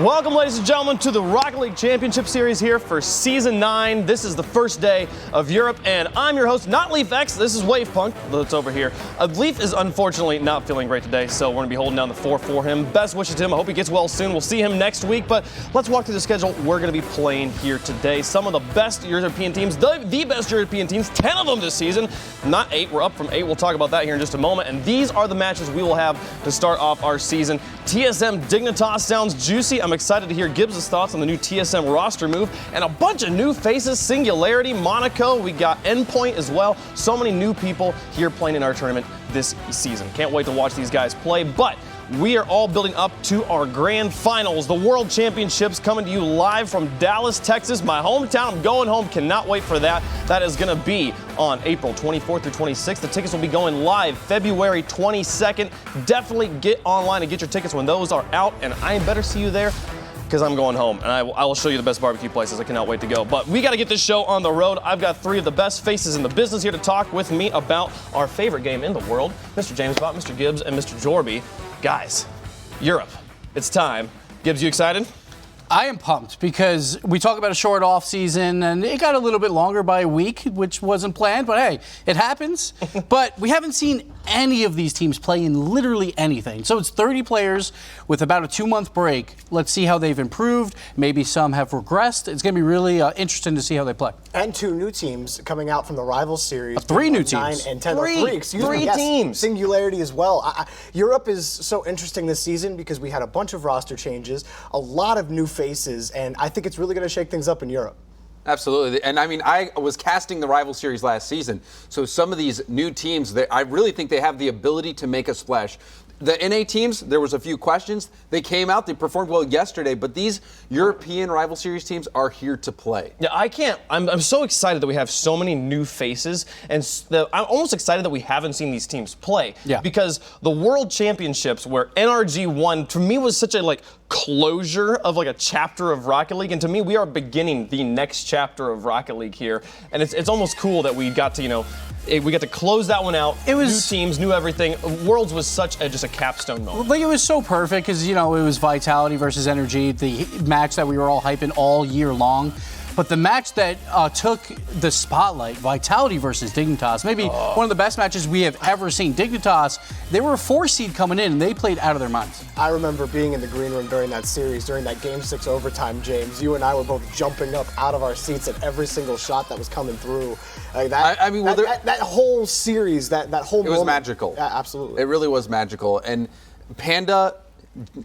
Welcome, ladies and gentlemen, to the Rocket League Championship Series here for Season 9. This is the first day of Europe, and I'm your host, not Leaf X. This is Wavepunk, that's over here. Leaf is unfortunately not feeling great today, so we're going to be holding down the fort for him. Best wishes to him. I hope he gets well soon. We'll see him next week, but let's walk through the schedule we're going to be playing here today. Some of the best European teams, the best European teams, 10 of them this season. Not 8, we're up from 8. We'll talk about that here in just a moment, and these are the matches we will have to start off our season. TSM Dignitas sounds juicy. I'm excited to hear Gibbs' thoughts on the new TSM roster move and a bunch of new faces. Singularity, Monaco, we got Endpoint as well. So many new people here playing in our tournament this season. Can't wait to watch these guys play, but we are all building up to our grand finals. The World Championships coming to you live from Dallas, Texas, my hometown. I'm going home. Cannot wait for that. That is going to be on April 24th through 26th. The tickets will be going live February 22nd. Definitely get online and get your tickets when those are out, and I better see you there because I'm going home, and I will show you the best barbecue places. I cannot wait to go. But we got to get this show on the road. I've got 3 of the best faces in the business here to talk with me about our favorite game in the world, Mr. James Bott, Mr. Gibbs, and Mr. Jorby. Guys, Europe, it's time. Gibbs, you excited? I am pumped because we talk about a short off season and it got a little bit longer by a week, which wasn't planned, but hey, it happens. But we haven't seen any of these teams play in literally anything. So it's 30 players with about a 2-month break. Let's see how they've improved. Maybe some have regressed. It's going to be really interesting to see how they play. And 2 new teams coming out from the Rival Series. 3 new teams. 9 and 10. Three teams. Singularity as well. Europe is so interesting this season because we had a bunch of roster changes, a lot of new faces, and I think it's really going to shake things up in Europe. Absolutely. And I mean, I was casting the Rival Series last season, so some of these new teams, I really think they have the ability to make a splash. The NA teams, there was a few questions. They came out, they performed well yesterday, but these European Rival Series teams are here to play. Yeah, I'm so excited that we have so many new faces, and I'm almost excited that we haven't seen these teams play. Yeah. Because the World Championships, where NRG won, to me was such a closure of a chapter of Rocket League, and to me we are beginning the next chapter of Rocket League here, and it's almost cool that we got to we got to close that one out. It was new teams, new everything. Worlds was such just a capstone moment. It was so perfect because it was Vitality versus Energy, the match that we were all hyping all year long. But the match that took the spotlight, Vitality versus Dignitas, maybe one of the best matches we have ever seen. Dignitas, they were a 4 seed coming in, and they played out of their minds. I remember being in the green room during that series, during that Game 6 overtime, James. You and I were both jumping up out of our seats at every single shot that was coming through. That whole series, that whole moment. It was magical. Yeah, absolutely. It really was magical. And Panda,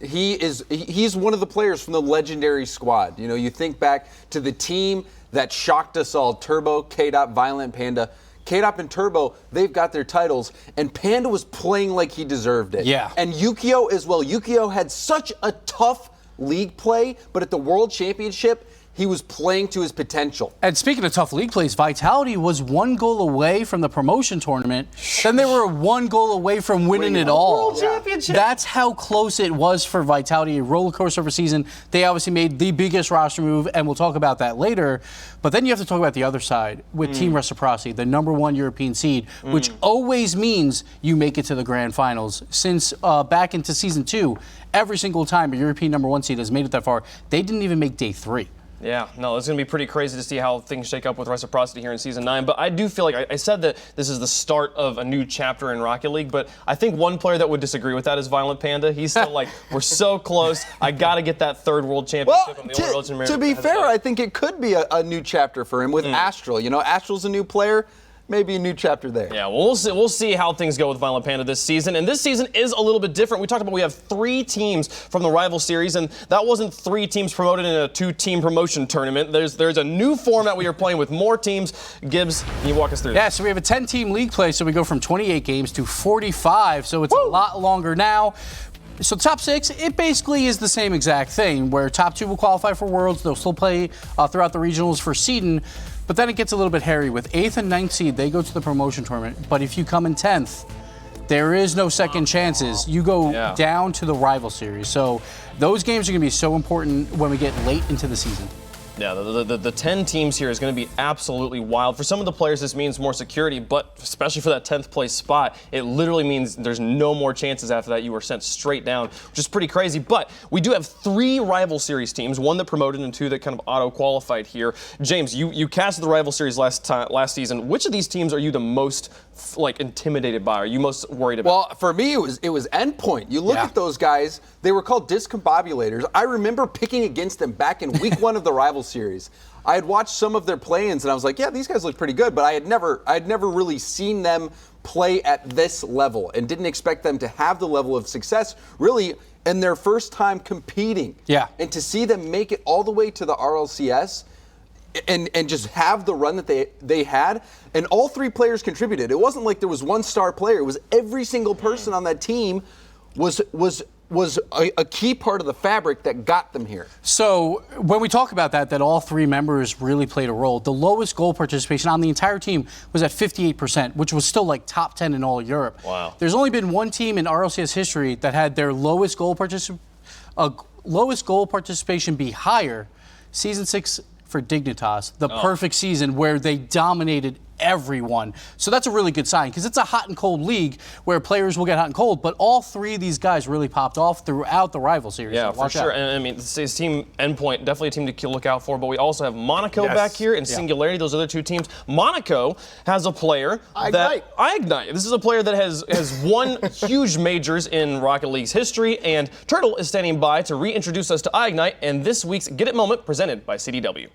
he's one of the players from the legendary squad. You think back to the team that shocked us all, Turbo, K-Dot, Violent, Panda. K-Dot and Turbo, they've got their titles, and Panda was playing like he deserved it. Yeah. And Yukio as well. Yukio had such a tough league play, but at the World Championship, he was playing to his potential. And speaking of tough league plays, Vitality was 1 goal away from the promotion tournament. Then they were 1 goal away from winning it all. World Championship. That's how close it was for Vitality. A roller coaster of a season. They obviously made the biggest roster move, and we'll talk about that later. But then you have to talk about the other side with Team Reciprocity, the #1 European seed, which always means you make it to the grand finals. Since back into Season 2, every single time a European #1 seed has made it that far, they didn't even make day 3. Yeah, no, it's going to be pretty crazy to see how things shake up with Reciprocity here in Season 9. But I do feel like I said that this is the start of a new chapter in Rocket League, but I think one player that would disagree with that is Violent Panda. He's still we're so close. I got to get that 3rd World Championship. Well, to be fair, I think it could be a new chapter for him with Astral. Astral's a new player. Maybe a new chapter there. Yeah, well, we'll see how things go with Violent Panda this season. And this season is a little bit different. We talked about we have 3 teams from the Rival Series, and that wasn't 3 teams promoted in a 2-team promotion tournament. There's a new format we are playing with more teams. Gibbs, can you walk us through that? Yeah, so we have a 10-team league play, so we go from 28 games to 45, so it's a lot longer now. So top 6, it basically is the same exact thing, where top 2 will qualify for Worlds. They'll still play throughout the regionals for seeding. But then it gets a little bit hairy. With 8th and 9th seed, they go to the promotion tournament. But if you come in 10th, there is no second chances. You go down to the Rival Series. So those games are going to be so important when we get late into the season. Yeah, the 10 teams here is going to be absolutely wild. For some of the players, this means more security, but especially for that 10th place spot, it literally means there's no more chances after that. You are sent straight down, which is pretty crazy. But we do have 3 rival series teams, 1 that promoted and 2 that kind of auto-qualified here. James, you casted the rival series last season. Which of these teams are you the most intimidated by? Are you most worried about? Well, for me, it was Endpoint. You look at those guys; they were called discombobulators. I remember picking against them back in week 1 of the rival series. I had watched some of their play-ins, and I was like, yeah, these guys look pretty good. But I had never really seen them play at this level, and didn't expect them to have the level of success really in their first time competing. Yeah. And to see them make it all the way to the RLCS. And just have the run that they had, and all 3 players contributed. It wasn't like there was one star player. It was every single person on that team was a key part of the fabric that got them here. So when we talk about that all 3 members really played a role. The lowest goal participation on the entire team was at 58%, which was still like top 10 in all Europe. Wow. There's only been one team in RLCS history that had their lowest goal participation be higher. Season 6 for Dignitas, the perfect season where they dominated everyone. So that's a really good sign, because it's a hot and cold league where players will get hot and cold, but all 3 of these guys really popped off throughout the rival series. Yeah, so for sure. And I mean, this team, Endpoint, definitely a team to look out for, but we also have Monaco back here and Singularity, those other 2 teams. Monaco has a player EyeIgnite. This is a player that has won huge majors in Rocket League's history, and Turtle is standing by to reintroduce us to EyeIgnite and this week's Get It moment presented by CDW.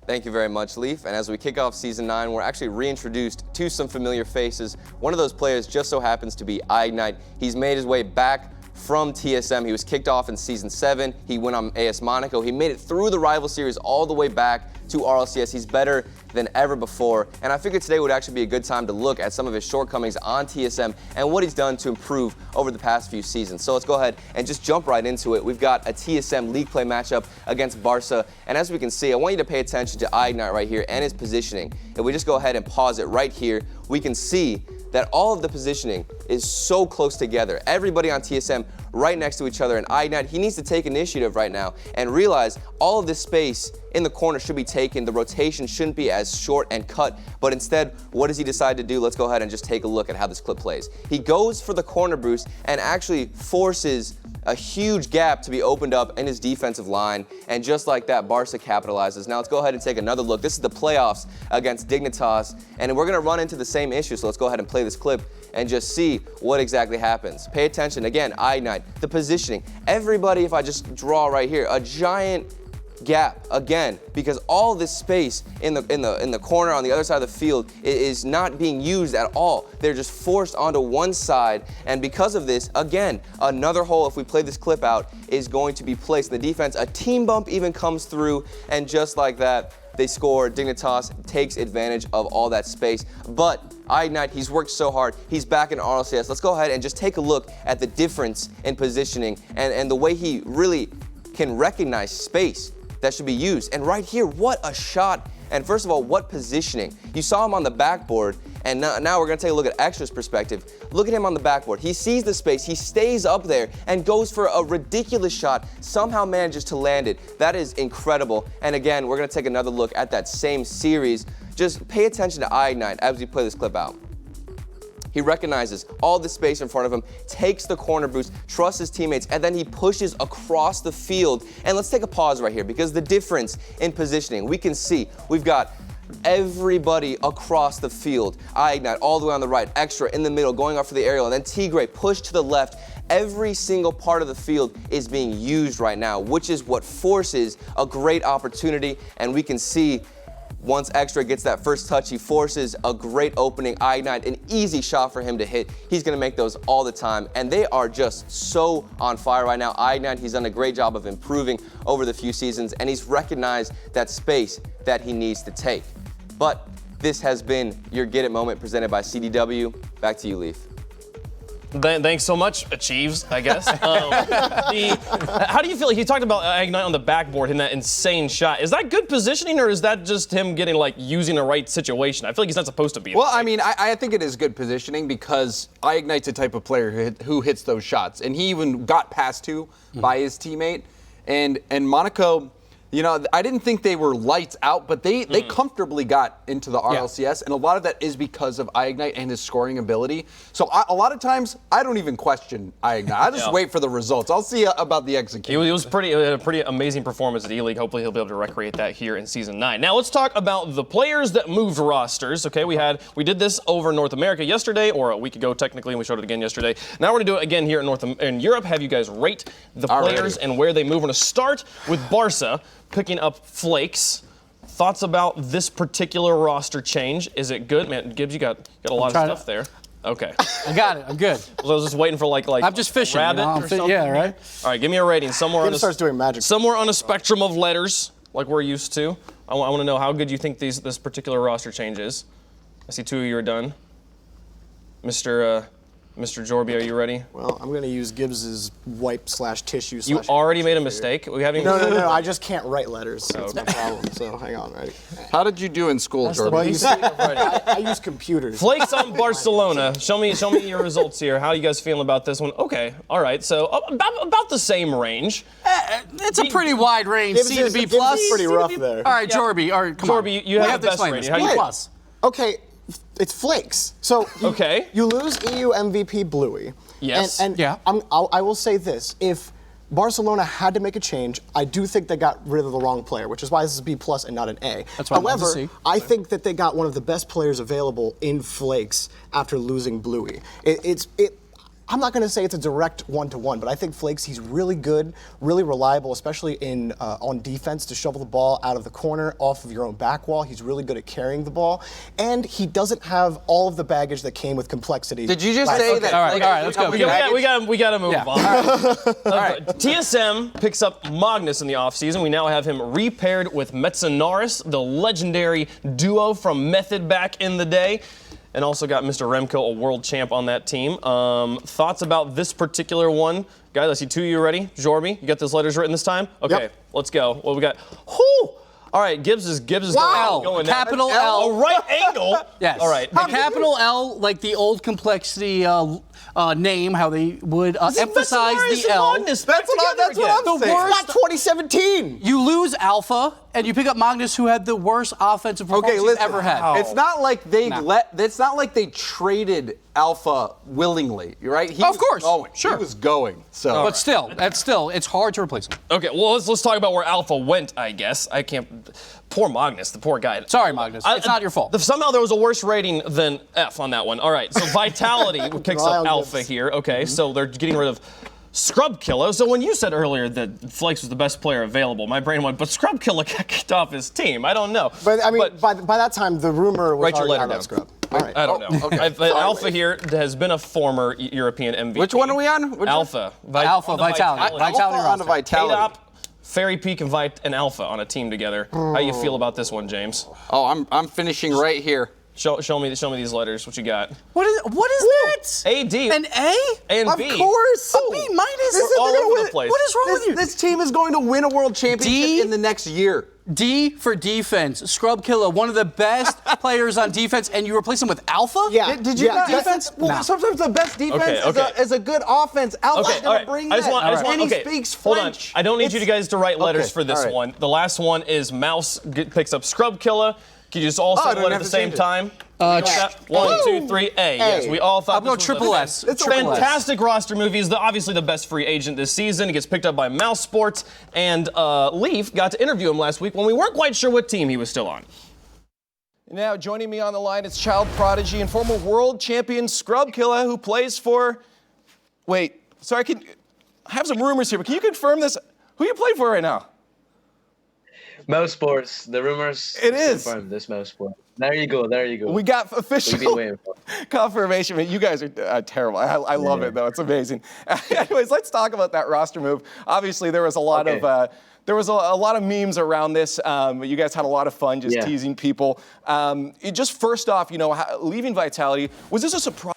Thank you very much, Leaf. And as we kick off Season 9, we're actually reintroduced to some familiar faces. One of those players just so happens to be EyeIgnite. He's made his way back from TSM. He was kicked off in Season 7. He went on AS Monaco. He made it through the rival series all the way back to RLCS. He's better than ever before. And I figured today would actually be a good time to look at some of his shortcomings on TSM and what he's done to improve over the past few seasons. So let's go ahead and just jump right into it. We've got a TSM league play matchup against Barca. And as we can see, I want you to pay attention to EyeIgnite right here and his positioning. If we just go ahead and pause it right here, we can see that all of the positioning is so close together. Everybody on TSM right next to each other, and EyeIgnite, he needs to take initiative right now and realize all of this space in the corner should be taken. The rotation shouldn't be as short and cut, but instead, what does he decide to do? Let's go ahead and just take a look at how this clip plays. He goes for the corner boost and actually forces a huge gap to be opened up in his defensive line, and just like that, Barca capitalizes. Now let's go ahead and take another look. This is the playoffs against Dignitas, and we're gonna run into the same issue, so let's go ahead and play this clip and just see what exactly happens. Pay attention, again, EyeIgnite, the positioning. Everybody, if I just draw right here, a giant gap again, because all this space in the corner on the other side of the field is not being used at all. They're just forced onto one side, and because of this, again, another hole, if we play this clip out, is going to be placed in the defense. A team bump even comes through, and just like that, they score. Dignitas takes advantage of all that space. But EyeIgnite, he's worked so hard. He's back in RLCS. Let's go ahead and just take a look at the difference in positioning and the way he really can recognize space that should be used. And right here, what a shot. And first of all, what positioning. You saw him on the backboard, and now we're gonna take a look at Extra's perspective. Look at him on the backboard. He sees the space, he stays up there and goes for a ridiculous shot, somehow manages to land it. That is incredible. And again, we're gonna take another look at that same series. Just pay attention to EyeIgnite as we play this clip out. He recognizes all the space in front of him, takes the corner boost, trusts his teammates, and then he pushes across the field. And let's take a pause right here, because the difference in positioning, we can see we've got everybody across the field. EyeIgnite all the way on the right, Extra in the middle, going up for the aerial, and then Tigre pushed to the left. Every single part of the field is being used right now, which is what forces a great opportunity. And we can see once Extra gets that first touch, he forces a great opening. EyeIgnite, an easy shot for him to hit. He's going to make those all the time, and they are just so on fire right now. EyeIgnite, he's done a great job of improving over the few seasons, and he's recognized that space that he needs to take. But this has been your Get It moment presented by CDW. Back to you, Leaf. Thanks so much, Achieves, I guess. How do you feel? He talked about EyeIgnite on the backboard in that insane shot. Is that good positioning, or is that just him getting, using the right situation? I feel like he's not supposed to be. Well, I mean, I think it is good positioning, because EyeIgnite's the type of player who hits those shots. And he even got passed to by his teammate. And Monaco, You know, I didn't think they were lights out, but they comfortably got into the RLCS, and a lot of that is because of EyeIgnite and his scoring ability. So a lot of times, I don't even question EyeIgnite. I just wait for the results. I'll see about the execution. He was a pretty amazing performance at E-League. Hopefully he'll be able to recreate that here in Season 9. Now let's talk about the players that moved rosters. Okay, we did this over North America yesterday, or a week ago technically, and we showed it again yesterday. Now we're going to do it again here in Europe. Have you guys rate the players and where they move. We're going to start with Barca, picking up Flakes. Thoughts about this particular roster change? Is it good? Man, Gibbs, you got a lot of stuff there. Okay. I got it. I'm good. So I was just waiting for like I'm just fishing. rabbit or something. Yeah, right? All right, give me a rating. Somewhere starts doing magic. Somewhere on a spectrum of letters, like we're used to. I want to know how good you think this particular roster change is. I see two of you are done. Mr. Jorby, are you ready? Well, I'm going to use Gibbs's wipe/tissue. You already made a mistake. We haven't. No. I just can't write letters. So that's my problem. So hang on, ready? How did you do in school, Jorby? Well, you see, I use computers. Flakes on Barcelona. Show me your results here. How are you guys feeling about this one? Okay, all right. So about the same range. It's a pretty wide range. C to B plus. Pretty rough there. All right, Jorby. All right, come on. Jorby, you have the best rating. How do you? plus. Okay, it's Flakes. So you lose EU MVP Bluey. Yes. And I will say this: if Barcelona had to make a change, I do think they got rid of the wrong player, which is why this is B+ and not an A. That's what However, I think that they got one of the best players available in Flakes after losing Bluey. I'm not going to say it's a direct one-to-one, but I think Flakes, he's really good, really reliable, especially on defense to shovel the ball out of the corner, off of your own back wall. He's really good at carrying the ball, and he doesn't have all of the baggage that came with complexity. Did you just say that? All right, let's go. We got to move on. All right. TSM picks up Magnus in the offseason. We now have him repaired with Metzenaris, the legendary duo from Method back in the day. And also got Mr. Remco, a world champ on that team. Thoughts about this particular one? Guys, I see two of you ready. Jorby, you got those letters written this time? Okay, let's go. What we got? Whoo! All right, Gibbs is going down. Capital L. A right angle. Yes. All right. The capital L, like the old complexity name, how they would emphasize the L. That's what I'm saying. The worst. Not 2017. You lose Alpha, and you pick up Magnus, who had the worst offensive performance he's ever had. It's not like it's not like they traded Alpha willingly, right? Of course. He was going. So, but still, it's hard to replace him. Okay, well, let's talk about where Alpha went, I guess. I can't. Poor Magnus, the poor guy. Sorry, Magnus. It's not your fault. Somehow there was a worse rating than F on that one. All right, so Vitality picks up Alpha here. Okay, so they're getting rid of Scrub Killa. So when you said earlier that Flakes was the best player available, my brain went, but Scrub Killa got kicked off his team. I don't know. But I mean, by that time, the rumor was already about Scrub. All right. I don't know. Okay. Alpha here has been a former European MVP. Which one are we on? Alpha. Vitality. Vitality. K-Dop, Fairy Peak, and Alpha on a team together. How you feel about this one, James? Oh, I'm finishing right here. Show me these letters. What you got? What is that? AD. An A? And B. Of course. A B minus? All over the place. What is wrong with you? This team is going to win a world championship in the next year. D for defense. Scrub Killa, one of the best players on defense, and you replace him with Alpha? Yeah. Did you not? Defense? Well, sometimes the best defense is a good offense. Alpha's going to bring that. And he speaks French. Hold on. I don't need you guys to write letters for this one. The last one is Mouse picks up Scrub Killa. Can you just all say the letter at the same time? 1, 2, 3, A. Yes, we all thought I'll go triple S. It's fantastic roster movie. He's obviously the best free agent this season. He gets picked up by Mouse Sports, and Leaf got to interview him last week when we weren't quite sure what team he was still on. Now joining me on the line is child prodigy and former world champion Scrub Killa, who plays for. Wait, sorry, I have some rumors here, but can you confirm this? Who you play for right now? Mouse Sports. The rumors. It is. Confirmed, this Mouse Sports. There you go. We got official We've been waiting for. confirmation. You guys are terrible. I love it though. It's amazing. Anyways, let's talk about that roster move. Obviously, there was a lot of there was a lot of memes around this. You guys had a lot of fun just teasing people. Just first off, leaving Vitality, was this a surprise?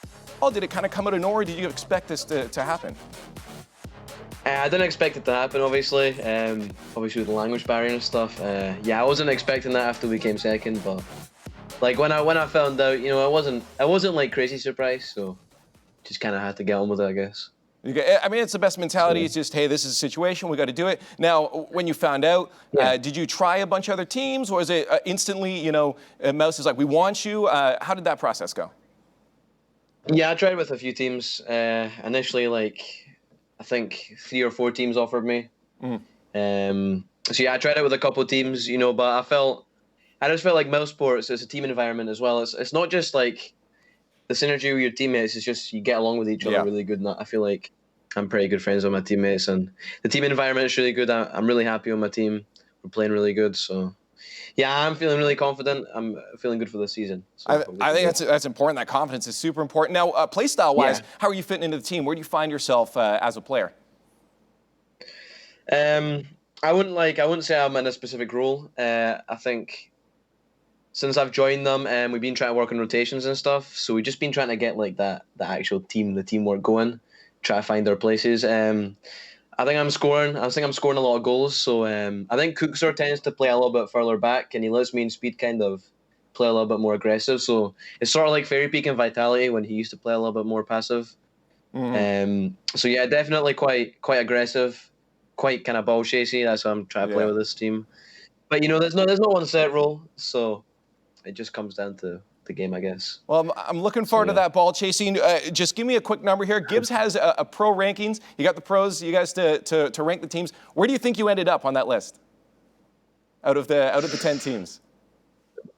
Did it kind of come out of nowhere? Did you expect this to happen? I didn't expect it to happen, obviously. Obviously with the language barrier and stuff. I wasn't expecting that after we came second, but like when I found out, I wasn't like crazy surprised, so just kind of had to get on with it, I guess. I mean, it's the best mentality. It's just, hey, this is a situation. We got to do it. Now, when you found out, did you try a bunch of other teams, or is it instantly, Mouse is like, we want you? How did that process go? Yeah, I tried with a few teams. Initially, I think 3 or 4 teams offered me. So yeah, I tried it with a couple of teams, but I just felt like Mouse Sports is a team environment as well. It's not just like the synergy with your teammates. It's just you get along with each other really good. And I feel like I'm pretty good friends with my teammates, and the team environment is really good. I'm really happy with my team. We're playing really good, so yeah, I'm feeling really confident. I'm feeling good for the season. So I think that's important. That confidence is super important. Now, play style wise, how are you fitting into the team? Where do you find yourself as a player? I wouldn't say I'm in a specific role. I think since I've joined them, we've been trying to work on rotations and stuff. So we've just been trying to get the actual team, the teamwork going, try to find their places. I think I'm scoring a lot of goals. So I think Cooksor tends to play a little bit further back, and he lets me and Speed kind of play a little bit more aggressive. So it's sort of like Fairy Peak and Vitality when he used to play a little bit more passive. So yeah, definitely quite aggressive, quite kind of ball chasey. That's how I'm trying to play with this team. But there's no one set role, so it just comes down to the game, I guess. Well, I'm looking forward to that ball chasing. Just give me a quick number here. Gibbs has a pro rankings. You got the pros, you guys to rank the teams. Where do you think you ended up on that list? Out of the 10 teams?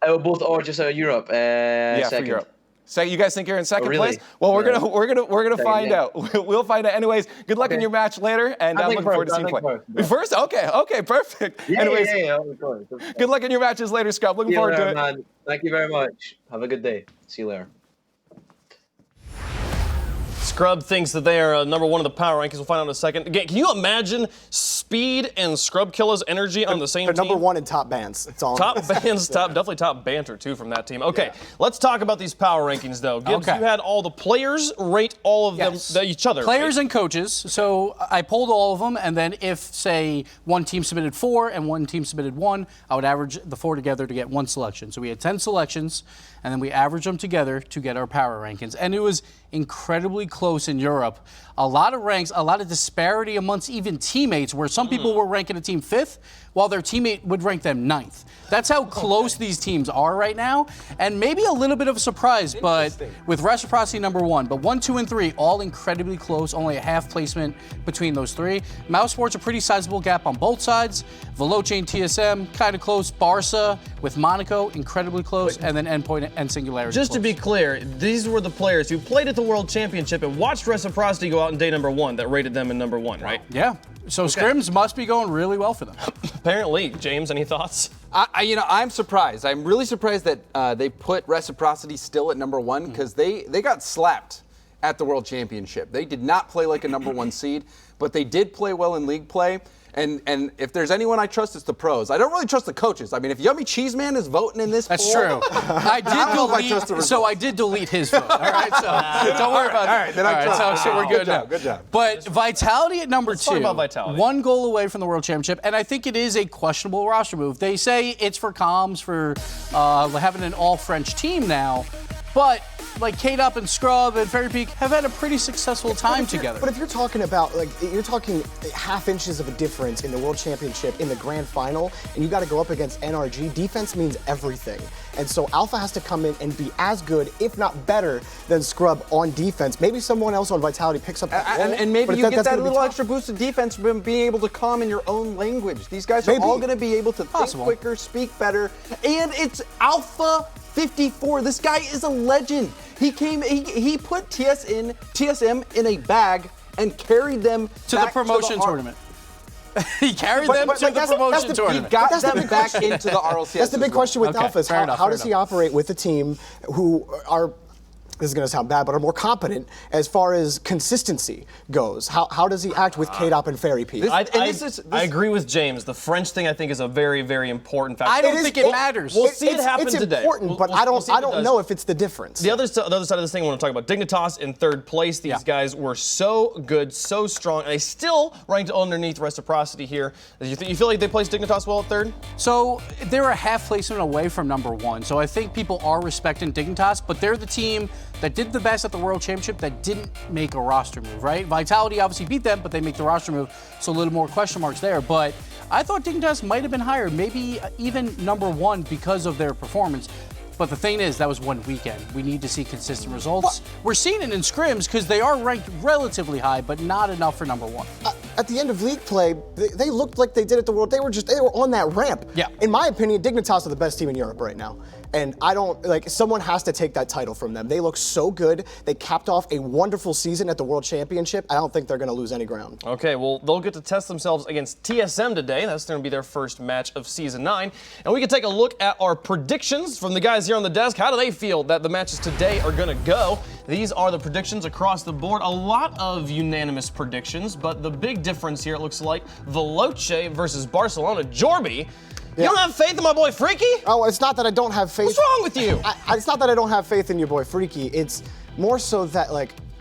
Both or just out of Europe? Second. For Europe. So you guys think you're in second really? place? Well, we're gonna find out. We'll find out. Anyways, good luck in your match later, and I'm looking forward to seeing you play. First, okay, perfect. Anyways, good luck in your matches later, Scrub. Looking forward to it. Man. Thank you very much. Have a good day. See you later. Scrub thinks that they are number 1 in the power rankings. We'll find out in a second. Again, can you imagine Speed and Scrub Killa's energy on the same they're team? Number 1 in top bands. It's all top bands, definitely top banter too from that team. Okay, let's talk about these power rankings though. Gibbs, you had all the players rate all of them each other. Players and coaches. So I pulled all of them, and then if say one team submitted 4 and one team submitted 1, I would average the 4 together to get 1 selection. So we had 10 selections, and then we averaged them together to get our power rankings, and it was incredibly close in Europe. A lot of ranks, a lot of disparity amongst even teammates, where some people were ranking a team 5th while their teammate would rank them 9th. That's how close these teams are right now, and maybe a little bit of a surprise, but with Reciprocity number 1, but 1, 2, and 3 all incredibly close, only a half placement between those 3. Mouse Sports a pretty sizable gap on both sides. Veloce and TSM kind of close. Barca with Monaco incredibly close, and then Endpoint and Singularity. Just to be clear, these were the players who played at the World Championship and watched Reciprocity go out in day number 1 that rated them in number 1, right? Yeah. So scrims must be going really well for them. Apparently. James, any thoughts? I'm surprised. I'm really surprised that they put Reciprocity still at number 1, because they got slapped at the World Championship. They did not play like a number 1 seed, but they did play well in league play. And if there's anyone I trust, it's the pros. I don't really trust the coaches. I mean, if Yummy Cheese Man is voting in this That's poll, true. I did delete his vote. All right, so don't worry about that. All right, then I trust. So we're good now. Good job. But Vitality at number 2. Talk about Vitality. 1 goal away from the World Championship, and I think it is a questionable roster move. They say it's for comms, for having an all-French team now, but like K-Dop and Scrub and Fairy Peak have had a pretty successful time together. But if you're talking about, you're talking half inches of a difference in the World Championship, in the grand final, and you got to go up against NRG, defense means everything. And so Alpha has to come in and be as good, if not better, than Scrub on defense. Maybe someone else on Vitality picks up that role, and maybe you get that little extra boost of defense from being able to calm in your own language. These guys are all going to be able to think quicker, speak better, and it's Alpha 54. This guy is a legend. He put TSM in a bag and carried them to the promotion tournament. He carried them to the promotion tournament. He got them back into the RLCS. That's the big question with Alpha is how does he operate with a team who are, this is going to sound bad, but are more competent as far as consistency goes? How does he act with K-Dop and Fairy Peak? I agree with James. The French thing, I think, is a very, very important factor. I don't think it matters. We'll see it happen today. It's important, but I don't know if it's the difference. The other side of this thing I want to talk about, Dignitas in 3rd place. These guys were so good, so strong, and they still ranked underneath Reciprocity here. You feel like they placed Dignitas well at 3rd? So they're a half placement away from number 1. So I think people are respecting Dignitas, but they're the team that did the best at the World Championship that didn't make a roster move, right? Vitality obviously beat them, but they make the roster move, so a little more question marks there. But I thought Dignitas might have been higher, maybe even number 1 because of their performance. But the thing is, that was one weekend. We need to see consistent results. We're seeing it in scrims because they are ranked relatively high, but not enough for number 1. At the end of league play, they looked like they did at the World. They were on that ramp. Yeah. In my opinion, Dignitas are the best team in Europe right now. And I don't, someone has to take that title from them. They look so good. They capped off a wonderful season at the World Championship. I don't think they're going to lose any ground. Okay, well, they'll get to test themselves against TSM today. That's going to be their first match of Season 9. And we can take a look at our predictions from the guys here on the desk. How do they feel that the matches today are going to go? These are the predictions across the board. A lot of unanimous predictions, but the big difference here, it looks like, Veloce versus Barcelona. Jorby, you don't have faith in my boy Freaky? Oh, it's not that I don't have faith. What's wrong with you? It's not that I don't have faith in your boy Freaky. It's more so that,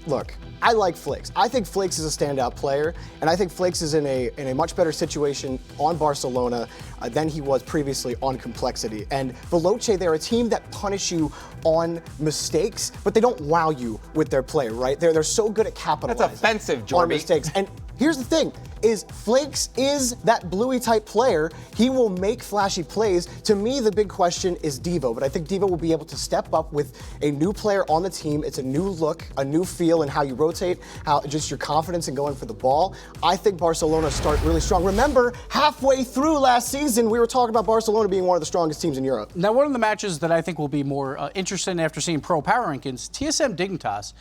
look, I like Flakes. I think Flakes is a standout player, and I think Flakes is in a much better situation on Barcelona than he was previously on Complexity. And Veloce, they're a team that punish you on mistakes, but they don't wow you with their play, right? They're so good at capitalizing. That's offensive, Jorby. On mistakes. And here's the thing, is Flakes is that Bluey type player. He will make flashy plays. To me, the big question is Devo, but I think Devo will be able to step up with a new player on the team. It's a new look, a new feel in how you rotate, how just your confidence in going for the ball. I think Barcelona start really strong. Remember, halfway through last season, we were talking about Barcelona being one of the strongest teams in Europe. Now, one of the matches that I think will be more interesting after seeing pro power rankings, TSM Dignitas.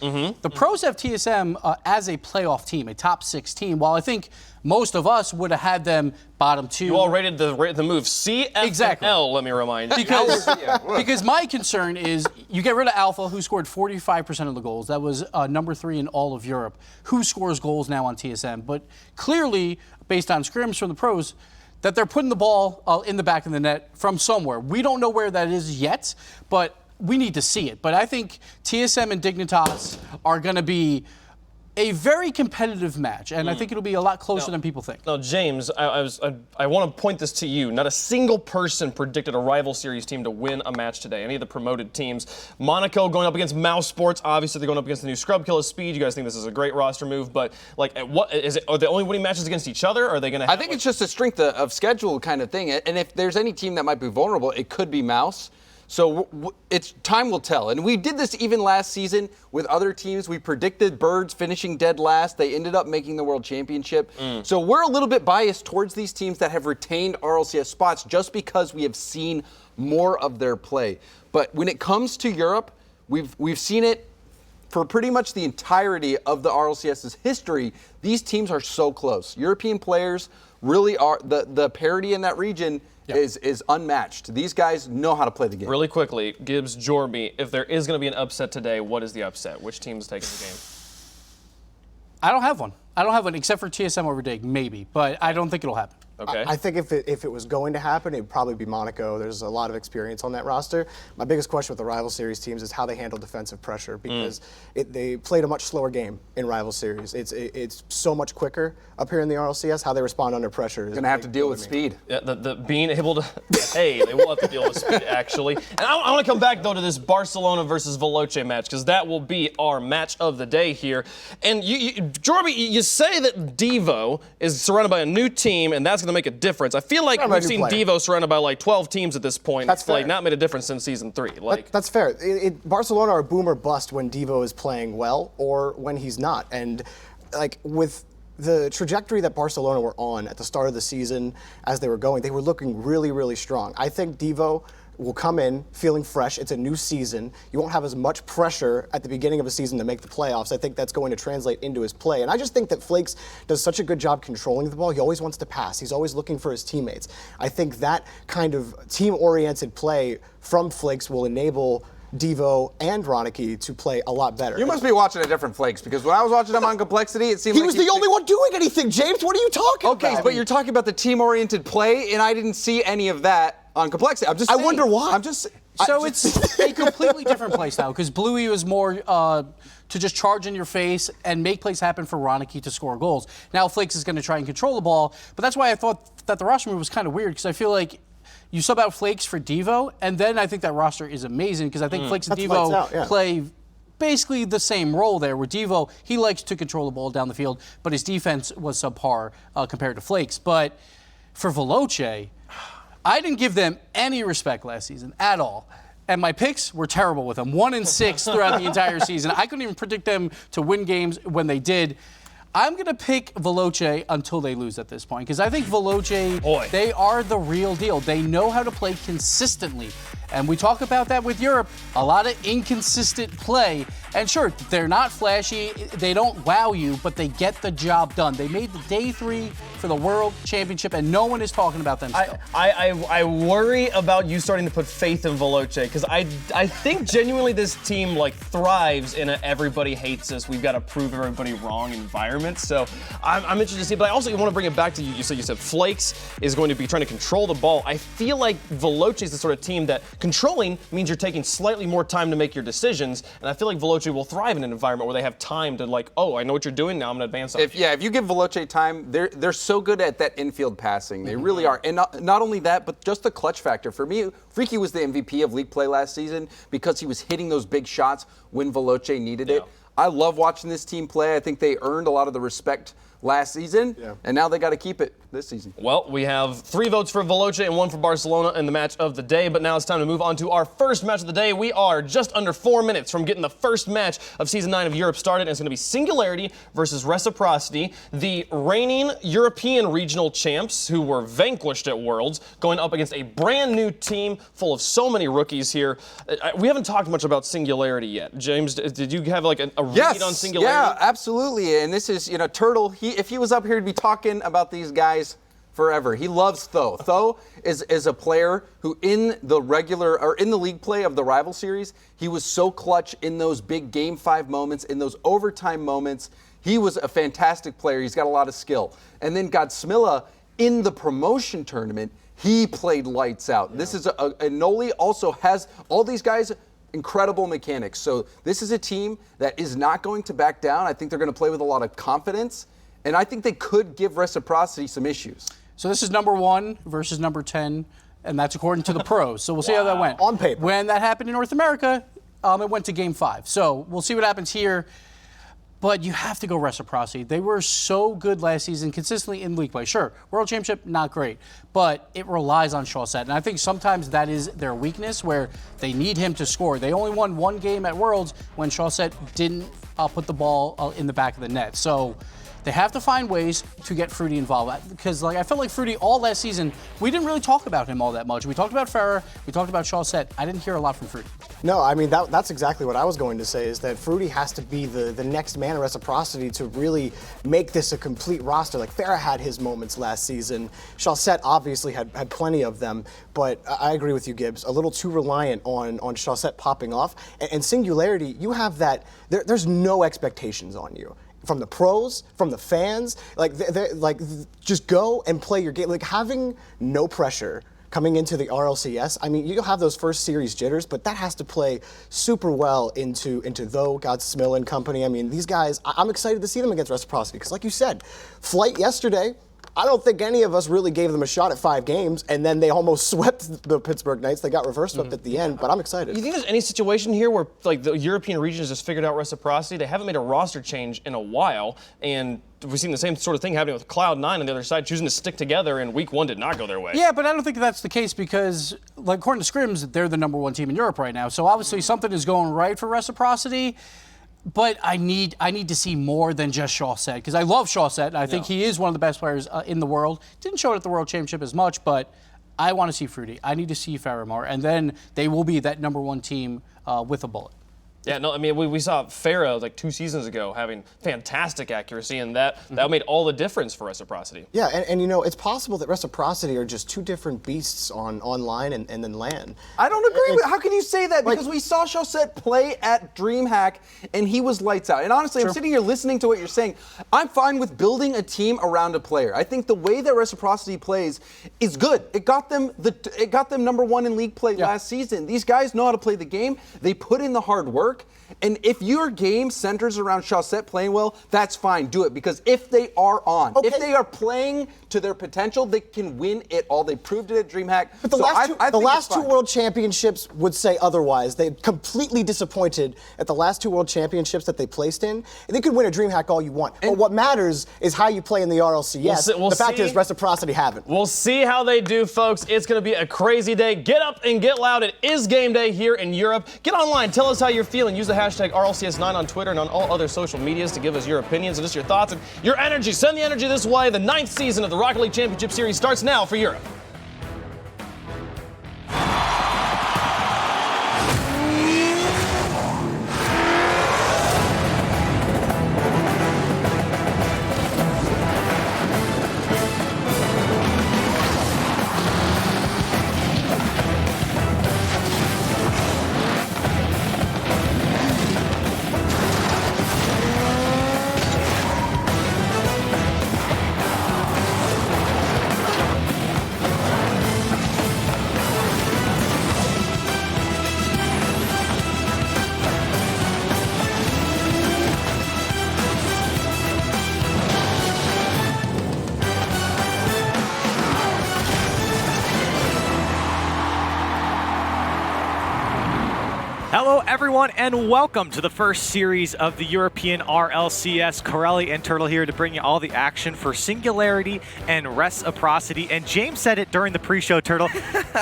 The pros have TSM as a playoff team, a top 6 team, while I think most of us would have had them bottom 2. You all rated the move C, F, exactly. and L, let me remind you. Because my concern is you get rid of Alpha, who scored 45% of the goals. That was number 3 in all of Europe. Who scores goals now on TSM? But clearly, based on scrims from the pros, that they're putting the ball in the back of the net from somewhere. We don't know where that is yet, but we need to see it. But I think TSM and Dignitas are going to be a very competitive match, and I think it'll be a lot closer than people think. Now, James, I want to point this to you. Not a single person predicted a rival series team to win a match today. Any of the promoted teams. Monaco going up against Mouse Sports. Obviously, they're going up against the new Scrub Killa Speed. You guys think this is a great roster move, but what is it? Are they only winning matches against each other? Or are they going to? I think it's just a strength of schedule kind of thing. And if there's any team that might be vulnerable, it could be Mouse. So it's time will tell. And we did this even last season with other teams. We predicted Birds finishing dead last. They ended up making the World Championship. So we're a little bit biased towards these teams that have retained RLCS spots just because we have seen more of their play. But when it comes to Europe, we've seen it for pretty much the entirety of the RLCS's history. These teams are so close. European players really are the parity in that region. Is unmatched. These guys know how to play the game. Really quickly, Gibbs, Jorby, if there is going to be an upset today, what is the upset? Which team's taking the game? I don't have one. I don't have one except for TSM over Dig, maybe, but I don't think it'll happen. Okay. I think if it was going to happen, it'd probably be Monaco. There's a lot of experience on that roster. My biggest question with the rival series teams is how they handle defensive pressure, because they played a much slower game in rival series. It's so much quicker up here in the RLCS. How they respond under pressure is going to have to deal with speed. Yeah, the being able to, they will have to deal with speed, actually. And I want to come back, though, to this Barcelona versus Veloce match, because that will be our match of the day here. And Jorby, you say that Devo is surrounded by a new team, and that's going to make a difference. I feel like we've seen Devo surrounded by like 12 teams at this point. That's fair. Like not made a difference since season 3. That's fair. Barcelona are boom or bust when Devo is playing well or when he's not. And with the trajectory that Barcelona were on at the start of the season as they were going, they were looking really, really strong. I think Devo will come in feeling fresh. It's a new season. You won't have as much pressure at the beginning of a season to make the playoffs. I think that's going to translate into his play. And I just think that Flakes does such a good job controlling the ball. He always wants to pass. He's always looking for his teammates. I think that kind of team-oriented play from Flakes will enable Devo and Ronicky to play a lot better. You must be watching a different Flakes, because when I was watching them on Complexity, it seemed he was the only one doing anything, James. What are you talking about? Okay, but you're talking about the team-oriented play, and I didn't see any of that on Complexity. I'm just saying. I wonder why. It's a completely different play style, because Bluey was more to just charge in your face and make plays happen for Ronicky to score goals. Now Flakes is going to try and control the ball, but that's why I thought that the roster move was kind of weird, because I feel like you sub out Flakes for Devo, and then I think that roster is amazing, because I think Flakes and Devo play basically the same role there, where Devo, he likes to control the ball down the field, but his defense was subpar compared to Flakes. But for Veloce, I didn't give them any respect last season at all. And my picks were terrible with them. 1-6 throughout the entire season. I couldn't even predict them to win games when they did. I'm going to pick Veloce until they lose at this point, because I think Veloce, they are the real deal. They know how to play consistently. And we talk about that with Europe, a lot of inconsistent play. And sure, they're not flashy, they don't wow you, but they get the job done. They made the day 3 for the World Championship, and no one is talking about them still. I worry about you starting to put faith in Veloce, because I think genuinely this team like thrives in a everybody hates us, we've got to prove everybody wrong environment. So I'm interested to see, but I also want to bring it back to you. You said Flakes is going to be trying to control the ball. I feel like Veloce is the sort of team that controlling means you're taking slightly more time to make your decisions, and I feel like Veloce will thrive in an environment where they have time to like, oh, I know what you're doing, now I'm going to advance on it. If you give Veloce time, they're so good at that infield passing. They really are. And not only that, but just the clutch factor. For me, Freaky was the MVP of league play last season because he was hitting those big shots when Veloce needed it. I love watching this team play. I think they earned a lot of the respect last season, and now they got to keep it this season. Well, we have 3 votes for Veloce and 1 for Barcelona in the match of the day, but now it's time to move on to our first match of the day. We are just under 4 minutes from getting the first match of Season 9 of Europe started, and it's going to be Singularity versus Reciprocity, the reigning European regional champs who were vanquished at Worlds, going up against a brand new team full of so many rookies here. We haven't talked much about Singularity yet. James, did you have like a read on Singularity? Yeah, absolutely. And this is, Turtle, if he was up here, he'd be talking about these guys forever. He loves Tho. Tho is a player who in the league play of the rival series, he was so clutch in those big game 5 moments, in those overtime moments. He was a fantastic player. He's got a lot of skill. And then Godsmilla in the promotion tournament, he played lights out. Yeah. This is and Noli also has all these guys incredible mechanics. So this is a team that is not going to back down. I think they're going to play with a lot of confidence, and I think they could give Reciprocity some issues. So this is number 1 versus number 10, and that's according to the pros. So we'll see how that went. On paper. When that happened in North America, it went to game 5. So we'll see what happens here. But you have to go Reciprocity. They were so good last season, consistently in league play. Sure, World Championship, not great, but it relies on Shawset. And I think sometimes that is their weakness, where they need him to score. They only won 1 game at Worlds when Shawset didn't put the ball in the back of the net. So they have to find ways to get Fruity involved, because I felt like Fruity all last season, we didn't really talk about him all that much. We talked about Farah, we talked about Shawset. I didn't hear a lot from Fruity. No, I mean, that's exactly what I was going to say, is that Fruity has to be the next man of Reciprocity to really make this a complete roster. Like, Farah had his moments last season. Shawset obviously had plenty of them, but I agree with you, Gibbs. A little too reliant on Shawset popping off. And Singularity, you have that, there's no expectations on you. From the pros, from the fans, just go and play your game. Like, having no pressure coming into the RLCS, I mean, you'll have those first series jitters, but that has to play super well into Tho, Godsmill and company. I mean, these guys, I'm excited to see them against Reciprocity, because like you said, Flight yesterday, I don't think any of us really gave them a shot at 5 games, and then they almost swept the Pittsburgh Knights. They got reverse swept at the end, but I'm excited. You think there's any situation here where like the European region has just figured out Reciprocity? They haven't made a roster change in a while, and we've seen the same sort of thing happening with Cloud9 on the other side, choosing to stick together, and week 1 did not go their way. Yeah, but I don't think that's the case, because, like, according to Scrims, they're the number 1 team in Europe right now. So obviously something is going right for Reciprocity. But I need to see more than just Shawset, because I love Shawset. I think he is one of the best players in the world. Didn't show it at the World Championship as much, but I want to see Fruity. I need to see Farah more, and then they will be that number 1 team with a bullet. Yeah, no, I mean, we saw Farah like 2 seasons ago having fantastic accuracy, and that made all the difference for Reciprocity. Yeah, and it's possible that Reciprocity are just 2 different beasts online and then LAN. I don't agree with. How can you say that? Because we saw Shawset play at DreamHack, and he was lights out. And honestly, I'm sitting here listening to what you're saying. I'm fine with building a team around a player. I think the way that Reciprocity plays is good. It got them number 1 in league play last season. These guys know how to play the game. They put in the hard work. And if your game centers around Shawset playing well, that's fine. Do it. Because if they are on, if they are playing to their potential, they can win it all. They proved it at DreamHack. But the last two World Championships would say otherwise. They completely disappointed at the last 2 World Championships that they placed in. And they could win a DreamHack all you want. But what matters is how you play in the RLCS. The fact is, Reciprocity haven't. We'll see how they do, folks. It's going to be a crazy day. Get up and get loud. It is game day here in Europe. Get online. Tell us how you're feeling. Use the hashtag RLCS9 on Twitter and on all other social medias to give us your opinions and just your thoughts and your energy. Send the energy this way. The 9th season of the Rocket League Championship Series starts now for Europe. Hello, everyone, and welcome to the first series of the European RLCS. Corelli and Turtle here to bring you all the action for Singularity and Reciprocity. And James said it during the pre-show, Turtle.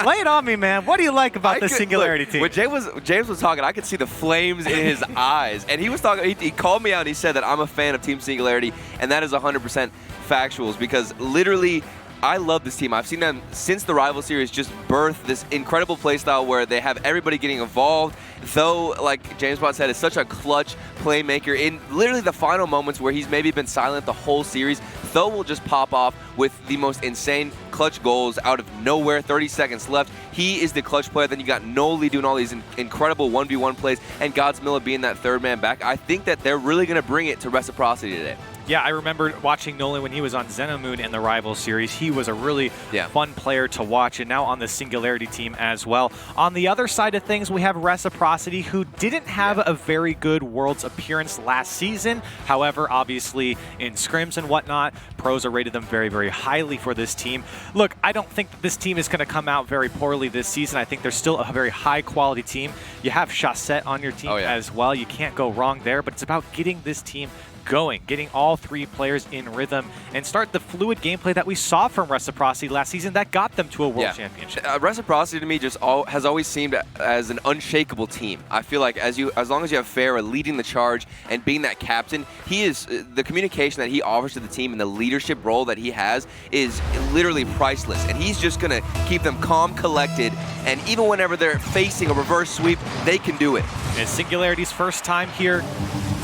Lay it on me, man. What do you like about the Singularity team? When James was talking, I could see the flames in his eyes. And he was talking, he called me out and he said that I'm a fan of Team Singularity, and that is 100% factuals because literally, I love this team. I've seen them since the Rival Series just birth this incredible playstyle where they have everybody getting involved. Though, like James Bond said, is such a clutch playmaker in literally the final moments where he's maybe been silent the whole series. Though will just pop off with the most insane clutch goals out of nowhere, 30 seconds left. He is the clutch player. Then you got Noli doing all these incredible 1v1 plays and Godsmilla being that third man back. I think that they're really going to bring it to Reciprocity today. Yeah, I remember watching Nolan when he was on Xenomoon in the Rival Series. He was a really fun player to watch, and now on the Singularity team as well. On the other side of things, we have Reciprocity, who didn't have a very good Worlds appearance last season. However, obviously, in scrims and whatnot, pros are rated them very, very highly for this team. Look, I don't think that this team is going to come out very poorly this season. I think they're still a very high-quality team. You have Chaussette on your team as well. You can't go wrong there, but it's about getting this team going, getting all 3 players in rhythm, and start the fluid gameplay that we saw from Reciprocity last season that got them to a World Championship. Reciprocity to me just has always seemed as an unshakable team. I feel like as long as you have Farah leading the charge and being that captain, he is the communication that he offers to the team and the leadership role that he has is literally priceless. And he's just gonna keep them calm, collected, and even whenever they're facing a reverse sweep, they can do it. It's Singularity's first time here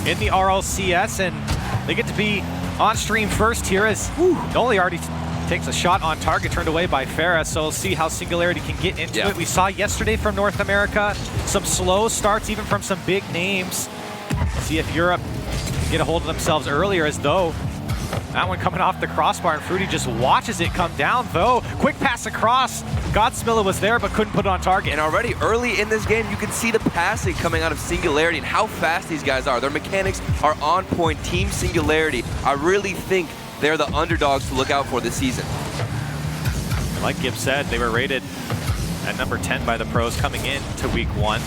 in the RLCS, and they get to be on stream first here as Noli already takes a shot on target, turned away by Farah, so we'll see how Singularity can get into it. We saw yesterday from North America some slow starts, even from some big names. See if Europe can get a hold of themselves earlier, as though that one coming off the crossbar, and Fruity just watches it come down, though. Quick pass across. Godsmilla was there, but couldn't put it on target. And already early in this game, you can see the passing coming out of Singularity and how fast these guys are. Their mechanics are on point. Team Singularity, I really think they're the underdogs to look out for this season. Like Gibbs said, they were rated at number 10 by the pros coming in to week 1.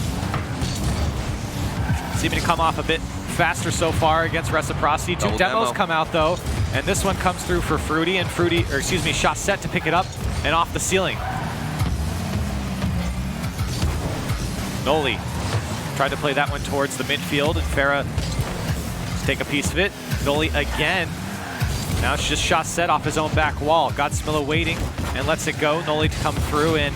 Seeming to come off a bit faster so far against Reciprocity. 2 demos come out though, and this one comes through for Fruity, and Chaussette to pick it up and off the ceiling. Noli tried to play that one towards the midfield, and Farah take a piece of it. Noli again. Now it's just Chaussette off his own back wall. Godsmilla waiting and lets it go. Noli to come through, and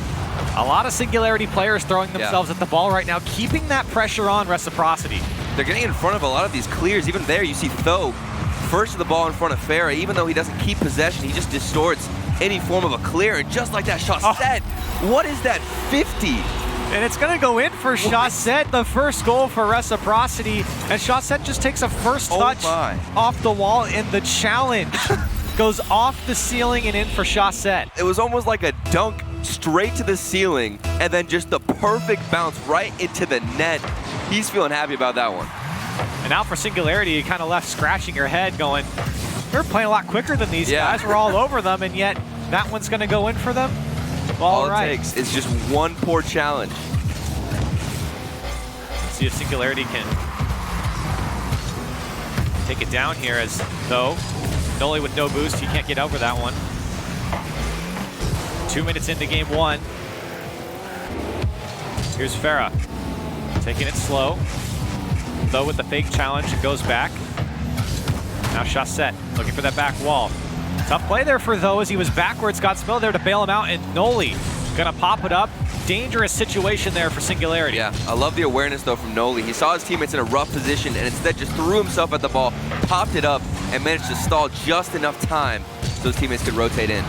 a lot of Singularity players throwing themselves at the ball right now, keeping that pressure on Reciprocity. They're getting in front of a lot of these clears. Even there, you see Tho first to the ball in front of Farah. Even though he doesn't keep possession, he just distorts any form of a clear. And just like that, Chaussette, what is that, 50? And it's going to go in for Chaussette, the first goal for Reciprocity. And Chaussette just takes a first touch off the wall, and the challenge goes off the ceiling and in for Chaussette. It was almost like a dunk straight to the ceiling, and then just the perfect bounce right into the net. He's feeling happy about that one. And now for Singularity, you kind of left scratching your head going, They're playing a lot quicker than these guys. We're all over them, and yet that one's going to go in for them. All it takes is just one poor challenge. Let's see if Singularity can take it down here, as though Noli with no boost, he can't get over that one. 2 minutes into game 1. Here's Farah, taking it slow. Though with the fake challenge, it goes back. Now Chaussette looking for that back wall. Tough play there for Though as he was backwards. Godspell there to bail him out, and Noli gonna pop it up. Dangerous situation there for Singularity. Yeah, I love the awareness though from Noli. He saw his teammates in a rough position and instead just threw himself at the ball, popped it up, and managed to stall just enough time so his teammates could rotate in.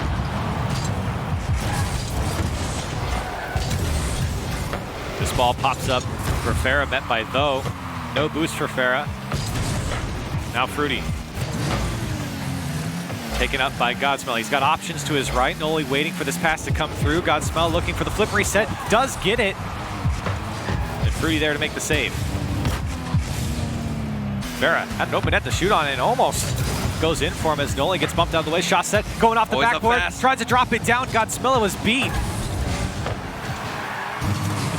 This ball pops up for Farah, met by Though. No boost for Farah. Now Fruity. Taken up by Godsmell. He's got options to his right. Noli waiting for this pass to come through. Godsmell looking for the flip reset. Does get it. And Fruity there to make the save. Farah had an open net to shoot on and almost goes in for him as Noli gets bumped out of the way. Chaussette going off the backboard. Tries to drop it down. Godsmell was beat.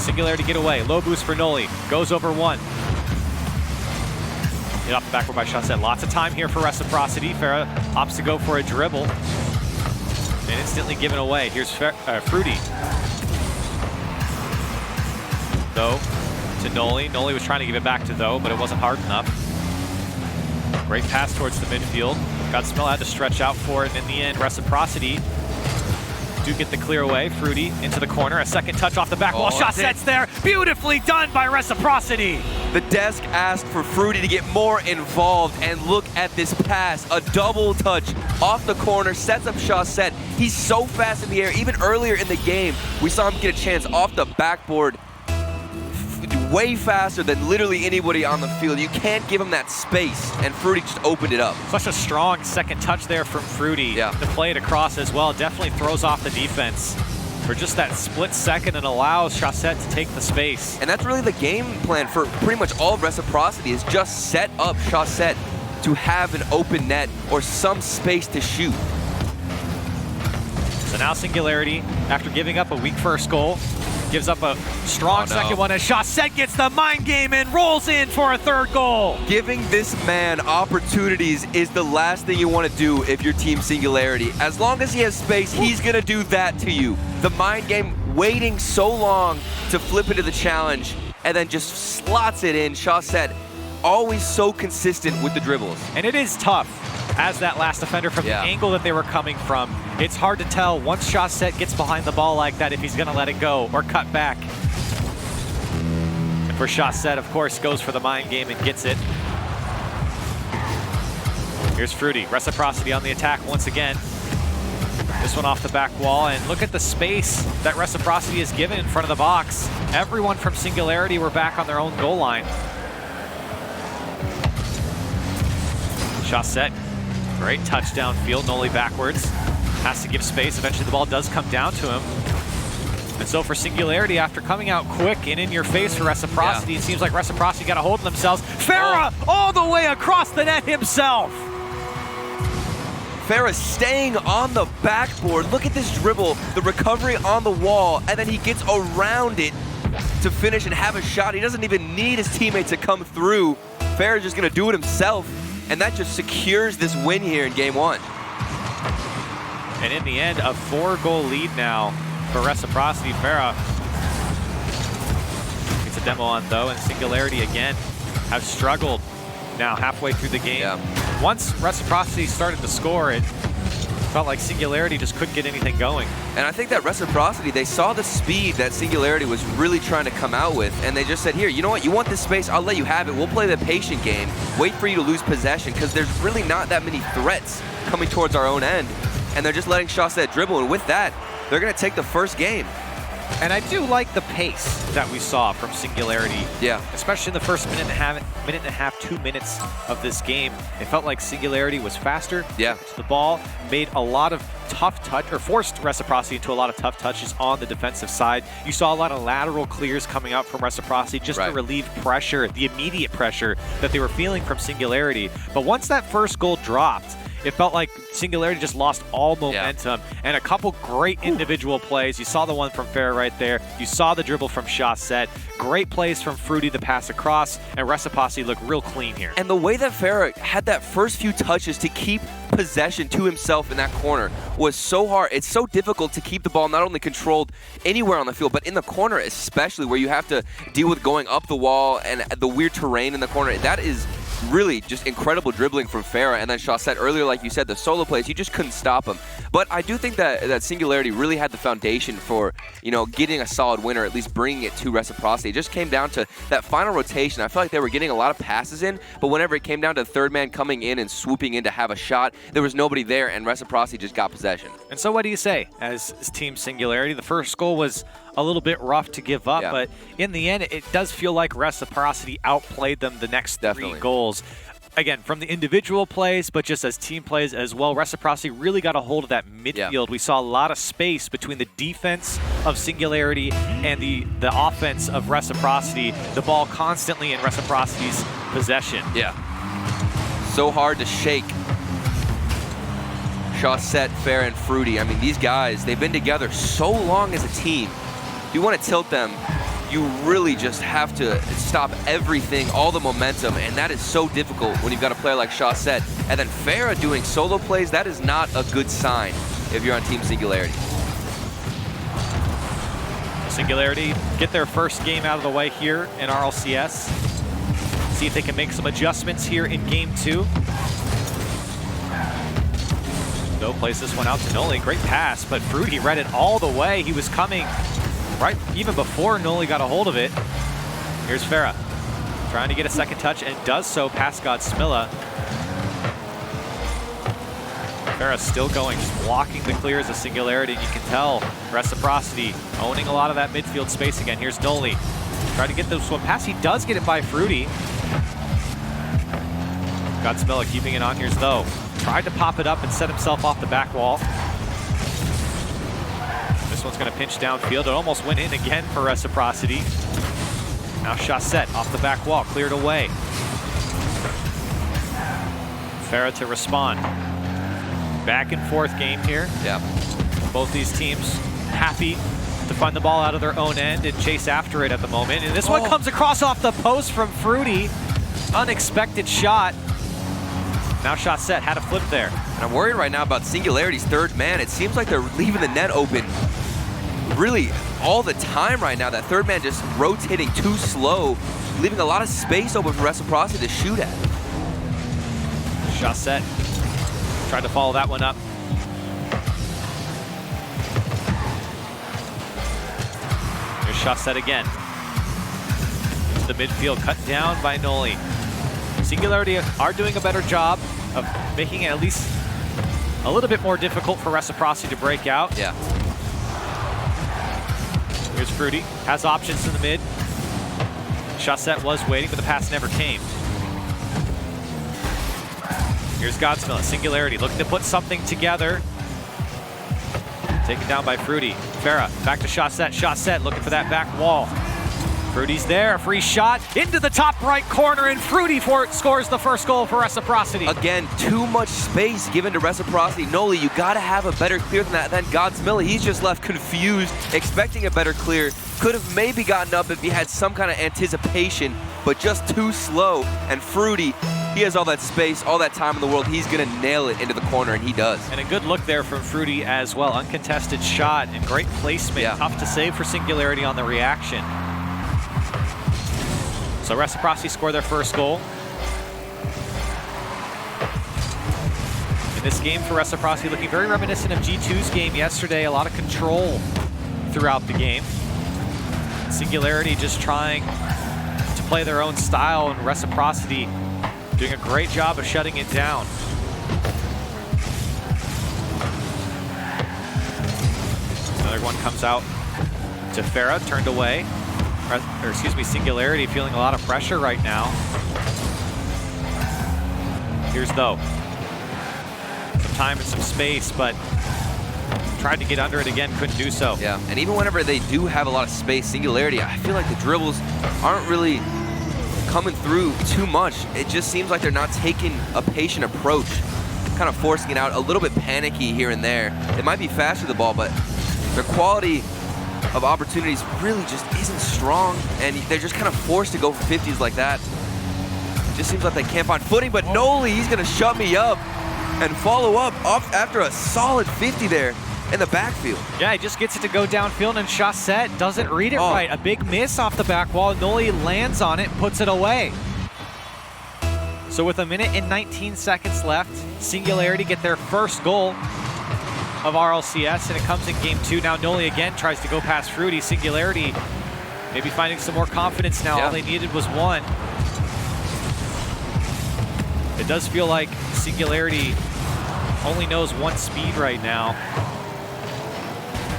Singularity get away. Low boost for Noli. Goes over one. Hit off the backboard by Chaussette. Lots of time here for Reciprocity. Farah opts to go for a dribble. And instantly given away. Here's Fruity. Though to Noli. Noli was trying to give it back to Though, but it wasn't hard enough. Great pass towards the midfield. Godsmell had to stretch out for it. And in the end, Reciprocity do get the clear away. Fruity into the corner. A second touch off the back wall. Chaussette's there. Beautifully done by Reciprocity. The desk asked for Fruity to get more involved, and look at this pass. A double touch off the corner, sets up Chaussette. He's so fast in the air. Even earlier in the game, we saw him get a chance off the backboard way faster than literally anybody on the field. You can't give him that space, and Fruity just opened it up. Such a strong second touch there from Fruity to play it across as well. Definitely throws off the defense for just that split second and allows Chaussette to take the space. And that's really the game plan for pretty much all of Reciprocity, is just set up Chaussette to have an open net or some space to shoot. So now Singularity, after giving up a weak first goal, gives up a strong second one as Chaussette gets the mind game and rolls in for a third goal. Giving this man opportunities is the last thing you want to do if you're Team Singularity. As long as he has space, he's going to do that to you. The mind game, waiting so long to flip into the challenge and then just slots it in. Chaussette, always so consistent with the dribbles. And it is tough as that last defender from the angle that they were coming from. It's hard to tell once Chaussette gets behind the ball like that if he's going to let it go or cut back. And for Chaussette, of course, goes for the mind game and gets it. Here's Fruity. Reciprocity on the attack once again. This one off the back wall, and look at the space that Reciprocity is given in front of the box. Everyone from Singularity were back on their own goal line. Chaussette, great touchdown field. Noli backwards, has to give space. Eventually the ball does come down to him. And so for Singularity, after coming out quick and in your face for Reciprocity, it seems like Reciprocity got a hold of themselves. Farah all the way across the net himself. Farah staying on the backboard. Look at this dribble, the recovery on the wall, and then he gets around it to finish and have a shot. He doesn't even need his teammate to come through. Farah's just gonna do it himself, and that just secures this win here in game 1. And in the end, a 4-goal lead now for Reciprocity. Farah gets a demo on Though, and Singularity again have struggled now halfway through the game. Once Reciprocity started to score, it felt like Singularity just couldn't get anything going. And I think that Reciprocity, they saw the speed that Singularity was really trying to come out with, and they just said, here, you know what, you want this space, I'll let you have it. We'll play the patient game, wait for you to lose possession, because there's really not that many threats coming towards our own end, and they're just letting Chaussette dribble, and with that, they're going to take the first game. And I do like the pace that we saw from Singularity. Especially in the first minute and a half, 2 minutes of this game. It felt like Singularity was faster. To the ball, made a lot of tough touch, or forced Reciprocity into a lot of tough touches on the defensive side. You saw a lot of lateral clears coming out from Reciprocity just to relieve pressure, the immediate pressure that they were feeling from Singularity. But once that first goal dropped, it felt like Singularity just lost all momentum. And a couple great individual plays. You saw the one from Farah right there. You saw the dribble from Shawset. Great plays from Fruity, the pass across, and Reciprocity looked real clean here. And the way that Farah had that first few touches to keep possession to himself in that corner was so hard. It's so difficult to keep the ball not only controlled anywhere on the field, but in the corner especially, where you have to deal with going up the wall and the weird terrain in the corner. That is really just incredible dribbling from Farah. And then Shawset earlier, like you said, the solo plays, you just couldn't stop him. But I do think that Singularity really had the foundation for, you know, getting a solid win, or at least bringing it to Reciprocity. It just came down to that final rotation. I felt like they were getting a lot of passes in, but whenever it came down to the third man coming in and swooping in to have a shot, there was nobody there, and Reciprocity just got possession. And so what do you say as Team Singularity? The first goal was a little bit rough to give up, but in the end, it does feel like Reciprocity outplayed them the next three goals. Again, from the individual plays, but just as team plays as well, Reciprocity really got a hold of that midfield. We saw a lot of space between the defense of Singularity and the offense of Reciprocity. The ball constantly in Reciprocity's possession. So hard to shake Shawset, Farah, and Fruity. I mean, these guys, they've been together so long as a team. If you want to tilt them, you really just have to stop everything, all the momentum, and that is so difficult when you've got a player like Shawset. And then Farah doing solo plays, that is not a good sign if you're on Team Singularity. Singularity get their first game out of the way here in RLCS. See if they can make some adjustments here in game 2. No, plays this one out to Noli. Great pass, but Fruity read it all the way. He was coming right even before Noli got a hold of it. Here's Farah trying to get a second touch and does so past Godsmilla. Farah still going, just blocking the clears of Singularity, and you can tell Reciprocity owning a lot of that midfield space again. Here's Noli. Try to get this one pass. He does get it by Fruity. Godsmilla keeping it on. Here's Though. Tried to pop it up and set himself off the back wall. This one's going to pinch downfield. It almost went in again for Reciprocity. Now Shawset off the back wall, cleared away. Farah to respond. Back and forth game here. Both these teams happy to find the ball out of their own end and chase after it at the moment. And this one comes across off the post from Fruity. Unexpected shot. Now Shawset had a flip there. And I'm worried right now about Singularity's third man. It seems like they're leaving the net open really all the time right now. That third man just rotating too slow, leaving a lot of space open for Reciprocity to shoot at. Shawset tried to follow that one up. Here's Shawset again. The midfield cut down by Noli. Singularity are doing a better job of making it at least a little bit more difficult for Reciprocity to break out. Here's Fruity, has options in the mid. Shawset was waiting, but the pass never came. Here's Godsmilla, Singularity looking to put something together. Taken down by Fruity. Farah, back to Shawset. Shawset looking for that back wall. Fruity's there, a free shot into the top right corner, and Fruity scores the first goal for Reciprocity. Again, too much space given to Reciprocity. Noli, you gotta have a better clear than that. Then Godsmilla, he's just left confused, expecting a better clear. Could have maybe gotten up if he had some kind of anticipation, but just too slow. And Fruity, he has all that space, all that time in the world. He's gonna nail it into the corner, and he does. And a good look there from Fruity as well. Uncontested shot and great placement. Tough to save for Singularity on the reaction. So Reciprocity scored their first goal. In this game for Reciprocity, looking very reminiscent of G2's game yesterday. A lot of control throughout the game. Singularity just trying to play their own style, and Reciprocity doing a great job of shutting it down. Another one comes out to Farah, turned away. Or excuse me, Singularity feeling a lot of pressure right now. Here's Though. Some time and some space, but tried to get under it again, couldn't do so. And even whenever they do have a lot of space, Singularity, I feel like the dribbles aren't really coming through too much. It just seems like they're not taking a patient approach. kind of forcing it out, a little bit panicky here and there. It might be faster the ball, but their quality of opportunities really just isn't strong, and they're just kind of forced to go for 50s like that. It just seems like they can't find footing, but Noli, he's gonna shut me up and follow up after a solid 50 there in the backfield. Yeah, he just gets it to go downfield, and Chassette doesn't read it right. A big miss off the back wall. Noli lands on it, puts it away. So with 1 minute and 19 seconds left, Singularity get their first goal of RLCS, and it comes in game 2. Now Noli again tries to go past Fruity. Singularity maybe finding some more confidence now. All they needed was 1. It does feel like Singularity only knows 1 speed right now,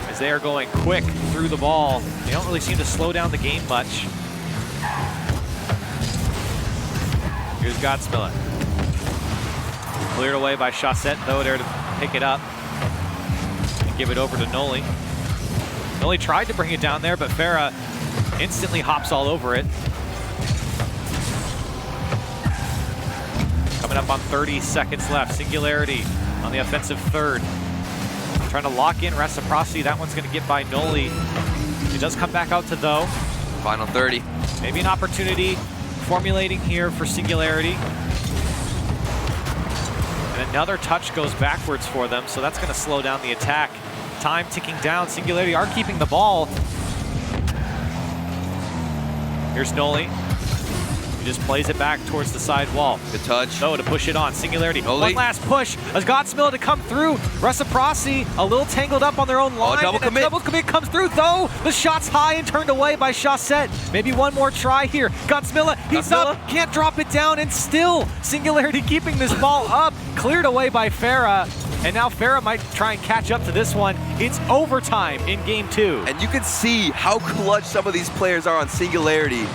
as they are going quick through the ball. They don't really seem to slow down the game much. Here's Godsmilla. Cleared away by Chassette, though, there to pick it up and give it over to Noli. Noli tried to bring it down there, but Farah instantly hops all over it. Coming up on 30 seconds left. Singularity on the offensive third. Trying to lock in Reciprocity. That one's going to get by Noli. It does come back out to Though. Final 30. Maybe an opportunity formulating here for Singularity. And another touch goes backwards for them, so that's going to slow down the attack. Time ticking down. Singularity are keeping the ball. Here's Noli. He just plays it back towards the side wall. Good touch. Though to push it on. Singularity. Noli. One last push. As Godsmilla to come through. Reciprocity a little tangled up on their own line. Double commit. Double commit comes through, though. The shot's high and turned away by Chassette. Maybe one more try here. Godsmilla, he's up. Can't drop it down, and still Singularity keeping this ball up. Cleared away by Farah. And now Farah might try and catch up to this one. It's overtime in game 2. And you can see how clutch some of these players are on Singularity.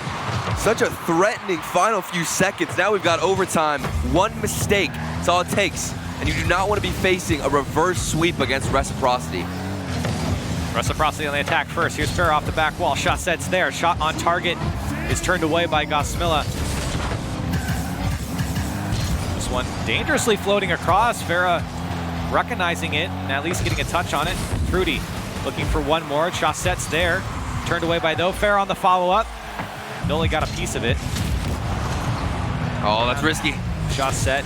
Such a threatening final few seconds. Now we've got overtime. 1 mistake, that's all it takes. And you do not want to be facing a reverse sweep against Reciprocity. Reciprocity on the attack first. Here's Farah off the back wall. Chassette's there. Shot on target is turned away by Godsmilla. This one dangerously floating across. Farah recognizing it and at least getting a touch on it. Fruity looking for one more. Chassette's there. Turned away by Though. Farah on the follow-up. Noli got a piece of it. Oh, that's risky. Chassette,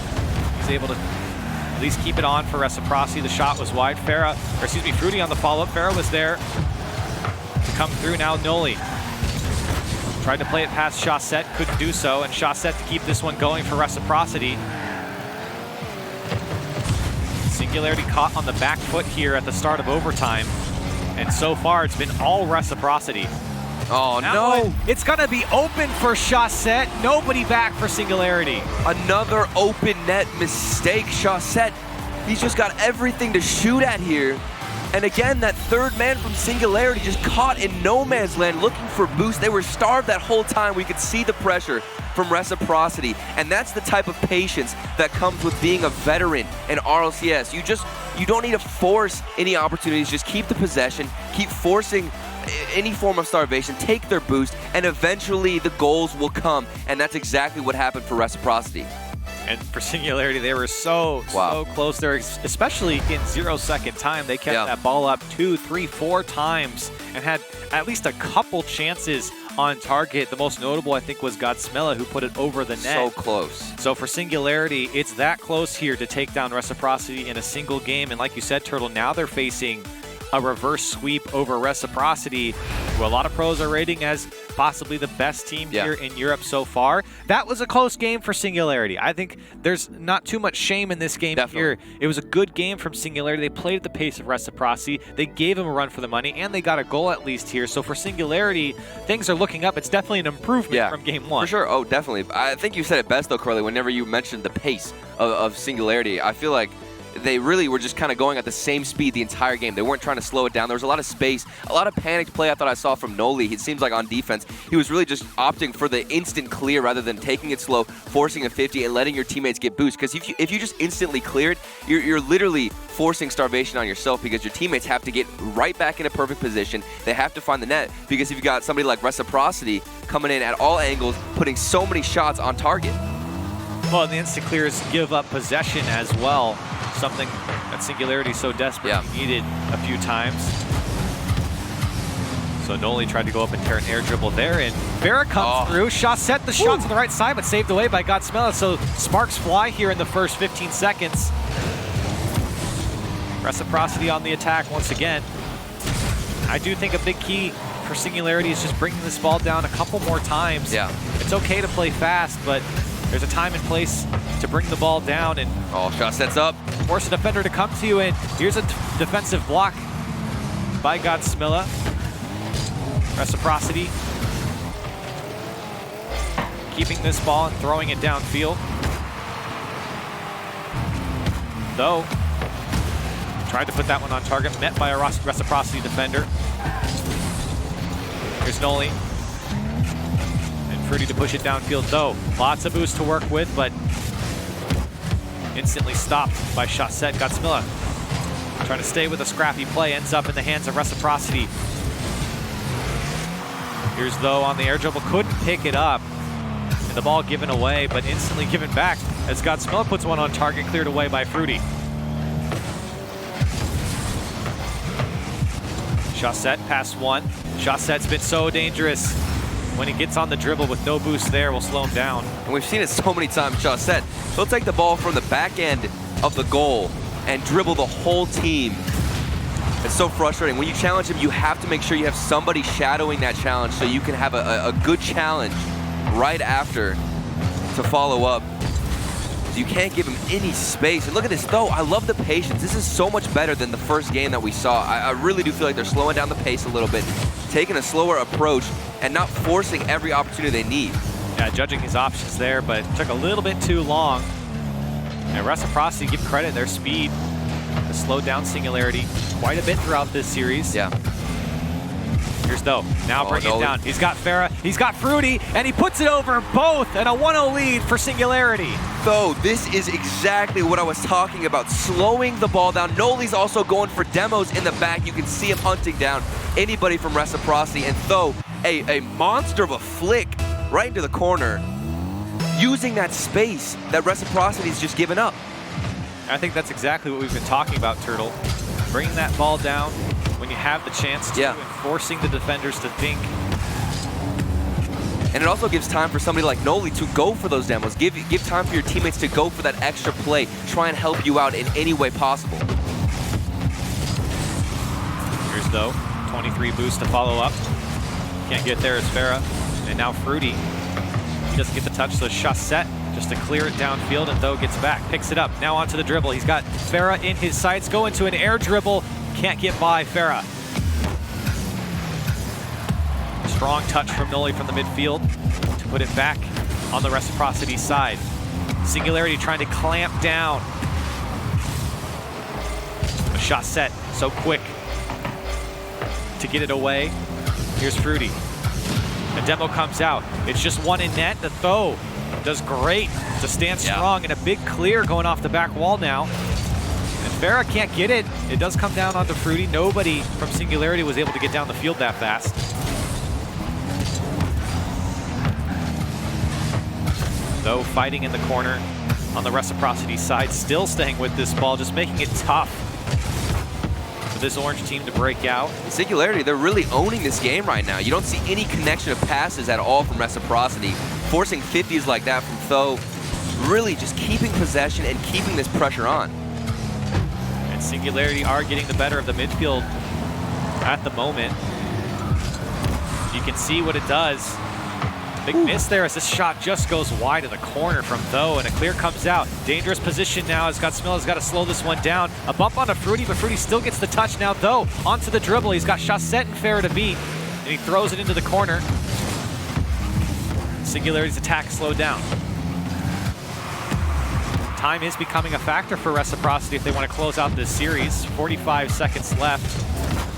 he's able to at least keep it on for Reciprocity. The shot was wide. Fruity on the follow-up. Farah was there to come through. Now Noli tried to play it past Chassette, couldn't do so, and Chassette to keep this one going for Reciprocity. Singularity caught on the back foot here at the start of overtime, and so far it's been all Reciprocity. Oh, no. It's going to be open for Chassette. Nobody back for Singularity. Another open net mistake. Chassette, he's just got everything to shoot at here. And again, that third man from Singularity just caught in no man's land looking for boost. They were starved that whole time. We could see the pressure from Reciprocity. And that's the type of patience that comes with being a veteran in RLCS. You don't need to force any opportunities. Just keep the possession, keep forcing any form of starvation, take their boost, and eventually the goals will come. And that's exactly what happened for Reciprocity. And for Singularity, they were so close there, especially in 0-second time. They kept that ball up 2, 3, 4 times and had at least a couple chances on target. The most notable, I think, was Godsmilla, who put it over the net. So close. So for Singularity, it's that close here to take down Reciprocity in a single game. And like you said, Turtle, now they're facing a reverse sweep over Reciprocity, who a lot of pros are rating as possibly the best team here in Europe so far. That was a close game for Singularity. I think there's not too much shame in this game here. It was a good game from Singularity. They played at the pace of Reciprocity. They gave them a run for the money, and they got a goal at least here. So for Singularity, things are looking up. It's definitely an improvement from game 1. For sure. Oh, definitely. I think you said it best, though, Corley, whenever you mentioned the pace of Singularity. I feel like they really were just kind of going at the same speed the entire game. They weren't trying to slow it down. There was a lot of space, a lot of panicked play I thought I saw from Noli. It seems like on defense, he was really just opting for the instant clear rather than taking it slow, forcing a 50, and letting your teammates get boost. Because if you just instantly clear it, you're literally forcing starvation on yourself, because your teammates have to get right back in a perfect position. They have to find the net, because if you got somebody like Reciprocity coming in at all angles, putting so many shots on target. Well, the instant clears give up possession as well, something that Singularity so desperately needed a few times. So Noli tried to go up and tear an air dribble there, and Vera comes through. Set the shot to the right side, but saved away by Godsmella. So sparks fly here in the first 15 seconds. Reciprocity on the attack once again. I do think a big key for Singularity is just bringing this ball down a couple more times. Yeah. It's okay to play fast, but there's a time and place to bring the ball down and shot sets up. Force a defender to come to you, and here's a defensive block by Godsmilla. Reciprocity keeping this ball and throwing it downfield. Though, tried to put that one on target, met by a Reciprocity defender. Here's Noli. And Fruity to push it downfield, though. Lots of boost to work with, but instantly stopped by Shot-Set. Godsmilla trying to stay with a scrappy play, ends up in the hands of Reciprocity. Here's Though on the air dribble, couldn't pick it up. And the ball given away, but instantly given back as Godsmilla puts one on target, cleared away by Fruity. Shot-Set, pass one. Shot-Set's been so dangerous. When he gets on the dribble with no boost there, will slow him down. And we've seen it so many times, Shot-Set. He'll take the ball from the back end of the goal and dribble the whole team. It's so frustrating. When you challenge him, you have to make sure you have somebody shadowing that challenge so you can have a good challenge right after to follow up. So you can't give him any space. And look at this, Though. I love the patience. This is so much better than the first game that we saw. I really do feel like they're slowing down the pace a little bit, taking a slower approach, and not forcing every opportunity they need. Yeah, judging his options there, but it took a little bit too long. And Reciprocity, give credit, their speed has slowed down Singularity quite a bit throughout this series. Yeah. Here's Though, now bringing it down. He's got Farah, he's got Fruity, and he puts it over both, and a 1-0 lead for Singularity. Though, this is exactly what I was talking about, slowing the ball down. Noli's also going for demos in the back. You can see him hunting down anybody from Reciprocity, and Though, a monster of a flick right into the corner, using that space that Reciprocity's just given up. I think that's exactly what we've been talking about, Turtle. Bringing that ball down when you have the chance to, and forcing the defenders to think. And it also gives time for somebody like Noli to go for those demos. Give time for your teammates to go for that extra play. Try and help you out in any way possible. Here's Though, 23 boost to follow up. Can't get there as Farah. And now Fruity. He doesn't get the touch, so Shot-Set just to clear it downfield, and Though gets back, picks it up. Now onto the dribble. He's got Farah in his sights, go into an air dribble. Can't get by Farah. Strong touch from Noli from the midfield to put it back on the Reciprocity side. Singularity trying to clamp down. A Shot-Set, so quick to get it away. Here's Fruity. A demo comes out. It's just one in net. The Though does great to stand strong, and a big clear going off the back wall now. And Farah can't get it. It does come down onto Fruity. Nobody from Singularity was able to get down the field that fast. Though fighting in the corner on the Reciprocity side, still staying with this ball, just making it tough for this orange team to break out. Singularity, they're really owning this game right now. You don't see any connection of passes at all from Reciprocity. Forcing 50s like that from Though, really just keeping possession and keeping this pressure on. And Singularity are getting the better of the midfield at the moment. You can see what it does. Big miss there as this shot just goes wide of the corner from Though, and a clear comes out. Dangerous position now as Godsmilla's got to slow this one down. A bump onto Fruity, but Fruity still gets the touch now. Though onto the dribble. He's got Shot-Set and Farah to beat, and he throws it into the corner. Singularity's attack slowed down. Time is becoming a factor for Reciprocity if they want to close out this series. 45 seconds left.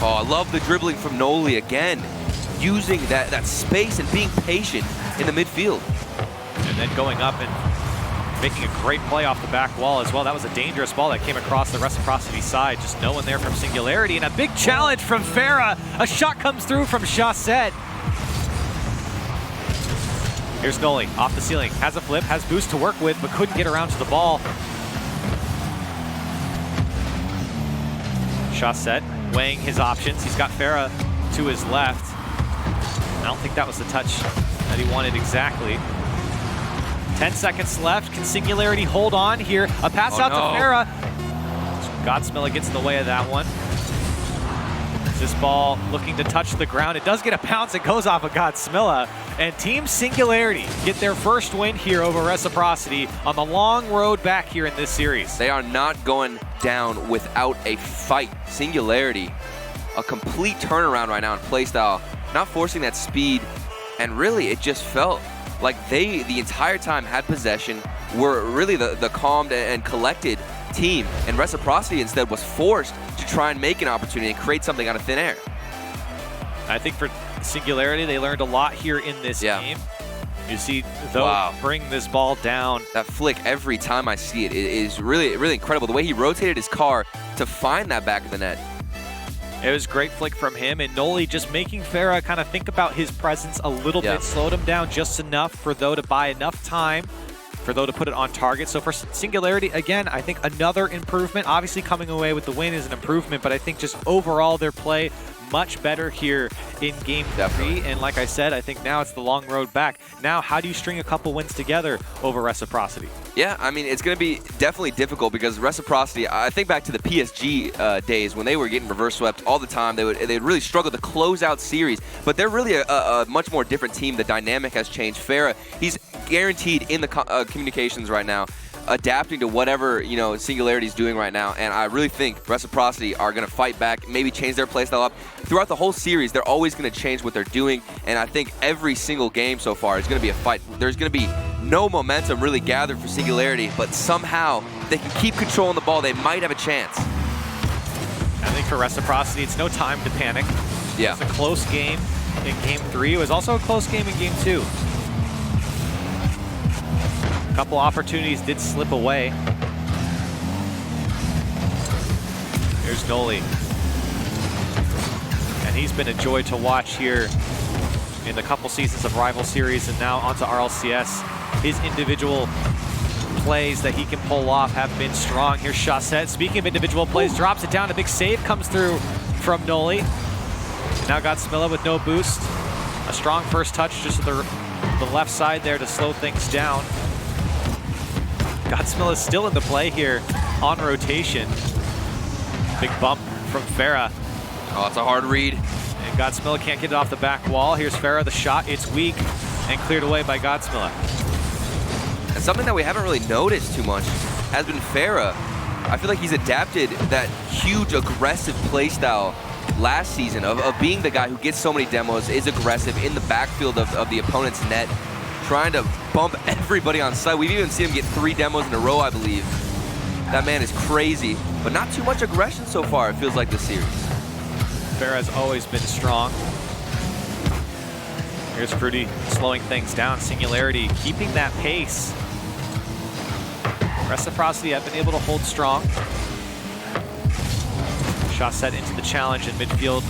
Oh, I love the dribbling from Noli again. Using that space and being patient in the midfield. And then going up and making a great play off the back wall as well. That was a dangerous ball that came across the Reciprocity side. Just no one there from Singularity, and a big challenge from Farah. A shot comes through from Shot-Set. Here's Noli off the ceiling, has a flip, has boost to work with, but couldn't get around to the ball. Shot set, weighing his options. He's got Farah to his left. I don't think that was the touch that he wanted exactly. 10 seconds left. Can Singularity hold on here? A pass out to Farah. Godsmilla gets in the way of that one. This ball looking to touch the ground. It does get a bounce. It goes off of Godsmilla. And Team Singularity get their first win here over Reciprocity on the long road back here in this series. They are not going down without a fight. Singularity, a complete turnaround right now in playstyle, not forcing that speed, and really it just felt like they, the entire time, had possession, were really the calmed and collected team, and Reciprocity instead was forced to try and make an opportunity and create something out of thin air. I think for Singularity, they learned a lot here in this game. You see, though, bring this ball down. That flick, every time I see it, it is really, really incredible. The way he rotated his car to find that back of the net. It was a great flick from him, and Noli just making Farah kind of think about his presence a little bit, slowed him down just enough for Though to buy enough time for Though to put it on target. So for Singularity, again, I think another improvement. Obviously coming away with the win is an improvement, but I think just overall their play much better here in Game 3. And like I said, I think now it's the long road back. Now, how do you string a couple wins together over Reciprocity? Yeah, I mean, it's going to be definitely difficult because Reciprocity, I think back to the PSG days when they were getting reverse swept all the time. They'd really struggle to close out series, but they're really a much more different team. The dynamic has changed. Farah, he's guaranteed in the communications right now, adapting to whatever, you know, Singularity's doing right now, and I really think Reciprocity are going to fight back, maybe change their playstyle up. Throughout the whole series, they're always going to change what they're doing, and I think every single game so far is going to be a fight. There's going to be no momentum really gathered for Singularity, but somehow they can keep controlling the ball. They might have a chance. I think for Reciprocity, it's no time to panic. Yeah. It's a close game in Game 3. It was also a close game in Game 2. A couple opportunities did slip away. Here's Noli. And he's been a joy to watch here in the couple seasons of Rival Series and now onto RLCS. His individual plays that he can pull off have been strong. Here's Chasset. Speaking of individual plays, drops it down. A big save comes through from Noli. And now Godsmilla with no boost. A strong first touch just to the left side there to slow things down. Godsmilla is still in the play here on rotation. Big bump from Farah. Oh, it's a hard read. And Godsmilla can't get it off the back wall. Here's Farah, the shot. It's weak and cleared away by Godsmilla. And something that we haven't really noticed too much has been Farah. I feel like he's adapted that huge aggressive playstyle last season of being the guy who gets so many demos, is aggressive in the backfield of the opponent's net, trying to bump everybody on site. We've even seen him get 3 demos in a row, I believe. That man is crazy, but not too much aggression so far, it feels like, this series. Farah's always been strong. Here's Fruity slowing things down. Singularity keeping that pace. Reciprocity have been able to hold strong. Shot set into the challenge in midfield.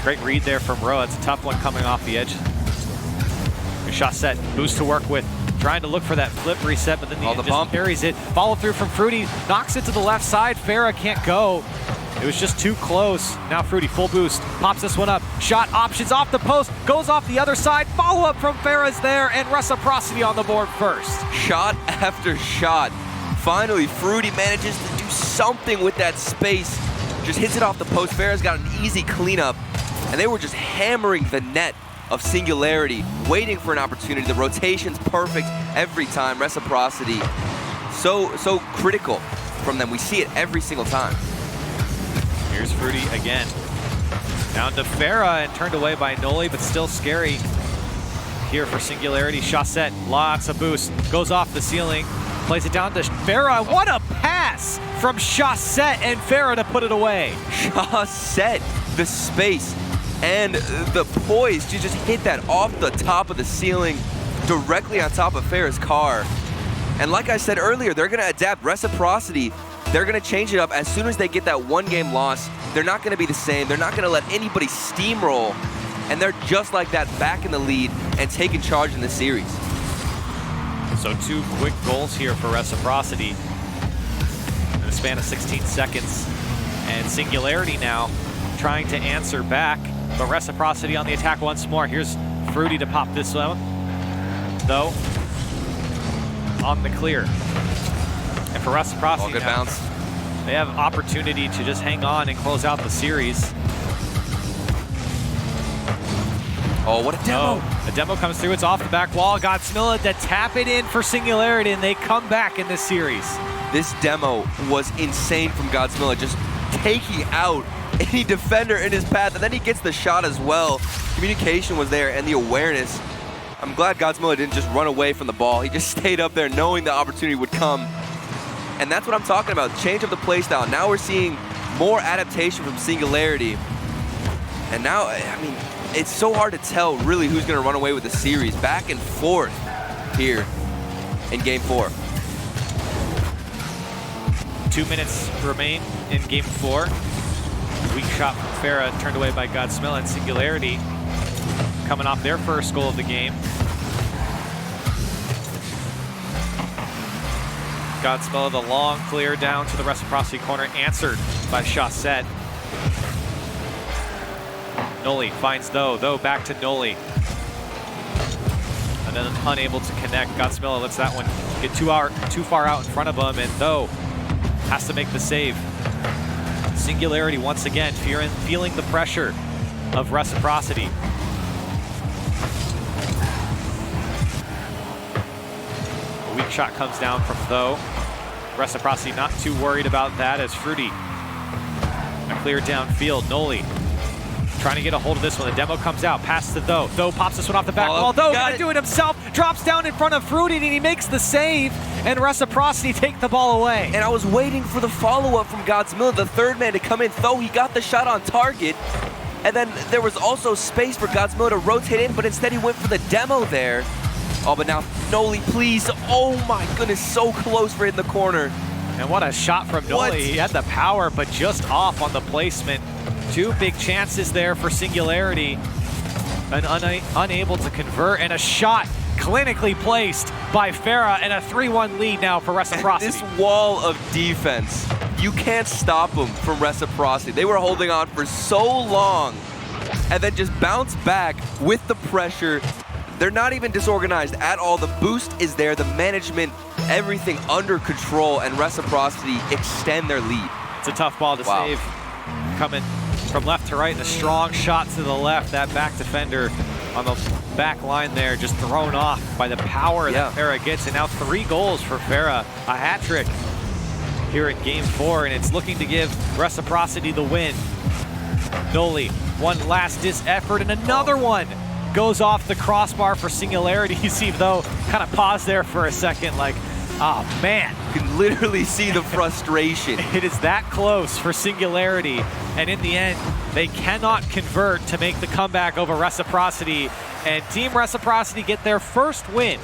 Great read there from Roa. It's a tough one coming off the edge. Shot set, boost to work with. Trying to look for that flip reset, but then the just bump carries it. Follow through from Fruity, knocks it to the left side. Farah can't go. It was just too close. Now Fruity, full boost, pops this one up. Shot options off the post, goes off the other side. Follow up from Farah's there, and Reciprocity on the board first. Shot after shot. Finally, Fruity manages to do something with that space. Just hits it off the post. Farah's got an easy cleanup, and they were just hammering the net of Singularity, waiting for an opportunity. The rotation's perfect every time. Reciprocity, so critical from them. We see it every single time. Here's Fruity again. Down to Farah and turned away by Noli, but still scary here for Singularity. Shot set, lots of boost. Goes off the ceiling, plays it down to Farah. What a pass from Chasset and Farah to put it away. Chasset, the space and the poise to just hit that off the top of the ceiling directly on top of Farah's car. And like I said earlier, they're going to adapt. Reciprocity, they're going to change it up as soon as they get that one-game loss. They're not going to be the same. They're not going to let anybody steamroll And they're just like that, back in the lead and taking charge in the series. So 2 quick goals here for Reciprocity in the span of 16 seconds. And Singularity now trying to answer back, but Reciprocity on the attack once more. Here's Fruity to pop this one, though, on the clear. And for Reciprocity good now, bounce. they have opportunity to just hang on and close out the series. Oh, what a demo. Oh, a demo comes through, it's off the back wall. Godsmilla to tap it in for Singularity, and they come back in this series. This demo was insane from Godsmilla, just taking out any defender in his path, and then he gets the shot as well. Communication was there, and the awareness. I'm glad Godsmilla didn't just run away from the ball. He just stayed up there knowing the opportunity would come. And that's what I'm talking about, change of the play style. Now we're seeing more adaptation from Singularity. And now, I mean, it's so hard to tell really who's going to run away with the series. Back and forth here in Game 4. 2 minutes remain in Game 4. Weak shot from Farah turned away by Godsmilla, and Singularity coming off their first goal of the game. Godsmilla, the long clear down to the Reciprocity corner, answered by Chaussette. Noli finds Though back to Noli. And then unable to connect. Godsmilla lets that one get too far out in front of him, and Though has to make the save. Singularity once again feeling the pressure of Reciprocity. A weak shot comes down from Though. Reciprocity not too worried about that as Fruity. A clear downfield. Noli trying to get a hold of this one. The demo comes out, pass to Though. Though pops this one off the back wall. Though gonna do it himself, drops down in front of Fruity, and he makes the save, and Reciprocity take the ball away. And I was waiting for the follow-up from Godsmilla, the third man to come in. Though he got the shot on target, and then there was also space for Godsmilla to rotate in, but instead he went for the demo there. Oh, but now Noli, please. Oh my goodness, so close for hitting the corner. And what a shot from Noli. He had the power, but just off on the placement. 2 big chances there for Singularity, and unable to convert, and a shot clinically placed by Farah, and a 3-1 lead now for Reciprocity. This wall of defense, you can't stop them from Reciprocity. They were holding on for so long, and then just bounce back with the pressure. They're not even disorganized at all. The boost is there, the management, everything under control, and Reciprocity extend their lead. It's a tough ball to save. Coming from left to right, and a strong shot to the left. That back defender on the back line there, just thrown off by the power that Farah gets. And now 3 goals for Farah, a hat trick here in Game 4, and it's looking to give Reciprocity the win. Noli, one last ditch effort, and another one goes off the crossbar for Singularity. You see, Though, kind of pause there for a second, like, oh man. You can literally see the frustration. It is that close for Singularity, and in the end, they cannot convert to make the comeback over Reciprocity, and Team Reciprocity get their first win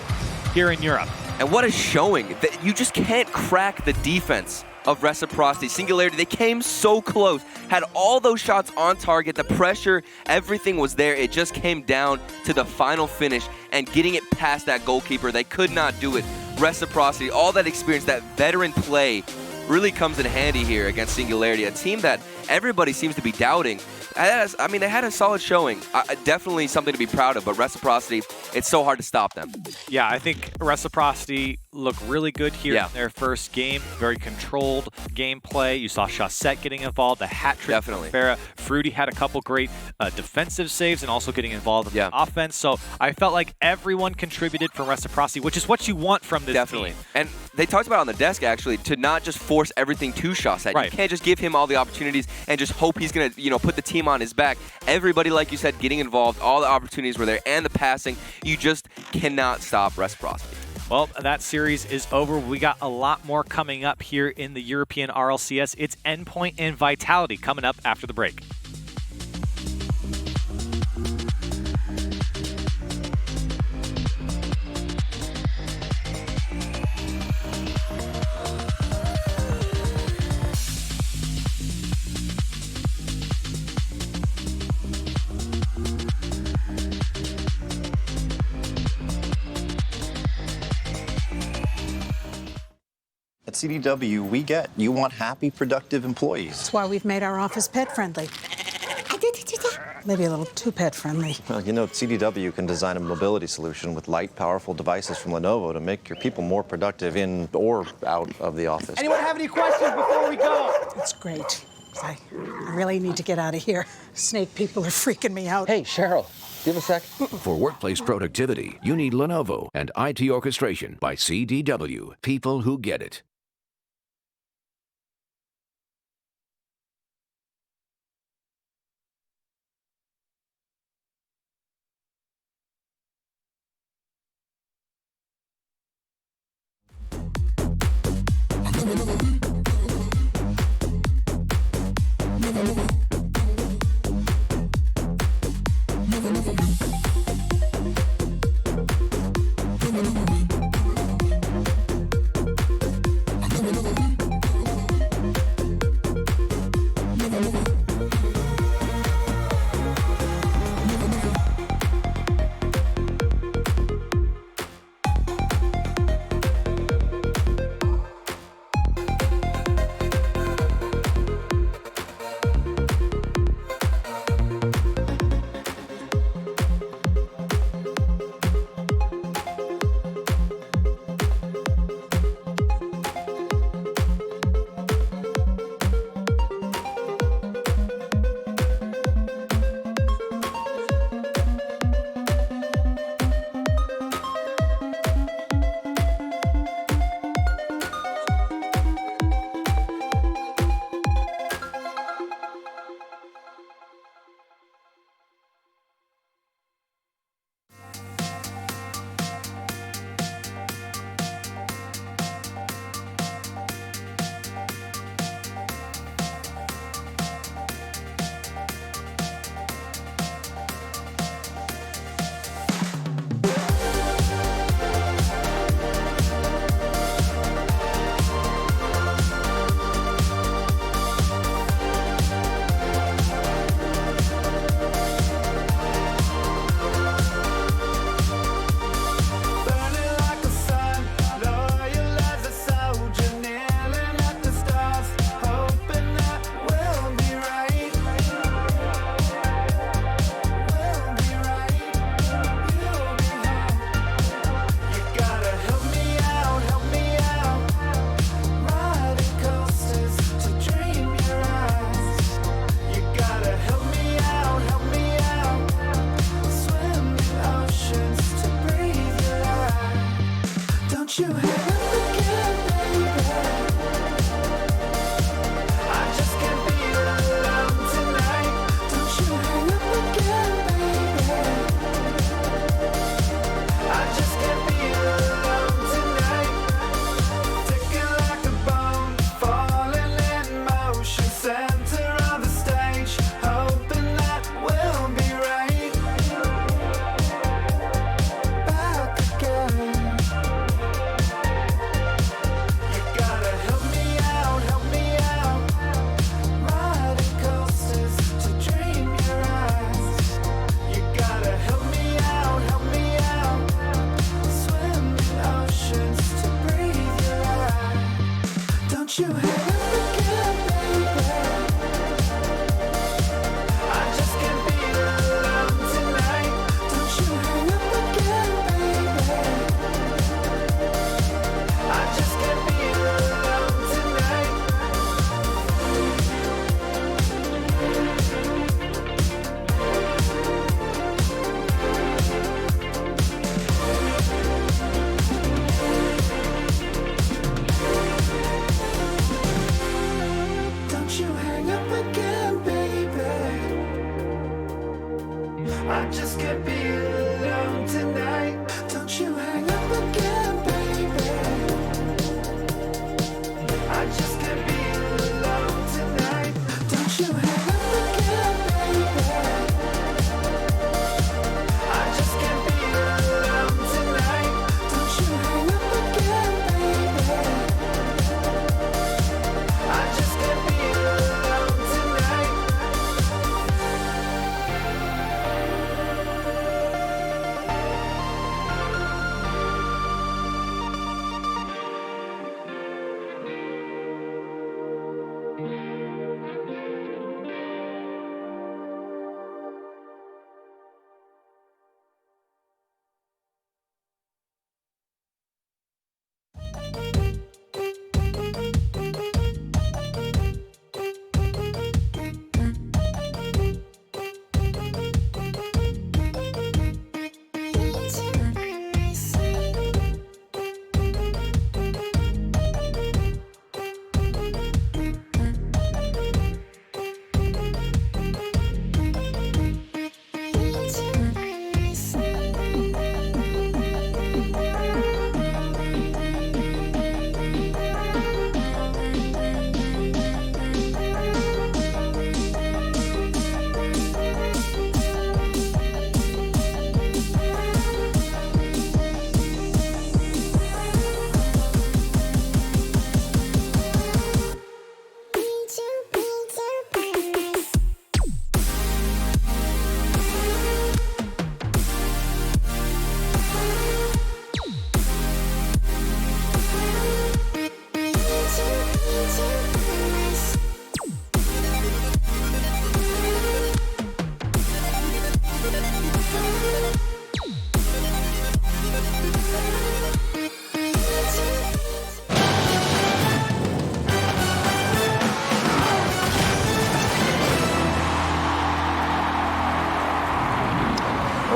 here in Europe. And what a showing. That you just can't crack the defense of Reciprocity. Singularity, they came so close, had all those shots on target, the pressure, everything was there. It just came down to the final finish and getting it past that goalkeeper. They could not do it. Reciprocity, all that experience, that veteran play really comes in handy here against Singularity, a team that everybody seems to be doubting. I mean, they had a solid showing. Definitely something to be proud of, but Reciprocity, it's so hard to stop them. Yeah, I think Reciprocity looked really good here in their first game. Very controlled gameplay. You saw Chaussette getting involved, a hat trick. Definitely. Farah. Fruity had a couple great defensive saves and also getting involved in the offense. So I felt like everyone contributed from Reciprocity, which is what you want from this team. And they talked about on the desk, actually, to not just force everything to Chaussette. Right. You can't just give him all the opportunities and just hope he's going to, put the team on his back. Everybody, like you said, getting involved, all the opportunities were there, and the passing. You just cannot stop Reciprocity. Well, that series is over. We got a lot more coming up here in the European RLCS. It's Endpoint and Vitality coming up after the break. CDW, we get. You want happy, productive employees. That's why we've made our office pet-friendly. Maybe a little too pet-friendly. Well, you know, CDW can design a mobility solution with light, powerful devices from Lenovo to make your people more productive in or out of the office. Anyone have any questions before we go? It's great. I really need to get out of here. Snake people are freaking me out. Hey, Cheryl, give a sec. For workplace productivity, you need Lenovo and IT orchestration by CDW. People who get it.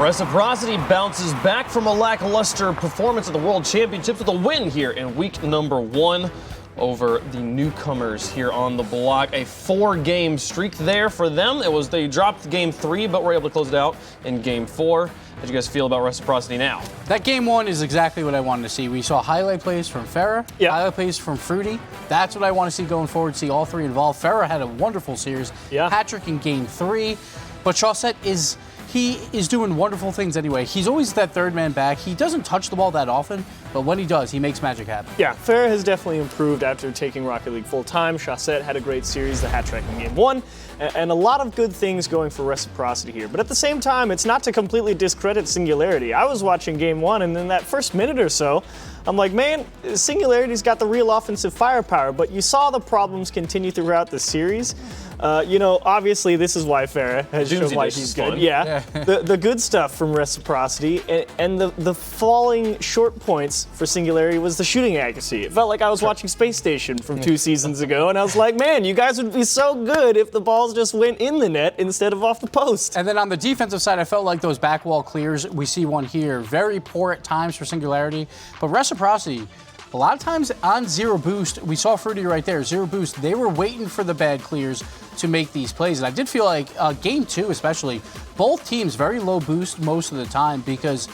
Reciprocity bounces back from a lackluster performance at the World Championships with a win here in week number 1 over the newcomers here on the block. A 4-game streak there for them. They dropped game 3, but were able to close it out in game 4. How do you guys feel about Reciprocity now? That game 1 is exactly what I wanted to see. We saw highlight plays from Farah, highlight plays from Fruity. That's what I want to see going forward, see all 3 involved. Farah had a wonderful series. Hat-trick in game 3. But Chaussette is doing wonderful things anyway. He's always that third man back. He doesn't touch the ball that often, but when he does, he makes magic happen. Yeah, Farah has definitely improved after taking Rocket League full-time. Chaussette had a great series, the hat-trick in game 1, and a lot of good things going for Reciprocity here. But at the same time, it's not to completely discredit Singularity. I was watching game 1, and in that first minute or so, I'm like, man, Singularity's got the real offensive firepower, but you saw the problems continue throughout the series. Obviously, this is why Farah has shown why he's good. Yeah. The good stuff from Reciprocity and the falling short points for Singularity was the shooting accuracy. It felt like I was watching Space Station from 2 seasons ago, and I was like, man, you guys would be so good if the balls just went in the net instead of off the post. And then on the defensive side, I felt like those back wall clears, we see one here, very poor at times for Singularity, but Reciprocity, a lot of times on zero boost, we saw Fruity right there, zero boost, they were waiting for the bad clears to make these plays. And I did feel like game 2 especially, both teams very low boost most of the time because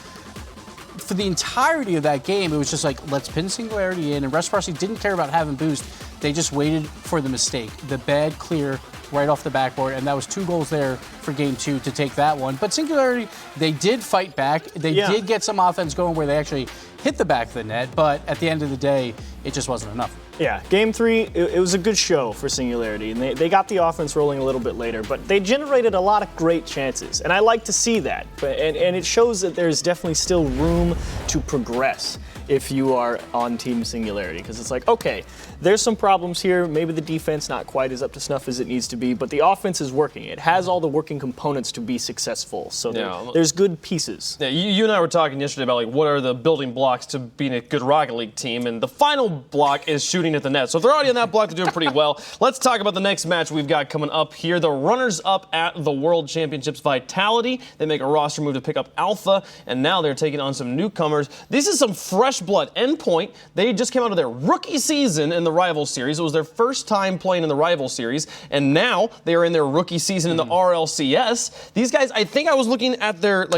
for the entirety of that game, it was just like, let's pin Singularity in, and Reciprocity didn't care about having boost. They just waited for the mistake, the bad clear right off the backboard, and that was 2 goals there for game 2 to take that one. But Singularity, they did fight back. They did get some offense going where they actually hit the back of the net, but at the end of the day, it just wasn't enough. Yeah, game 3, it was a good show for Singularity, and they got the offense rolling a little bit later, but they generated a lot of great chances, and I like to see that. And it shows that there's definitely still room to progress if you are on Team Singularity, because it's like, okay, there's some problems here. Maybe the defense not quite as up to snuff as it needs to be, but the offense is working. It has all the working components to be successful, so there's good pieces. Yeah, you and I were talking yesterday about what are the building blocks to being a good Rocket League team, and the final block is shooting at the net. So if they're already on that block, they're doing pretty well. Let's talk about the next match we've got coming up here. The runners-up at the World Championships, Vitality. They make a roster move to pick up Alpha, and now they're taking on some newcomers. This is some fresh blood. Endpoint, they just came out of their rookie season in the Rival Series. It was their first time playing in the Rival Series, and now they are in their rookie season in the RLCS. These guys, I think I was looking at their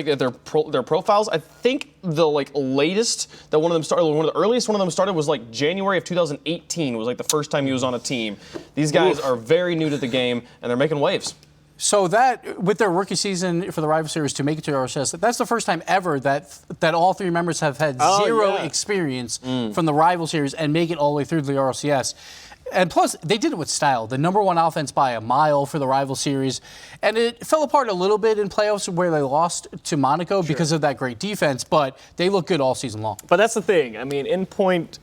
profiles. I think the latest that one of them started, one of the earliest one of them started was January of 2018 was the first time he was on a team. These guys are very new to the game, and they're making waves. So that, with their rookie season for the Rival Series to make it to RLCS, that's the first time ever that all 3 members have had zero experience from the Rival Series and make it all the way through to the RLCS. And plus, they did it with style. The #1 offense by a mile for the Rival Series. And it fell apart a little bit in playoffs where they lost to Monaco because of that great defense, but they look good all season long. But that's the thing. I mean, Endpoint,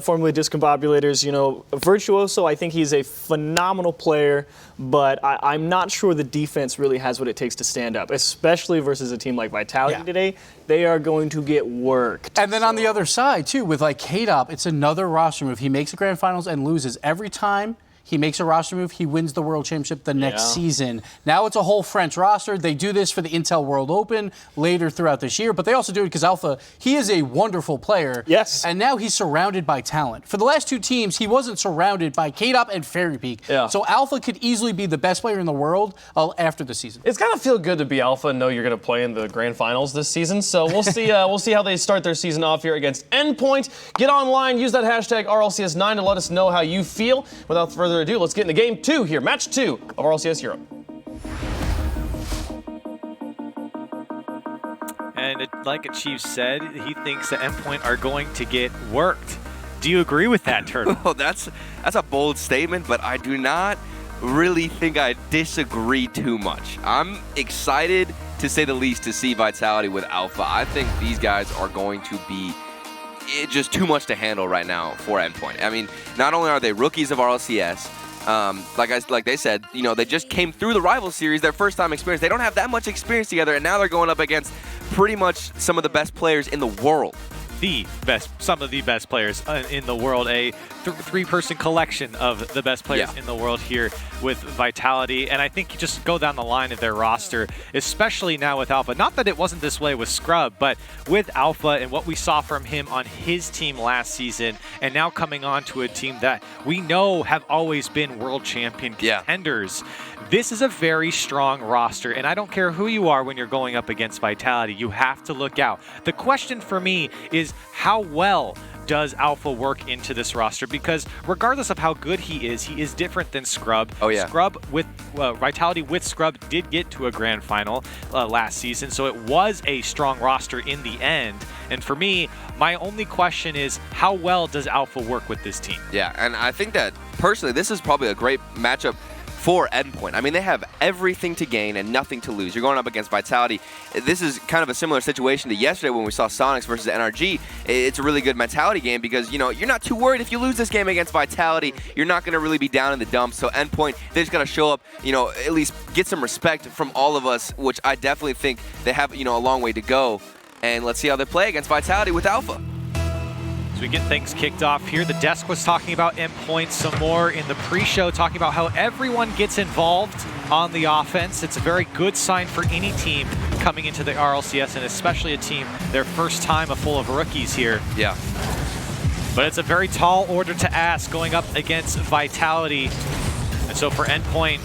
formerly Discombobulators, Virtuoso, I think he's a phenomenal player, but I'm not sure the defense really has what it takes to stand up, especially versus a team like Vitality today. They are going to get worked. And then on the other side, too, with K-Dop, it's another roster move. He makes the grand finals and loses every time. He makes a roster move, he wins the World Championship the next season. Now it's a whole French roster. They do this for the Intel World Open later throughout this year, but they also do it because Alpha, he is a wonderful player. Yes. And now he's surrounded by talent. For the last 2 teams, he wasn't surrounded by K-Dop and Fairy Peak. So Alpha could easily be the best player in the world after the season. It's gotta feel good to be Alpha and know you're gonna play in the grand finals this season. So we'll see. We'll see how they start their season off here against Endpoint. Get online, use that hashtag RLCS9 to let us know how you feel. Without further ado, let's get into game 2 here, match 2 of RLCS Europe. And like Chief said, he thinks that Endpoint are going to get worked. Do you agree with that, Turtle? Well, that's a bold statement, but I do not really think I disagree too much. I'm excited, to say the least, to see Vitality with Alpha. I think these guys are going to be just too much to handle right now for Endpoint. I mean, not only are they rookies of RLCS, like they said, they just came through the Rival Series, their first time experience. They don't have that much experience together, and now they're going up against pretty much some of the best players in the world. some of the best players in the world, a three-person collection of the best players in the world here with Vitality. And I think you just go down the line of their roster, especially now with Alpha. Not that it wasn't this way with Scrub, but with Alpha and what we saw from him on his team last season, and now coming on to a team that we know have always been world champion contenders. This is a very strong roster, and I don't care who you are when you're going up against Vitality. You have to look out. The question for me is, how well does Alpha work into this roster? Because regardless of how good he is different than Scrub. Scrub with Vitality with Scrub did get to a grand final last season, so it was a strong roster in the end. And for me, my only question is, how well does Alpha work with this team? Yeah, and I think that personally, this is probably a great matchup for Endpoint. I mean, they have everything to gain and nothing to lose. You're going up against Vitality. This is kind of a similar situation to yesterday when we saw Sonics versus NRG. It's a really good mentality game because, you know, you're not too worried if you lose this game against Vitality. You're not going to really be down in the dumps. So Endpoint, they just got to show up, you know, at least get some respect from all of us, which I definitely think they have, you know, a long way to go. And let's see how they play against Vitality with Alpha. As we get things kicked off here, the desk was talking about Endpoint some more in the pre-show, talking about how everyone gets involved on the offense. It's a very good sign for any team coming into the RLCS, and especially a team their first time full of rookies here. Yeah. But it's a very tall order to ask going up against Vitality. And so for Endpoint,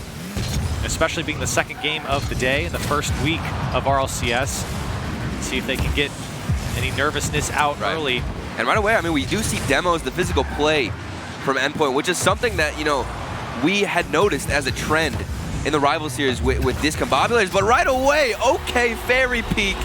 especially being the second game of the day, the first week of RLCS, see if they can get any nervousness out early. And right away, I mean, we do see demos, the physical play from Endpoint, which is something that, you know, we had noticed as a trend in the rival series with discombobulators. But right away, okay, Fairy Peak,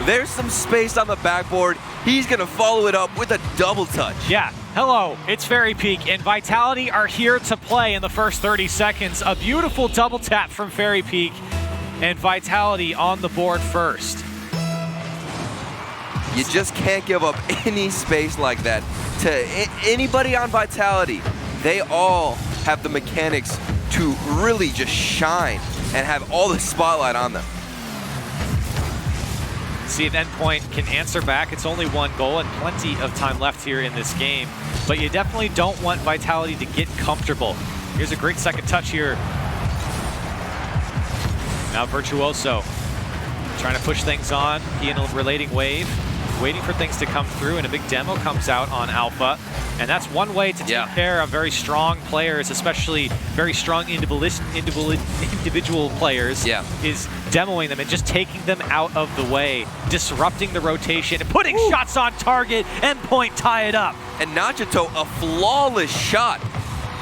there's some space on the backboard. He's going to follow it up with a double touch. Yeah, hello, it's Fairy Peak, and Vitality are here to play in the first 30 seconds. A beautiful double tap from Fairy Peak, and Vitality on the board first. You just can't give up any space like that to anybody on Vitality. They all have the mechanics to really just shine and have all the spotlight on them. See if Endpoint can answer back. It's only one goal and plenty of time left here in this game, but you definitely don't want Vitality to get comfortable. Here's a great second touch here. Now Virtuoso trying to push things on. He in a relating wave, waiting for things to come through, and a big demo comes out on Alpha. And that's one way to take care of very strong players, especially very strong individual players, is demoing them and just taking them out of the way, disrupting the rotation, and putting shots on target. Endpoint tie it up. And Nachito, a flawless shot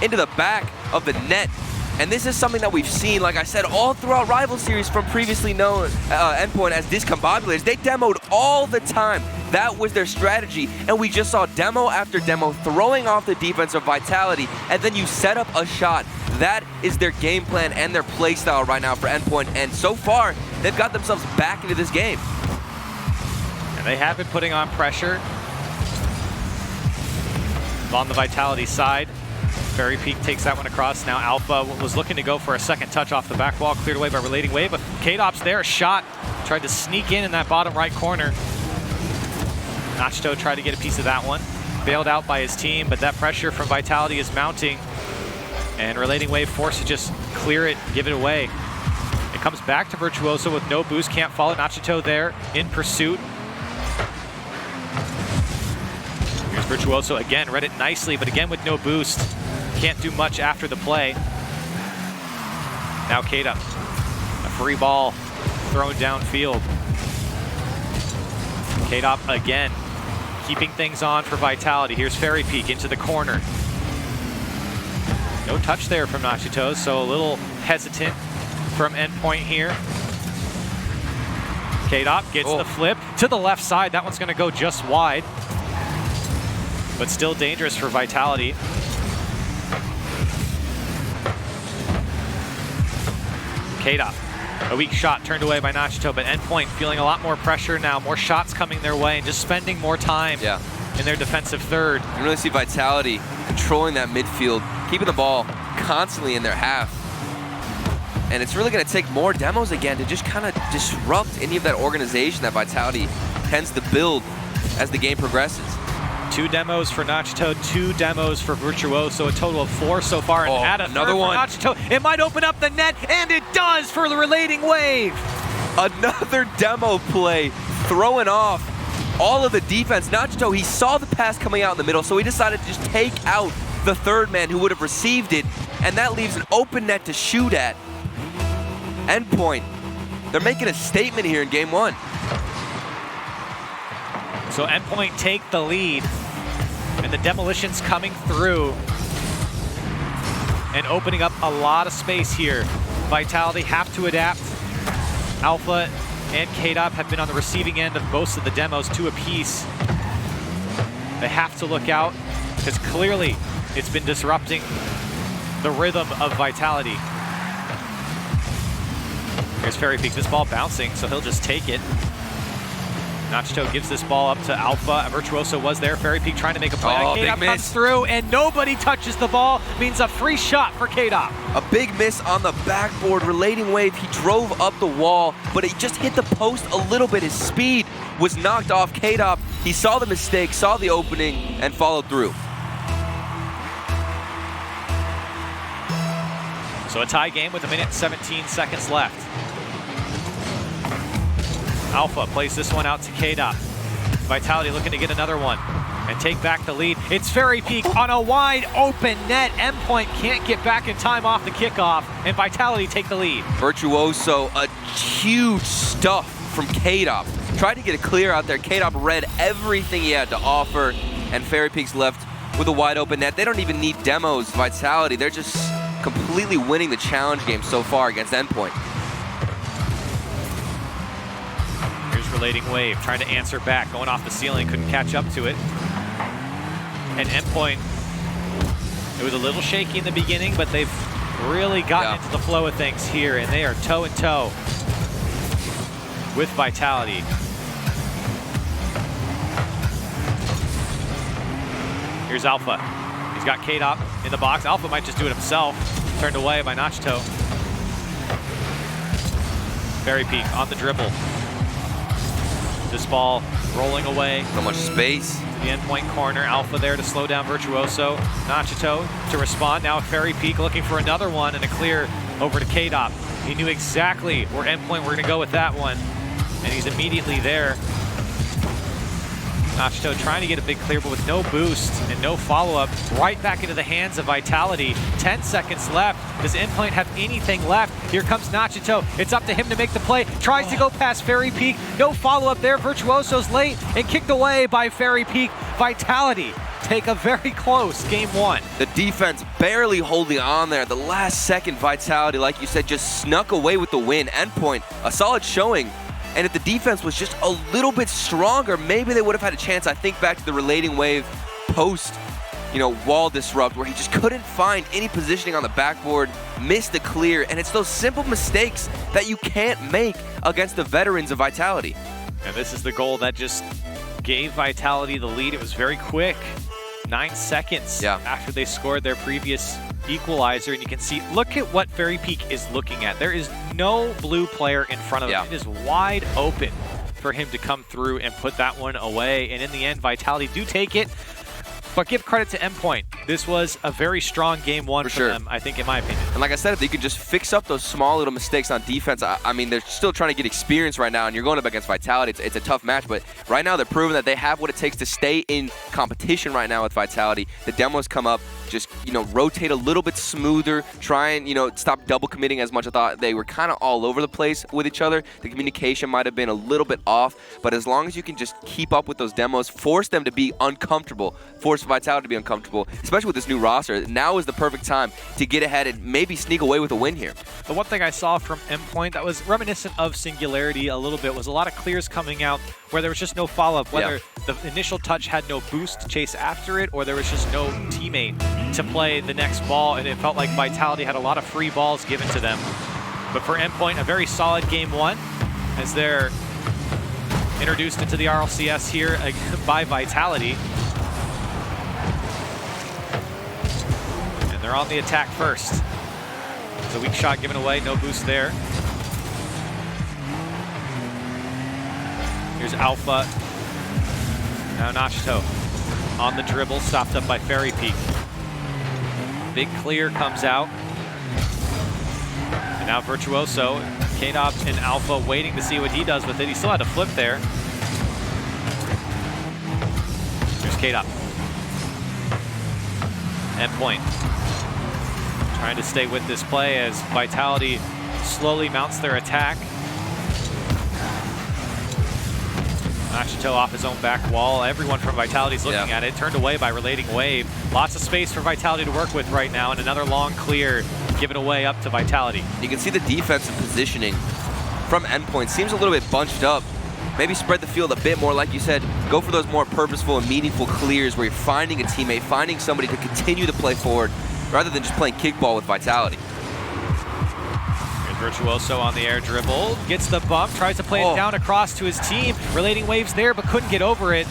into the back of the net. And this is something that we've seen, like I said, all throughout Rival Series from previously known Endpoint as discombobulators. They demoed all the time. That was their strategy. And we just saw demo after demo throwing off the defense of Vitality, and then you set up a shot. That is their game plan and their play style right now for Endpoint. And so far, they've got themselves back into this game. And they have been putting on pressure on the Vitality side. Fairy Peak takes that one across. Now Alpha was looking to go for a second touch off the back wall, cleared away by Relating Wave, but K-Dop's there, shot, tried to sneak in that bottom right corner. Nachito tried to get a piece of that one, bailed out by his team, but that pressure from Vitality is mounting, and Relating Wave forced to just clear it, give it away. It comes back to Virtuoso with no boost, can't follow. Nachito there in pursuit. Here's Virtuoso again, read it nicely, but again with no boost. Can't do much after the play. Now Kata, a free ball thrown downfield. K-Dop again, keeping things on for Vitality. Here's Fairy Peak into the corner. No touch there from Nachito, so a little hesitant from Endpoint here. K-Dop gets the flip to the left side. That one's gonna go just wide, but still dangerous for Vitality. K-Dop, a weak shot turned away by Nachito, but Endpoint feeling a lot more pressure now, more shots coming their way, and just spending more time in their defensive third. You really see Vitality controlling that midfield, keeping the ball constantly in their half. And it's really going to take more demos again to just kind of disrupt any of that organization that Vitality tends to build as the game progresses. 2 demos for Nachito, 2 demos for Virtuoso, a total of 4 so far. And add another one. For Nachito. It might open up the net, and it does for the relating wave. Another demo play, throwing off all of the defense. Nachito, he saw the pass coming out in the middle, so he decided to just take out the third man who would have received it, and that leaves an open net to shoot at. Endpoint, they're making a statement here in game 1. So Endpoint take the lead, and the demolitions coming through and opening up a lot of space here. Vitality have to adapt. Alpha and KDOP have been on the receiving end of most of the demos, 2 apiece. They have to look out, because clearly it's been disrupting the rhythm of Vitality. Here's Fairy Peak, this ball bouncing, so he'll just take it. Nachito gives this ball up to Alpha. Virtuoso was there. Fairy Peak trying to make a play. KDOP comes through, and nobody touches the ball. Means a free shot for KDOP. A big miss on the backboard. Relating wave, he drove up the wall, but it just hit the post a little bit. His speed was knocked off. KDOP, he saw the mistake, saw the opening, and followed through. So a tie game with 1 minute and 17 seconds left. Alpha plays this one out to KDOP. Vitality looking to get another one and take back the lead. It's Fairy Peak on a wide open net. Endpoint can't get back in time off the kickoff, and Vitality take the lead. Virtuoso, a huge stuff from KDOP. Tried to get a clear out there. KDOP read everything he had to offer, and Fairy Peak's left with a wide open net. They don't even need demos, Vitality. They're just completely winning the challenge game so far against Endpoint. Relating wave, trying to answer back, going off the ceiling, couldn't catch up to it. And Endpoint, it was a little shaky in the beginning, but they've really gotten into the flow of things here, and they are toe and toe with Vitality. Here's Alpha. He's got KDOP in the box. Alpha might just do it himself. Turned away by Nachito. Fairy Peak on the dribble. This ball rolling away. So much space. To the Endpoint corner. Alpha there to slow down Virtuoso. Nachito to respond. Now Fairy Peak looking for another one, and a clear over to KDOP. He knew exactly where Endpoint were going to go with that one, and he's immediately there. Nachito trying to get a big clear, but with no boost and no follow-up. Right back into the hands of Vitality. 10 seconds left. Does Endpoint have anything left? Here comes Nachito. It's up to him to make the play. Tries to go past Fairy Peak. No follow-up there. Virtuoso's late and kicked away by Fairy Peak. Vitality take a very close game 1. The defense barely holding on there. The last second Vitality, like you said, just snuck away with the win. Endpoint, a solid showing. And if the defense was just a little bit stronger, maybe they would have had a chance. I think back to the relating wave post, wall disrupt, where he just couldn't find any positioning on the backboard, missed the clear, and it's those simple mistakes that you can't make against the veterans of Vitality. And this is the goal that just gave Vitality the lead. It was very quick. 9 seconds after they scored their previous equalizer, and you can see, look at what Fairy Peak is looking at. There is no blue player in front of him. It is wide open for him to come through and put that one away. And in the end, Vitality do take it. But give credit to Endpoint. This was a very strong game 1 for them, I think, in my opinion. And like I said, if they could just fix up those small little mistakes on defense, I mean, they're still trying to get experience right now, and you're going up against Vitality. It's a tough match, but right now they're proving that they have what it takes to stay in competition right now with Vitality. The demos come up, just, rotate a little bit smoother, try and, stop double committing as much. I thought they were kind of all over the place with each other. The communication might have been a little bit off, but as long as you can just keep up with those demos, force them to be uncomfortable, force Vitality to be uncomfortable, especially with this new roster, now is the perfect time to get ahead and maybe sneak away with a win here. The one thing I saw from Endpoint that was reminiscent of Singularity a little bit was a lot of clears coming out where there was just no follow-up, whether the initial touch had no boost to chase after it, or there was just no teammate to play the next ball, and it felt like Vitality had a lot of free balls given to them. But for Endpoint, a very solid game 1 as they're introduced into the RLCS here by Vitality. And they're on the attack first. It's a weak shot given away, no boost there. Here's Alpha. Now Nachito on the dribble, stopped up by Fairy Peak. Big clear comes out. And now Virtuoso, K-Dop and Alpha waiting to see what he does with it. He still had to flip there. Here's K-Dop. Endpoint. Trying to stay with this play as Vitality slowly mounts their attack. Nachito off his own back wall. Everyone from Vitality's looking at it. Turned away by Relating Wave. Lots of space for Vitality to work with right now, and another long clear given away up to Vitality. You can see the defensive positioning from Endpoint seems a little bit bunched up. Maybe spread the field a bit more, like you said. Go for those more purposeful and meaningful clears where you're finding a teammate, finding somebody to continue to play forward, rather than just playing kickball with Vitality. Here's Virtuoso on the air dribble, gets the bump, tries to play it down across to his team. Relating Waves there, but couldn't get over it.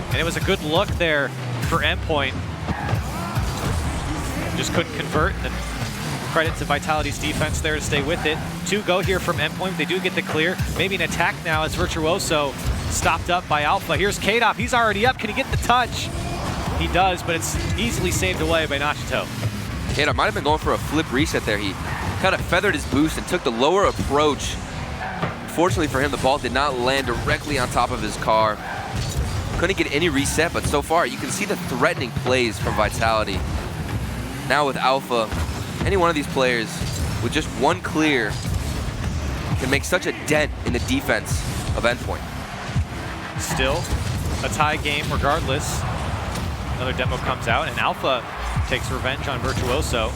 And it was a good look there for Endpoint. Just couldn't convert. And credit to Vitality's defense there to stay with it. 2 go here from Endpoint. They do get the clear. Maybe an attack now as Virtuoso stopped up by Alpha. Here's K-Dop. He's already up. Can he get the touch? He does, but it's easily saved away by Nachito. K-Dop might have been going for a flip reset there. He kind of feathered his boost and took the lower approach. Fortunately for him, the ball did not land directly on top of his car. Couldn't get any reset, but so far you can see the threatening plays from Vitality. Now with Alpha, any one of these players with just one clear can make such a dent in the defense of Endpoint. Still a tie game regardless. Another demo comes out, and Alpha takes revenge on Virtuoso.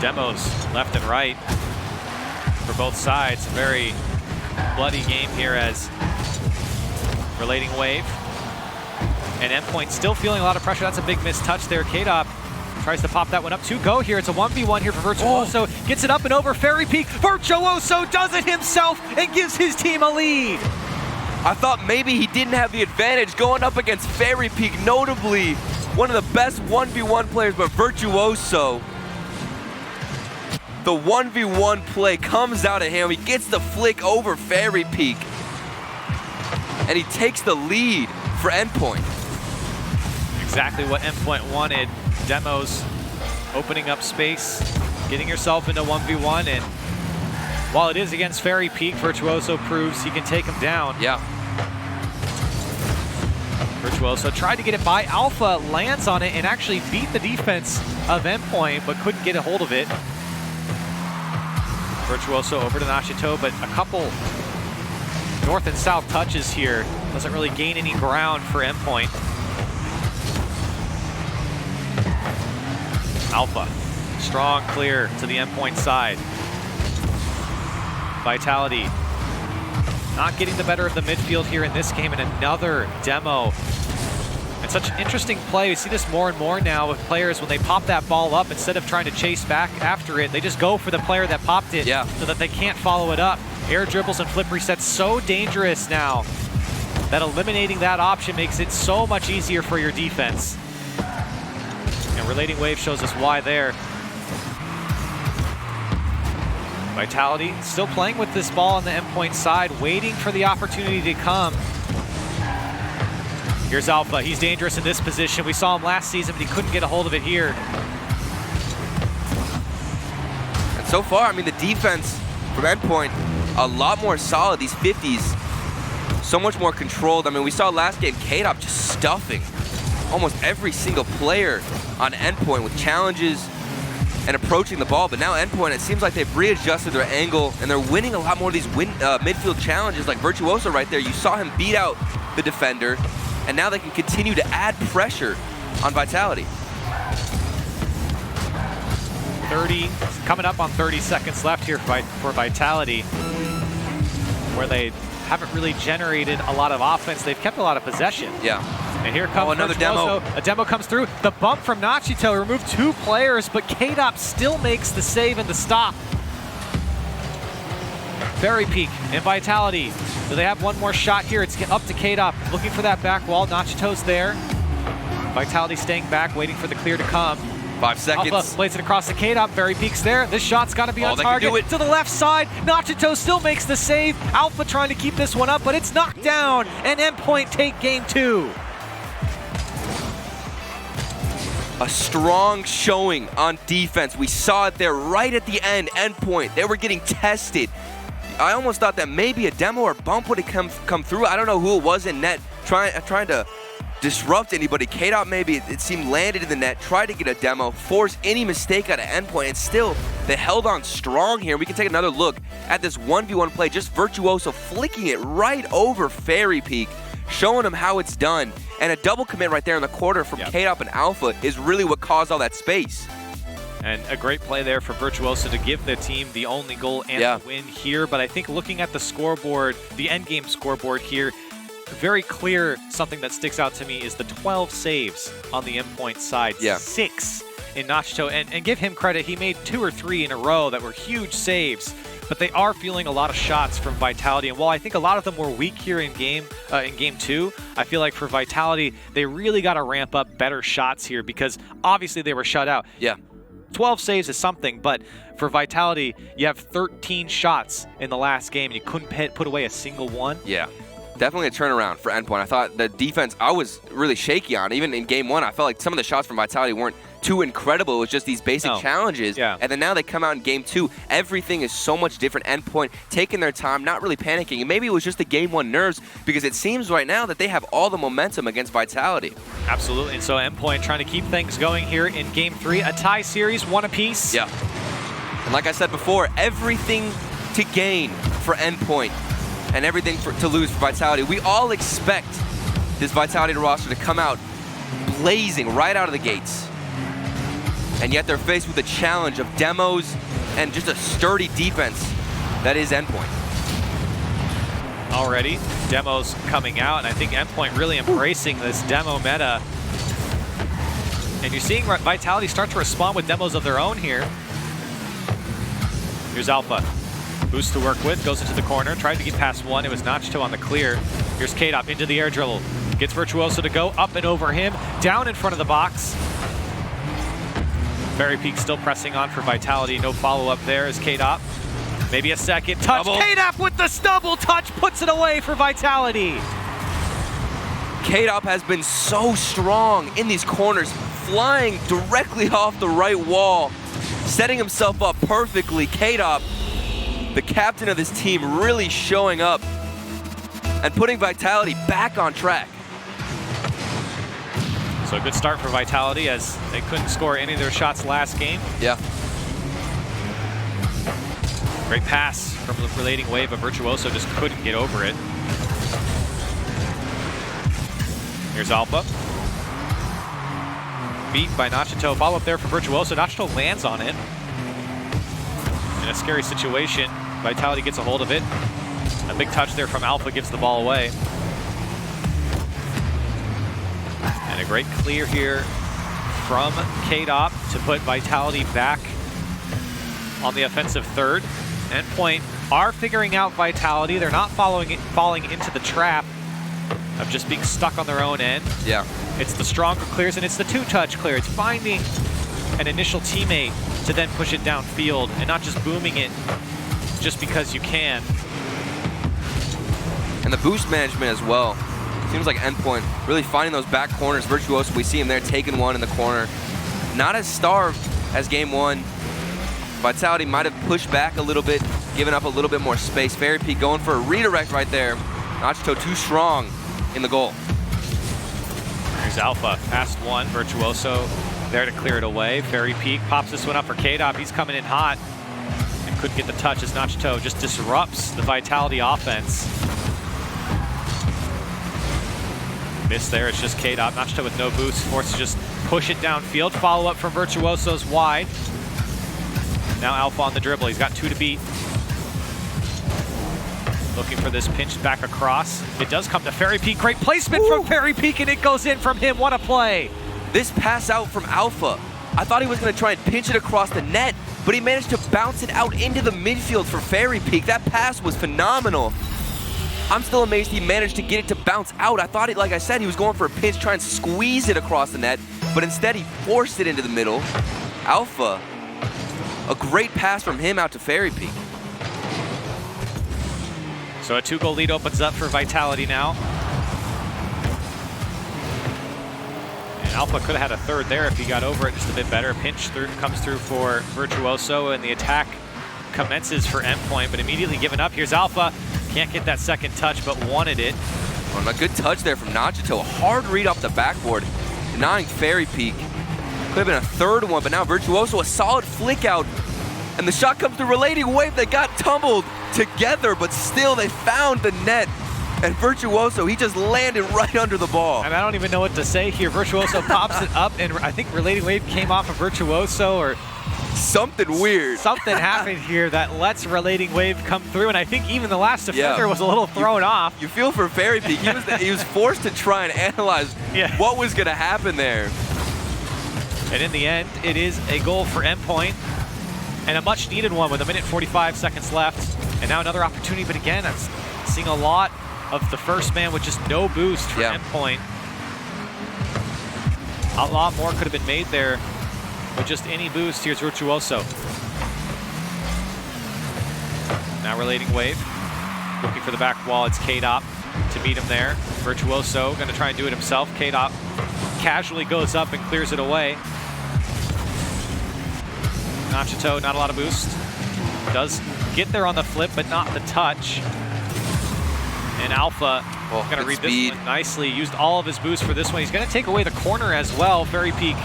Demos left and right for both sides. A very bloody game here as Relating Wave and Endpoint still feeling a lot of pressure. That's a big missed touch there. K-Dop tries to pop that one up. 2 go here. It's a 1v1 here for Virtuoso. Gets it up and over Fairy Peak. Virtuoso does it himself and gives his team a lead. I thought maybe he didn't have the advantage going up against Fairy Peak, notably one of the best 1v1 players, but Virtuoso, the 1v1 play comes out of him. He gets the flick over Fairy Peak, and he takes the lead for Endpoint. Exactly what Endpoint wanted. Demos opening up space, getting yourself into 1v1, and while it is against Fairy Peak, Virtuoso proves he can take him down. Yeah. Virtuoso tried to get it by Alpha, lands on it, and actually beat the defense of Endpoint, but couldn't get a hold of it. Virtuoso over to Nachito, but a couple north and south touches here. Doesn't really gain any ground for Endpoint. Alpha, strong clear to the Endpoint side. Vitality not getting the better of the midfield here in this game, and another demo. And such an interesting play. We see this more and more now with players when they pop that ball up, instead of trying to chase back after it, they just go for the player that popped it so that they can't follow it up. Air dribbles and flip resets so dangerous now that eliminating that option makes it so much easier for your defense. And Relating Wave shows us why there. Vitality still playing with this ball on the Endpoint side, waiting for the opportunity to come. Here's Alpha. He's dangerous in this position. We saw him last season, but he couldn't get a hold of it here. And so far, I mean, the defense from Endpoint, a lot more solid. These 50s, so much more controlled. I mean, we saw last game, K-Dop just stuffing almost every single player on Endpoint with challenges and approaching the ball, but now Endpoint, it seems like they've readjusted their angle and they're winning a lot more of these midfield challenges, like Virtuoso right there. You saw him beat out the defender, and now they can continue to add pressure on Vitality. 30, coming up on 30 seconds left here for Vitality, where they haven't really generated a lot of offense. They've kept a lot of possession. Yeah. And here comes another Virtuoso. demo. A demo comes through. The bump from Nachito removed 2 players, but K-Dop still makes the save and the stop. Fairy Peak and Vitality. Do they have one more shot here? It's up to K-Dop, looking for that back wall. Nachito's there. Vitality staying back, waiting for the clear to come. 5 seconds. Alpha plays it across the K-Dot. Very Peak's there. This shot's got to be on they can target. do it. To the left side. Nachito still makes the save. Alpha trying to keep this one up, but it's knocked down. And Endpoint take game 2. A strong showing on defense. We saw it there right at the end. Endpoint. They were getting tested. I almost thought that maybe a demo or bump would have come through. I don't know who it was in net trying to disrupt anybody. K-Dot maybe, it seemed, landed in the net, tried to get a demo, force any mistake out of Endpoint, and still, they held on strong here. We can take another look at this 1v1 play, just Virtuoso flicking it right over Fairy Peak, showing him how it's done. And a double commit right there in the quarter from K-Dot and Alpha is really what caused all that space. And a great play there for Virtuoso to give the team the only goal and the win here. But I think looking at the scoreboard, the endgame scoreboard here, very clear, something that sticks out to me is the 12 saves on the Endpoint side. 6 in Nachito. And give him credit, he made 2 or 3 in a row that were huge saves. But they are feeling a lot of shots from Vitality. And while I think a lot of them were weak here in game 2, I feel like for Vitality, they really got to ramp up better shots here because obviously they were shut out. 12 saves is something, but for Vitality, you have 13 shots in the last game and you couldn't put away a single one. Definitely a turnaround for Endpoint. I thought the defense I was really shaky on. Even in game 1, I felt like some of the shots from Vitality weren't too incredible. It was just these basic challenges. And then now they come out in game 2. Everything is so much different. Endpoint taking their time, not really panicking. And maybe it was just the game 1 nerves because it seems right now that they have all the momentum against Vitality. Absolutely. And so Endpoint trying to keep things going here in game 3. A tie series, 1 apiece. And like I said before, everything to gain for Endpoint and everything to lose for Vitality. We all expect this Vitality roster to come out blazing right out of the gates. And yet they're faced with a challenge of demos and just a sturdy defense that is Endpoint. Already, demos coming out, and I think Endpoint really embracing this demo meta. And you're seeing Vitality start to respond with demos of their own here. Here's Alpha. Boost to work with, goes into the corner, tried to get past one. It was Nachito on the clear. Here's K-Dot into the air dribble. Gets Virtuoso to go up and over him, down in front of the box. Fairy Peak still pressing on for Vitality. No follow-up there as K-Dot. Maybe a second touch. K-Dot with the double touch puts it away for Vitality. K-Dot has been so strong in these corners, flying directly off the right wall, setting himself up perfectly. K-Dot, the captain of this team, really showing up and putting Vitality back on track. So a good start for Vitality as they couldn't score any of their shots last game. Great pass from the relating wave, but Virtuoso just couldn't get over it. Here's Alpha. Beat by Nachito. Follow up there for Virtuoso. Nachito lands on it. In a scary situation, Vitality gets a hold of it. A big touch there from Alpha gives the ball away. And a great clear here from K-Dot to put Vitality back on the offensive third. Endpoint are figuring out Vitality. They're not falling into the trap of just being stuck on their own end. It's the stronger clears and it's the two-touch clear. It's finding an initial teammate to then push it downfield and not just booming it just because you can. And the boost management as well. Seems like Endpoint really finding those back corners. Virtuoso, we see him there taking one in the corner. Not as starved as game 1. Vitality might have pushed back a little bit, giving up a little bit more space. Fairy Peak going for a redirect right there. Nachito too strong in the goal. Here's Alpha, past one. Virtuoso there to clear it away. Fairy Peak pops this one up for K-Dot. He's coming in hot and couldn't get the touch as Nachito just disrupts the Vitality offense. Miss there, it's just K-Dot. Nachito with no boost, forced to just push it downfield. Follow up from Virtuoso's wide. Now Alpha on the dribble, he's got 2 to beat. Looking for this pinch back across. It does come to Fairy Peak. Great placement from Fairy Peak, and it goes in from him. What a play. This pass out from Alpha, I thought he was going to try and pinch it across the net, but he managed to bounce it out into the midfield for Fairy Peak. That pass was phenomenal. I'm still amazed he managed to get it to bounce out. I thought, like I said, he was going for a pinch, trying to squeeze it across the net. but instead he forced it into the middle. Alpha, a great pass from him out to Fairy Peak. So a 2-goal lead opens up for Vitality now. And Alpha could have had a third there if he got over it just a bit better. Pinch comes through for Virtuoso, and the attack commences for Endpoint, but immediately given up. Here's Alpha. Can't get that second touch, but wanted it. Oh, a good touch there from Nachito. A hard read off the backboard, denying Fairy Peak. Could have been a third one, but now Virtuoso, a solid flick out. And the shot comes through Relating Wave. They got tumbled together, but still they found the net. And Virtuoso, he just landed right under the ball. I don't even know what to say here. Virtuoso pops it up, and I think Relating Wave came off of Virtuoso, or something weird. Something happened here that lets Relating Wave come through, and I think even the last defender was a little thrown off. You feel for Fairy Peak. He was forced to try and analyze what was going to happen there. And in the end, it is a goal for Endpoint, and a much needed one with 1:45 seconds left. And now another opportunity, but again, I'm seeing a lot of the first man with just no boost for Endpoint. A lot more could have been made there with just any boost. Here's Virtuoso. Now Relating Wave, looking for the back wall. It's K-Dop to meet him there. Virtuoso gonna try and do it himself. K-Dop casually goes up and clears it away. Nachito, not a lot of boost. Does get there on the flip, but not the touch. And Alpha gonna read this one nicely. Used all of his boost for this one. He's gonna take away the corner as well. Fairy Peak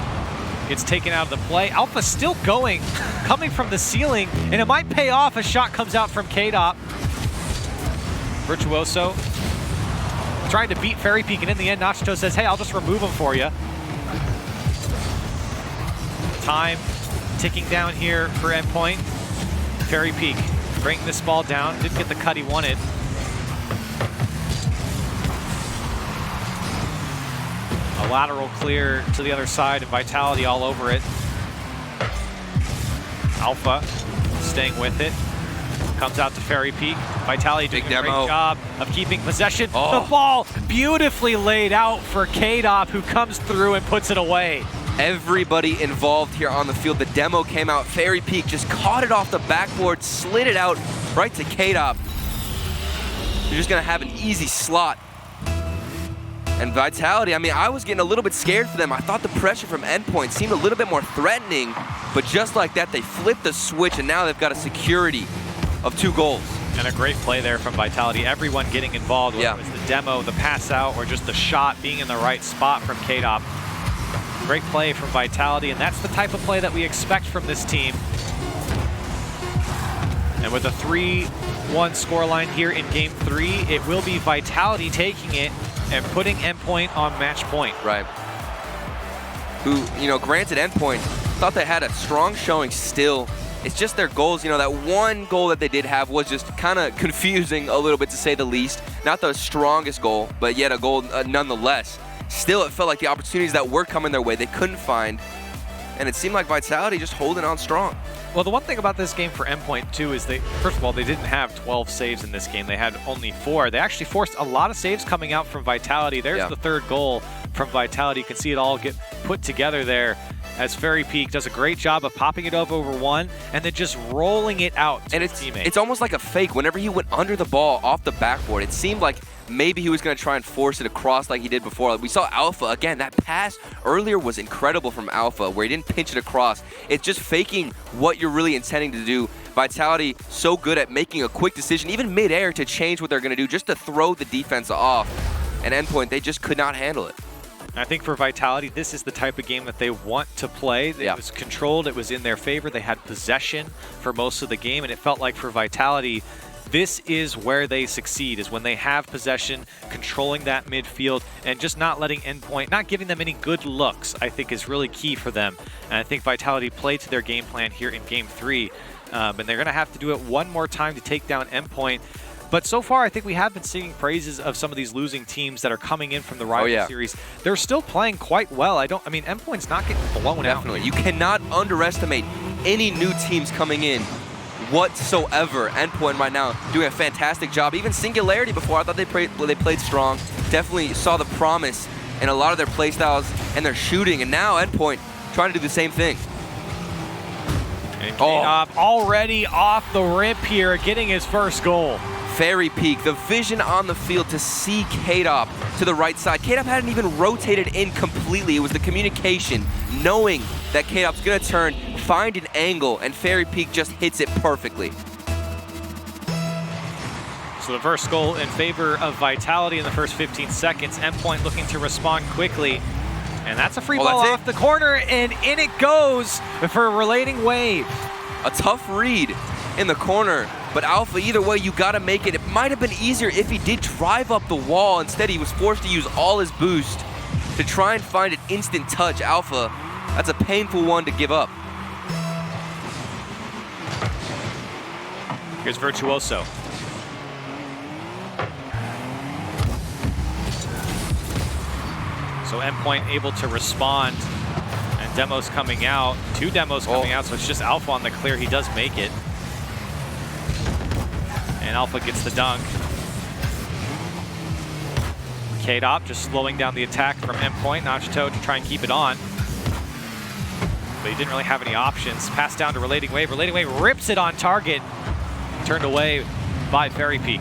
gets taken out of the play. Alpha still going, coming from the ceiling, and it might pay off. A shot comes out from K-Dop. Virtuoso trying to beat Fairy Peak, and in the end, Nachito says, hey, I'll just remove him for you. Time ticking down here for Endpoint. Fairy Peak bringing this ball down. Didn't get the cut he wanted. A lateral clear to the other side, and Vitality all over it. Alpha staying with it. Comes out to Fairy Peak. Vitality doing a great job of keeping possession. The ball beautifully laid out for K-Dop, who comes through and puts it away. Everybody involved here on the field. The demo came out. Fairy Peak just caught it off the backboard, slid it out right to K-Dop. You're just going to have an easy slot. And Vitality, I mean, I was getting a little bit scared for them. I thought the pressure from Endpoint seemed a little bit more threatening, but just like that, they flipped the switch, and now they've got a security of 2 goals. And a great play there from Vitality. Everyone getting involved, whether it was the demo, the pass out, or just the shot being in the right spot from K-Dop. Great play from Vitality, and that's the type of play that we expect from this team. And with a 3-1 scoreline here in Game 3, it will be Vitality taking it and putting Endpoint on match point. Right. Who, you know, granted, Endpoint thought they had a strong showing still. It's just their goals, you know, that one goal that they did have was just kind of confusing a little bit, to say the least. Not the strongest goal, but yet a goal nonetheless. Still, it felt like the opportunities that were coming their way, they couldn't find. And it seemed like Vitality just holding on strong. Well, the one thing about this game for Endpoint, too, is they, first of all, they didn't have 12 saves in this game. They had only 4. They actually forced a lot of saves coming out from Vitality. There's the third goal from Vitality. You can see it all get put together there as Fairy Peak does a great job of popping it up over one and then just rolling it out to his teammate. It's almost like a fake. Whenever he went under the ball off the backboard, it seemed like maybe he was going to try and force it across like he did before. We saw Alpha, again, that pass earlier was incredible from Alpha, where he didn't pinch it across. It's just faking what you're really intending to do. Vitality so good at making a quick decision, even mid-air, to change what they're going to do, just to throw the defense off. And Endpoint, they just could not handle it. I think for Vitality, this is the type of game that they want to play. It was controlled, it was in their favor. They had possession for most of the game, and it felt like for Vitality, this is where they succeed, is when they have possession, controlling that midfield, and just not letting Endpoint, not giving them any good looks, I think is really key for them. And I think Vitality played to their game plan here in Game 3, and they're going to have to do it one more time to take down Endpoint. But so far, I think we have been singing praises of some of these losing teams that are coming in from the rival series. They're still playing quite well. I mean, Endpoint's not getting blown out. Definitely. You cannot underestimate any new teams coming in whatsoever. Endpoint right now doing a fantastic job. Even Singularity before, I thought they played strong. Definitely saw the promise in a lot of their play styles and their shooting, and now Endpoint trying to do the same thing. And K-Dop already off the rip here, getting his first goal. Fairy Peak, the vision on the field to see K-Dop to the right side. K-Dop hadn't even rotated in completely. It was the communication, knowing that K-Dop's gonna turn, find an angle, and Fairy Peak just hits it perfectly. So the first goal in favor of Vitality in the first 15 seconds. Endpoint looking to respond quickly. And that's a free ball off the corner, and in it goes for a relating wave. A tough read in the corner, but Alpha, either way, you gotta make it. It might have been easier if he did drive up the wall. Instead, he was forced to use all his boost to try and find an instant touch. Alpha, that's a painful one to give up. Here's Virtuoso. So Endpoint able to respond, and demos coming out. 2 demos coming out, so it's just Alpha on the clear. He does make it. And Alpha gets the dunk. K-Dop just slowing down the attack from Endpoint. Nachito to try and keep it on. But he didn't really have any options. Pass down to Relating Wave. Relating Wave rips it on target. Turned away by Fairy Peak.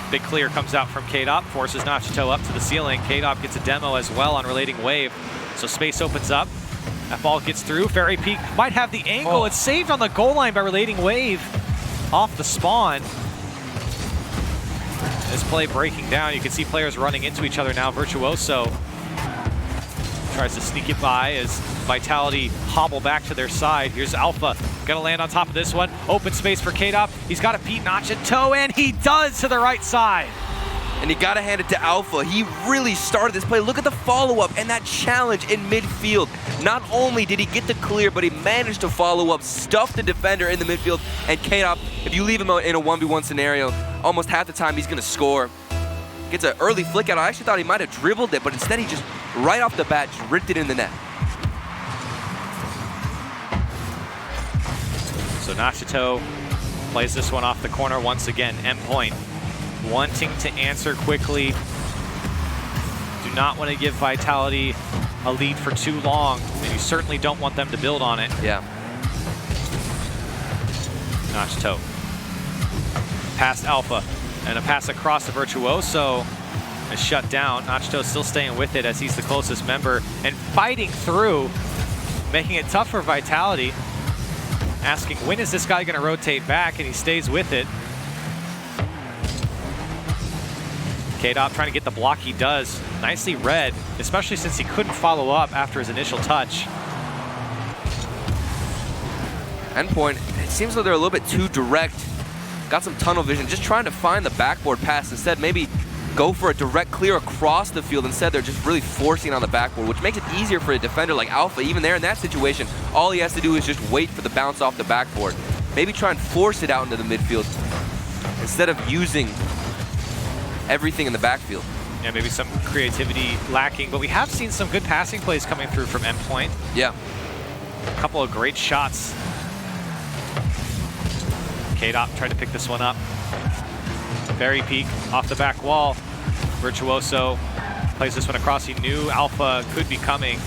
Big clear comes out from K-Dop, forces Nachito up to the ceiling. K-Dop gets a demo as well on Relating Wave. So space opens up. That ball gets through. Fairy Peak might have the angle. It's saved on the goal line by Relating Wave off the spawn. This play breaking down. You can see players running into each other now. Virtuoso tries to sneak it by as Vitality hobble back to their side. Here's Alpha, gonna land on top of this one. Open space for K-Dop. He's got to beat Nachito, and he does to the right side. And you gotta hand it to Alpha. He really started this play. Look at the follow-up and that challenge in midfield. Not only did he get the clear, but he managed to follow up, stuff the defender in the midfield, and K-Dop, if you leave him in a 1v1 scenario, almost half the time he's gonna score. Gets an early flick out. I actually thought he might have dribbled it, but instead he just, right off the bat, just ripped it in the net. So Nachito plays this one off the corner once again. Endpoint wanting to answer quickly. Do not want to give Vitality a lead for too long, and you certainly don't want them to build on it. Yeah. Nachito. Past Alpha, and a pass across to Virtuoso is shut down. Nachito still staying with it as he's the closest member and fighting through, making it tough for Vitality. Asking, when is this guy going to rotate back? And he stays with it. K-Dop trying to get the block he does. Nicely read, especially since he couldn't follow up after his initial touch. Endpoint, it seems like they're a little bit too direct. Got some tunnel vision, just trying to find the backboard pass. Instead, maybe go for a direct clear across the field. Instead, they're just really forcing on the backboard, which makes it easier for a defender like Alpha. Even there in that situation, all he has to do is just wait for the bounce off the backboard. Maybe try and force it out into the midfield instead of using everything in the backfield. Yeah, maybe some creativity lacking, but we have seen some good passing plays coming through from Endpoint. Yeah. A couple of great shots. K-Dop tried to pick this one up. Fairy Peak off the back wall. Virtuoso plays this one across. He knew Alpha could be coming.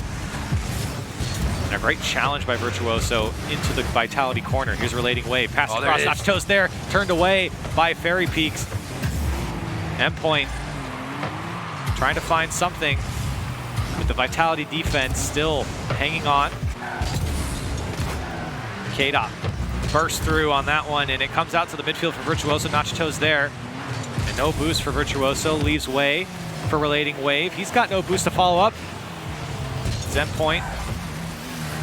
And a great challenge by Virtuoso into the Vitality corner. Here's Relating Wave. Pass across. Nachito's there. Turned away by Fairy Peaks. Endpoint trying to find something with the Vitality defense still hanging on. K-Dop burst through on that one, and it comes out to the midfield for Virtuoso. Nachito's there. And no boost for Virtuoso, leaves way for Relating Wave. He's got no boost to follow up. Endpoint,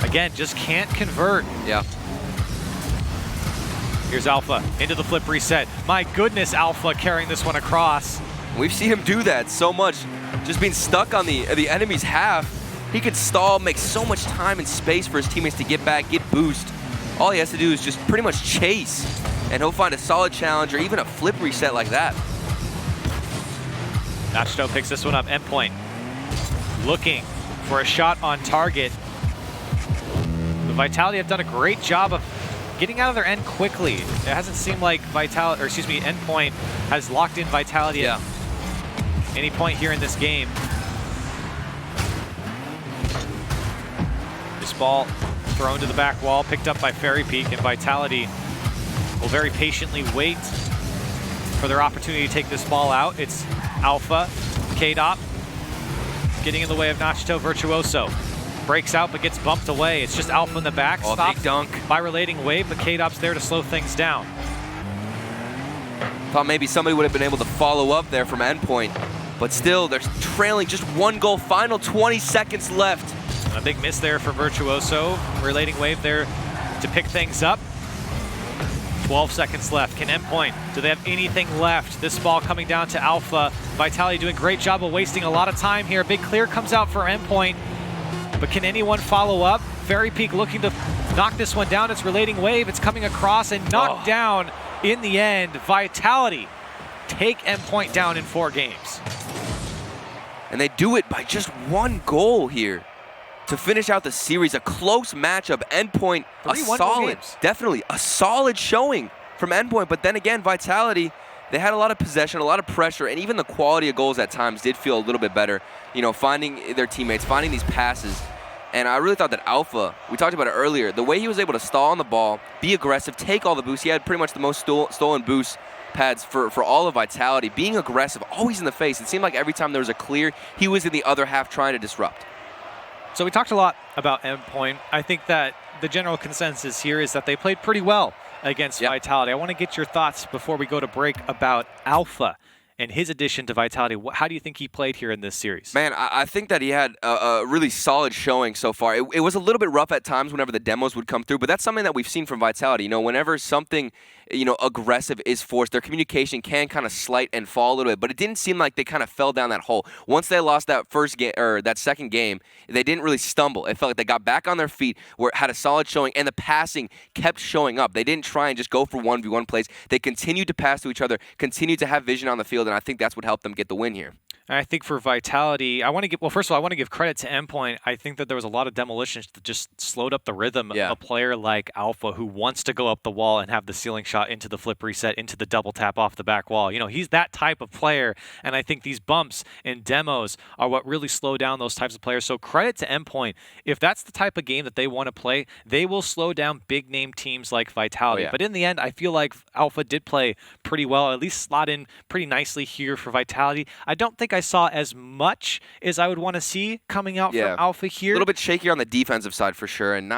again, just can't convert. Yeah. Here's Alpha into the flip reset. My goodness, Alpha carrying this one across. We've seen him do that so much, just being stuck on the enemy's half. He could stall, make so much time and space for his teammates to get back, get boost. All he has to do is just pretty much chase, and he'll find a solid challenge or even a flip reset like that. Nachito picks this one up. Endpoint looking for a shot on target. The Vitality have done a great job of getting out of their end quickly. It hasn't seemed like Endpoint has locked in Vitality at any point here in this game. This ball thrown to the back wall, picked up by Fairy Peak, and Vitality will very patiently wait for their opportunity to take this ball out. It's Alpha, K-Dop, getting in the way of Nachito Virtuoso. Breaks out but gets bumped away. It's just Alpha in the back. Oh, Stopped big dunk by Relating Wave, but K-Dop's there to slow things down. Thought maybe somebody would have been able to follow up there from Endpoint, but still, they're trailing just 1 goal. Final 20 seconds left. A big miss there for Virtuoso. Relating Wave there to pick things up. 12 seconds left. Can Endpoint, do they have anything left? This ball coming down to Alpha. Vitality doing a great job of wasting a lot of time here. Big clear comes out for Endpoint, but can anyone follow up? Fairy Peak looking to knock this one down. It's Relating Wave. It's coming across and knocked down in the end. Vitality take Endpoint down in 4 games. And they do it by just 1 goal here to finish out the series. A close matchup. Endpoint, a solid, definitely a solid showing from Endpoint. But then again, Vitality, they had a lot of possession, a lot of pressure, and even the quality of goals at times did feel a little bit better. You know, finding their teammates, finding these passes. And I really thought that Alpha, we talked about it earlier, the way he was able to stall on the ball, be aggressive, take all the boosts. He had pretty much the most stolen boost pads for all of Vitality. Being aggressive, always in the face. It seemed like every time there was a clear, he was in the other half trying to disrupt. So we talked a lot about Endpoint. I think that the general consensus here is that they played pretty well against Vitality. I want to get your thoughts before we go to break about Alpha and his addition to Vitality. How do you think he played here in this series? Man, I think that he had a really solid showing so far. It was a little bit rough at times whenever the demos would come through, but that's something that we've seen from Vitality. You know, whenever something, you know, aggressive is forced, their communication can kind of slight and fall a little bit, but it didn't seem like they kind of fell down that hole. Once they lost that first game, or that second game, they didn't really stumble. It felt like they got back on their feet, had a solid showing, and the passing kept showing up. They didn't try and just go for 1v1 plays. They continued to pass to each other, continued to have vision on the field, and I think that's what helped them get the win here. I think for Vitality, first of all, I want to give credit to Endpoint. I think that there was a lot of demolitions that just slowed up the rhythm of a player like Alpha who wants to go up the wall and have the ceiling shot into the flip reset, into the double tap off the back wall. You know, he's that type of player, and I think these bumps and demos are what really slow down those types of players. So credit to Endpoint. If that's the type of game that they want to play, they will slow down big-name teams like Vitality. But in the end, I feel like Alpha did play pretty well, at least slot in pretty nicely here for Vitality. I don't think I saw as much as I would want to see coming out from Alpha here. A little bit shakier on the defensive side for sure, and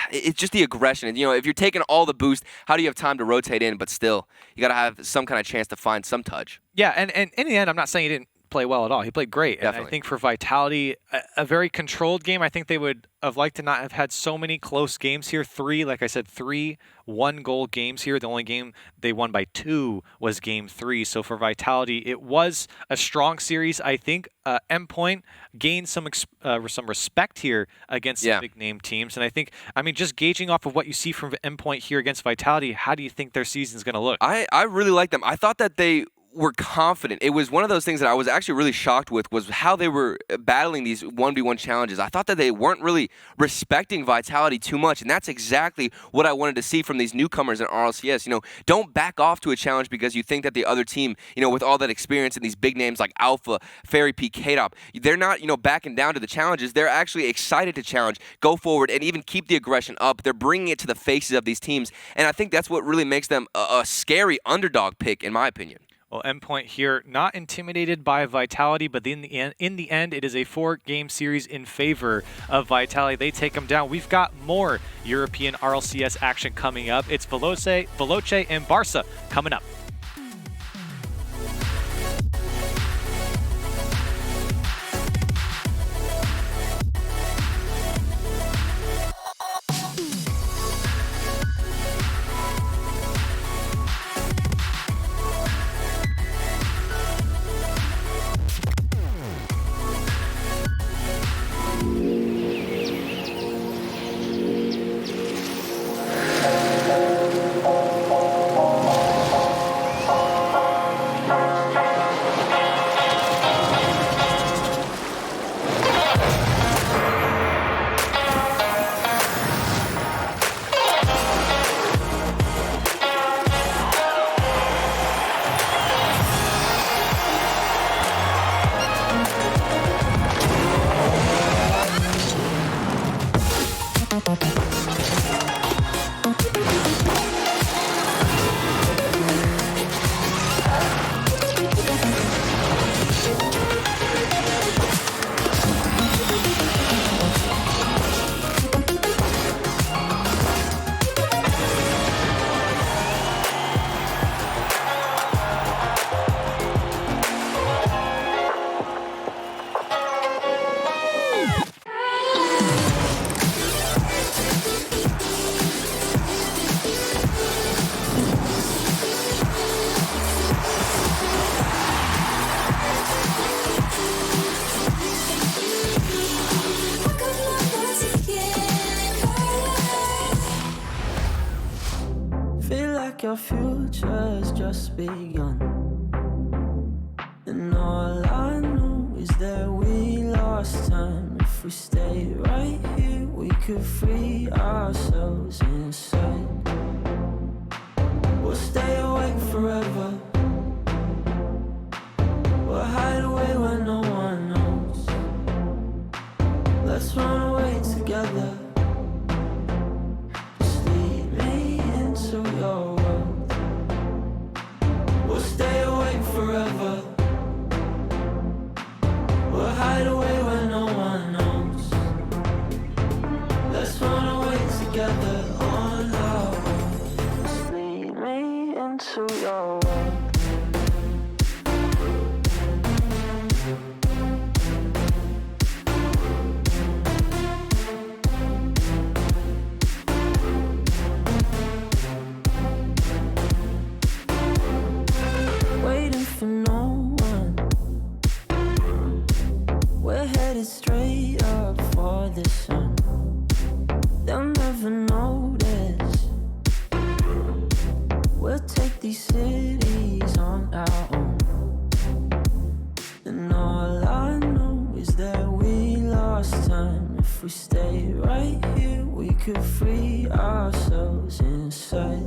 it's just the aggression. And, you know, if you're taking all the boost, how do you have time to rotate in? But still, you got to have some kind of chance to find some touch. Yeah, and in the end, I'm not saying he didn't play well at all. He played great. Definitely. And I think for Vitality, a very controlled game. I think they would have liked to not have had so many close games here. 3 1-goal games here. The only game they won by 2 was game 3. So for Vitality, it was a strong series. I think Endpoint gained some respect here against some big-name teams. And I think, just gauging off of what you see from Endpoint here against Vitality, how do you think their season's going to look? I really like them. I thought that they were confident. It was one of those things that I was actually really shocked with, was how they were battling these 1v1 challenges. I thought that they weren't really respecting Vitality too much, and that's exactly what I wanted to see from these newcomers in RLCS. You know, don't back off to a challenge because you think that the other team, you know, with all that experience and these big names like Alpha, Fairy Peak, K-Dop, they're not, you know, backing down to the challenges. They're actually excited to challenge, go forward, and even keep the aggression up. They're bringing it to the faces of these teams, and I think that's what really makes them a scary underdog pick, in my opinion. Well, Endpoint here, not intimidated by Vitality, but in the end, it is a 4-game series in favor of Vitality. They take them down. We've got more European RLCS action coming up. It's Veloce, and Barca coming up. like our future's just begun. And all I know is that we lost time. If we stay right here, we could free ourselves inside. We'll stay awake forever. We'll hide away where no one knows. Let's run away together. Just lead me into your world. We'll stay awake forever. We'll hide away where no one knows. Let's run away together on our own. Just lead me into your world. Waiting for no one. We're headed straight up for the sun. They'll never notice. We'll take these cities on our own. And all I know is that we lost time. If we stay right here, we could free ourselves inside.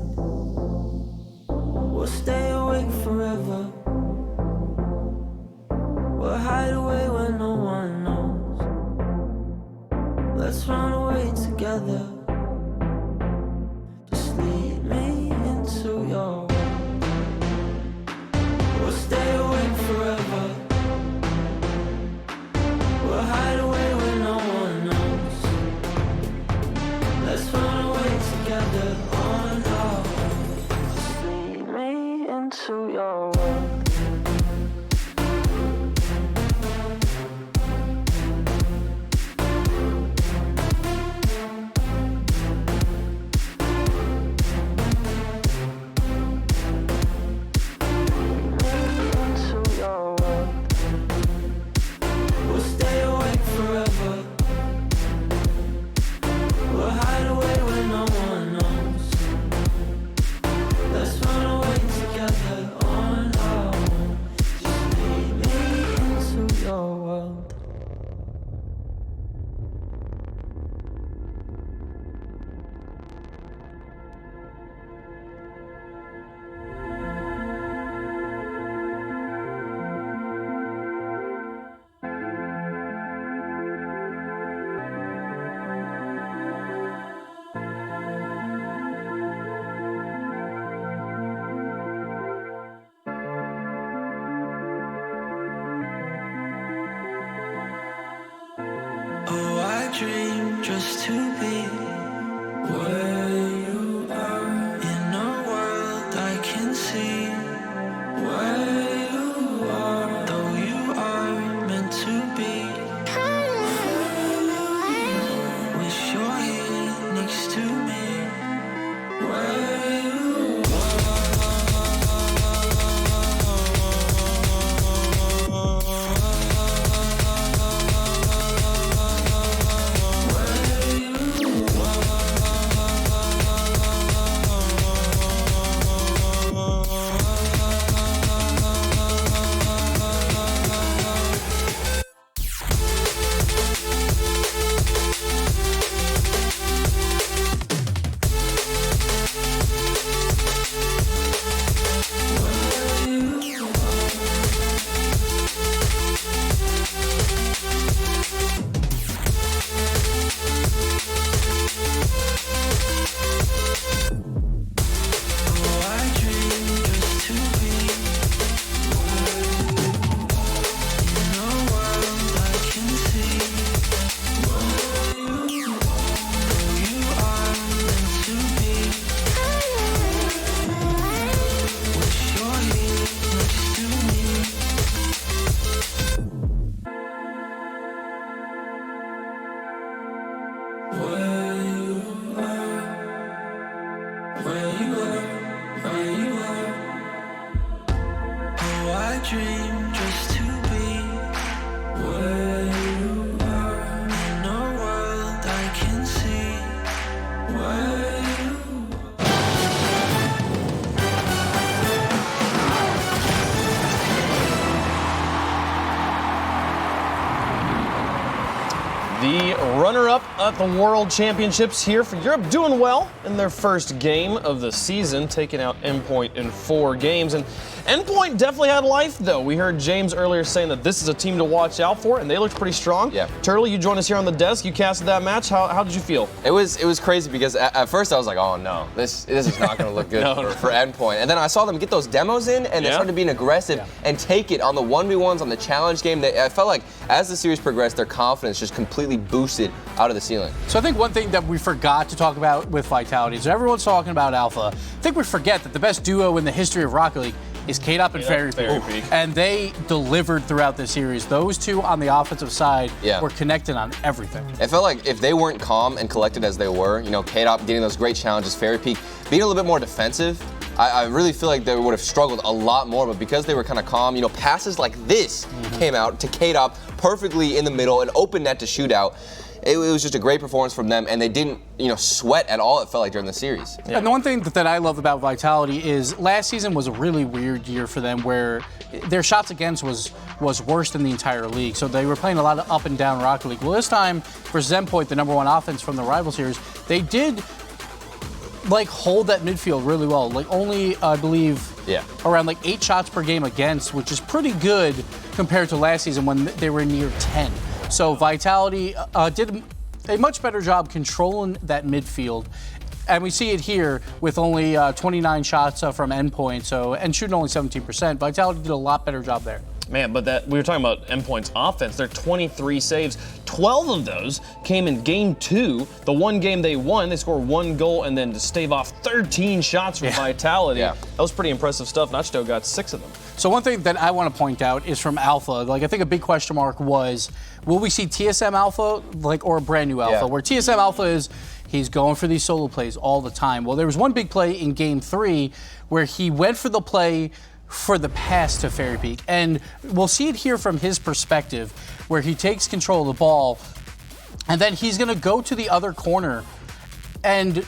We'll stay awake forever. We'll hide away where no one knows. Let's run away together. Just lead me into your world. We'll stay awake forever. We'll hide away where no one knows. Let's run away together on our own. Just lead me into your world. Dream just to be where you are, in a world I can see where you are, though you are meant to be. Wish you're here next to me, where you dream just to be where you are, in a world I can see where you are. at the World Championships here for Europe, doing well in their first game of the season, taking out Endpoint in 4 games. And Endpoint definitely had life, though. We heard James earlier saying that this is a team to watch out for, and they looked pretty strong. Yeah. Turtle, you joined us here on the desk. You casted that match. How did you feel? It was crazy because at first I was like, oh no, this is not going to look good for Endpoint. And then I saw them get those demos in, and they started being aggressive and take it on the 1v1s on the challenge game. I felt like as the series progressed, their confidence just completely boosted out of the ceiling. So I think one thing that we forgot to talk about with Vitality is everyone's talking about Alpha. I think we forget that the best duo in the history of Rocket League is K-Dop and Fairy Peak. And they delivered throughout the series. Those two on the offensive side were connected on everything. It felt like if they weren't calm and collected as they were, K-Dop getting those great challenges, Fairy Peak being a little bit more defensive, I really feel like they would have struggled a lot more, but because they were kind of calm, passes like this came out to K-Dop perfectly in the middle, an open net to shoot out. It was just a great performance from them, and they didn't, sweat at all, it felt like, during the series. Yeah. And the one thing that I love about Vitality is last season was a really weird year for them where their shots against was worse than the entire league. So they were playing a lot of up and down Rocket League. Well, this time, for Endpoint, the #1 offense from the rival series, they did hold that midfield really well. Only, I believe, around 8 shots per game against, which is pretty good compared to last season when they were near 10. So Vitality did a much better job controlling that midfield. And we see it here with only 29 shots from Endpoint, and shooting only 17%. Vitality did a lot better job there. Man, but we were talking about Endpoint's offense. They're 23 saves. 12 of those came in game 2. The one game they won, they scored 1 goal and then to stave off 13 shots from Vitality. Yeah. That was pretty impressive stuff. Nachto got 6 of them. So one thing that I want to point out is from Alpha. I think a big question mark was, will we see TSM Alpha, or a brand new Alpha? Where TSM Alpha is, he's going for these solo plays all the time. Well, there was one big play in game 3 where he went for the play for the pass to Fairy Peak. And we'll see it here from his perspective, where he takes control of the ball, and then he's going to go to the other corner. And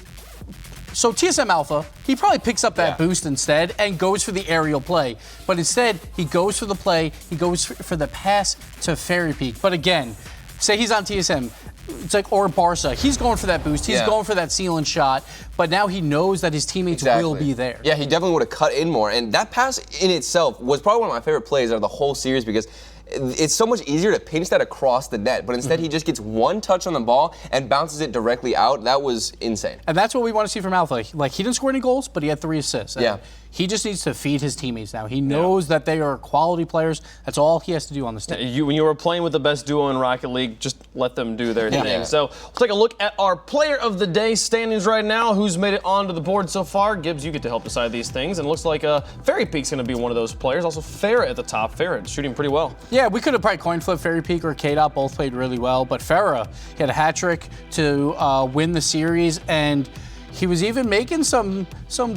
so TSM Alpha, he probably picks up that boost instead and goes for the aerial play. But instead, he goes for the play, he goes for the pass to Fairy Peak. But again, say he's on TSM, it's or Barca. He's going for that boost. He's going for that ceiling shot. But now he knows that his teammates will be there. Yeah, he definitely would have cut in more. And that pass in itself was probably one of my favorite plays out of the whole series because it's so much easier to pinch that across the net. But instead, he just gets one touch on the ball and bounces it directly out. That was insane. And that's what we want to see from Alpha. He didn't score any goals, but he had 3 assists. And he just needs to feed his teammates now. He knows that they are quality players. That's all he has to do on the stage. When you were playing with the best duo in Rocket League, just let them do their thing. Yeah. So we'll take a look at our player of the day standings right now. Who's made it onto the board so far? Gibbs, you get to help decide these things. And it looks like Fairy Peak's going to be one of those players. Also, Farah at the top. Farah shooting pretty well. Yeah, we could have probably coin flipped Fairy Peak or K-Dop. Both played really well. But Farah, he had a hat trick to win the series. And he was even making some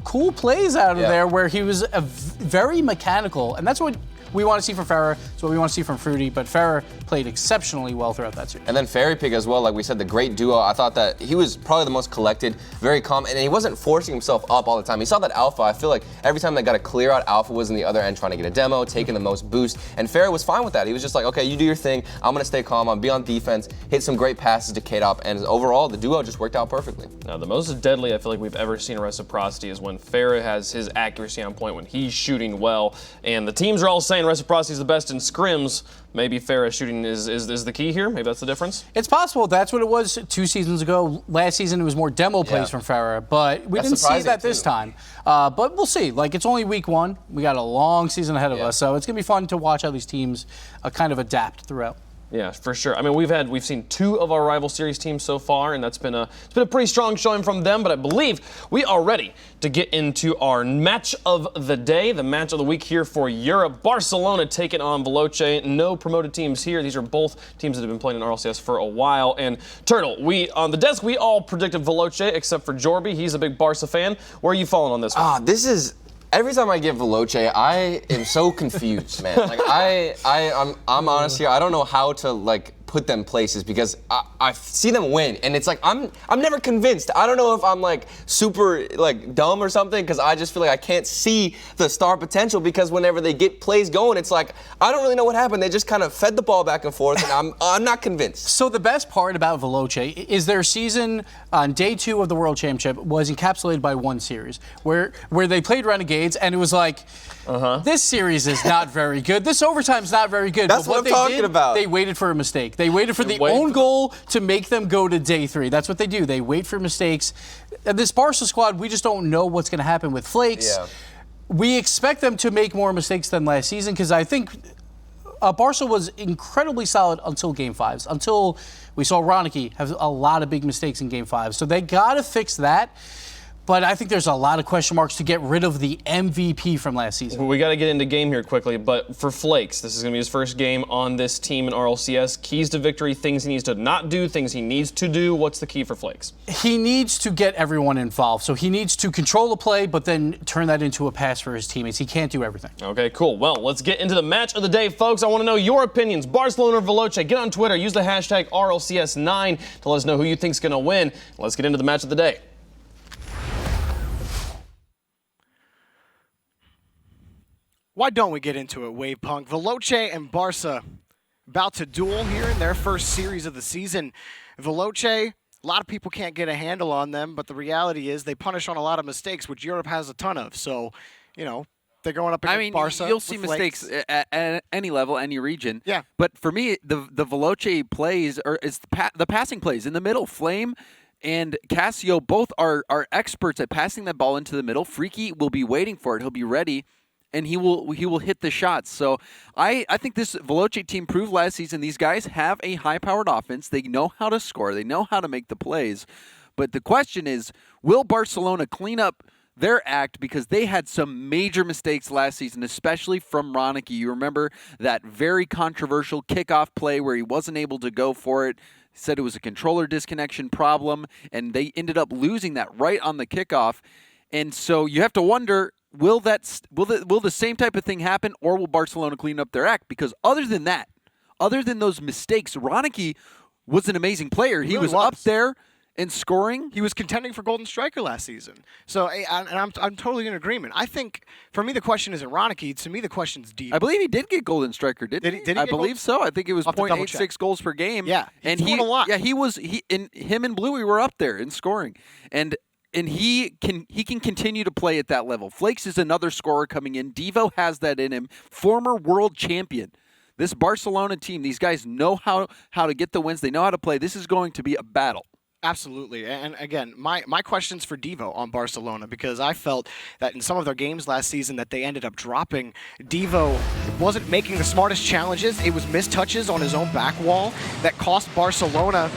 cool plays out of there where he was very mechanical. And that's what we want to see from Farah. It's what we want to see from Fruity. But Farah played exceptionally well throughout that series. And then Fairy Peak as well, like we said, the great duo. I thought that he was probably the most collected, very calm, and he wasn't forcing himself up all the time. He saw that Alpha. I feel like every time they got a clear out, Alpha was in the other end trying to get a demo, taking the most boost. And Farah was fine with that. He was just like, okay, you do your thing. I'm going to stay calm. I'm going to be on defense, hit some great passes to K-Dop, and overall, the duo just worked out perfectly. Now, the most deadly I feel like we've ever seen in Reciprocity is when Farah has his accuracy on point, when he's shooting well. And the teams are all saying Reciprocity is the best in scrims. Maybe Farah shooting is the key here. Maybe that's the difference. It's possible. That's what it was 2 seasons ago. Last season, it was more demo plays from Farah, but we didn't see that this time. But we'll see. It's only week 1. We got a long season ahead of us, so it's going to be fun to watch how these teams kind of adapt throughout. Yeah, for sure. I mean, we've seen 2 of our rival series teams so far, and it's been a pretty strong showing from them. But I believe we are ready to get into our match of the day, the match of the week here for Europe. Barcelona taking on Veloce. No promoted teams here. These are both teams that have been playing in RLCS for a while. And Turtle, on the desk, we all predicted Veloce except for Jorby. He's a big Barca fan. Where are you falling on this one? This is. Every time I get Veloce, I am so confused, man. I'm honest here. I don't know how to put them places because I see them win, and it's like I'm never convinced. I don't know if I'm like super like dumb or something because I just feel like I can't see the star potential because whenever they get plays going, it's like I don't really know what happened. They just kind of fed the ball back and forth, and I'm not convinced. So the best part about Veloce is their season on day 2 of the World Championship was encapsulated by one series where they played Renegades, and it was like, this series is not very good. This overtime's not very good. That's but what I'm talking about. They waited for a mistake. They waited for the own goal to make them go to day 3. That's what they do. They wait for mistakes. And this Barca squad, we just don't know what's going to happen with Flakes. Yeah. We expect them to make more mistakes than last season because I think Barca was incredibly solid until Game 5s, until we saw Ronicky have a lot of big mistakes in Game 5. So they got to fix that. But I think there's a lot of question marks to get rid of the MVP from last season. Well, we got to get into game here quickly, but for Flakes, this is going to be his first game on this team in RLCS. Keys to victory, things he needs to not do, things he needs to do. What's the key for Flakes? He needs to get everyone involved. So he needs to control the play, but then turn that into a pass for his teammates. He can't do everything. Okay, cool. Well, let's get into the match of the day, folks. I want to know your opinions. Barcelona or Veloce? Get on Twitter. Use the hashtag RLCS9 to let us know who you think's going to win. Let's get into the match of the day. Why don't we get into it, Wave Punk? Veloce and Barca about to duel here in their first series of the season. Veloce, a lot of people can't get a handle on them, but the reality is they punish on a lot of mistakes, which Europe has a ton of. So, you know, they're going up against Barca. You'll see mistakes at any level, any region. Yeah. But for me, the Veloce plays is the passing plays in the middle. Flame and Casio both are experts at passing that ball into the middle. Freaky will be waiting for it. He'll be ready. And he will hit the shots. So I think this Veloce team proved last season these guys have a high-powered offense. They know how to score. They know how to make the plays. But the question is, will Barcelona clean up their act because they had some major mistakes last season, especially from Ronicky. You remember that very controversial kickoff play where he wasn't able to go for it. He said it was a controller disconnection problem, and they ended up losing that right on the kickoff. And so you have to wonder, will the same type of thing happen, or will Barcelona clean up their act? Because other than that, other than those mistakes, Ronicky was an amazing player. He was up there and scoring. He was contending for Golden Striker last season. So, and I'm totally in agreement. I think, for me, the question isn't Ronicky. To me, the question's Devo. I believe he did get Golden Striker, didn't he? I believe so. I think it was 0.86 goals per game. Yeah, and he a lot. Yeah, him and Bluey were up there in scoring. And he can continue to play at that level. Flakes is another scorer coming in. Devo has that in him. Former world champion. This Barcelona team, these guys know how to get the wins. They know how to play. This is going to be a battle. Absolutely. And again, my question's for Devo on Barcelona, because I felt that in some of their games last season that they ended up dropping. Devo wasn't making the smartest challenges. It was missed touches on his own back wall that cost Barcelona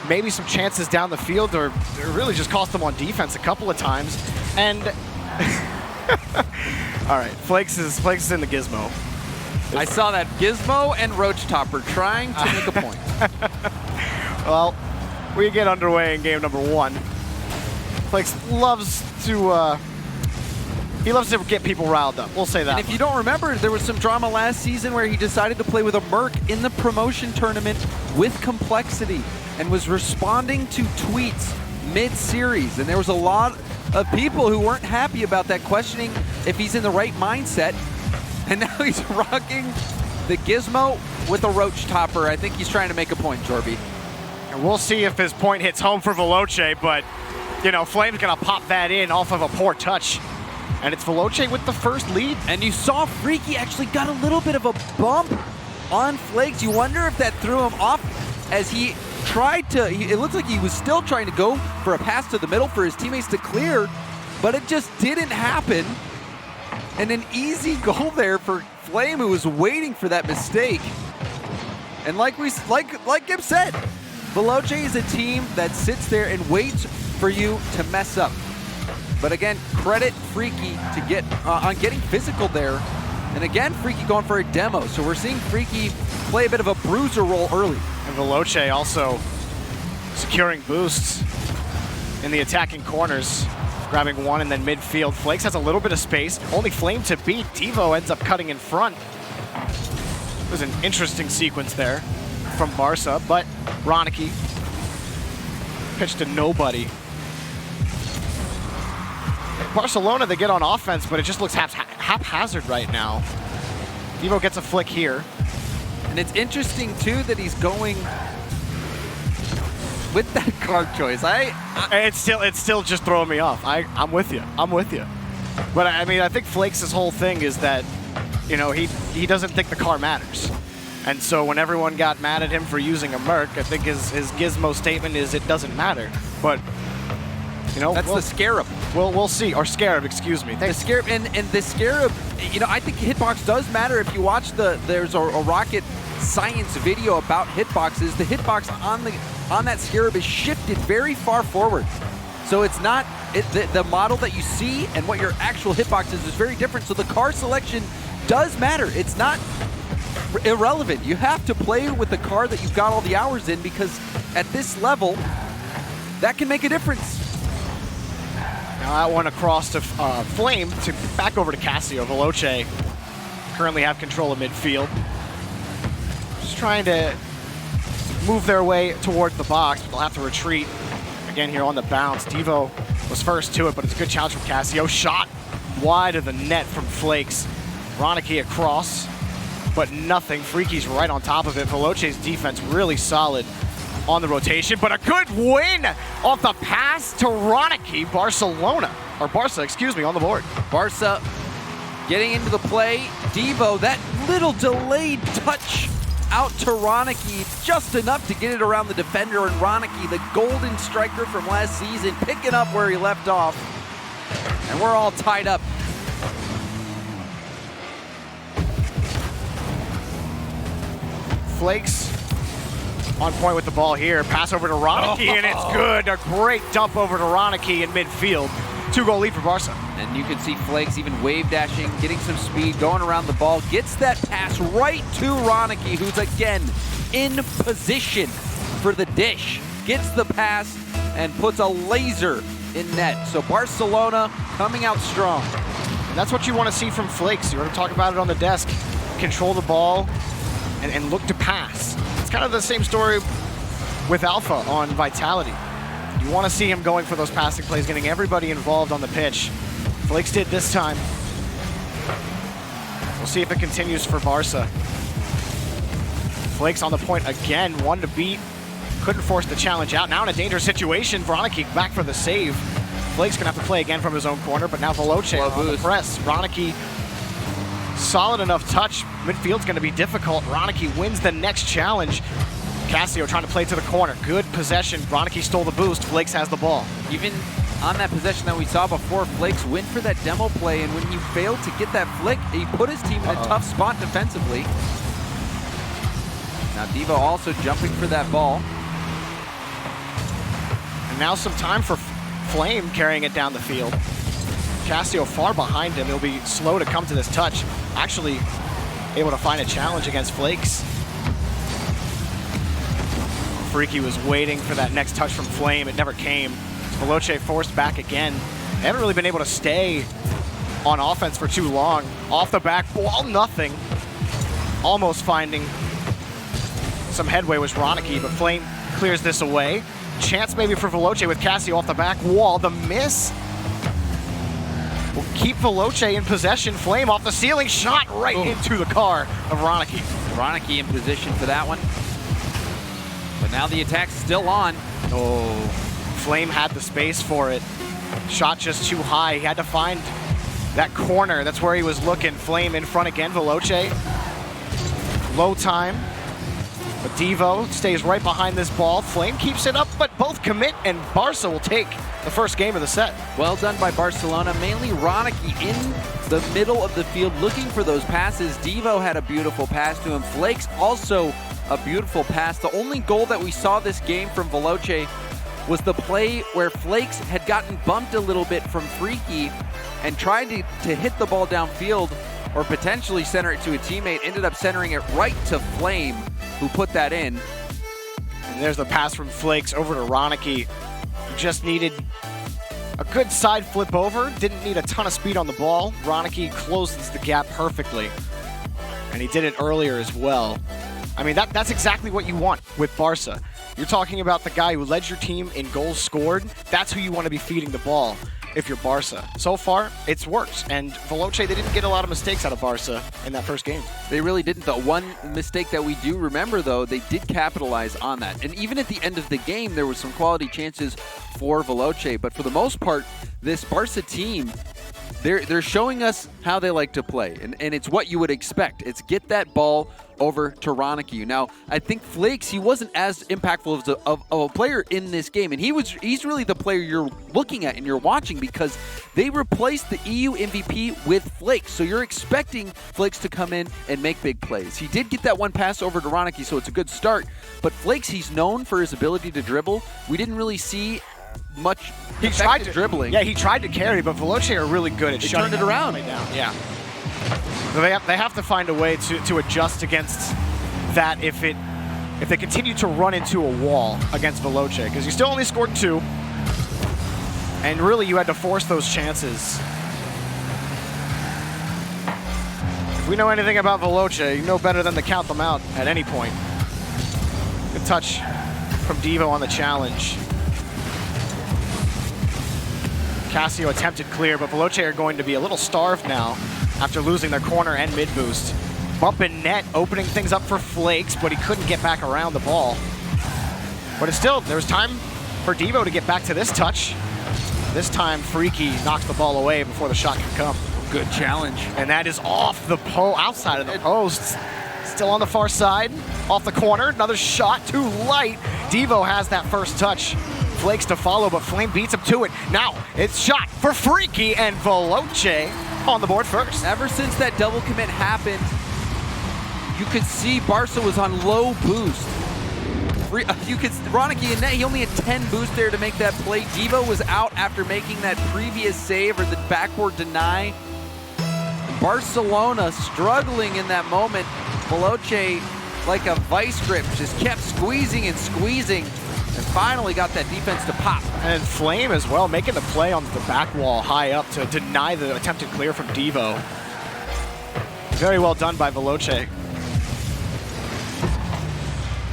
maybe some chances down the field, or it really just cost them on defense a couple of times. And all right, Flakes is in the gizmo. I saw that Gizmo and Roach Topper trying to make a point. Well, we get underway in game number 1. Flakes loves to get people riled up. We'll say that. And if you don't remember, there was some drama last season where he decided to play with a Merc in the promotion tournament with Complexity and was responding to tweets mid-series. And there was a lot of people who weren't happy about that, questioning if he's in the right mindset. And now he's rocking the Gizmo with a Roach Topper. I think he's trying to make a point, Jorby. And we'll see if his point hits home for Veloce, but, you know, Flame's going to pop that in off of a poor touch. And it's Veloce with the first lead. And you saw Freaky actually got a little bit of a bump on Flakes. You wonder if that threw him off as he tried to, it looks like he was still trying to go for a pass to the middle for his teammates to clear, but it just didn't happen. And an easy goal there for Flame, who was waiting for that mistake. And like Gibbs said, Veloce is a team that sits there and waits for you to mess up. But again, credit Freaky to get on getting physical there. And again, Freaky going for a demo. So we're seeing Freaky play a bit of a bruiser role early. And Veloce also securing boosts in the attacking corners, grabbing one and then midfield. Flakes has a little bit of space, only Flame to beat. Devo ends up cutting in front. It was an interesting sequence there. from Barca, but Ronicky pitched to nobody. Barcelona, they get on offense, but it just looks haphazard right now. Devo gets a flick here. And it's interesting, too, that he's going with that card choice. It's still just throwing me off. I'm with you. I'm with you. But I mean, I think Flakes' whole thing is that, you know, he doesn't think the car matters. And so when everyone got mad at him for using a Merc, I think his gizmo statement is it doesn't matter. But, you know, that's the Scarab. We'll see. Or Scarab, excuse me. Thanks. The Scarab, and the Scarab, you know, I think hitbox does matter. If you watch there's a rocket science video about hitboxes. The hitbox on that Scarab is shifted very far forward. So it's not, the model that you see and what your actual hitbox is very different. So the car selection does matter. It's not irrelevant. You have to play with the car that you've got all the hours in, because at this level, that can make a difference. Now that one across to Flame, back over to Casio. Veloce currently have control of midfield. Just trying to move their way towards the box, but they'll have to retreat again here on the bounce. Devo was first to it, but it's a good challenge from Casio. Shot wide of the net from Flakes. Ronicky across, but nothing. Freaky's right on top of it. Veloce's defense really solid on the rotation, but a good win off the pass to Ronicky. Barca, excuse me, on the board. Barca getting into the play. Devo, that little delayed touch out to Ronicky, just enough to get it around the defender, and Ronicky, the golden striker from last season, picking up where he left off. And we're all tied up. Flakes on point with the ball here. Pass over to Ronicky, and it's good. A great dump over to Ronicky in midfield. 2-goal lead for Barca. And you can see Flakes even wave dashing, getting some speed, going around the ball, gets that pass right to Ronicky, who's again in position for the dish. Gets the pass and puts a laser in net. So Barcelona coming out strong. And that's what you want to see from Flakes. You want to talk about it on the desk. Control the ball and look to pass. It's kind of the same story with Alpha on Vitality. You want to see him going for those passing plays, getting everybody involved on the pitch. Flakes did this time. We'll see if it continues for Barca. Flakes on the point again, one to beat. Couldn't force the challenge out. Now in a dangerous situation, Ronicky back for the save. Flakes gonna have to play again from his own corner, but now Veloce on the press. Ronicky, solid enough touch. Midfield's gonna be difficult. Ronicky wins the next challenge. Casio trying to play to the corner. Good possession. Ronicky stole the boost. Flakes has the ball. Even on that possession that we saw before, Flakes went for that demo play, and when he failed to get that flick, he put his team in a tough spot defensively. Now Devo also jumping for that ball. And now some time for Flame carrying it down the field. Casio far behind him. He'll be slow to come to this touch. Actually able to find a challenge against Flakes. Freaky was waiting for that next touch from Flame. It never came. Veloce forced back again. They haven't really been able to stay on offense for too long. Off the back wall, nothing. Almost finding some headway was Ronicky, but Flame clears this away. Chance maybe for Veloce with Casio off the back wall. The miss will keep Veloce in possession. Flame off the ceiling, shot right into the car of Ronicky. Ronicky in position for that one. But now the attack's still on. Oh, Flame had the space for it. Shot just too high. He had to find that corner. That's where he was looking. Flame in front again. Veloce. Low time. But Devo stays right behind this ball. Flame keeps it up, but both commit, and Barca will take the first game of the set. Well done by Barcelona. Mainly Ronicky in the middle of the field looking for those passes. Devo had a beautiful pass to him. Flakes also a beautiful pass. The only goal that we saw this game from Veloce was the play where Flakes had gotten bumped a little bit from Freaky and tried to hit the ball downfield or potentially center it to a teammate, ended up centering it right to Flame, who put that in. And there's the pass from Flakes over to Ronicky. Just needed a good side flip over, didn't need a ton of speed on the ball. Ronicky closes the gap perfectly, and he did it earlier as well. I mean, that's exactly what you want with Barca. You're talking about the guy who led your team in goals scored. That's who you want to be feeding the ball if you're Barca. So far, it's worked. And Veloce, they didn't get a lot of mistakes out of Barca in that first game. They really didn't. The one mistake that we do remember, though, they did capitalize on that. And even at the end of the game, there was some quality chances for Veloce. But for the most part, this Barca team, they're showing us how they like to play. And it's what you would expect. It's get that ball over to Ronicky. Now, I think Flakes, he wasn't as impactful of a player in this game. And he's really the player you're looking at and you're watching because they replaced the EU MVP with Flakes. So you're expecting Flakes to come in and make big plays. He did get that one pass over to Ronicky, so it's a good start. But Flakes, he's known for his ability to dribble. We didn't really see much dribbling. Yeah, he tried to carry, but Veloce are really good at shutting it around. Down. Yeah. So they have to find a way to adjust against that if they continue to run into a wall against Veloce, because you still only scored 2, and really you had to force those chances. If we know anything about Veloce, you know better than to count them out at any point. Good touch from Devo on the challenge. Casio attempted clear, but Veloce are going to be a little starved now after losing their corner and mid boost. Bump in net, opening things up for Flakes, but he couldn't get back around the ball. But it's still, there's time for Devo to get back to this touch. This time, Freaky knocks the ball away before the shot can come. Good challenge. And that is off the outside of the post. Still on the far side, off the corner, another shot, too light. Devo has that first touch. Flakes to follow, but Flame beats him to it. Now, it's shot for Freaky, and Veloce on the board first. Ever since that double commit happened, you could see Barca was on low boost. Ronicky in net, he only had 10 boost there to make that play. Devo was out after making that previous save or the backboard deny. Barcelona struggling in that moment. Veloce, like a vice grip, just kept squeezing and squeezing. And finally got that defense to pop. And Flame as well, making the play on the back wall high up to deny the attempted clear from Devo. Very well done by Veloce.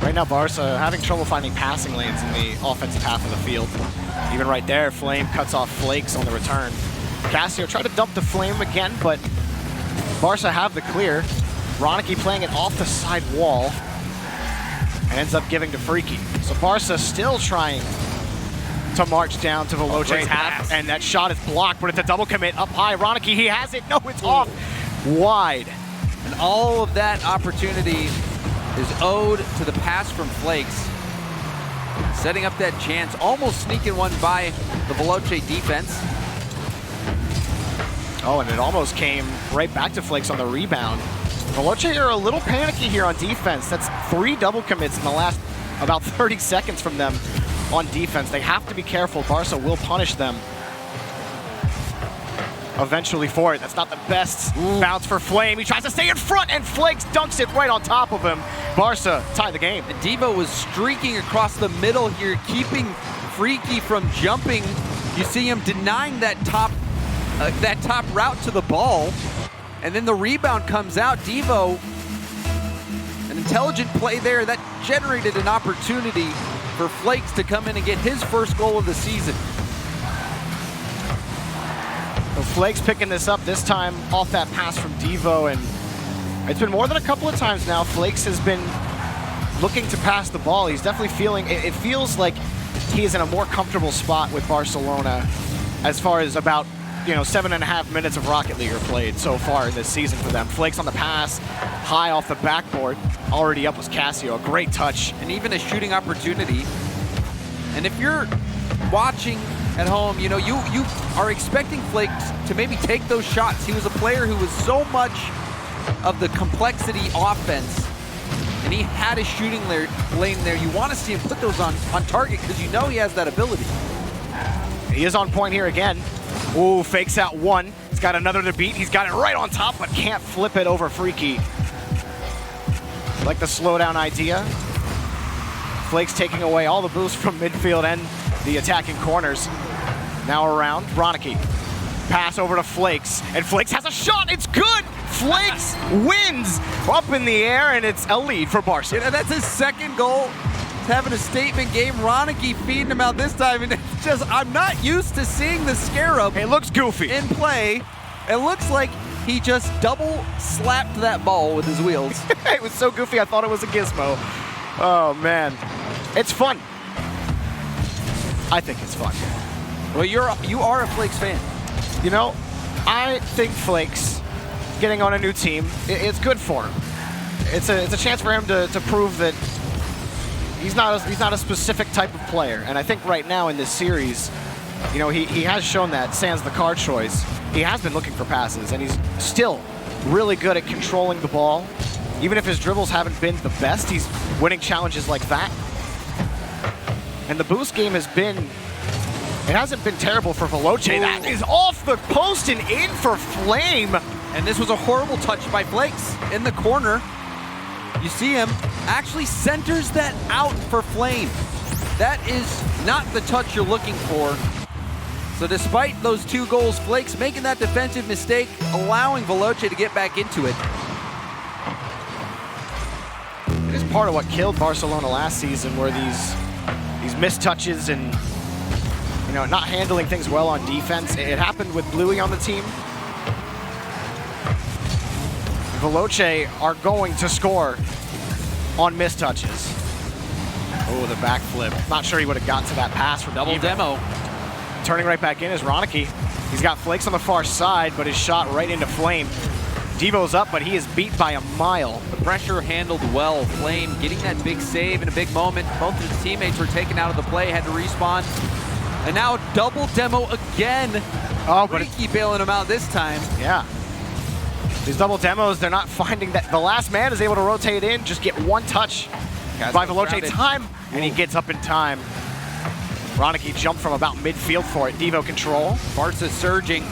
Right now, Barca having trouble finding passing lanes in the offensive half of the field. Even right there, Flame cuts off Flakes on the return. Casio tried to dump the Flame again, but Barca have the clear. Ronicky playing it off the side wall. And ends up giving to Freaky. So Barca still trying to march down to Veloce's half, and that shot is blocked, but it's a double commit up high. Ronicky, he has it. No, it's off wide. And all of that opportunity is owed to the pass from Flakes. Setting up that chance, almost sneaking one by the Veloce defense. Oh, and it almost came right back to Flakes on the rebound. Veloce are a little panicky here on defense. That's 3 double commits in the last about 30 seconds from them on defense. They have to be careful. Barca will punish them eventually for it. That's not the best bounce for Flame. He tries to stay in front, and Flakes dunks it right on top of him. Barca tie the game. And Devo was streaking across the middle here, keeping Freaky from jumping. You see him denying that top route to the ball. And then the rebound comes out. Devo, an intelligent play there. That generated an opportunity for Flakes to come in and get his first goal of the season. So Flakes picking this up, this time off that pass from Devo. And it's been more than a couple of times now. Flakes has been looking to pass the ball. He's definitely feeling, it feels like he is in a more comfortable spot with Barcelona as far as about 7.5 minutes of Rocket League are played so far in this season for them. Flakes on the pass, high off the backboard. Already up was Casio, a great touch. And even a shooting opportunity. And if you're watching at home, you are expecting Flakes to maybe take those shots. He was a player who was so much of the complexity offense, and he had a shooting lane there. You want to see him put those on target because you know he has that ability. He is on point here again. Ooh, fakes out one. He's got another to beat. He's got it right on top, but can't flip it over Freaky. Like the slowdown idea. Flakes taking away all the boost from midfield and the attacking corners. Now around, Ronicky. Pass over to Flakes, and Flakes has a shot. It's good! Flakes wins up in the air, and it's a lead for Barca. You know, that's his second goal. He's having a statement game. Ronicky feeding him out this time, and it's just, I'm not used to seeing the Scarab. It looks goofy. In play. It looks like he just double slapped that ball with his wheels. It was so goofy, I thought it was a gizmo. Oh, man. It's fun. I think it's fun. Well, you are a Flakes fan. You know, I think Flakes getting on a new team, it's good for him. It's a chance for him to prove that he's not a specific type of player. And I think right now in this series, you know, he has shown that, sans the card choice. He has been looking for passes, and he's still really good at controlling the ball. Even if his dribbles haven't been the best, he's winning challenges like that. And the boost game has been, it hasn't been terrible for Veloce. That is off the post and in for Flame. And this was a horrible touch by Flakes in the corner. You see him actually centers that out for Flame. That is not the touch you're looking for. So despite those 2 goals, Flakes making that defensive mistake, allowing Veloce to get back into it. It is part of what killed Barcelona last season, were these missed touches and, you know, not handling things well on defense. It happened with Bluey on the team. Veloce are going to score on missed touches. Oh, the backflip. Not sure he would have got to that pass from Double demo. Turning right back in is Ronicky. He's got Flakes on the far side, but his shot right into Flame. Devo's up, but he is beat by a mile. The pressure handled well. Flame getting that big save in a big moment. Both of his teammates were taken out of the play, had to respawn. And now double demo again. Oh, but Ricky bailing him out this time. Yeah. These double demos, they're not finding that. The last man is able to rotate in, just get one touch by Veloce. Time, and he gets up in time. Ronicky jumped from about midfield for it. Devo control. Barca surging.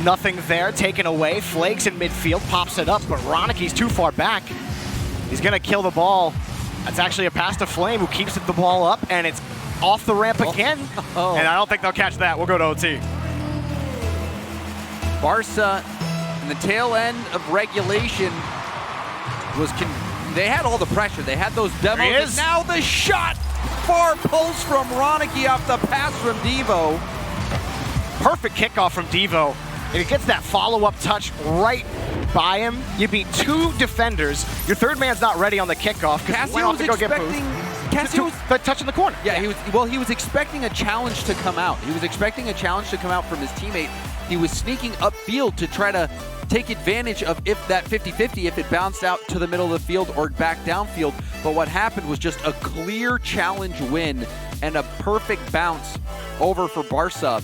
Nothing there, taken away. Flakes in midfield, pops it up, but Ronicky's too far back. He's gonna kill the ball. That's actually a pass to Flame, who keeps the ball up, and it's off the ramp again. And I don't think they'll catch that. We'll go to OT. Barca, in the tail end of regulation, they had all the pressure. They had those demos. And now the shot! Far post from Ronicky off the pass from Devo. Perfect kickoff from Devo. And he gets that follow-up touch right by him. You beat 2 defenders. Your third man's not ready on the kickoff. Cassio was expecting the touch in the corner. Yeah, he was expecting a challenge to come out. He was expecting a challenge to come out from his teammate. He was sneaking upfield to try to take advantage of if that 50-50, if it bounced out to the middle of the field or back downfield. But what happened was just a clear challenge win and a perfect bounce over for Barca.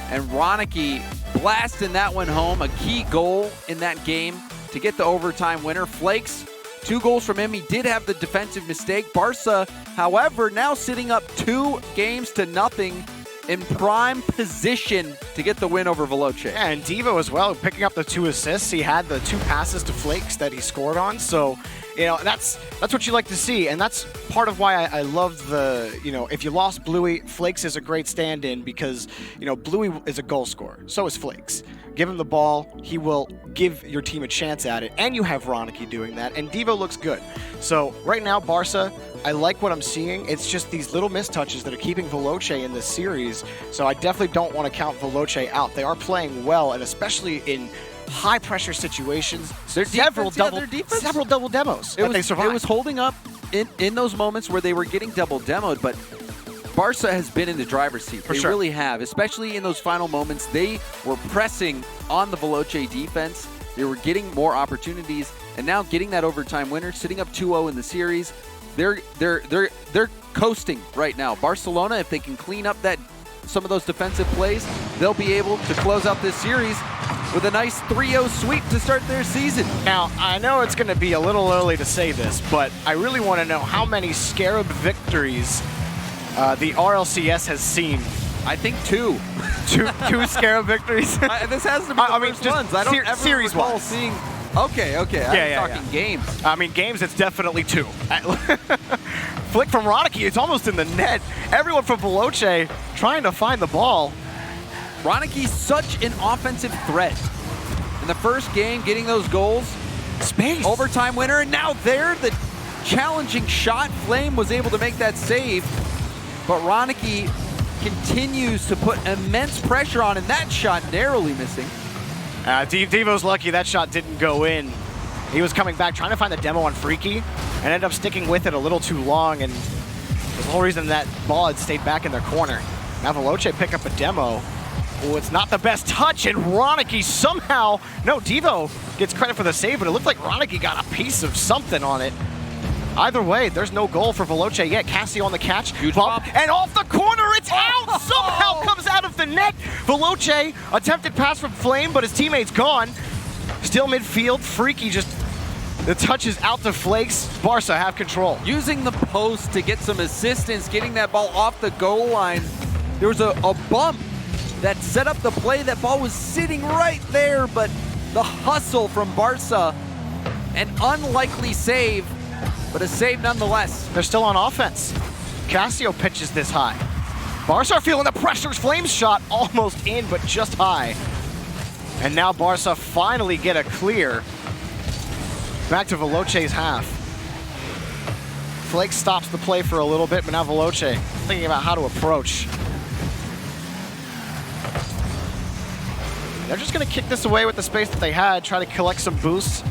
And Ronicky blasting that one home, a key goal in that game to get the overtime winner. Flakes, 2 goals from him. He did have the defensive mistake. Barca, however, now sitting up 2-0 in prime position to get the win over Veloce. Yeah, and Devo as well, picking up the 2 assists. He had the 2 passes to Flakes that he scored on. So, you know, that's what you like to see, and that's part of why I love the, you know, if you lost Bluey, Flakes is a great stand-in because, you know, Bluey is a goal scorer. So is Flakes. Give him the ball, he will give your team a chance at it, and you have Ronicky doing that, and Devo looks good. So right now, Barca, I like what I'm seeing. It's just these little mistouches that are keeping Veloce in this series. So I definitely don't want to count Veloce out. They are playing well, and especially in high pressure situations. Several double demos. They survived. It was holding up in those moments where they were getting double demoed, but Barca has been in the driver's seat. They really have, especially in those final moments. They were pressing on the Veloce defense. They were getting more opportunities, and now getting that overtime winner, sitting up 2-0 in the series. They're coasting right now. Barcelona, if they can clean up some of those defensive plays, they'll be able to close out this series with a nice 3-0 sweep to start their season. Now, I know it's going to be a little early to say this, but I really want to know how many Scarab victories the RLCS has seen. I think 2. two Scarab victories? This has to be the first ones. I don't ever recall seeing... Okay. I'm talking games. I mean, games, it's definitely 2. Flick from Ronicky, it's almost in the net. Everyone from Veloce trying to find the ball. Ronicky's such an offensive threat. in the first game, getting those goals. Space. Overtime winner, and now there, the challenging shot. Flame was able to make that save, but Ronicky continues to put immense pressure on, and that shot narrowly missing. Devo's lucky that shot didn't go in. He was coming back, trying to find the demo on Freaky, and ended up sticking with it a little too long, and the whole reason that ball had stayed back in their corner. Now Veloce pick up a demo. Oh, it's not the best touch, and Ronicky somehow, no, Devo gets credit for the save, but it looked like Ronicky got a piece of something on it. Either way, there's no goal for Veloce yet. Cassio on the catch, huge bump, pop. and off the corner, it's out! Somehow comes out of the net. Veloce, attempted pass from Flame, but his teammate's gone. Still midfield, Freaky just, the touch is out to Flakes. Barca have control. Using the post to get some assistance, getting that ball off the goal line. There was a bump that set up the play. That ball was sitting right there, but the hustle from Barca, an unlikely save, but a save nonetheless. They're still on offense. Cassio pitches this high. Barca are feeling the pressure. Flames shot almost in, but just high. And now Barca finally get a clear. Back to Veloce's half. Flake stops the play for a little bit, but now Veloce thinking about how to approach. They're just going to kick this away with the space that they had, try to collect some boosts,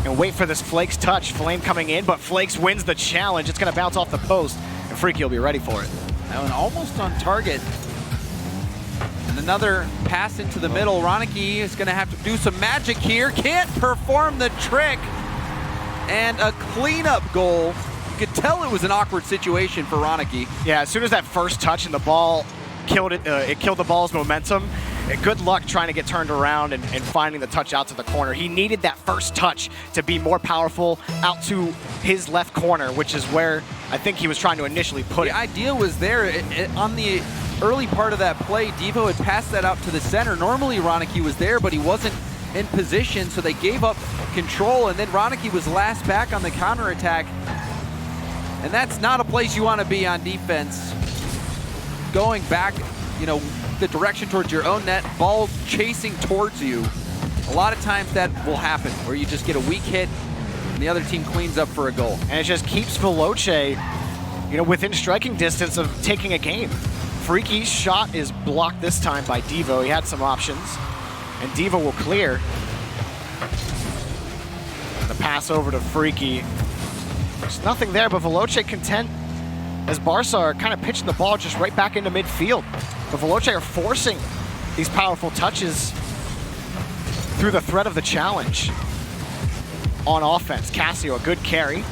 and wait for this Flakes touch. Flame coming in, but Flakes wins the challenge. It's going to bounce off the post, and Freaky will be ready for it. That one almost on target. And another pass into the middle. Ronicky is going to have to do some magic here. Can't perform the trick. And a cleanup goal. You could tell it was an awkward situation for Ronicky. Yeah, as soon as that first touch and the ball killed it, it killed the ball's momentum. Good luck trying to get turned around and finding the touch out to the corner. He needed that first touch to be more powerful out to his left corner, which is where I think he was trying to initially put it. The idea was there. On the early part of that play, Devo had passed that out to the center. Normally Ronicky was there, but he wasn't in position, so they gave up control, and then Ronicky was last back on the counterattack. And that's not a place you want to be on defense. Going back, you know, the direction towards your own net, ball chasing towards you. A lot of times that will happen, where you just get a weak hit and the other team cleans up for a goal. And it just keeps Veloce, you know, within striking distance of taking a game. Freaky's shot is blocked this time by Devo. He had some options, and Devo will clear. And the pass over to Freaky. There's nothing there, but Veloce content as Barca are kind of pitching the ball just right back into midfield. But Veloce are forcing these powerful touches through the threat of the challenge on offense. Cassio, a good carry.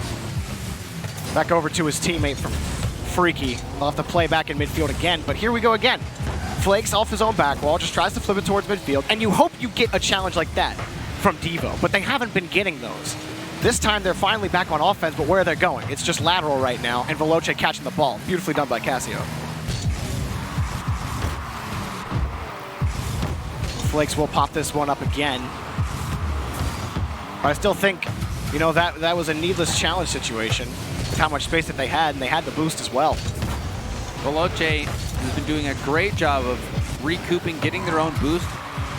Back over to his teammate from Freaky. They'll have to play back in midfield again, but here we go again. Flakes off his own back wall, just tries to flip it towards midfield, and you hope you get a challenge like that from Devo, but they haven't been getting those. This time they're finally back on offense, but where are they going? It's just lateral right now, and Veloce catching the ball. Beautifully done by Cassio. Flakes will pop this one up again. But I still think, you know, that was a needless challenge situation with how much space that they had, and they had the boost as well. Veloce has been doing a great job of recouping, getting their own boost,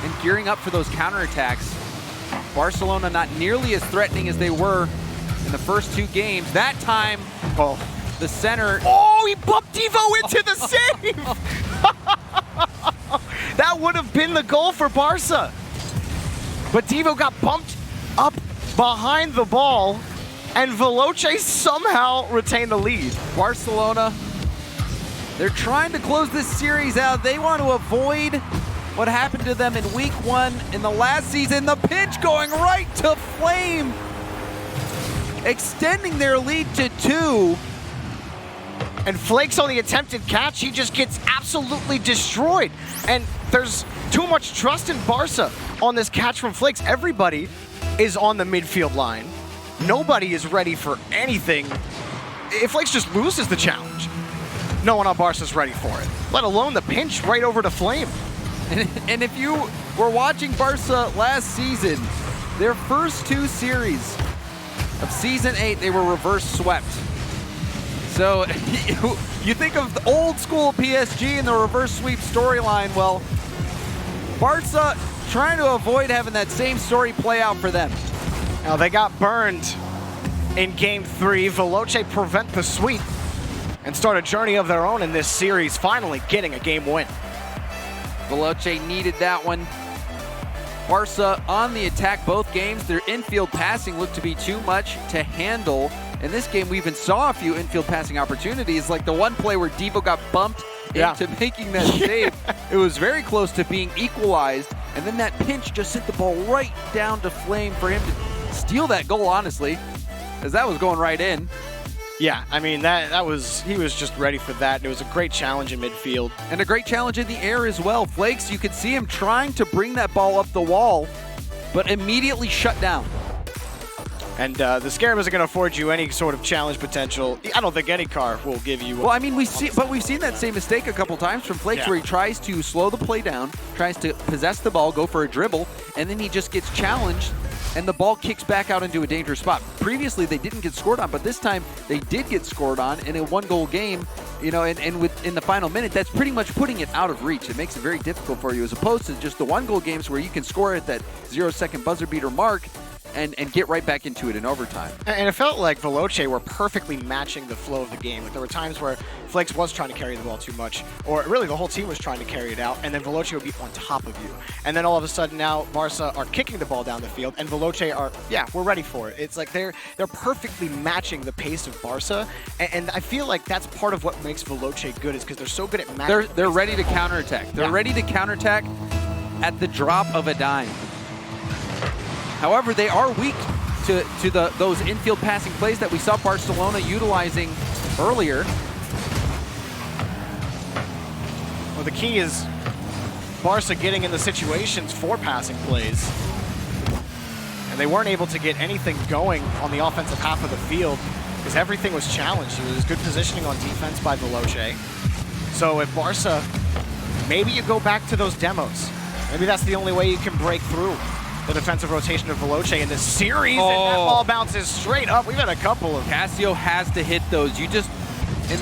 and gearing up for those counterattacks. Barcelona not nearly as threatening as they were in the first two games. That time, the center... Oh, he bumped Devo into the save! That would have been the goal for Barca. But Devo got bumped up behind the ball, and Veloce somehow retained the lead. Barcelona, they're trying to close this series out. They want to avoid what happened to them in week one in the last season. The pitch going right to Flame, extending their lead to 2. And Flakes on the attempted catch, he just gets absolutely destroyed. And there's too much trust in Barca on this catch from Flakes. Everybody is on the midfield line. Nobody is ready for anything. If Flakes just loses the challenge, no one on Barca's ready for it, let alone the pinch right over to Flame. And if you were watching Barca last season, their first 2 series of Season 8, they were reverse swept. So you think of the old school PSG and the reverse sweep storyline. Well, Barca trying to avoid having that same story play out for them. Now they got burned in Game 3. Veloce prevent the sweep and start a journey of their own in this series, finally getting a game win. Veloce needed that one. Barca on the attack both games. Their infield passing looked to be too much to handle. In this game, we even saw a few infield passing opportunities, like the one play where Devo got bumped into making that save. It was very close to being equalized, and then that pinch just sent the ball right down to Flame for him to steal that goal, honestly, as that was going right in. Yeah, I mean, he was just ready for that. It was a great challenge in midfield. And a great challenge in the air as well. Flakes, you could see him trying to bring that ball up the wall, but immediately shut down. And the Scarab isn't going to afford you any sort of challenge potential. I don't think any car will give you. Well, I mean, we've seen that same mistake a couple times from Flakes, where he tries to slow the play down, tries to possess the ball, go for a dribble, and then he just gets challenged, and the ball kicks back out into a dangerous spot. Previously, they didn't get scored on, but this time they did get scored on in a one-goal game. You know, and in the final minute, that's pretty much putting it out of reach. It makes it very difficult for you, as opposed to just the one-goal games where you can score at that 0-second buzzer beater mark and get right back into it in overtime. And it felt like Veloce were perfectly matching the flow of the game. Like there were times where Flakes was trying to carry the ball too much, or really the whole team was trying to carry it out, and then Veloce would be on top of you. And then all of a sudden now Barca are kicking the ball down the field, and Veloce are, we're ready for it. It's like they're perfectly matching the pace of Barca, and I feel like that's part of what makes Veloce good, is because they're so good at matching. They're ready to counterattack. They're ready to counterattack at the drop of a dime. However, they are weak to those infield passing plays that we saw Barcelona utilizing earlier. Well, the key is Barca getting in the situations for passing plays. And they weren't able to get anything going on the offensive half of the field because everything was challenged. It was good positioning on defense by Veloce. So if Barca, maybe you go back to those demos. Maybe that's the only way you can break through the defensive rotation of Veloce in this series, and that ball bounces straight up. We've had a couple of... Casio has to hit those. You just,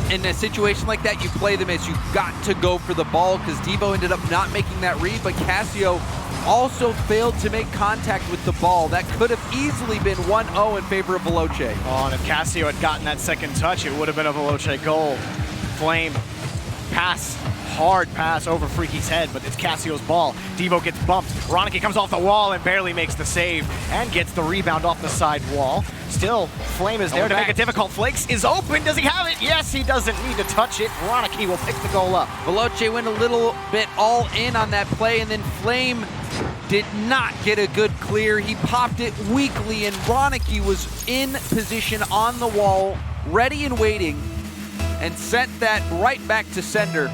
in a situation like that, you play them as you got to go for the ball, because Devo ended up not making that read, but Casio also failed to make contact with the ball. That could have easily been 1-0 in favor of Veloce. Oh, and if Casio had gotten that second touch, it would have been a Veloce goal. Flame pass. Hard pass over Freaky's head, but it's Casio's ball. Devo gets bumped. Ronicky comes off the wall and barely makes the save and gets the rebound off the side wall. Still, Flame is there to make it difficult. Flakes is open. Does he have it? Yes, he doesn't need to touch it. Ronicky will pick the goal up. Veloce went a little bit all in on that play, and then Flame did not get a good clear. He popped it weakly, and Ronicky was in position on the wall, ready and waiting, and sent that right back to sender.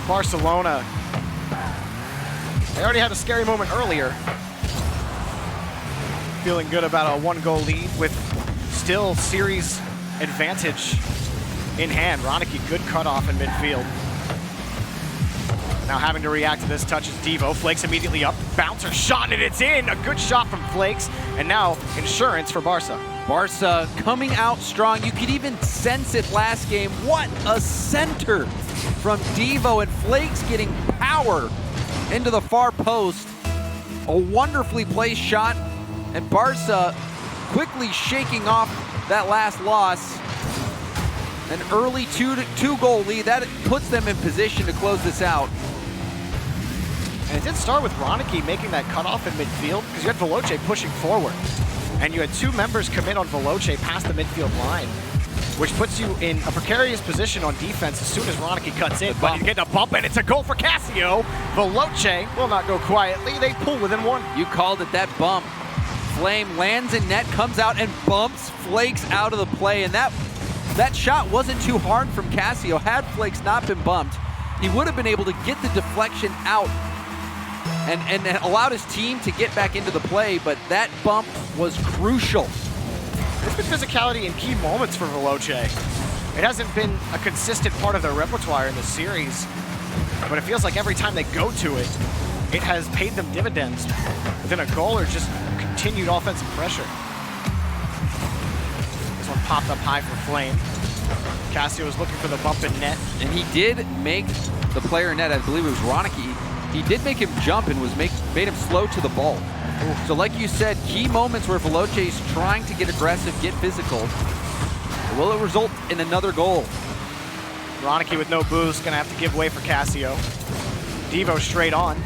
Barcelona, they already had a scary moment earlier. Feeling good about a one-goal lead with still series advantage in hand. Ronicky, good cutoff in midfield. Now having to react to this touch is Devo. Flakes immediately up, bouncer shot, and it's in. A good shot from Flakes, and now insurance for Barca. Barca coming out strong. You could even sense it last game. What a center from Devo, and Flakes getting power into the far post. A wonderfully placed shot, and Barca quickly shaking off that last loss. An early two-goal lead. That puts them in position to close this out. And it did start with Ronicky making that cutoff in midfield, because you had Veloce pushing forward. And you had two members commit on Veloce past the midfield line, which puts you in a precarious position on defense as soon as Ronicky cuts in. But you get a bump, and it's a goal for Casio. Veloce will not go quietly. They pull within one. You called it, that bump. Flame lands in net, comes out and bumps Flakes out of the play. And that shot wasn't too hard from Casio. Had Flakes not been bumped, he would have been able to get the deflection out and allowed his team to get back into the play, but that bump was crucial. There's been physicality in key moments for Veloce. It hasn't been a consistent part of their repertoire in the series, but it feels like every time they go to it, it has paid them dividends within a goal or just continued offensive pressure. This one popped up high for Flame. Casio was looking for the bump in net. And he did make the player in net, I believe it was Ronicky, he did make him jump and made him slow to the ball. So like you said, key moments where Veloce's trying to get aggressive, get physical. Will it result in another goal? Ronicky with no boost, gonna have to give way for Cassio. Devo straight on.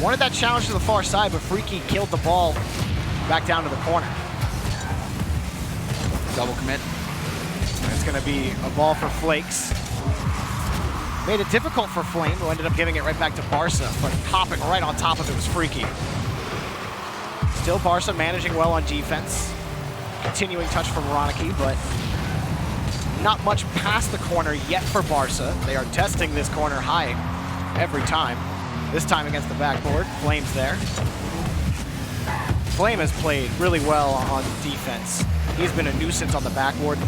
Wanted that challenge to the far side, but Freaky killed the ball back down to the corner. Double commit. It's gonna be a ball for Flakes. Made it difficult for Flame, who ended up giving it right back to Barca, but hopping right on top of it was Freaky. Still Barca managing well on defense. Continuing touch from Ronicky, but not much past the corner yet for Barca. They are testing this corner high every time. This time against the backboard. Flame's there. Flame has played really well on defense. He's been a nuisance on the backboard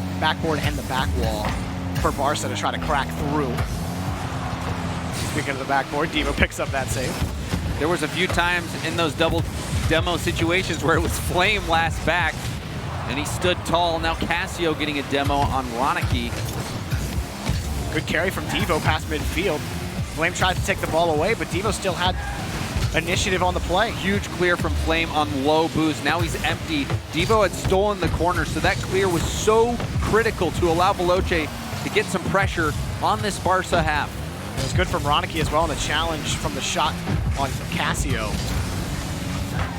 and the back wall for Barca to try to crack through. Speaking of the backboard, Devo picks up that save. There was a few times in those double demo situations where it was Flame last back, and he stood tall. Now Cassio getting a demo on Ronicky. Good carry from Devo past midfield. Flame tried to take the ball away, but Devo still had initiative on the play. Huge clear from Flame on low boost. Now he's empty. Devo had stolen the corner, so that clear was so critical to allow Veloce to get some pressure on this Barca half. It was good from Ronicky as well in the challenge from the shot on Cassio.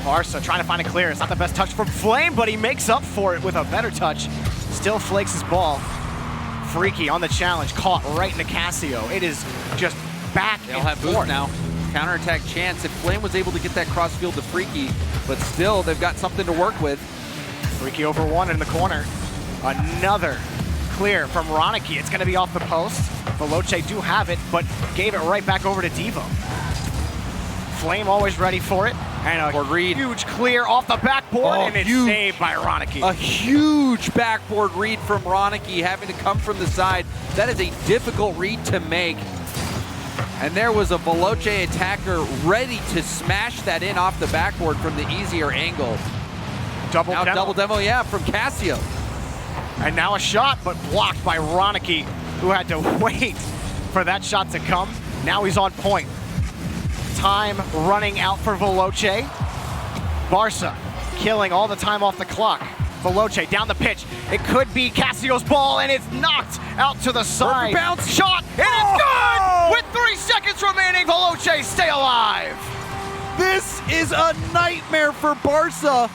Barca trying to find a clear. It's not the best touch from Flame, but he makes up for it with a better touch. Still flakes his ball. Freaky on the challenge, caught right into Cassio. It is just back They'll have boost now. Counterattack chance if Flame was able to get that crossfield to Freaky, but still they've got something to work with. Freaky over one in the corner. Another clear from Ronicky. It's going to be off the post. Veloce do have it, but gave it right back over to Devo. Flame always ready for it. And a huge clear off the backboard, and it's saved by Ronicky. A huge backboard read from Ronicky, having to come from the side. That is a difficult read to make. And there was a Veloce attacker ready to smash that in off the backboard from the easier angle. Double demo, yeah, from Cassio. And now a shot, but blocked by Ronicky, who had to wait for that shot to come. Now he's on point. Time running out for Veloce. Barca killing all the time off the clock. Veloce down the pitch. It could be Cassio's ball, and it's knocked out to the side. Bounce shot, and it's good! With 3 seconds remaining, Veloce stay alive. This is a nightmare for Barca.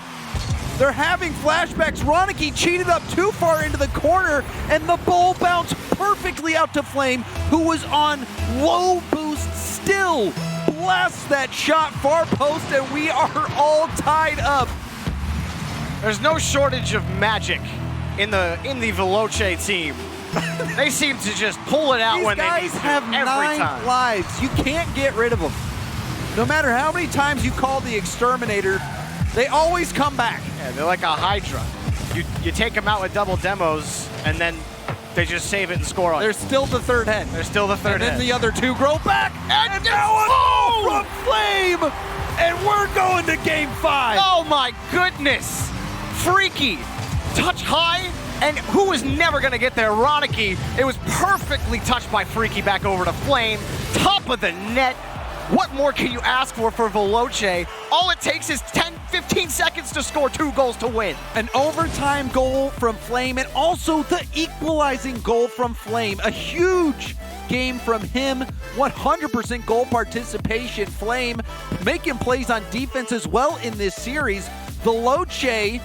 They're having flashbacks. Ronicky cheated up too far into the corner, and the ball bounced perfectly out to Flame, who was on low boost still. Blasts that shot far post, and we are all tied up. There's no shortage of magic in the Veloce team. They seem to just pull it out when they need to. These guys have every 9 time. lives. You can't get rid of them. No matter how many times you call the exterminator, they always come back. Yeah, they're like a Hydra. You take them out with double demos, and then they just save it and score on. There's still the third head. There's still the third head. And then the other 2 grow back. And now a goal from Flame. And we're going to game 5. Oh my goodness. Freaky. Touch high. And who was never going to get there? Ronicky. It was perfectly touched by Freaky back over to Flame. Top of the net. What more can you ask for Veloce? All it takes is 10-15 seconds to score 2 goals to win. An overtime goal from Flame, and also the equalizing goal from Flame. A huge game from him. 100% goal participation. Flame making plays on defense as well in this series. Veloce,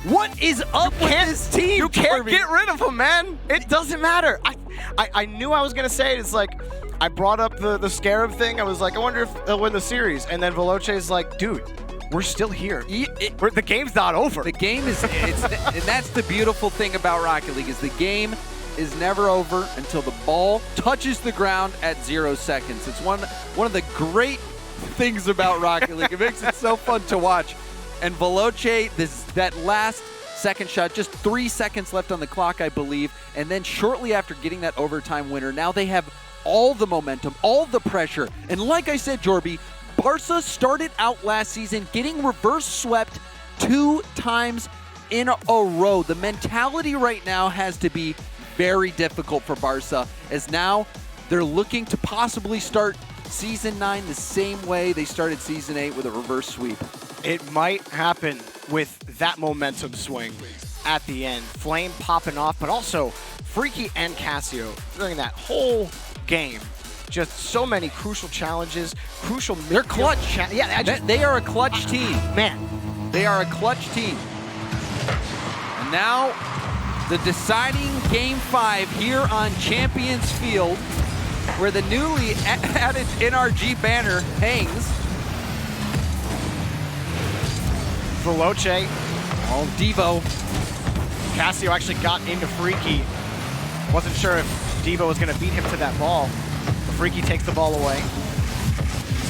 what is up with this team? You can't get rid of him, man. It doesn't matter. I knew I was going to say it. It's like, I brought up the Scarab thing. I was like, I wonder if they'll win the series. And then Veloce's like, dude, we're still here. The game's not over. The game is, and that's the beautiful thing about Rocket League, is the game is never over until the ball touches the ground at 0 seconds. It's one of the great things about Rocket League. It makes it so fun to watch. And Veloce, that last second shot, just 3 seconds left on the clock, I believe. And then shortly after getting that overtime winner, now they have all the momentum, all the pressure. And like I said, Jorby, Barca started out last season getting reverse swept 2 times in a row. The mentality right now has to be very difficult for Barca, as now They're looking to possibly start Season 9 the same way they started Season 8 with a reverse sweep. It might happen with that momentum swing at the end. Flame popping off, but also Freaky and Casio during that whole game. Just so many crucial challenges, crucial. They're clutch. They are a clutch team. Man, they are a clutch team. And now the deciding Game 5 here on Champions Field, where the newly added NRG banner hangs. Veloce. Oh, Devo. Casio actually got into Freaky. Wasn't sure if Devo was going to beat him to that ball. But Freaky takes the ball away.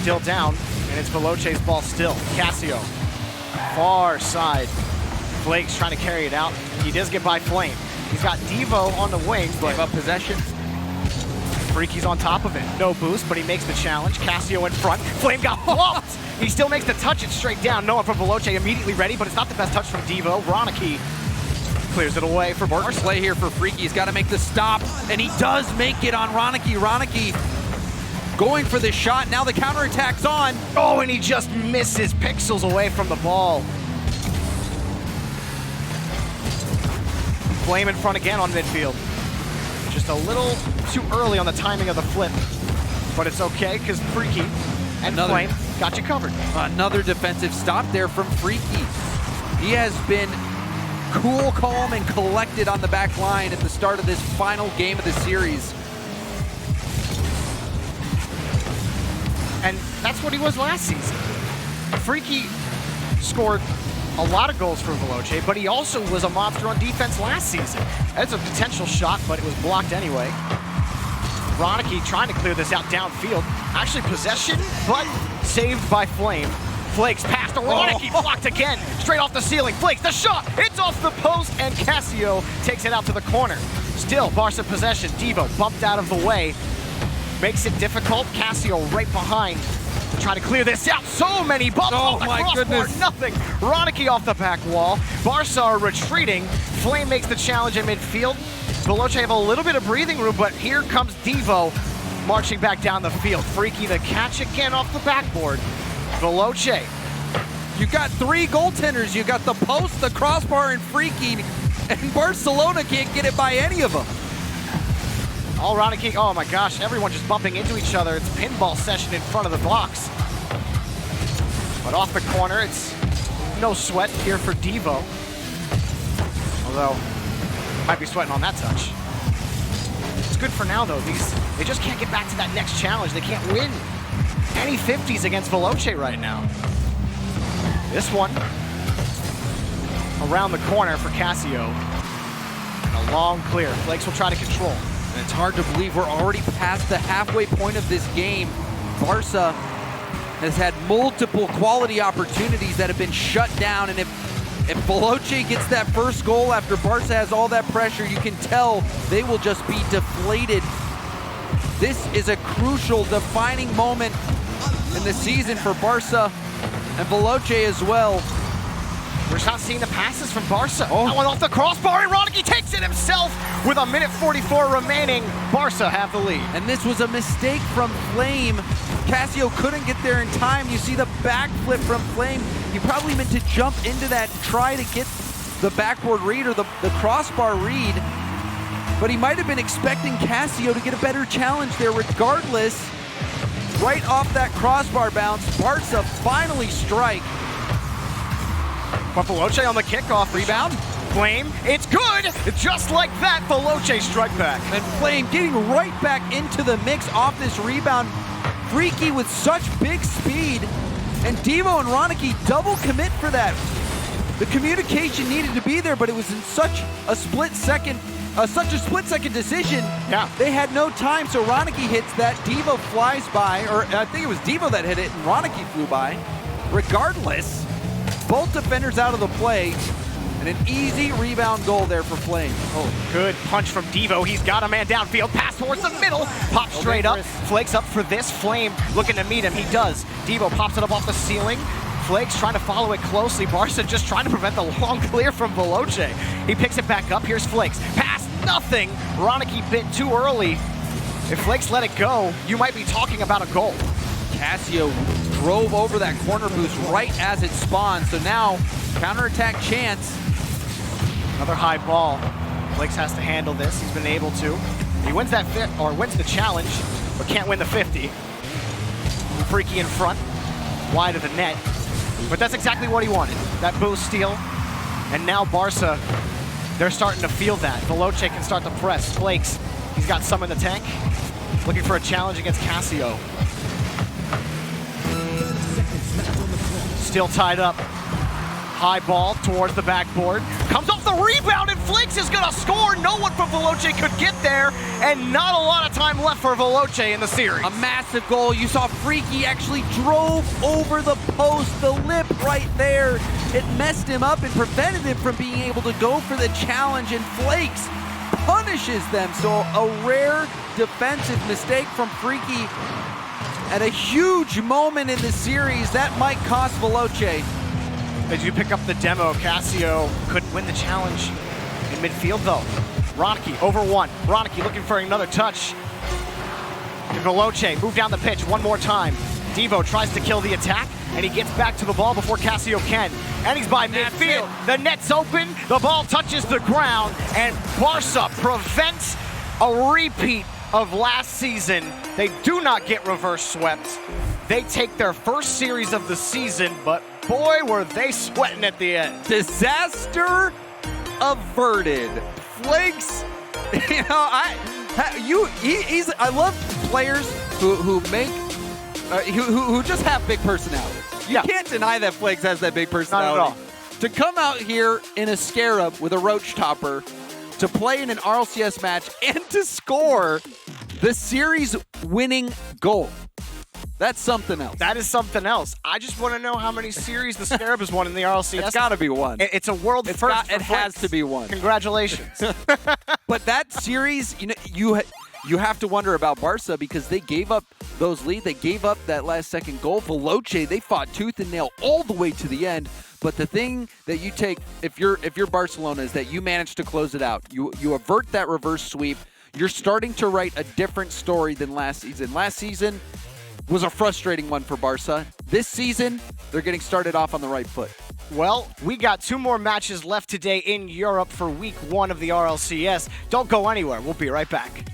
Still down, and it's Veloce's ball still. Casio, far side. Flake's trying to carry it out. He does get by Flame. He's got Devo on the wing, but gave up possession. Freaky's on top of it. No boost, but he makes the challenge. Casio in front. Flame got whopped. He still makes the touch it straight down. Noah from Veloce immediately ready, but it's not the best touch from Devo. Roniki clears it away for Barca. Play here for Freaky. He's got to make the stop, and he does make it on Roniki. Roniki going for the shot. Now the counterattack's on. Oh, and he just misses pixels away from the ball. Flame in front again on midfield. Just a little too early on the timing of the flip, but it's okay because Freaky and Flame got you covered. Another defensive stop there from Freaky. He has been cool, calm, and collected on the back line at the start of this final game of the series. And that's what he was last season. Freaky scored a lot of goals for Veloce, but he also was a monster on defense last season. That's a potential shot, but it was blocked anyway. Roniki trying to clear this out downfield. Actually possession, but saved by Flame. Flakes past to Roniki, blocked again. Straight off the ceiling. Flakes, the shot! It's off the post, and Casio takes it out to the corner. Still, Barca possession. Devo bumped out of the way. Makes it difficult. Casio right behind. Trying to clear this out. So many bumps off the crossbar. Nothing. Roniki off the back wall. Barca are retreating. Flame makes the challenge in midfield. Veloce have a little bit of breathing room, but here comes Devo marching back down the field. Freaky the catch again off the backboard. Veloce. You got three goaltenders. You got the post, the crossbar, and Freaky, and Barcelona can't get it by any of them. All Roniki, oh my gosh, everyone just bumping into each other. It's pinball session in front of the box. But off the corner, it's no sweat here for Devo. Although, might be sweating on that touch. It's good for now though. They just can't get back to that next challenge. They can't win any 50s against Veloce right now. This one, around the corner for Casio. And a long clear. Flakes will try to control. And it's hard to believe we're already past the halfway point of this game. Barca has had multiple quality opportunities that have been shut down, and if Veloce gets that first goal after Barca has all that pressure, you can tell they will just be deflated. This is a crucial defining moment in the season for Barca and Veloce as well. We're just not seeing the passes from Barca. That one off the crossbar, and Roniki takes it himself with a minute 44 remaining. Barca have the lead. And this was a mistake from Flame. Casio couldn't get there in time. You see the backflip from Flame. He probably meant to jump into that, try to get the backboard read or the crossbar read, but he might have been expecting Casio to get a better challenge there. Regardless, right off that crossbar bounce, Barca finally strike. But Veloce on the kickoff, rebound. Flame, it's good! Just like that, Veloce strike back. And Flame getting right back into the mix off this rebound. Freaky with such big speed, and Devo and Roniki double commit for that. The communication needed to be there, but it was in such a split-second decision. Yeah. They had no time, so Roniki hits that. Devo flies by, or I think it was Devo that hit it, and Roniki flew by. Regardless, both defenders out of the play, and an easy rebound goal there for Flame. Oh, good punch from Devo. He's got a man downfield, pass towards the middle, pop straight up, Flakes up for this. Flame looking to meet him, he does. Devo pops it up off the ceiling. Flakes trying to follow it closely. Barca just trying to prevent the long clear from Veloce. He picks it back up, here's Flakes. Pass, nothing. Roniki bit too early. If Flakes let it go, you might be talking about a goal. Cassio drove over that corner boost right as it spawned, so now counterattack chance. Another high ball. Flakes has to handle this. He's been able to. He wins that wins the challenge, but can't win the 50. Freaky in front, wide of the net. But that's exactly what he wanted. That boost steal. And now Barca, they're starting to feel that. Veloce can start to press. Flakes, he's got some in the tank. Looking for a challenge against Cassio. Still tied up. High ball towards the backboard. Comes off the rebound and Flakes is gonna score. No one from Veloce could get there, and not a lot of time left for Veloce in the series. A massive goal. You saw Freaky actually drove over the post, the lip right there. It messed him up and prevented him from being able to go for the challenge, and Flakes punishes them. So a rare defensive mistake from Freaky at a huge moment in the series. That might cost Veloce. Did you pick up the demo? Cassio couldn't win the challenge in midfield though. Ronicky over one. Ronicky looking for another touch. And Veloce move down the pitch one more time. Devo tries to kill the attack, and he gets back to the ball before Cassio can. And he's by midfield. The net's open, the ball touches the ground, and Barca prevents a repeat of last season. They do not get reverse swept. They take their first series of the season, but boy, were they sweating at the end. Disaster averted. Flakes, I love players who make who just have big personalities. You can't deny that Flakes has that big personality. Not at all. To come out here in a Scarab with a roach topper, to play in an RLCS match, and to score the series-winning goal. That's something else. That is something else. I just want to know how many series the Scarab has won in the RLCS. It's got to be one. It's a world first. It has to be one. Congratulations. But that series, you have to wonder about Barca because they gave up those lead. They gave up that last-second goal. Veloce, they fought tooth and nail all the way to the end. But the thing that you take, if you're Barcelona, is that you manage to close it out. You avert that reverse sweep. You're starting to write a different story than last season. Last season was a frustrating one for Barca. This season, they're getting started off on the right foot. Well, we got 2 more matches left today in Europe for week 1 of the RLCS. Don't go anywhere. We'll be right back.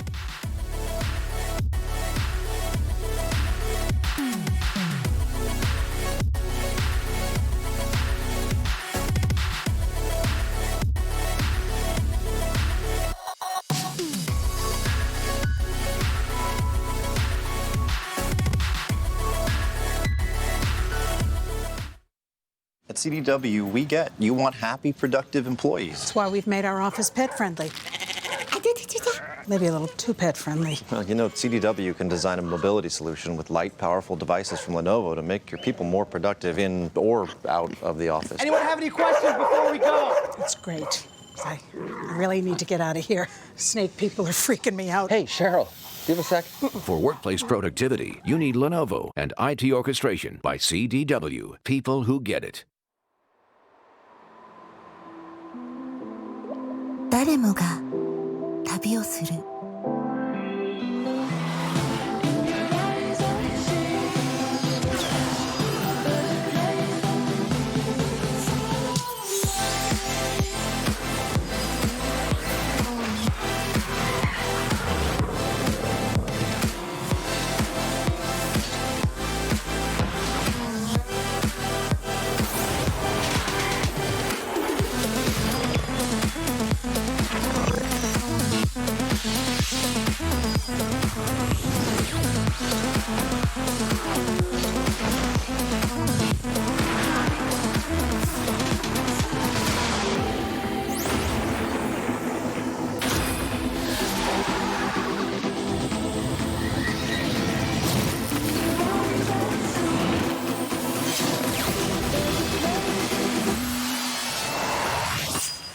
At CDW, we get you want happy, productive employees. That's why we've made our office pet-friendly. Maybe a little too pet-friendly. Well, CDW can design a mobility solution with light, powerful devices from Lenovo to make your people more productive in or out of the office. Anyone have any questions before we go? It's great. I really need to get out of here. Snake people are freaking me out. Hey, Cheryl, do you have a sec? For workplace productivity, you need Lenovo and IT orchestration by CDW. People who get it. 誰もが旅をする。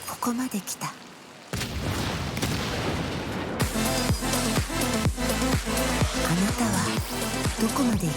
ここまで来た。あなたはどこまで行く？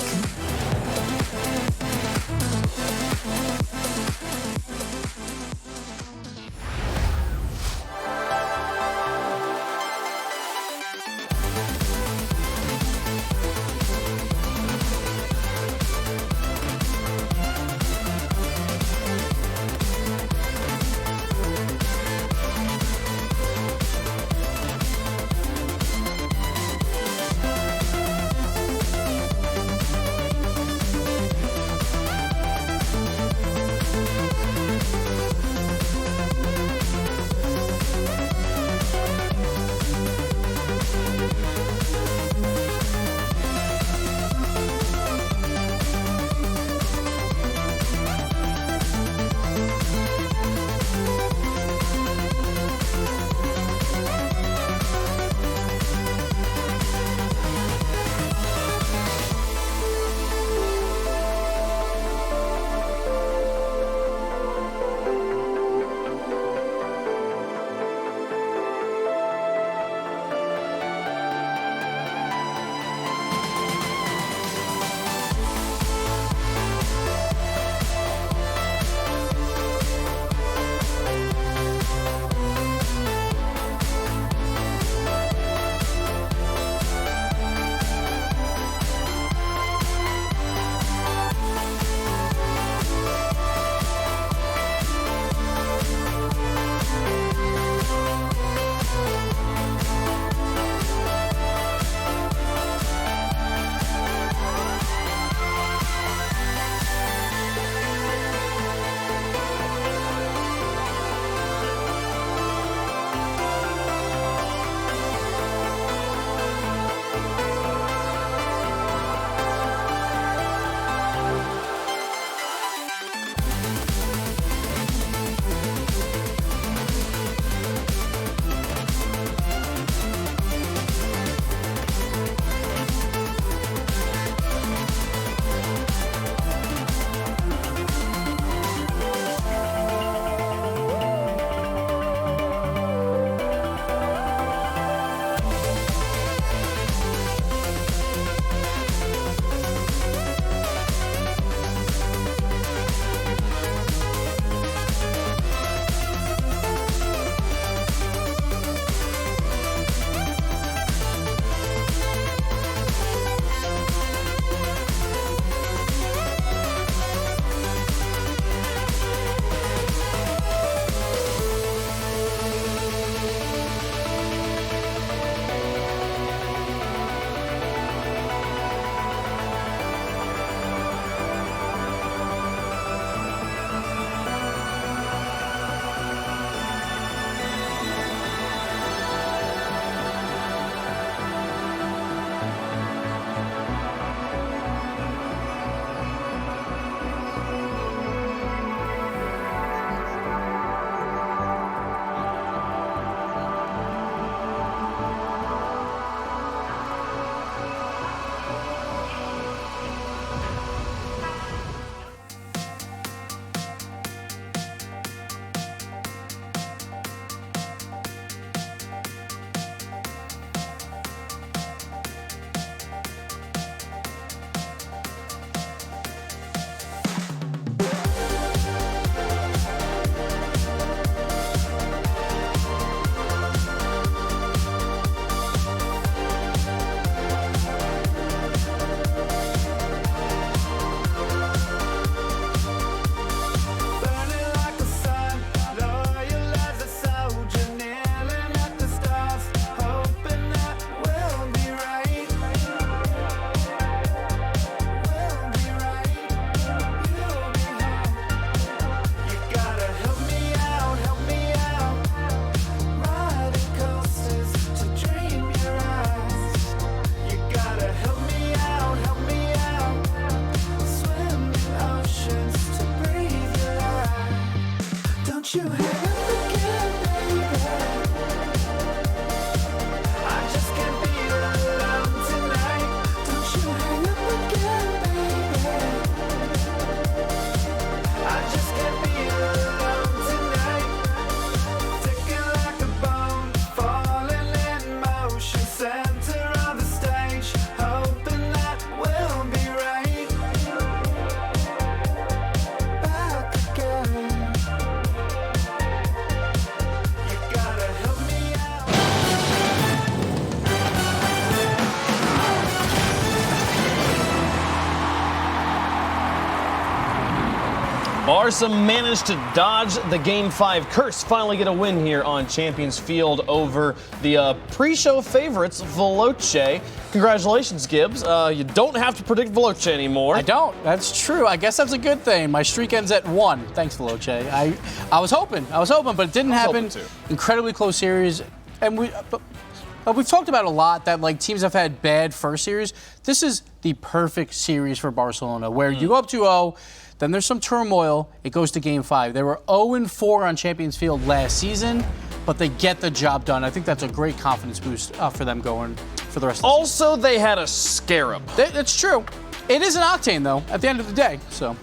Barca managed to dodge the Game 5 curse, finally get a win here on Champions Field over the pre-show favorites, Veloce. Congratulations, Gibbs. You don't have to predict Veloce anymore. I don't. That's true. I guess that's a good thing. My streak ends at 1. Thanks, Veloce. I was hoping, but it didn't happen. Incredibly close series. And we've talked about a lot that like teams have had bad first series. This is the perfect series for Barcelona, where you go up 2-0, then there's some turmoil. It goes to Game 5. They were 0-4 on Champions Field last season, but they get the job done. I think that's a great confidence boost for them going for the rest of the season. Also, they had a scarab. That's true. It is an octane, though, at the end of the day. So.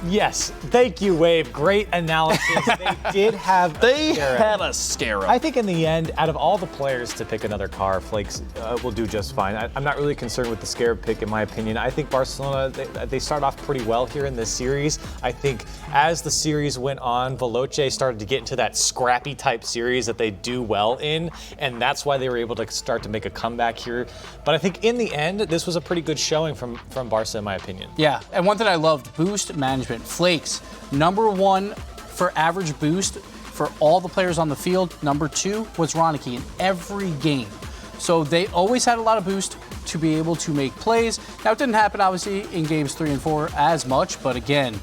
Yes, thank you, Wave. Great analysis. They did have had a scarab. I think in the end, out of all the players to pick another car, Flakes will do just fine. I'm not really concerned with the scarab pick, in my opinion. I think Barcelona, they start off pretty well here in this series. I think as the series went on, Veloce started to get into that scrappy type series that they do well in, and that's why they were able to start to make a comeback here. But I think in the end, this was a pretty good showing from Barca, in my opinion. Yeah, and one thing I loved, boost management. Flakes, #1 for average boost for all the players on the field. #2 was Ronicky in every game. So they always had a lot of boost to be able to make plays. Now, it didn't happen, obviously, in games 3 and 4 as much, but again,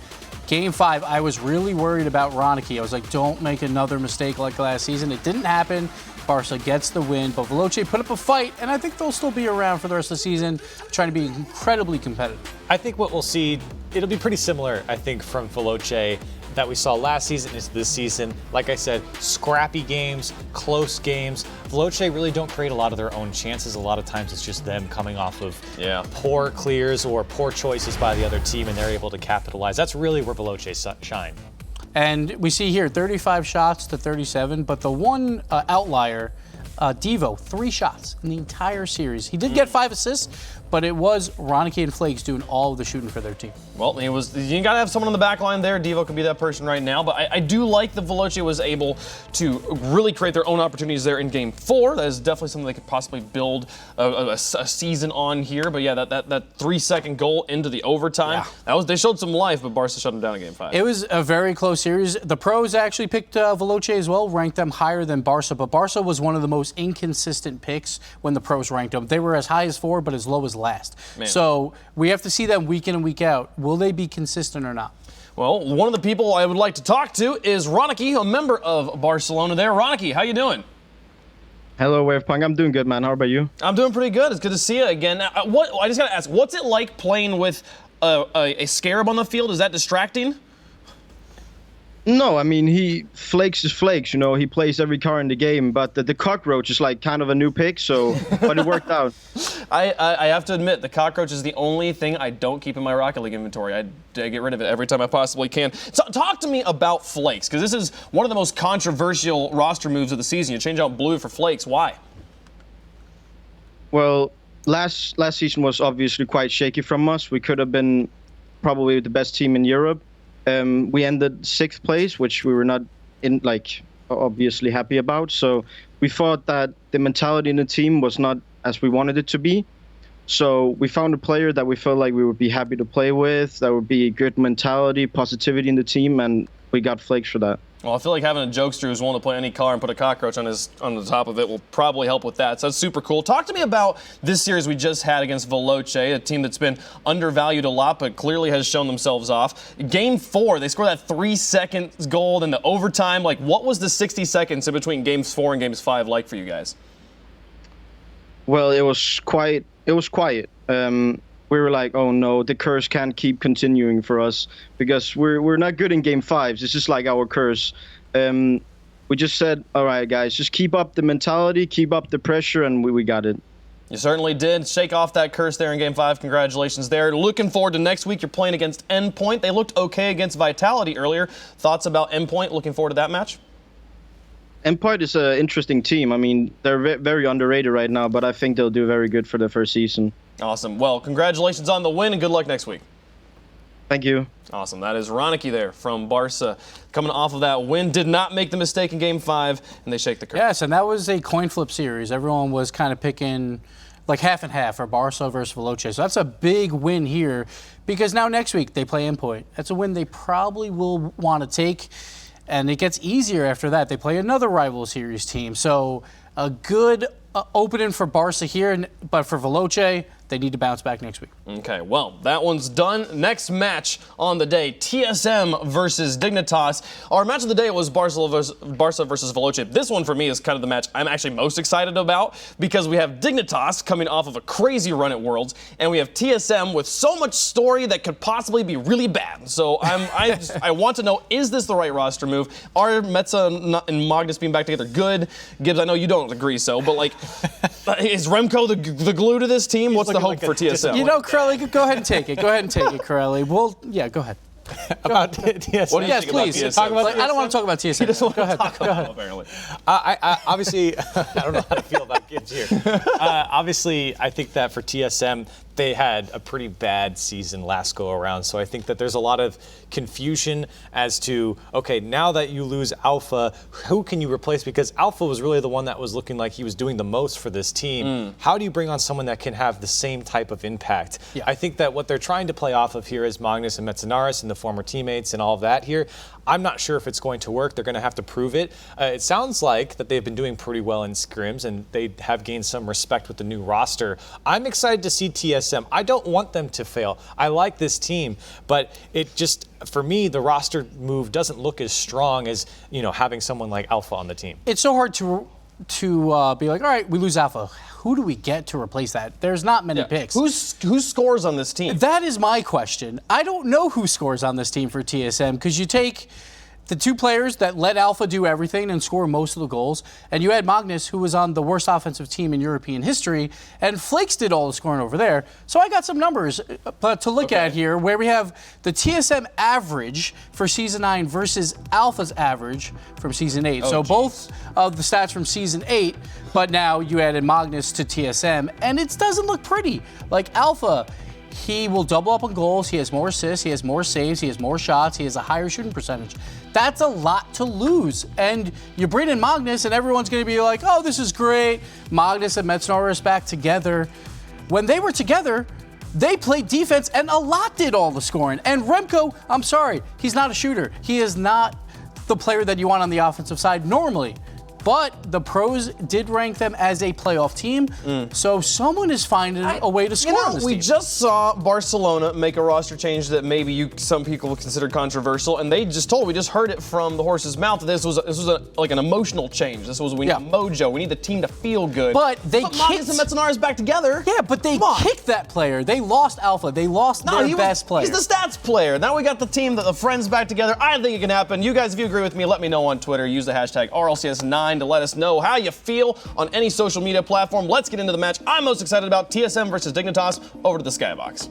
Game 5, I was really worried about Ronicky. I was like, don't make another mistake like last season. It didn't happen. Barca gets the win, but Veloce put up a fight, and I think they'll still be around for the rest of the season, trying to be incredibly competitive. I think what we'll see, it'll be pretty similar, I think, from Veloce that we saw last season into this season. Like I said, scrappy games, close games. Veloce really don't create a lot of their own chances. A lot of times it's just them coming off of poor clears or poor choices by the other team, and they're able to capitalize. That's really where Veloce shine. And we see here 35 shots to 37, but the one outlier, Devo, 3 shots in the entire series. He did get 5 assists, but it was Ronicky and Flakes doing all of the shooting for their team. Well, you got to have someone on the back line there. Devo could be that person right now, but I do like that Veloce was able to really create their own opportunities there in Game 4. That is definitely something they could possibly build a season on here. But yeah, that 3-second goal into the overtime, they showed some life, but Barca shut them down in Game 5. It was a very close series. The pros actually picked Veloce as well, ranked them higher than Barca, but Barca was one of the most inconsistent picks when the pros ranked them. They were as high as 4, but as low as last. Man. So we have to see them week in and week out. Will they be consistent or not? Well, one of the people I would like to talk to is Ronicky, a member of Barcelona there. Ronicky, how you doing? Hello, Wavepunk. I'm doing good, man. How about you? I'm doing pretty good. It's good to see you again. I just got to ask, what's it like playing with a scarab on the field? Is that distracting? No, I mean, Flakes is Flakes, you know, he plays every car in the game, but the cockroach is like kind of a new pick, so, but it worked out. I have to admit, the cockroach is the only thing I don't keep in my Rocket League inventory. I get rid of it every time I possibly can. So talk to me about Flakes, because this is one of the most controversial roster moves of the season. You change out Blue for Flakes. Why? Well, last season was obviously quite shaky from us. We could have been probably the best team in Europe. We ended 6th place, which we were not obviously happy about. So we thought that the mentality in the team was not as we wanted it to be. So we found a player that we felt like we would be happy to play with, that would be a good mentality, positivity in the team, and we got Flakes for that. Well, I feel like having a jokester who's willing to play any car and put a cockroach on the top of it will probably help with that. So that's super cool. Talk to me about this series we just had against Veloce, a team that's been undervalued a lot, but clearly has shown themselves off. Game 4, they scored that 3-second goal in the overtime. Like, what was the 60 seconds in between Games 4 and Games 5 like for you guys? Well, it was quiet. We were like, oh no, the curse can't keep continuing for us because we're not good in Game 5s. It's just like our curse. We just said, all right, guys, just keep up the mentality, keep up the pressure, and we got it. You certainly did. Shake off that curse there in Game 5. Congratulations there. Looking forward to next week. You're playing against Endpoint. They looked okay against Vitality earlier. Thoughts about Endpoint? Looking forward to that match? Endpoint is an interesting team. I mean, they're very underrated right now, but I think they'll do very good for their first season. Awesome. Well, congratulations on the win, and good luck next week. Thank you. Awesome. That is Ronicky there from Barca. Coming off of that win, did not make the mistake in Game 5, and they shake the curse. Yes, and that was a coin flip series. Everyone was kind of picking like half and half for Barca versus Veloce. So that's a big win here because now next week they play Endpoint. That's a win they probably will want to take, and it gets easier after that. They play another rival series team. So a good opening for Barca here, but for Veloce, they need to bounce back next week. Okay, well, that one's done. Next match on the day, TSM versus Dignitas. Our match of the day was Barca versus Veloce. This one for me is kind of the match I'm actually most excited about because we have Dignitas coming off of a crazy run at Worlds, and we have TSM with so much story that could possibly be really bad. So I want to know, is this the right roster move? Are Metza and Magnus being back together good? Gibbs, I know you don't agree so, but like, is Remco the glue to this team? What's the hope for TSM? You know, Corelli, go ahead and take it. Go ahead and take it, Corelli. Well, yeah, go ahead. About TSM. What do you yes, think please. about TSM? Talk about I don't want to talk about TSM. Go ahead. Go ahead. Apparently. I obviously, I don't know how to feel about Gibbs here. Obviously, I think that for TSM, they had a pretty bad season last go around. So I think that there's a lot of confusion as to, okay, now that you lose Alpha, who can you replace? Because Alpha was really the one that was looking like he was doing the most for this team. How do you bring on someone that can have the same type of impact? Yeah. I think that what they're trying to play off of here is Magnus and Metzenaris and the former teammates and all of that here. I'm not sure if it's going to work. They're going to have to prove it. It sounds like that they've been doing pretty well in scrims and they have gained some respect with the new roster. I'm excited to see TSM. I don't want them to fail. I like this team, but it just, for me, the roster move doesn't look as strong as, you know, having someone like Alpha on the team. It's so hard to be like, all right, we lose Alpha. Who do we get to replace that? There's not many picks. Who scores on this team? That is my question. I don't know who scores on this team for TSM because you take the two players that let Alpha do everything and score most of the goals, and you had Magnus, who was on the worst offensive team in European history, and Flakes did all the scoring over there. So I got some numbers to look at here where we have the TSM average for Season 9 versus Alpha's average from Season 8. So both of the stats from Season 8, but now you added Magnus to TSM, and it doesn't look pretty. Like Alpha, he will double up on goals, he has more assists, he has more saves, he has more shots, he has a higher shooting percentage. That's a lot to lose. And you bring in Magnus and everyone's going to be like, oh, this is great. Magnus and Metzenaris back together. When they were together, they played defense and a lot did all the scoring. And Remco, I'm sorry, he's not a shooter. He is not the player that you want on the offensive side normally. But the pros did rank them as a playoff team, so someone is finding a way to score on this team. We just saw Barcelona make a roster change that maybe some people would consider controversial, and they just we just heard it from the horse's mouth that this was like an emotional change. This was, we need mojo. We need the team to feel good. But they kicked Magnus and Metzenaris back together. Yeah, but they kicked that player. They lost Alpha. They lost their best player. He's the stats player. Now we got the team, the friends back together. I think it can happen. You guys, if you agree with me, let me know on Twitter. Use the hashtag RLCS9 to let us know how you feel on any social media platform. Let's get into the match I'm most excited about, TSM versus Dignitas. Over to the Skybox.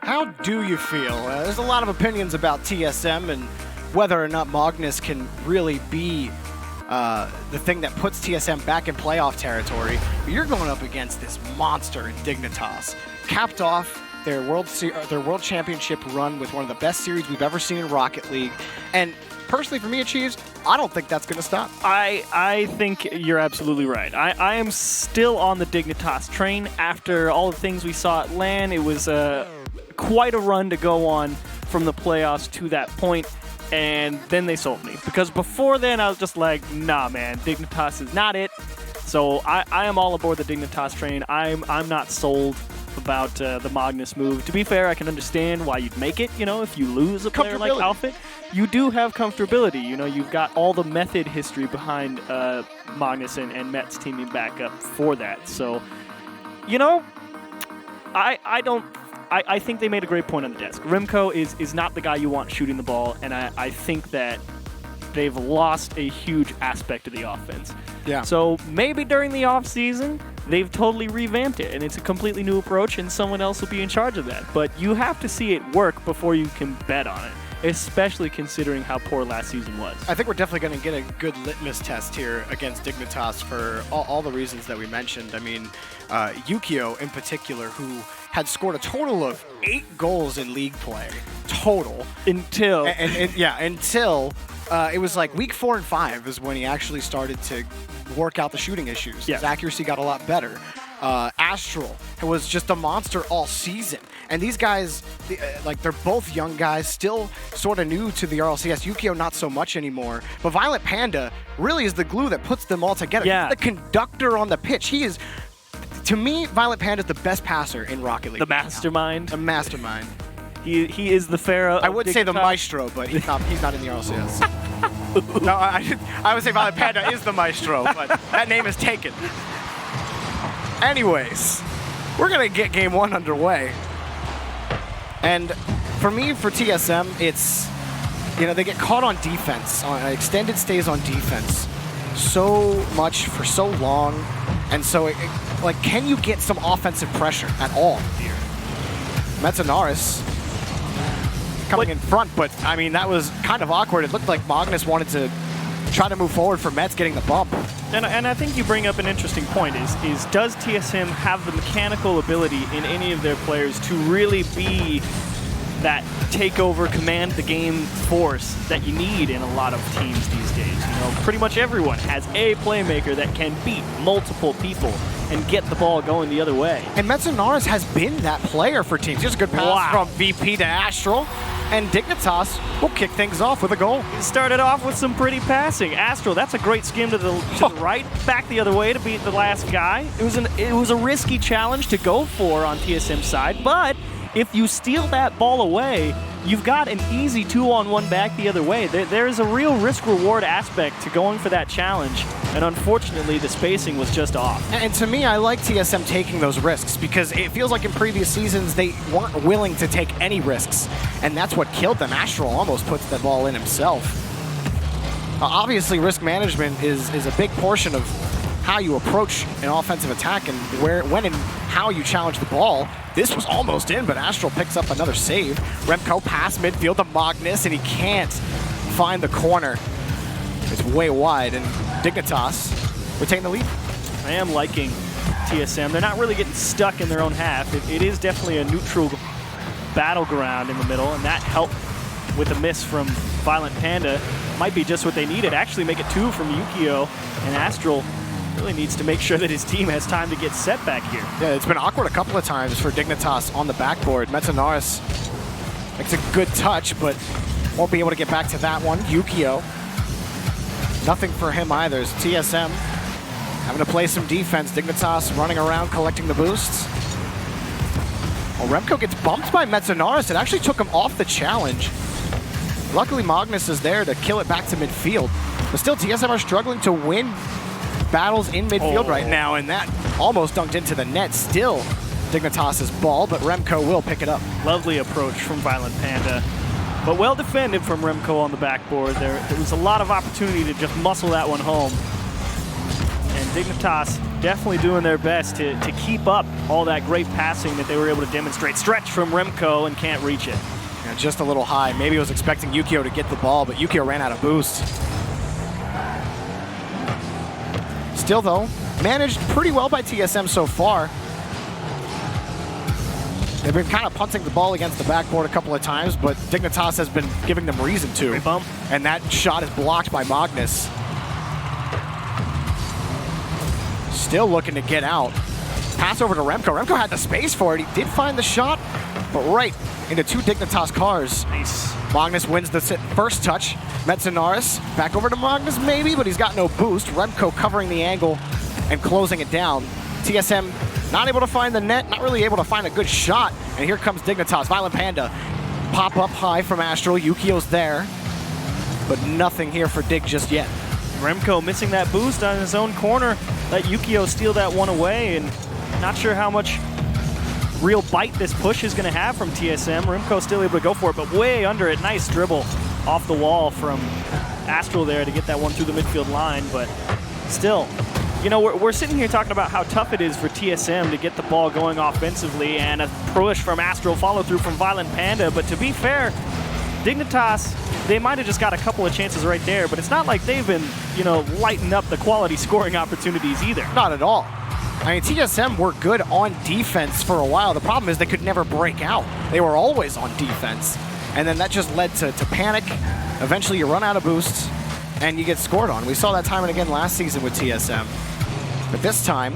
How do you feel? There's a lot of opinions about TSM and whether or not Magnus can really be the thing that puts TSM back in playoff territory. But you're going up against this monster in Dignitas. Capped off their world championship run with one of the best series we've ever seen in Rocket League. And personally, for me, Achieves, I don't think that's going to stop. I think you're absolutely right. I am still on the Dignitas train after all the things we saw at LAN. It was quite a run to go on from the playoffs to that point. And then they sold me. Because before then, I was just like, nah, man, Dignitas is not it. So I am all aboard the Dignitas train. I'm not sold about the Magnus move. To be fair, I can understand why you'd make it, if you lose a player like Alpha. You do have comfortability, you've got all the method history behind Magnus and Mets teaming back up for that. So, I think they made a great point on the desk. Remco is not the guy you want shooting the ball, and I think that they've lost a huge aspect of the offense. Yeah. So maybe during the offseason, they've totally revamped it, and it's a completely new approach, and someone else will be in charge of that. But you have to see it work before you can bet on it, especially considering how poor last season was. I think we're definitely going to get a good litmus test here against Dignitas for all the reasons that we mentioned. I mean, Yukio in particular, who had scored a total of 8 goals in league play, total. Until... until it was like week 4 and 5 is when he actually started to work out the shooting issues. His accuracy got a lot better. Astral was just a monster all season. And these guys, they're both young guys, still sort of new to the RLCS. Yukio not so much anymore. But Violent Panda really is the glue that puts them all together. Yeah. He's the conductor on the pitch. He is, to me, Violent Panda is the best passer in Rocket League. The mastermind. A mastermind. He is the Pharaoh. I would say the maestro, but he's not in the RLCS. No, I would say Violent Panda is the maestro, but that name is taken. Anyways, we're going to get game 1 underway. And for me, for TSM, it's, they get caught on defense, on extended stays on defense so much for so long. And so, can you get some offensive pressure at all here? Metanaris coming in front, but, that was kind of awkward. It looked like Magnus wanted to try to move forward for Mets getting the bump. And I think you bring up an interesting point, is does TSM have the mechanical ability in any of their players to really be that takeover, command the game force that you need in a lot of teams these days? Pretty much everyone has a playmaker that can beat multiple people and get the ball going the other way. And Metanaris has been that player for teams. Just a good pass from VP to Astral. And Dignitas will kick things off with a goal. He started off with some pretty passing. Astral, that's a great skim to the right, back the other way to beat the last guy. It was a risky challenge to go for on TSM's side, but if you steal that ball away, you've got an easy 2-on-1 back the other way. There is a real risk-reward aspect to going for that challenge, and unfortunately, the spacing was just off. And to me, I like TSM taking those risks because it feels like in previous seasons, they weren't willing to take any risks, and that's what killed them. Astral almost puts the ball in himself. Obviously, risk management is a big portion of how you approach an offensive attack and when and how you challenge the ball. This was almost in, but Astral picks up another save. Remco past midfield to Magnus, and he can't find the corner. It's way wide, and Dignitas retain the lead. I am liking TSM. They're not really getting stuck in their own half. It is definitely a neutral battleground in the middle, and that helped with a miss from Violent Panda. Might be just what they needed. Actually make it 2 from Yukio, and Astral really needs to make sure that his team has time to get set back here. Yeah, it's been awkward a couple of times for Dignitas on the backboard. Metanaris makes a good touch, but won't be able to get back to that one. Yukio, nothing for him either. It's TSM having to play some defense. Dignitas running around collecting the boosts. Well, Remco gets bumped by Metanaris. It actually took him off the challenge. Luckily, Magnus is there to kill it back to midfield. But still, TSM are struggling to win battles in midfield right now, and that almost dunked into the net. Still Dignitas' ball, but Remco will pick it up. Lovely approach from Violent Panda, but well defended from Remco on the backboard. There was a lot of opportunity to just muscle that one home. And Dignitas definitely doing their best to keep up all that great passing that they were able to demonstrate. Stretch from Remco and can't reach it. Yeah, just a little high. Maybe I was expecting Yukio to get the ball, but Yukio ran out of boost. Still, though, managed pretty well by TSM so far. They've been kind of punting the ball against the backboard a couple of times, but Dignitas has been giving them reason to. And that shot is blocked by Magnus. Still looking to get out. Pass over to Remco. Remco had the space for it. He did find the shot, but right into 2 Dignitas cars. Nice. Magnus wins the first touch. Metanaris back over to Magnus maybe, but he's got no boost. Remco covering the angle and closing it down. TSM not able to find the net, not really able to find a good shot. And here comes Dignitas. Violent Panda pop up high from Astral. Yukio's there, but nothing here for Dig just yet. Remco missing that boost on his own corner. Let Yukio steal that one away, and not sure how much real bite this push is going to have from TSM. Remco still able to go for it, but way under it. Nice dribble off the wall from Astral there to get that one through the midfield line, but still, we're sitting here talking about how tough it is for TSM to get the ball going offensively, and a push from Astral, follow through from Violent Panda, but to be fair, Dignitas, they might have just got a couple of chances right there, but it's not like they've been, lighting up the quality scoring opportunities either. Not at all. I mean, TSM were good on defense for a while. The problem is they could never break out. They were always on defense. And then that just led to panic Eventually you run out of boosts and you get scored on. We saw that time and again last season with TSM. But this time,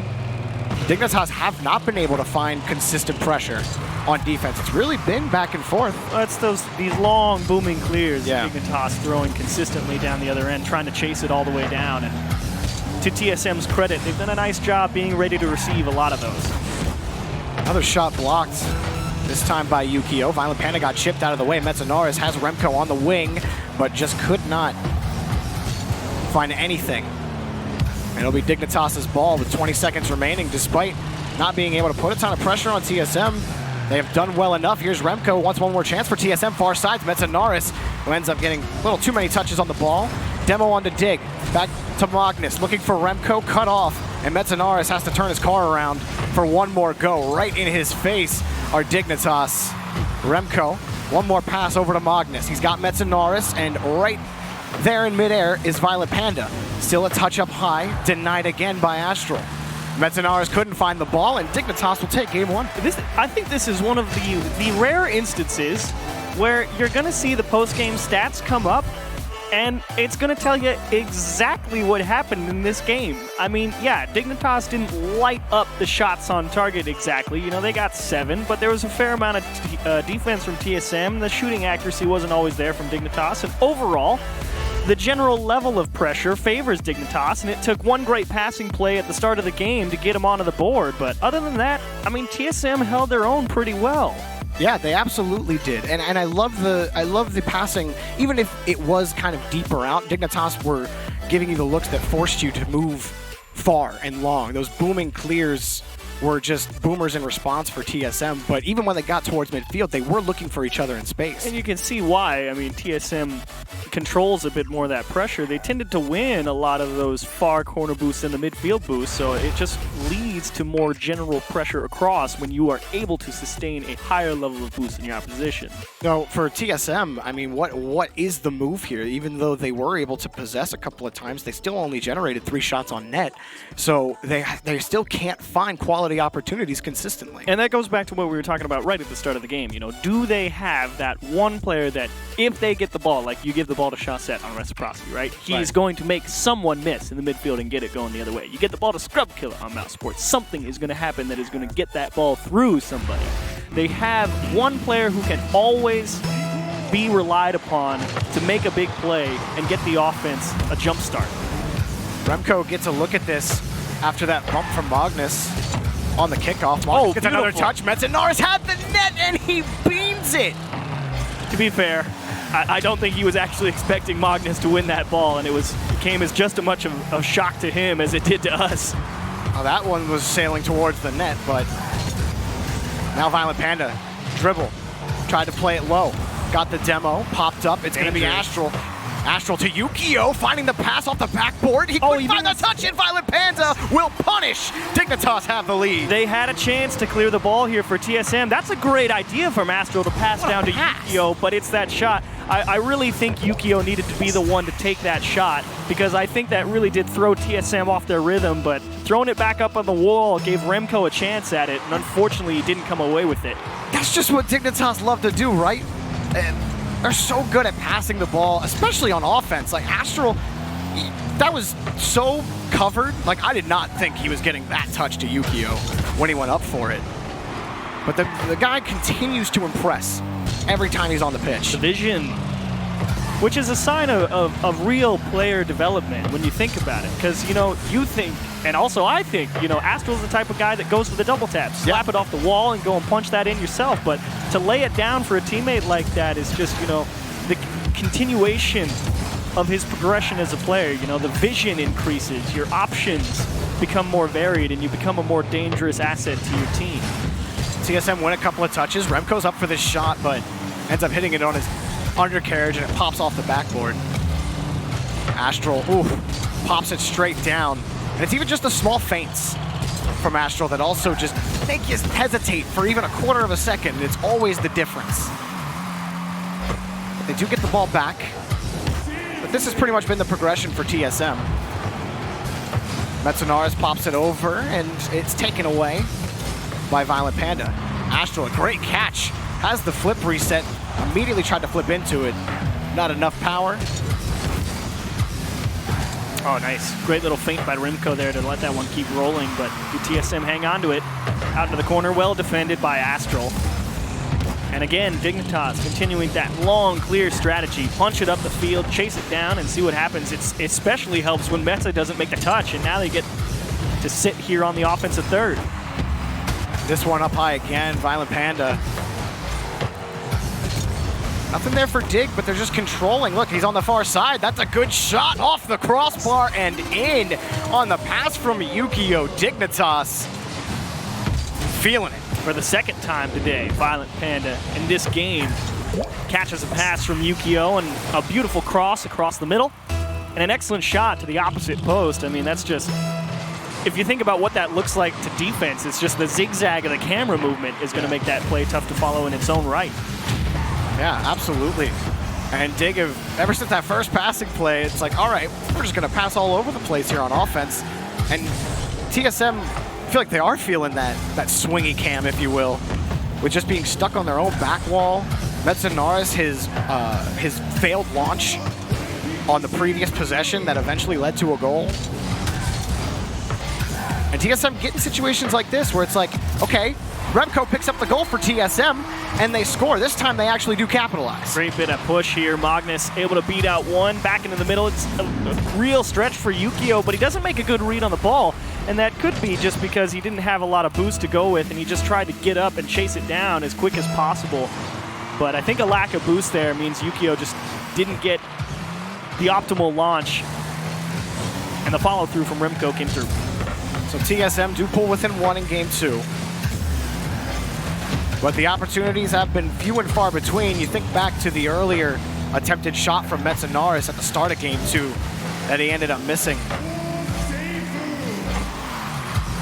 Dignitas have not been able to find consistent pressure on defense. It's really been back and forth. That's these long booming clears. Yeah. Dignitas throwing consistently down the other end, trying to chase it all the way down. And to TSM's credit, they've done a nice job being ready to receive a lot of those. Another shot blocked, this time by Yukio. Violent Panda got chipped out of the way. Metzonaris has Remco on the wing, but just could not find anything. And it'll be Dignitas' ball with 20 seconds remaining, despite not being able to put a ton of pressure on TSM. They have done well enough. Here's Remco, wants one more chance for TSM, far side. Metzonaris, who ends up getting a little too many touches on the ball. Demo on to Dig, back to Magnus, looking for Remco, cut off, and Metzonaris has to turn his car around for one more go. Right in his face are Dignitas. Remco, one more pass over to Magnus. He's got Metzonaris, and right there in midair is Violent Panda. Still a touch up high, denied again by Astral. Metzonaris couldn't find the ball, and Dignitas will take game one. I think this is one of the rare instances where you're going to see the post-game stats come up, and it's going to tell you exactly what happened in this game. I mean, yeah, Dignitas didn't light up the shots on target exactly. You know, they got 7, but there was a fair amount of defense from TSM. The shooting accuracy wasn't always there from Dignitas, and overall, the general level of pressure favors Dignitas, and it took one great passing play at the start of the game to get him onto the board. But other than that, I mean, TSM held their own pretty well. Yeah, they absolutely did, and I love the passing. Even if it was kind of deeper out, Dignitas were giving you the looks that forced you to move far and long. Those booming clears were just boomers in response for TSM, but even when they got towards midfield, they were looking for each other in space. And you can see why. I mean, TSM controls a bit more of that pressure. They tended to win a lot of those far corner boosts and the midfield boosts, so it just leads to more general pressure across when you are able to sustain a higher level of boost in your opposition. No, for TSM, I mean, what is the move here? Even though they were able to possess a couple of times, they still only generated 3 shots on net, so they still can't find quality opportunities consistently. And that goes back to what we were talking about right at the start of the game. You know, do they have that one player that if they get the ball, like you give the ball to Chaussette on Reciprocity, right? He's going to make someone miss in the midfield and get it going the other way. You get the ball to Scrub Killa on Mouse Sports. Something is going to happen that is going to get that ball through somebody. They have one player who can always be relied upon to make a big play and get the offense a jump start. Remco gets a look at this after that bump from Magnus on the kickoff. Magnus gets another touch. Metzonaris had the net and he beams it. To be fair, I don't think he was actually expecting Magnus to win that ball, and it came as just as much of a shock to him as it did to us. Well, that one was sailing towards the net, but now Violent Panda dribble, tried to play it low, got the demo, popped up. It's going to be Astral. Astral to Yukio, finding the pass off the backboard. He couldn't find the touch, and Violent Panda will punish. Dignitas have the lead. They had a chance to clear the ball here for TSM. That's a great idea from Astral to pass down to Yukio, but it's that shot. I really think Yukio needed to be the one to take that shot, because I think that really did throw TSM off their rhythm, but throwing it back up on the wall gave Remco a chance at it, and unfortunately he didn't come away with it. That's just what Dignitas love to do, right? They're so good at passing the ball, especially on offense. Like Astral, that was so covered. Like I did not think he was getting that touch to Yukio when he went up for it. But the guy continues to impress every time he's on the pitch. The vision, which is a sign of real player development when you think about it. Because, you know, you think, and also I think, you know, Astral's the type of guy that goes for the double tap. Slap it off the wall and go and punch that in yourself. But to lay it down for a teammate like that is just, you know, the continuation of his progression as a player. You know, the vision increases, your options become more varied, and you become a more dangerous asset to your team. TSM win a couple of touches. Remco's up for this shot, but ends up hitting it on his undercarriage, and it pops off the backboard. Astral, pops it straight down. And it's even just the small feints from Astral that also just make you hesitate for even a quarter of a second. It's always the difference. But they do get the ball back. But this has pretty much been the progression for TSM. Metzonaris pops it over, and it's taken away by Violent Panda. Astral, a great catch. Has the flip reset. Immediately tried to flip into it. not enough power. Oh, nice. Great little feint by Remco there to let that one keep rolling, but the TSM hang on to it. Out into the corner, well defended by Astral. And again, Dignitas continuing that long, clear strategy. Punch it up the field, chase it down, and see what happens. It especially helps when Meta doesn't make the touch, and now they get to sit here on the offensive third. This one up high again, Violent Panda. Nothing there for Dig, but they're just controlling. Look, he's on the far side. That's a good shot off the crossbar and in on the pass from Yukio. Dignitas feeling it. For the second time today, Violent Panda in this game catches a pass from Yukio and a beautiful cross across the middle and an excellent shot to the opposite post. I mean, that's just, if you think about what that looks like to defense, it's just the zigzag of the camera movement is going to make that play tough to follow in its own right. Yeah, absolutely. And Dig, ever since that first passing play, it's like, all right, we're just going to pass all over the place here on offense. And TSM, I feel like they are feeling that swingy cam, if you will, with just being stuck on their own back wall. Metzenaris, his failed launch on the previous possession that eventually led to a goal. And TSM getting situations like this where it's like, okay, Remco picks up the goal for TSM, and they score. This time they actually do capitalize. Great bit of push here. Magnus able to beat out one. Back into the middle. It's a real stretch for Yukio, but he doesn't make a good read on the ball. And that could be just because he didn't have a lot of boost to go with, and he just tried to get up and chase it down as quick as possible. But I think a lack of boost there means Yukio just didn't get the optimal launch. And the follow-through from Remco came through. So TSM do pull within one in game 2. But the opportunities have been few and far between. You think back to the earlier attempted shot from Metzenaris at the start of game 2 that he ended up missing.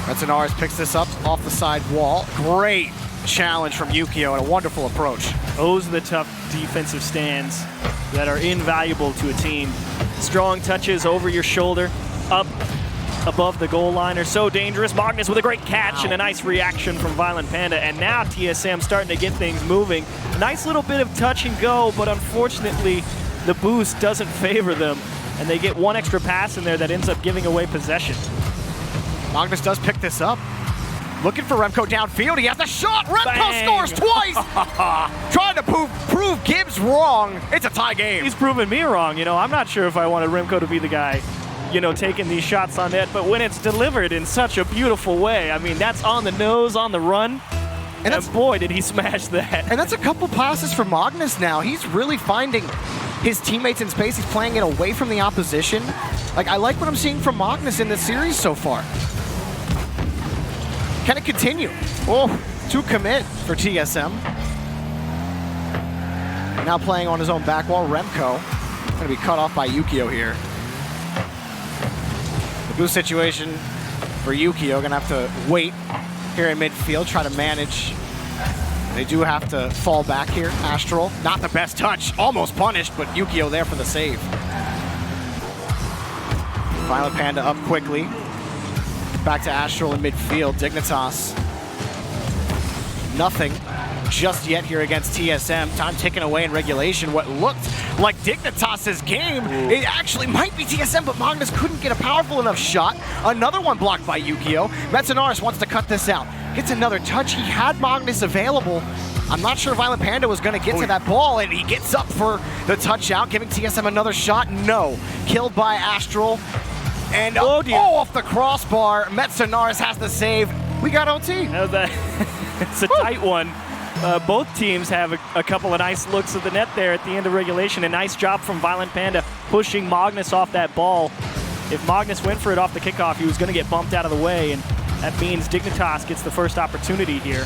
Metzenaris picks this up off the side wall. Great challenge from Yukio and a wonderful approach. Those are the tough defensive stands that are invaluable to a team. Strong touches over your shoulder, up above the goal line are so dangerous. Magnus with a great catch and a nice reaction from Violent Panda. And now TSM starting to get things moving. Nice little bit of touch and go, but unfortunately the boost doesn't favor them. And they get one extra pass in there that ends up giving away possession. Magnus does pick this up. Looking for Remco downfield. He has a shot. Remco Bang! scores twice. Trying to prove Gibbs wrong. It's a tie game. He's proven me wrong. You know, I'm not sure if I wanted Remco to be the guy, you know, taking these shots on net, but when it's delivered in such a beautiful way, I mean, that's on the nose, on the run, and boy, did he smash that. And that's a couple passes for Magnus now. He's really finding his teammates in space. He's playing it away from the opposition. Like, I like what I'm seeing from Magnus in this series so far. Can it continue? Oh, to commit for TSM. Now playing on his own back wall, Remco. Gonna be cut off by Yukio here. The boost situation for Yukio, gonna have to wait here in midfield, try to manage. They do have to fall back here. Astral, not the best touch, almost punished, but Yukio there for the save. Violent Panda up quickly. Back to Astral in midfield. Dignitas. Nothing just yet here against TSM. Time ticking away in regulation. What looked like Dignitas' game, it actually might be TSM, but Magnus couldn't get a powerful enough shot. Another one blocked by Yukio. Metzenaris wants to cut this out. Gets another touch. He had Magnus available. I'm not sure Violent Panda was going to get to that ball, and he gets up for the touch out, giving TSM another shot. No. Killed by Astral. And off the crossbar. Metzenaris has the save. We got OT. It's a tight one. Both teams have a couple of nice looks at the net there at the end of regulation. A nice job from Violent Panda pushing Magnus off that ball. If Magnus went for it off the kickoff, he was going to get bumped out of the way, and that means Dignitas gets the first opportunity here.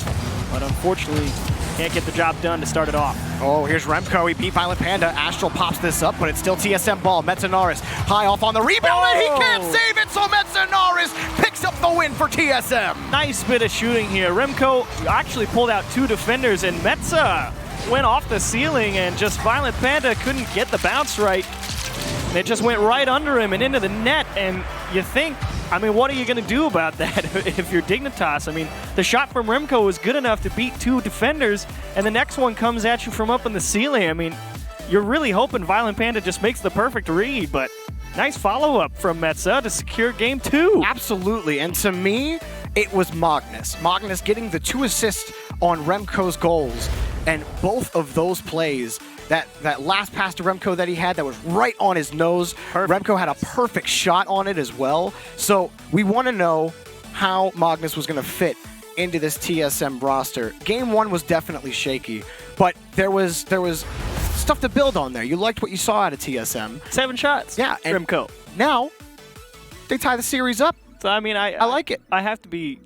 But unfortunately, can't get the job done to start it off. Oh, here's Remco. He beat Violent Panda. Astral pops this up, but it's still TSM ball. Metzenaris high off on the rebound, and he can't save it, so Metzenaris picks up the win for TSM. Nice bit of shooting here. Remco actually pulled out 2 defenders, and Metza went off the ceiling, and just Violent Panda couldn't get the bounce right. And it just went right under him and into the net, and you think, I mean, what are you going to do about that if you're Dignitas? I mean, the shot from Remco was good enough to beat 2 defenders, and the next one comes at you from up in the ceiling. I mean, you're really hoping Violent Panda just makes the perfect read, but nice follow-up from Metza to secure game 2. Absolutely, and to me, it was Magnus. Magnus getting the 2 assists on Remco's goals, and both of those plays, that last pass to Remco that he had that was right on his nose, Remco had a perfect shot on it as well. So we want to know how Magnus was going to fit into this TSM roster. Game 1 was definitely shaky, but there was stuff to build on there. You liked what you saw out of TSM. 7 shots. Yeah, and Remco. Now they tie the series up. So I mean, I like it. I have to be,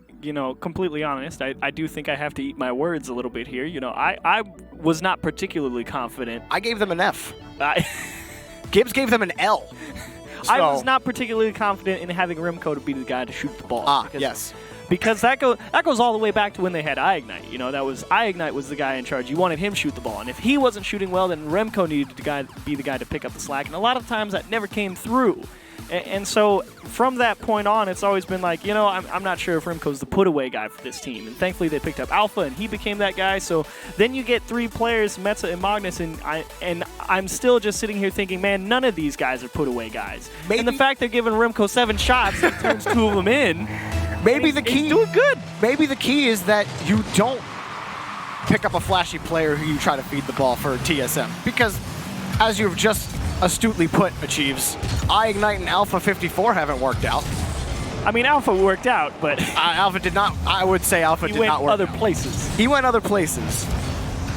completely honest. I do think I have to eat my words a little bit here. I was not particularly confident. I gave them an F. Gibbs gave them an L. So. I was not particularly confident in having Remco to be the guy to shoot the ball. Yes. Because that goes all the way back to when they had EyeIgnite. That was EyeIgnite was the guy in charge. You wanted him to shoot the ball, and if he wasn't shooting well, then Remco needed to be the guy to pick up the slack. And a lot of times that never came through. And so from that point on, it's always been like, I'm not sure if Remco's the put-away guy for this team. And thankfully they picked up Alpha, and he became that guy. So then you get 3 players, Metza and Magnus, and I'm still just sitting here thinking, man, none of these guys are put-away guys. And the fact they're giving Remco 7 shots and turns 2 of them in, maybe the key. He's doing good. Maybe the key is that you don't pick up a flashy player who you try to feed the ball for TSM. Because as you've just astutely put, Achieves, EyeIgnite and Alpha 54 haven't worked out. I mean, Alpha worked out, but Alpha did not. I would say Alpha did not work. He went other places. He went other places.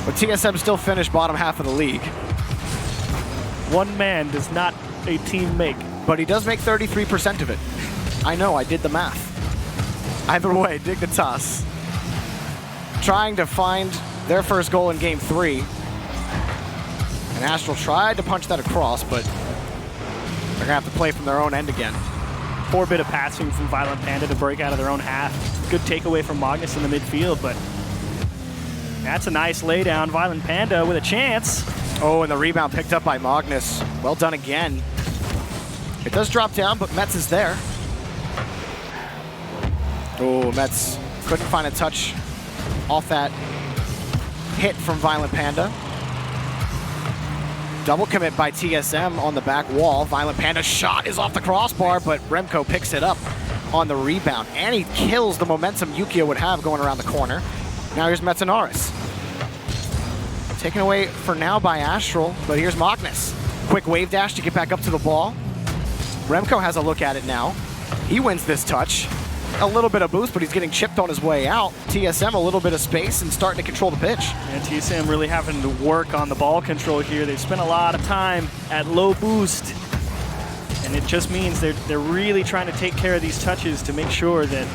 But TSM still finished bottom half of the league. One man does not a team make. But he does make 33% of it. I know, I did the math. Either way, Dignitas trying to find their first goal in game 3. And Astral tried to punch that across, but they're going to have to play from their own end again. 4 bit of passing from Violent Panda to break out of their own half. Good takeaway from Magnus in the midfield, but that's a nice laydown. Violent Panda with a chance. Oh, and the rebound picked up by Magnus. Well done again. It does drop down, but Metz is there. Oh, Metz couldn't find a touch off that hit from Violent Panda. Double commit by TSM on the back wall. Violent Panda's shot is off the crossbar, but Remco picks it up on the rebound. And he kills the momentum Yukio would have going around the corner. Now here's Metanaris. Taken away for now by Astral, but here's Magnus. Quick wave dash to get back up to the ball. Remco has a look at it now. He wins this touch. A little bit of boost, but he's getting chipped on his way out. TSM a little bit of space and starting to control the pitch. And TSM really having to work on the ball control here. They've spent a lot of time at low boost. And it just means they're really trying to take care of these touches to make sure that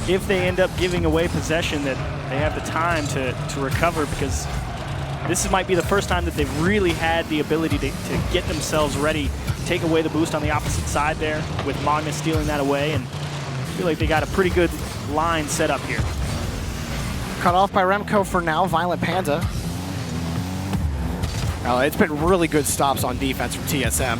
if they end up giving away possession, that they have the time to recover, because this might be the first time that they've really had the ability to get themselves ready, take away the boost on the opposite side there, with Magnus stealing that away. And I feel like they got a pretty good line set up here. Cut off by Remco for now. Violent Panda. Oh, it's been really good stops on defense from TSM.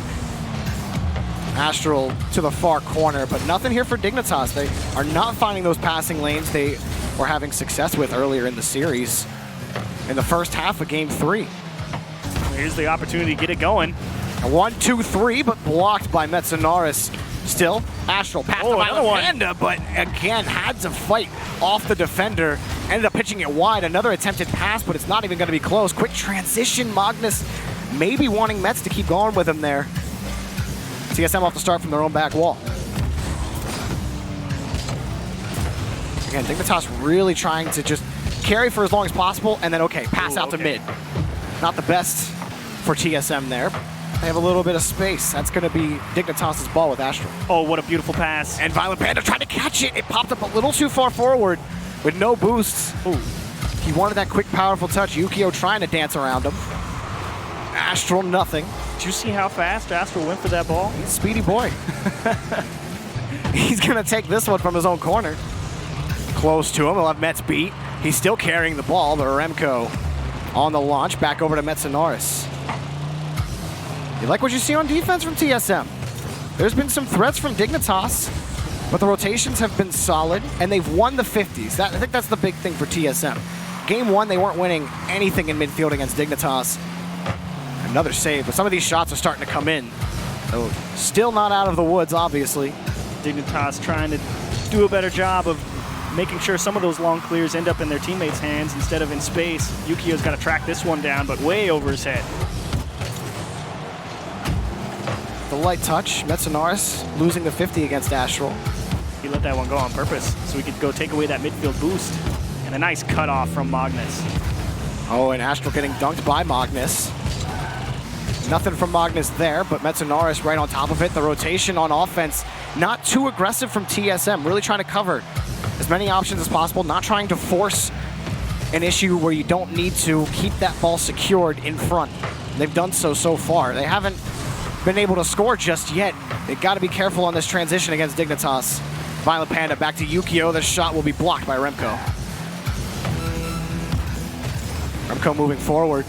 Astral to the far corner, but nothing here for Dignitas. They are not finding those passing lanes they were having success with earlier in the series in the first half of game 3. Here's the opportunity to get it going. A 1-2-3, but blocked by Metanaris. Still, Astral passed the Violent Panda, but again, had to fight off the defender. Ended up pitching it wide. Another attempted pass, but it's not even going to be close. Quick transition. Magnus maybe wanting Metz to keep going with him there. TSM off the start from their own back wall. Again, Dignitas really trying to just carry for as long as possible, and then, pass out to mid. Not the best for TSM there. They have a little bit of space. That's going to be Dignitas' ball with Astral. Oh, what a beautiful pass. And Violent Panda tried to catch it. It popped up a little too far forward with no boosts. Ooh. He wanted that quick, powerful touch. Yukio trying to dance around him. Astral, nothing. Did you see how fast Astral went for that ball? He's a speedy boy. He's going to take this one from his own corner. Close to him. He'll have Metz beat. He's still carrying the ball, but Remco on the launch. Back over to Metanaris. You like what you see on defense from TSM? There's been some threats from Dignitas, but the rotations have been solid, and they've won the 50s. I think that's the big thing for TSM. Game 1, they weren't winning anything in midfield against Dignitas. And Another save, but some of these shots are starting to come in. So still not out of the woods, obviously. Dignitas trying to do a better job of making sure some of those long clears end up in their teammates' hands instead of in space. Yukio's got to track this one down, but way over his head. The light touch, Metsonaris losing the 50 against Astral. He let that one go on purpose so he could go take away that midfield boost. And a nice cutoff from Magnus. Oh, and Astral getting dunked by Magnus. Nothing from Magnus there, but Metsonaris right on top of it. The rotation on offense, not too aggressive from TSM, really trying to cover as many options as possible, not trying to force an issue where you don't need to keep that ball secured in front. They've done so far. They haven't been able to score just yet. They've got to be careful on this transition against Dignitas. Violent Panda back to Yukio. The shot will be blocked by Remco. Remco moving forward.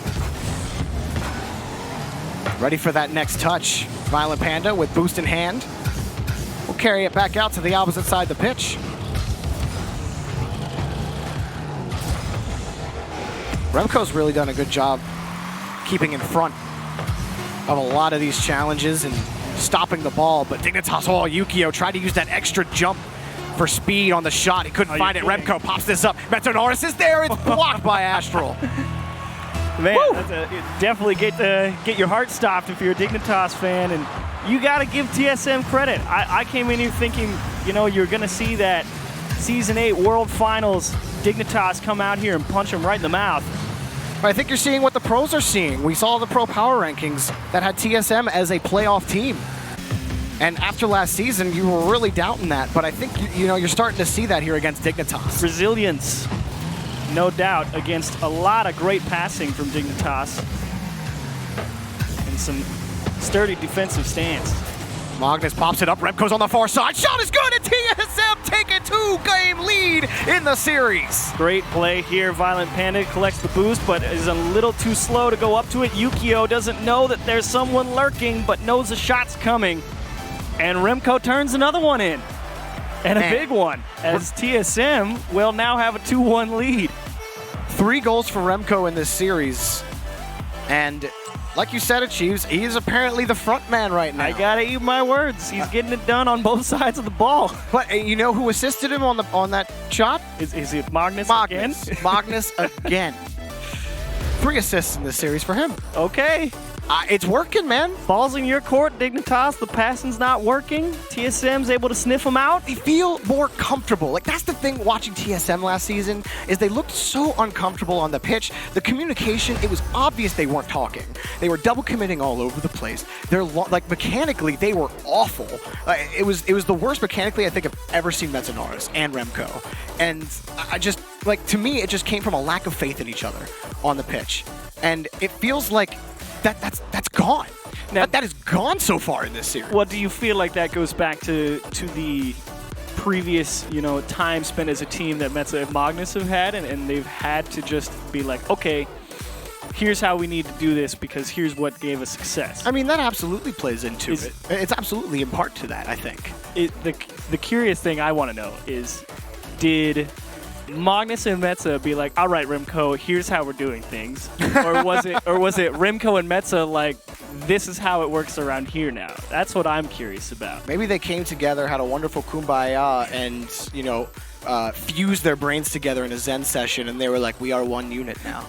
Ready for that next touch. Violent Panda with boost in hand. Will carry it back out to the opposite side of the pitch. Remco's really done a good job keeping in front of a lot of these challenges and stopping the ball, but Dignitas, Yukio tried to use that extra jump for speed on the shot. He couldn't find it. Remco pops this up. Metsonaris is there. It's blocked by Astral. Man, definitely get your heart stopped if you're a Dignitas fan, and you got to give TSM credit. I came in here thinking, you're going to see that Season 8 World Finals Dignitas come out here and punch them right in the mouth. I think you're seeing what the pros are seeing. We saw the pro power rankings that had TSM as a playoff team. And after last season, you were really doubting that, but I think you're starting to see that here against Dignitas. Resilience, no doubt, against a lot of great passing from Dignitas and some sturdy defensive stance. Magnus pops it up. Remco's on the far side. Shot is good, and TSM take a 2-game lead in the series. Great play here. Violent Panda collects the boost, but is a little too slow to go up to it. Yukio doesn't know that there's someone lurking, but knows the shot's coming. And Remco turns another one in. And a big one, as TSM will now have a 2-1 lead. 3 goals for Remco in this series. And like you said, Achieves, he is apparently the front man right now. I gotta eat my words. He's getting it done on both sides of the ball. But you know who assisted him on that shot? Is it Magnus again? Magnus again. 3 assists in this series for him. Okay. It's working, man. Ball's in your court, Dignitas. The passing's not working. TSM's able to sniff them out. They feel more comfortable. Like, that's the thing watching TSM last season, is they looked so uncomfortable on the pitch. The communication, it was obvious they weren't talking. They were double committing all over the place. They're mechanically, they were awful. It was the worst mechanically I think I've ever seen Metsonaris and Remco. And I just, to me, it just came from a lack of faith in each other on the pitch. And it feels like that's gone. Now, that is gone so far in this series. What do you feel like that goes back to the previous, time spent as a team that Metsa and Magnus have had, and they've had to just be like, okay, here's how we need to do this because here's what gave us success. I mean, that absolutely plays into it. It's absolutely in part to that, I think. The curious thing I want to know is, did Magnus and Metsa be like, all right, Remco, here's how we're doing things? or was it Remco and Metsa like, this is how it works around here now? That's what I'm curious about. Maybe they came together, had a wonderful kumbaya, and, fused their brains together in a Zen session, and they were like, we are one unit now.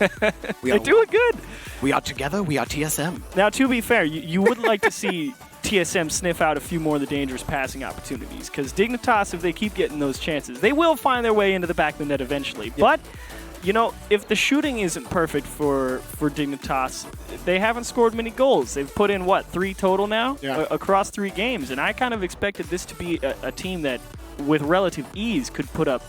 They're doing good. We are together, we are TSM. Now, to be fair, you would like to see TSM sniff out a few more of the dangerous passing opportunities, because Dignitas, if they keep getting those chances, they will find their way into the back of the net eventually. Yep. But, if the shooting isn't perfect for Dignitas, they haven't scored many goals. They've put in, 3 total now? Yeah. Across 3 games. And I kind of expected this to be a team that, with relative ease, could put up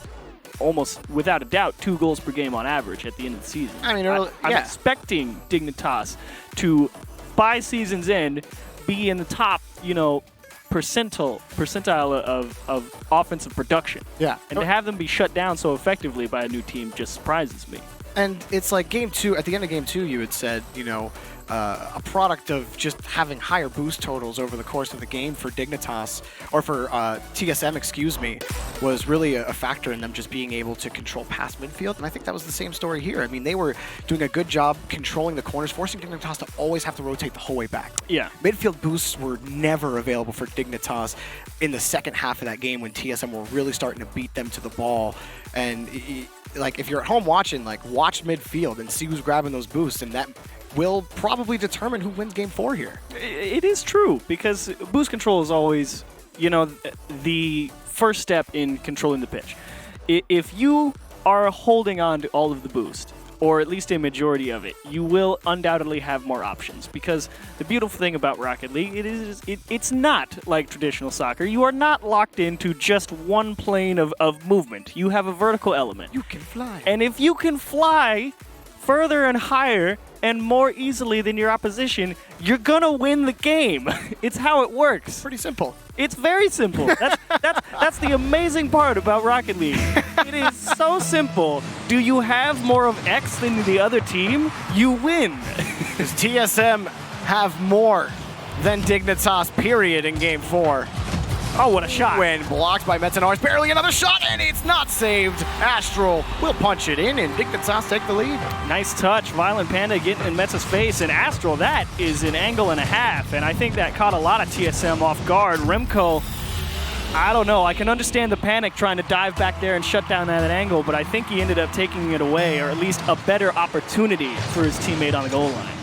almost, without a doubt, 2 goals per game on average at the end of the season. I mean, I'm expecting Dignitas to, by season's end, be in the top, percentile of offensive production. Yeah. And to have them be shut down so effectively by a new team just surprises me. And it's like game 2, at the end of game 2, you had said, a product of just having higher boost totals over the course of the game for Dignitas, or for TSM, excuse me, was really a factor in them just being able to control past midfield. And I think that was the same story here. I mean, they were doing a good job controlling the corners, forcing Dignitas to always have to rotate the whole way back. Yeah. Midfield boosts were never available for Dignitas in the second half of that game when TSM were really starting to beat them to the ball. And like, if you're at home watching, like, watch midfield and see who's grabbing those boosts, and that will probably determine who wins game 4 here. It is true, because boost control is always, the first step in controlling the pitch. If you are holding on to all of the boost, or at least a majority of it, you will undoubtedly have more options. Because the beautiful thing about Rocket League, it's not like traditional soccer. You are not locked into just one plane of movement. You have a vertical element. You can fly. And if you can fly further and higher and more easily than your opposition, you're gonna win the game. It's how it works. Pretty simple. It's very simple. That's the amazing part about Rocket League. It is so simple. Do you have more of X than the other team? You win. Does TSM have more than Dignitas, period, in game 4? Oh, what a shot. When blocked by Metanoris, barely another shot, and it's not saved. Astral will punch it in, and Dignitas take the lead. Nice touch. Violent Panda getting in Meta's face, and Astral, that is an angle and a half, and I think that caught a lot of TSM off guard. Remco, I don't know. I can understand the panic trying to dive back there and shut down that angle, but I think he ended up taking it away, or at least a better opportunity for his teammate on the goal line.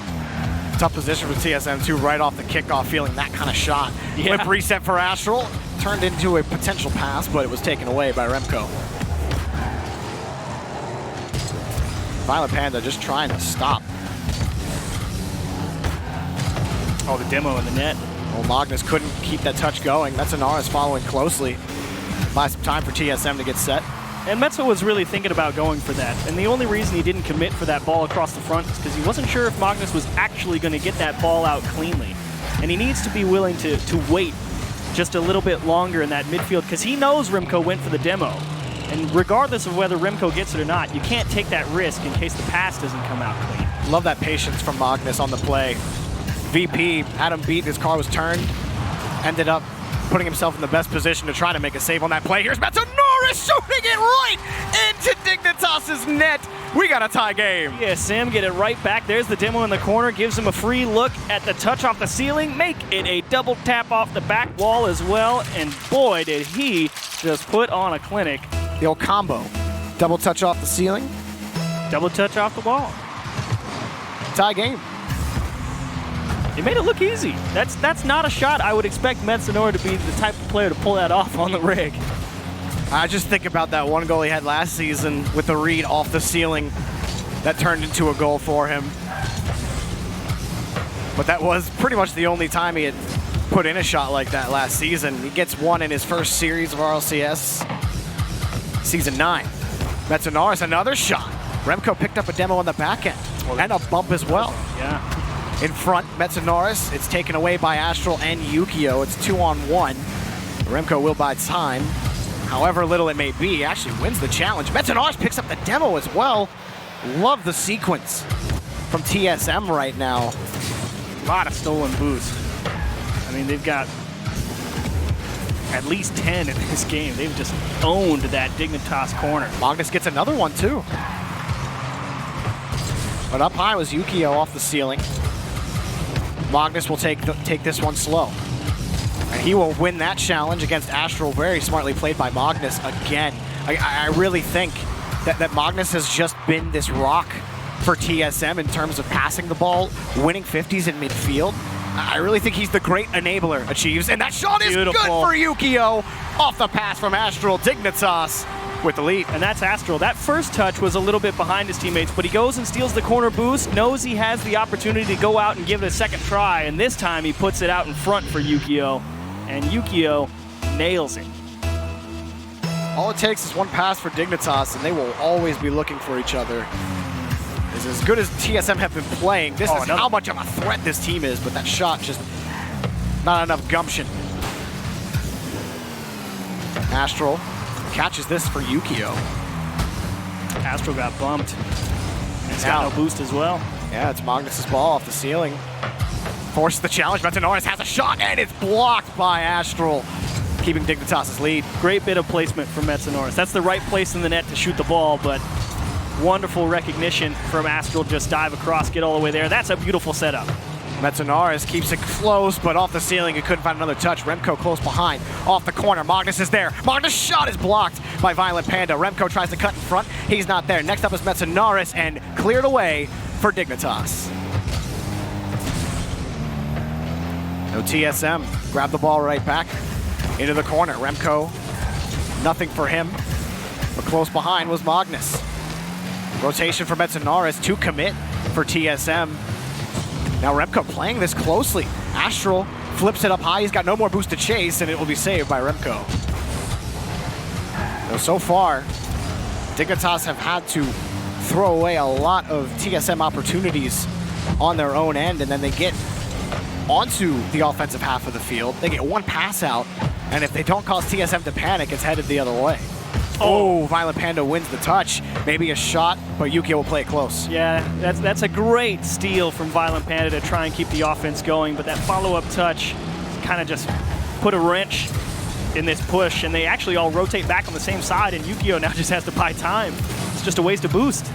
Tough position for TSM, too, right off the kickoff, feeling that kind of shot. Yeah. Whip reset for Astral. Turned into a potential pass, but it was taken away by Remco. Violent Panda just trying to stop. Oh, the demo in the net. Well, Magnus couldn't keep that touch going. Metanoris following closely. Buy some time for TSM to get set. And Metso was really thinking about going for that. And the only reason he didn't commit for that ball across the front is because he wasn't sure if Magnus was actually going to get that ball out cleanly. And he needs to be willing to wait just a little bit longer in that midfield, because he knows Remco went for the demo. And regardless of whether Remco gets it or not, you can't take that risk in case the pass doesn't come out clean. Love that patience from Magnus on the play. VP had him beat, his car was turned, ended up putting himself in the best position to try to make a save on that play. Here's Metanoris shooting it right into Dignitas' net. We got a tie game. Yeah, Sam get it right back. There's the demo in the corner. Gives him a free look at the touch off the ceiling. Make it a double tap off the back wall as well. And boy, did he just put on a clinic. The old combo. Double touch off the ceiling. Double touch off the wall. Tie game. He made it look easy. That's not a shot I would expect Metsanor to be the type of player to pull that off on the rig. I just think about that one goal he had last season with the read off the ceiling that turned into a goal for him. But that was pretty much the only time he had put in a shot like that last season. He gets one in his first series of RLCS, Season 9. Metanoris, another shot. Remco picked up a demo on the back end and a bump as well. Yeah. In front, Metanoris. It's taken away by Astral and Yukio. It's 2-on-1. Remco will buy time. However little it may be, actually wins the challenge. Metanoris picks up the demo as well. Love the sequence from TSM right now. A lot of stolen boost. I mean, they've got at least 10 in this game. They've just owned that Dignitas corner. Magnus gets another one too. But up high was Yukio off the ceiling. Magnus will take this one slow. And he will win that challenge against Astral. Very smartly played by Magnus again. I really think that Magnus has just been this rock for TSM in terms of passing the ball, winning 50s in midfield. I really think he's the great enabler, Achieves. And that shot is good for Yukio. Off the pass from Astral. Dignitas with the lead. And that's Astral. That first touch was a little bit behind his teammates, but he goes and steals the corner boost, knows he has the opportunity to go out and give it a second try, and this time he puts it out in front for Yukio, and Yukio nails it. All it takes is one pass for Dignitas, and they will always be looking for each other. As good as TSM have been playing, this is how much of a threat this team is, but that shot just not enough gumption. Astral catches this for Yukio. Astral got bumped. He's got no boost as well. Yeah, it's Magnus's ball off the ceiling. Forces the challenge. Metanoris has a shot, and it's blocked by Astral, keeping Dignitas' lead. Great bit of placement from Metanoris. That's the right place in the net to shoot the ball, but wonderful recognition from Astral. Just dive across, get all the way there. That's a beautiful setup. Metanoris keeps it close, but off the ceiling, he couldn't find another touch. Remco close behind, off the corner. Magnus is there. Magnus' shot is blocked by Violent Panda. Remco tries to cut in front. He's not there. Next up is Metanoris, and cleared away for Dignitas. No TSM. Grab the ball right back into the corner. Remco, nothing for him, but close behind was Magnus. Rotation for Metanoris to commit for TSM. Now Remco playing this closely. Astral flips it up high. He's got no more boost to chase, and it will be saved by Remco. Now, so far, Dignitas have had to throw away a lot of TSM opportunities on their own end, and then they get onto the offensive half of the field. They get one pass out, and if they don't cause TSM to panic, it's headed the other way. Oh, Violent Panda wins the touch. Maybe a shot, but Yukio will play it close. Yeah, that's a great steal from Violent Panda to try and keep the offense going, but that follow-up touch kind of just put a wrench in this push, and they actually all rotate back on the same side, and Yukio now just has to buy time. It's just a waste of boost.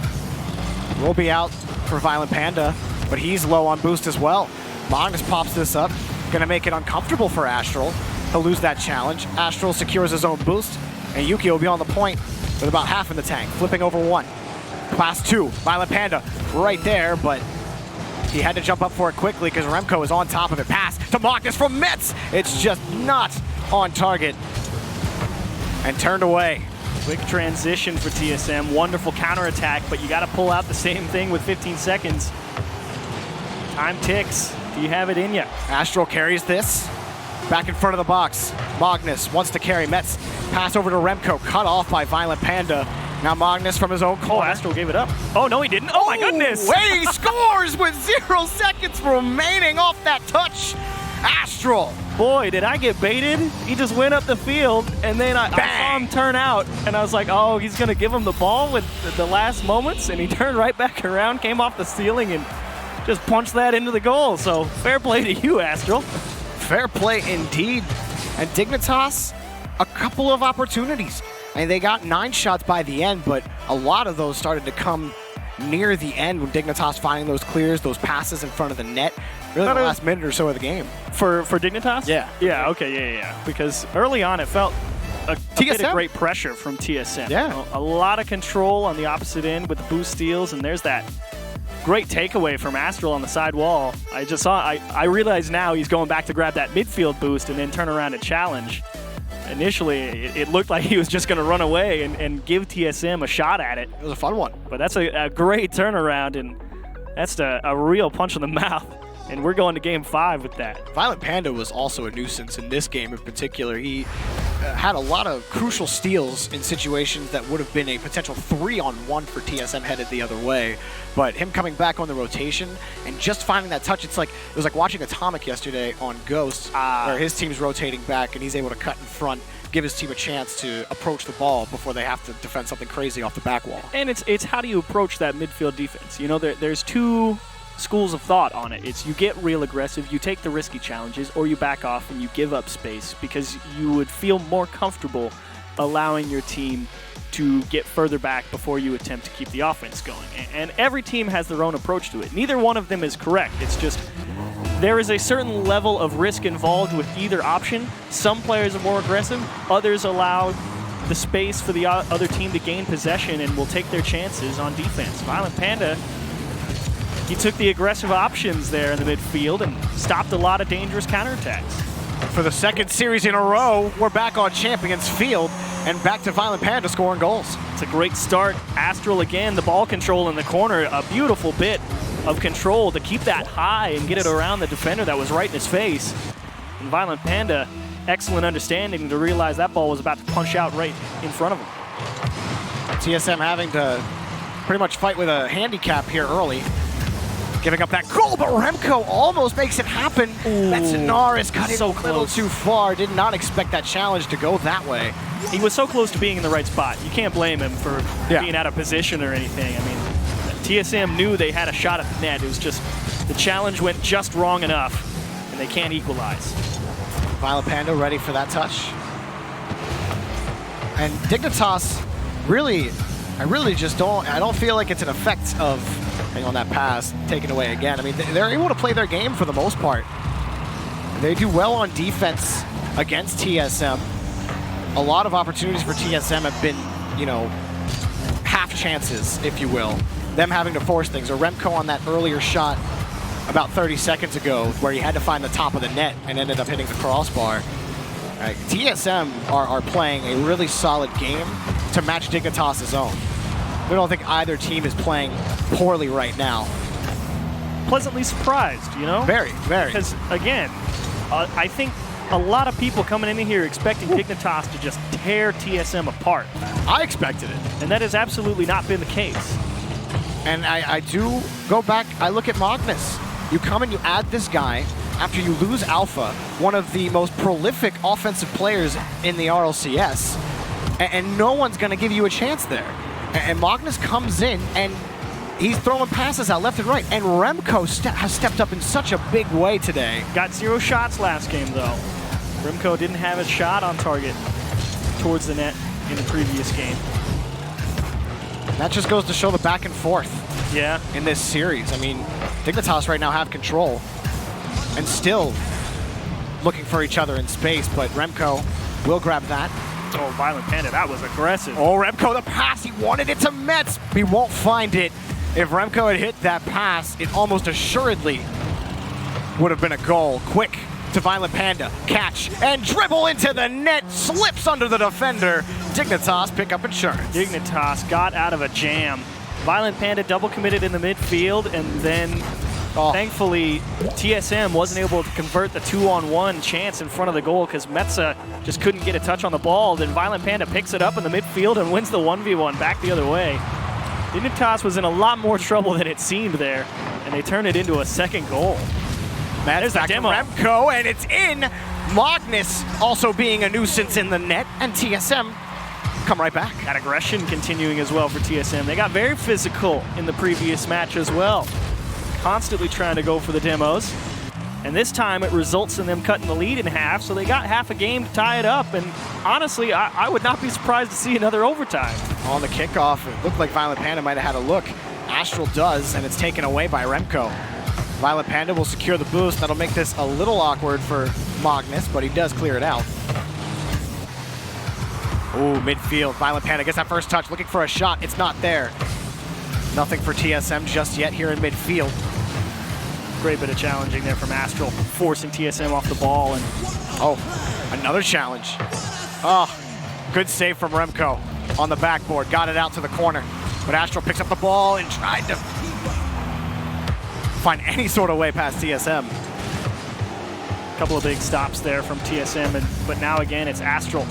Will be out for Violent Panda, but he's low on boost as well. Magnus pops this up, gonna make it uncomfortable for Astral. He'll lose that challenge. Astral secures his own boost, and Yukio will be on the point with about half in the tank, flipping over one. Class 2, Violent Panda right there, but he had to jump up for it quickly because Remco is on top of it. Pass to Magnus from Metz. It's just not on target and turned away. Quick transition for TSM, wonderful counterattack, but you got to pull out the same thing with 15 seconds. Time ticks. Do you have it in you? Astral carries this. Back in front of the box. Magnus wants to carry Metz. Pass over to Remco, cut off by Violent Panda. Now Magnus from his own corner. Oh, Astral gave it up. Oh, no, he didn't. Oh, my goodness. He scores with 0 seconds remaining off that touch. Astral. Boy, did I get baited. He just went up the field, and then I saw him turn out, and I was like, oh, he's going to give him the ball with the last moments, and he turned right back around, came off the ceiling, and just punched that into the goal. So fair play to you, Astral. Fair play indeed. And Dignitas, a couple of opportunities. And they got 9 shots by the end, but a lot of those started to come near the end when Dignitas finding those clears, those passes in front of the net. Really the last minute or so of the game. For Dignitas? Yeah. Yeah, okay, yeah. Because early on it felt a bit of great pressure from TSM. Yeah. A lot of control on the opposite end with the boost steals, and there's that great takeaway from Astral on the side wall. I realize now he's going back to grab that midfield boost and then turn around and challenge. Initially, it looked like he was just going to run away and give TSM a shot at it. It was a fun one. But that's a great turnaround, and that's a real punch in the mouth. And we're going to game 5 with that. Violent Panda was also a nuisance in this game in particular. He had a lot of crucial steals in situations that would have been a potential 3-on-1 for TSM headed the other way. But him coming back on the rotation and just finding that touch, it was like watching Atomic yesterday on Ghost, where his team's rotating back and he's able to cut in front, give his team a chance to approach the ball before they have to defend something crazy off the back wall. And it's how do you approach that midfield defense? You know, there's two schools of thought on it. It's you get real aggressive, you take the risky challenges, or you back off and you give up space because you would feel more comfortable allowing your team to get further back before you attempt to keep the offense going. And every team has their own approach to it. Neither one of them is correct. It's just there is a certain level of risk involved with either option. Some players are more aggressive, others allow the space for the other team to gain possession and will take their chances on defense. Violent Panda, he took the aggressive options there in the midfield and stopped a lot of dangerous counterattacks. For the second series in a row, we're back on Champions Field and back to Violent Panda scoring goals. It's a great start. Astral again, the ball control in the corner, a beautiful bit of control to keep that high and get it around the defender that was right in his face. And Violent Panda, excellent understanding to realize that ball was about to punch out right in front of him. TSM having to pretty much fight with a handicap here early. Giving up that goal, but Remco almost makes it happen. Metanoris cut it a little too far. Did not expect that challenge to go that way. He was so close to being in the right spot. You can't blame him for being out of position or anything. I mean, TSM knew they had a shot at the net. It was just the challenge went just wrong enough, and they can't equalize. Violent Panda ready for that touch. And Dignitas, really, I don't feel like it's an effect of, hang on that pass, taken away again. I mean, they're able to play their game for the most part. They do well on defense against TSM. A lot of opportunities for TSM have been, you know, half chances, if you will. Them having to force things. Or Remco on that earlier shot about 30 seconds ago where he had to find the top of the net and ended up hitting the crossbar. TSM are playing a really solid game to match Dignitas' own. We don't think either team is playing poorly right now. Pleasantly surprised, you know? Very, very. Because, again, I think a lot of people coming in here expecting Dignitas to just tear TSM apart. I expected it. And that has absolutely not been the case. And I do go back, I look at Magnus. You come and you add this guy after you lose Alpha, one of the most prolific offensive players in the RLCS, and no one's going to give you a chance there. And Magnus comes in and he's throwing passes out left and right. And Remco has stepped up in such a big way today. Got 0 shots last game, though. Remco didn't have a shot on target towards the net in the previous game. That just goes to show the back and forth in this series. I mean, Dignitas right now have control and still looking for each other in space, but Remco will grab that. Oh, Violent Panda, that was aggressive. Oh, Remco, the pass, he wanted it to Metz. He won't find it. If Remco had hit that pass, it almost assuredly would have been a goal. Quick to Violent Panda, catch, and dribble into the net, slips under the defender. Dignitas pick up insurance. Dignitas got out of a jam. Violent Panda double committed in the midfield, and then thankfully TSM wasn't able to convert the 2-on-1 chance in front of the goal because Metza just couldn't get a touch on the ball. Then Violent Panda picks it up in the midfield and wins the 1v1 back the other way. Dignitas was in a lot more trouble than it seemed there, and they turned it into a second goal. There's the demo. Remco, and it's in. Magnus also being a nuisance in the net, and TSM come right back. That aggression continuing as well for TSM. They got very physical in the previous match as well. Constantly trying to go for the demos. And this time it results in them cutting the lead in half, so they got half a game to tie it up. And honestly, I would not be surprised to see another overtime. On the kickoff, it looked like Violent Panda might have had a look. Astral does, and it's taken away by Remco. Violent Panda will secure the boost. That'll make this a little awkward for Magnus, but he does clear it out. Ooh, midfield. Violent Panda gets that first touch, looking for a shot. It's not there. Nothing for TSM just yet here in midfield. Great bit of challenging there from Astral, forcing TSM off the ball. And another challenge. Oh, good save from Remco on the backboard. Got it out to the corner. But Astral picks up the ball and tried to find any sort of way past TSM. A couple of big stops there from TSM, but now again it's Astral,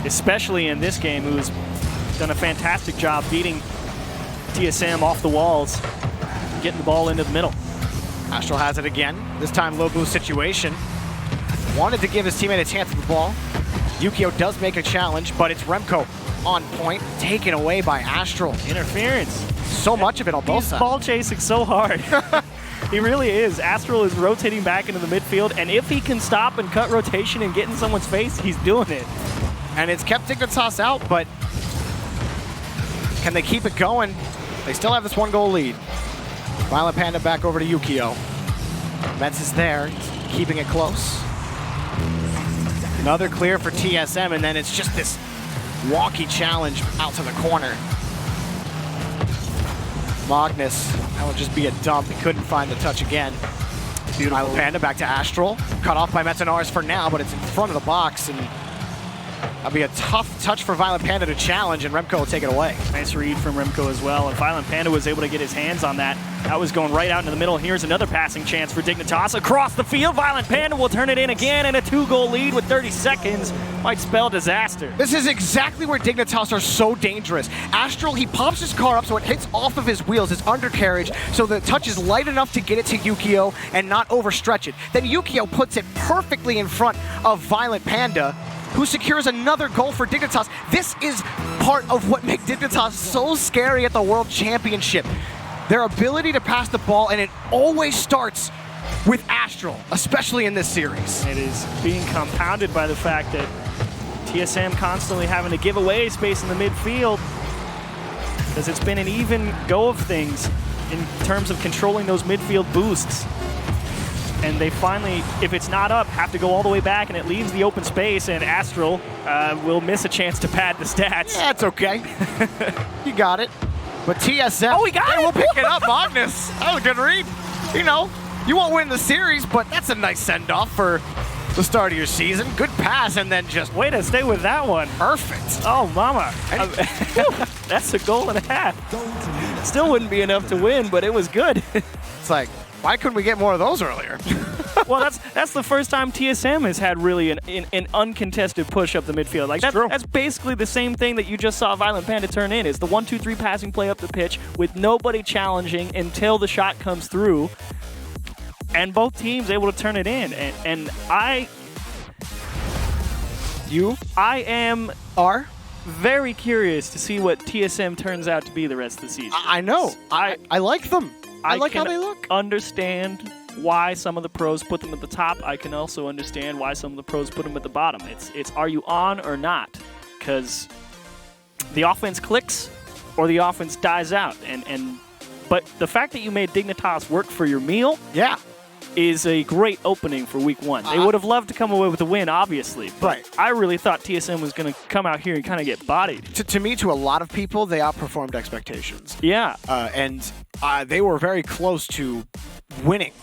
especially in this game, who's done a fantastic job beating TSM off the walls, getting the ball into the middle. Astral has it again, this time low boost situation. Wanted to give his teammate a chance at the ball. Yukio does make a challenge, but it's Remco on point, taken away by Astral. Interference. So much of it on both sides. He's ball chasing so hard. He really is. Astral is rotating back into the midfield, and if he can stop and cut rotation and get in someone's face, he's doing it. And it's kept Dignitas out, but can they keep it going? They still have this 1-goal lead. Violent Panda back over to Yukio. Metz is there, keeping it close. Another clear for TSM, and then it's just this wonky challenge out to the corner. Magnus, that would just be a dump. He couldn't find the touch again. Violent Panda back to Astral. Cut off by Metanaris for now, but it's in front of the box, and that'll be a tough touch for Violent Panda to challenge, and Remco will take it away. Nice read from Remco as well, and Violent Panda was able to get his hands on that. That was going right out into the middle. Here's another passing chance for Dignitas. Across the field, Violent Panda will turn it in again, and a 2-goal lead with 30 seconds might spell disaster. This is exactly where Dignitas are so dangerous. Astral, he pops his car up so it hits off of his wheels, his undercarriage, so the touch is light enough to get it to Yukio and not overstretch it. Then Yukio puts it perfectly in front of Violent Panda, who secures another goal for Dignitas. This is part of what makes Dignitas so scary at the World Championship. their ability to pass the ball, and it always starts with Astral, especially in this series. It is being compounded by the fact that TSM constantly having to give away space in the midfield, because it's been an even go of things in terms of controlling those midfield boosts. And they finally, if it's not up, have to go all the way back, and it leaves the open space, and Astral will miss a chance to pad the stats. Yeah, it's okay. You got it. But TSM, oh, we got it! We'll pick it up, Magnus. That was a good read. You know, you won't win the series, but that's a nice send-off for the start of your season. Good pass, and then just... Way to stay with that one. Perfect. Oh, mama. That's a goal and a half. Still wouldn't be enough to win, but it was good. It's like, why couldn't we get more of those earlier? Well, that's the first time TSM has had really an uncontested push up the midfield. Like that's basically the same thing that you just saw Violent Panda turn in. Is the 1-2-3 passing play up the pitch with nobody challenging until the shot comes through, and both teams able to turn it in. And I am very curious to see what TSM turns out to be the rest of the season. I know. I like them. I like how they look. Understand why some of the pros put them at the top. I can also understand why some of the pros put them at the bottom. It's are you on or not? Because the offense clicks or the offense dies out. But the fact that you made Dignitas work for your meal, is a great opening for week one. They would have loved to come away with a win, obviously. But I really thought TSM was going to come out here and kind of get bodied. To me, to a lot of people, they outperformed expectations. Yeah. And they were very close to winning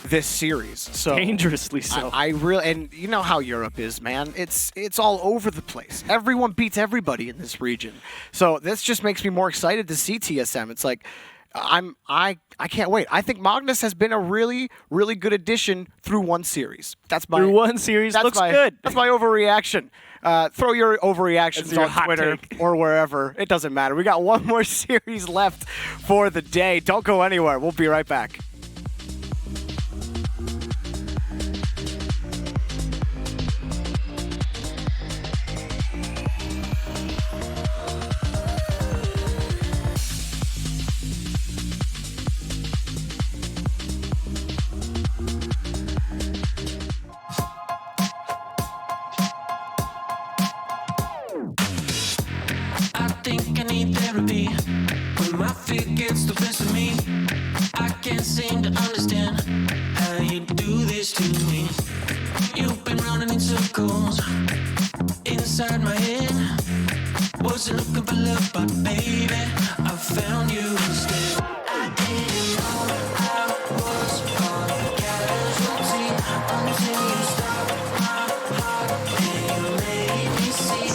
this series. So dangerously so. I really, and you know how Europe is, man. It's all over the place. Everyone beats everybody in this region. So this just makes me more excited to see TSM. It's like I can't wait. I think Magnus has been a really, really good addition through one series. Through one series looks good. That's my overreaction. Throw your overreactions on Twitter or wherever. It doesn't matter. We got one more series left for the day. Don't go anywhere. We'll be right back. Think I need therapy when my feet gets the best of me. I can't seem to understand how you do this to me. You've been running in circles inside my head. Wasn't looking for love, but baby, I found you instead. I didn't know I was a casualty until you stopped my heart and you made me see.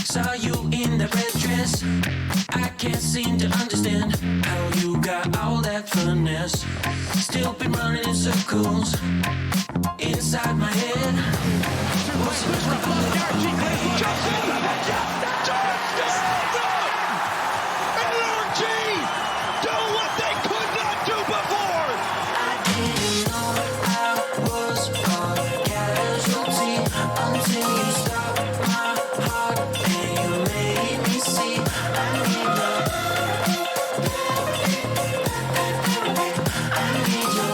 Saw you in that red dress. I can't seem to understand how you got all that finesse. Still been running in circles inside my head. Do what they could not do before. I didn't know I was a casualty until you stopped my heart and you made me see I need love. I need you.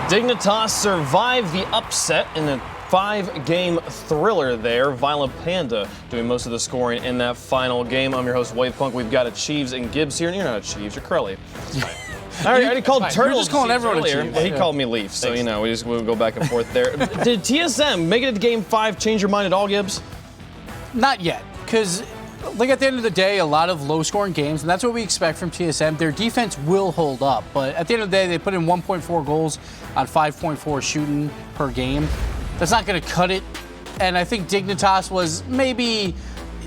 Dignitas survived the upset in a 5-game thriller there. Violent Panda doing most of the scoring in that final game. I'm your host, Wavepunk. We've got Achieves and Gibbs here, and you're not Achieves, you're Curly. I already called Turtle. You're just calling everyone earlier, Achieves. but he called me Leaf, so we'll go back and forth there. Did TSM make it to Game 5 change your mind at all, Gibbs? Not yet, because like at the end of the day, a lot of low-scoring games, and that's what we expect from TSM. Their defense will hold up, but at the end of the day, they put in 1.4 goals on 5.4 shooting per game. That's not going to cut it, and I think Dignitas was maybe,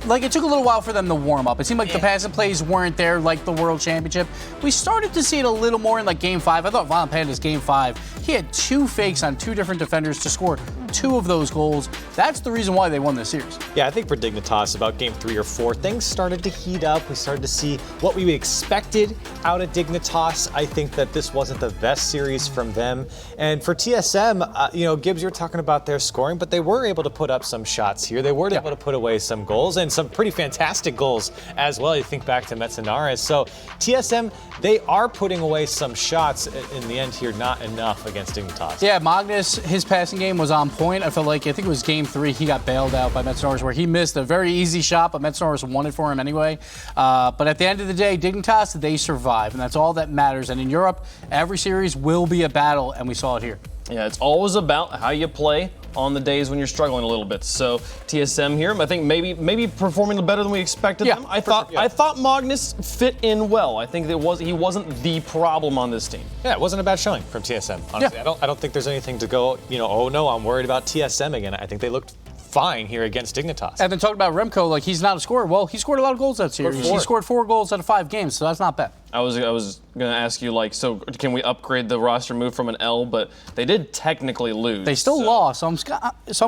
like, it took a little while for them to warm up. It seemed like the passing plays weren't there like the World Championship. We started to see it a little more in like Game 5. I thought Violent Panda's Game 5, he had 2 fakes on 2 different defenders to score 2 of those goals. That's the reason why they won this series. Yeah, I think for Dignitas, about Game 3 or 4, things started to heat up. We started to see what we expected out of Dignitas. I think that this wasn't the best series from them. And for TSM, Gibbs, you're talking about their scoring, but they were able to put up some shots here. They were able to put away some goals, and some pretty fantastic goals as well. You think back to Metzenares. So TSM, they are putting away some shots in the end here, not enough against Dignitas. Yeah, Magnus, his passing game was on point. I felt like, I think it was Game 3, he got bailed out by Metzenares where he missed a very easy shot, but Metzenares won it for him anyway. But at the end of the day, Dignitas, they survive, and that's all that matters. And in Europe, every series will be a battle, and we saw it here. Yeah, it's always about how you play on the days when you're struggling a little bit. So TSM here, I think maybe performing better than we expected them. I thought Magnus fit in well. I think he wasn't the problem on this team. Yeah, it wasn't a bad showing from TSM. Honestly, I don't think there's anything to go, oh no, I'm worried about TSM again. I think they looked fine here against Dignitas. And then talking about Remco, like he's not a scorer. Well, he scored a lot of goals that series. He scored 4 goals out of 5 games, so that's not bad. I was going to ask you, so can we upgrade the roster move from an L? But they did technically lose. They still lost, so I'm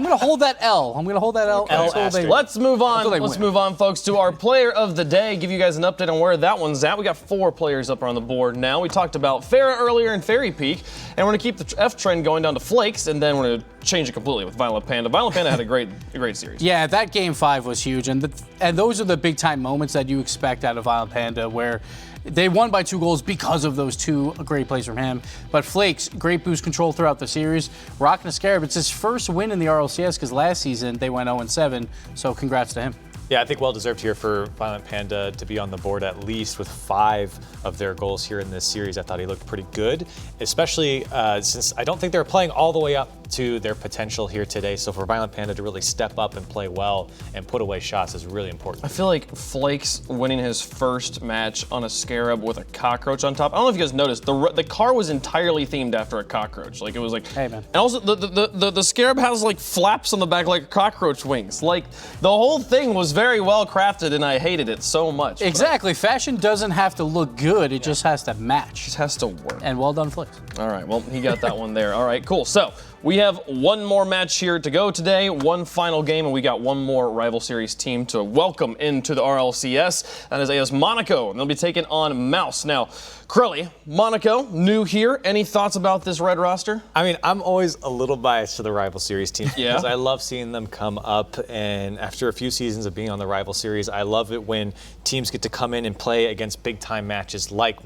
going to hold that L. I'm going to hold that L. Let's move on. Let's move on, folks, to our player of the day. Give you guys an update on where that one's at. We got 4 players up on the board now. We talked about Farah earlier in Fairy Peak, and we're going to keep the F trend going down to Flakes, and then we're going to change it completely with Violent Panda. Violent Panda had a great series. Yeah, that Game 5 was huge, and those are the big time moments that you expect out of Violent Panda, where they won by 2 goals because of those 2 great plays from him. But Flakes, great boost control throughout the series. Rocking a Scarab, it's his first win in the RLCS because last season they went 0-7, so congrats to him. Yeah, I think well-deserved here for Violent Panda to be on the board at least with 5 of their goals here in this series. I thought he looked pretty good, especially since I don't think they were playing all the way up to their potential here today. So for Violent Panda to really step up and play well and put away shots is really important. I feel like Flakes winning his first match on a Scarab with a cockroach on top. I don't know if you guys noticed, the car was entirely themed after a cockroach. Like it was like, hey man. And also the Scarab has like flaps on the back like cockroach wings. Like the whole thing was very well crafted and I hated it so much. Exactly. Fashion doesn't have to look good. It just has to match. It just has to work. And well done, Flakes. All right. Well, he got that one there. All right, cool. So we have one more match here to go today, one final game, and we got one more Rival Series team to welcome into the RLCS. That is AS Monaco, and they'll be taking on Mouse. Now, Crowley, Monaco, new here. Any thoughts about this red roster? I mean, I'm always a little biased to the Rival Series team because Yeah. I love seeing them come up, and after a few seasons of being on the Rival Series, I love it when teams get to come in and play against big-time matches like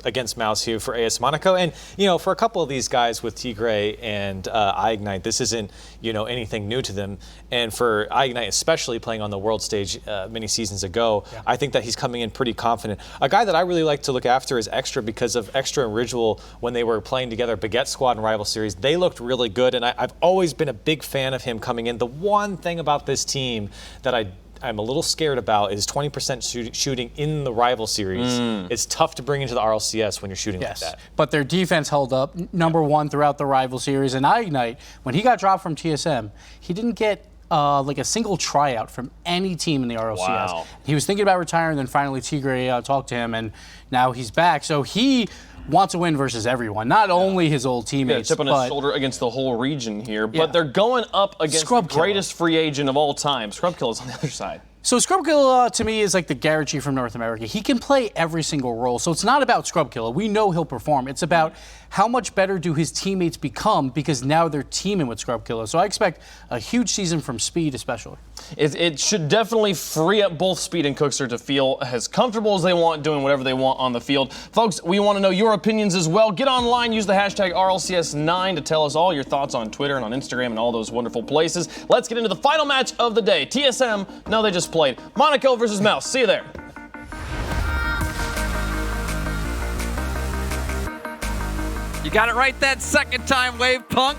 against Mouse here for AS Monaco. And, you know, for a couple of these guys with Tigre and EyeIgnite, this isn't, you know, anything new to them. And for EyeIgnite, especially playing on the world stage many seasons ago, I think that he's coming in pretty confident. A guy that I really like to look after is Extra because of Extra and Ridgewell when they were playing together, Baguette Squad and Rival Series. They looked really good, and I've always been a big fan of him coming in. The one thing about this team that I'm a little scared about is 20% shooting in the Rival Series. It's tough to bring into the RLCS when you're shooting like that. But their defense held up #1 throughout the Rival Series. And EyeIgnite, when he got dropped from TSM, he didn't get like a single tryout from any team in the RLCS. Wow. He was thinking about retiring, then finally Tigre talked to him, and now he's back. So he wants to win versus everyone, not only his old teammates. Chip on his shoulder against the whole region here, but they're going up against the greatest free agent of all time. Scrubkilla's on the other side. So Scrubkilla, to me, is like the Garrett G from North America. He can play every single role. So it's not about Scrubkilla. We know he'll perform. It's about how much better do his teammates become because now they're teaming with Scrubkilla. So I expect a huge season from Speed especially. It should definitely free up both Speed and Cookster to feel as comfortable as they want doing whatever they want on the field. Folks, we want to know your opinions as well. Get online, use the hashtag RLCS9 to tell us all your thoughts on Twitter and on Instagram and all those wonderful places. Let's get into the final match of the day. TSM, no, they just played. Monaco versus Mouse. See you there. You got it right that second time, Wave Punk.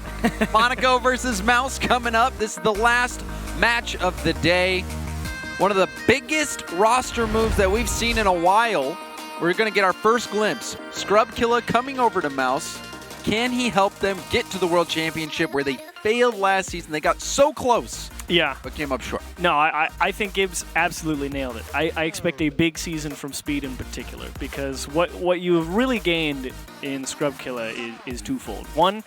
Monaco versus Mouse coming up. This is the last match of the day. One of the biggest roster moves that we've seen in a while. We're going to get our first glimpse. Scrubkilla coming over to Mouse. Can he help them get to the World Championship where they failed last season? They got so close. Yeah. But came up short. No, I think Gibbs absolutely nailed it. I expect a big season from Speed in particular because what you have really gained in Scrubkilla is twofold. One,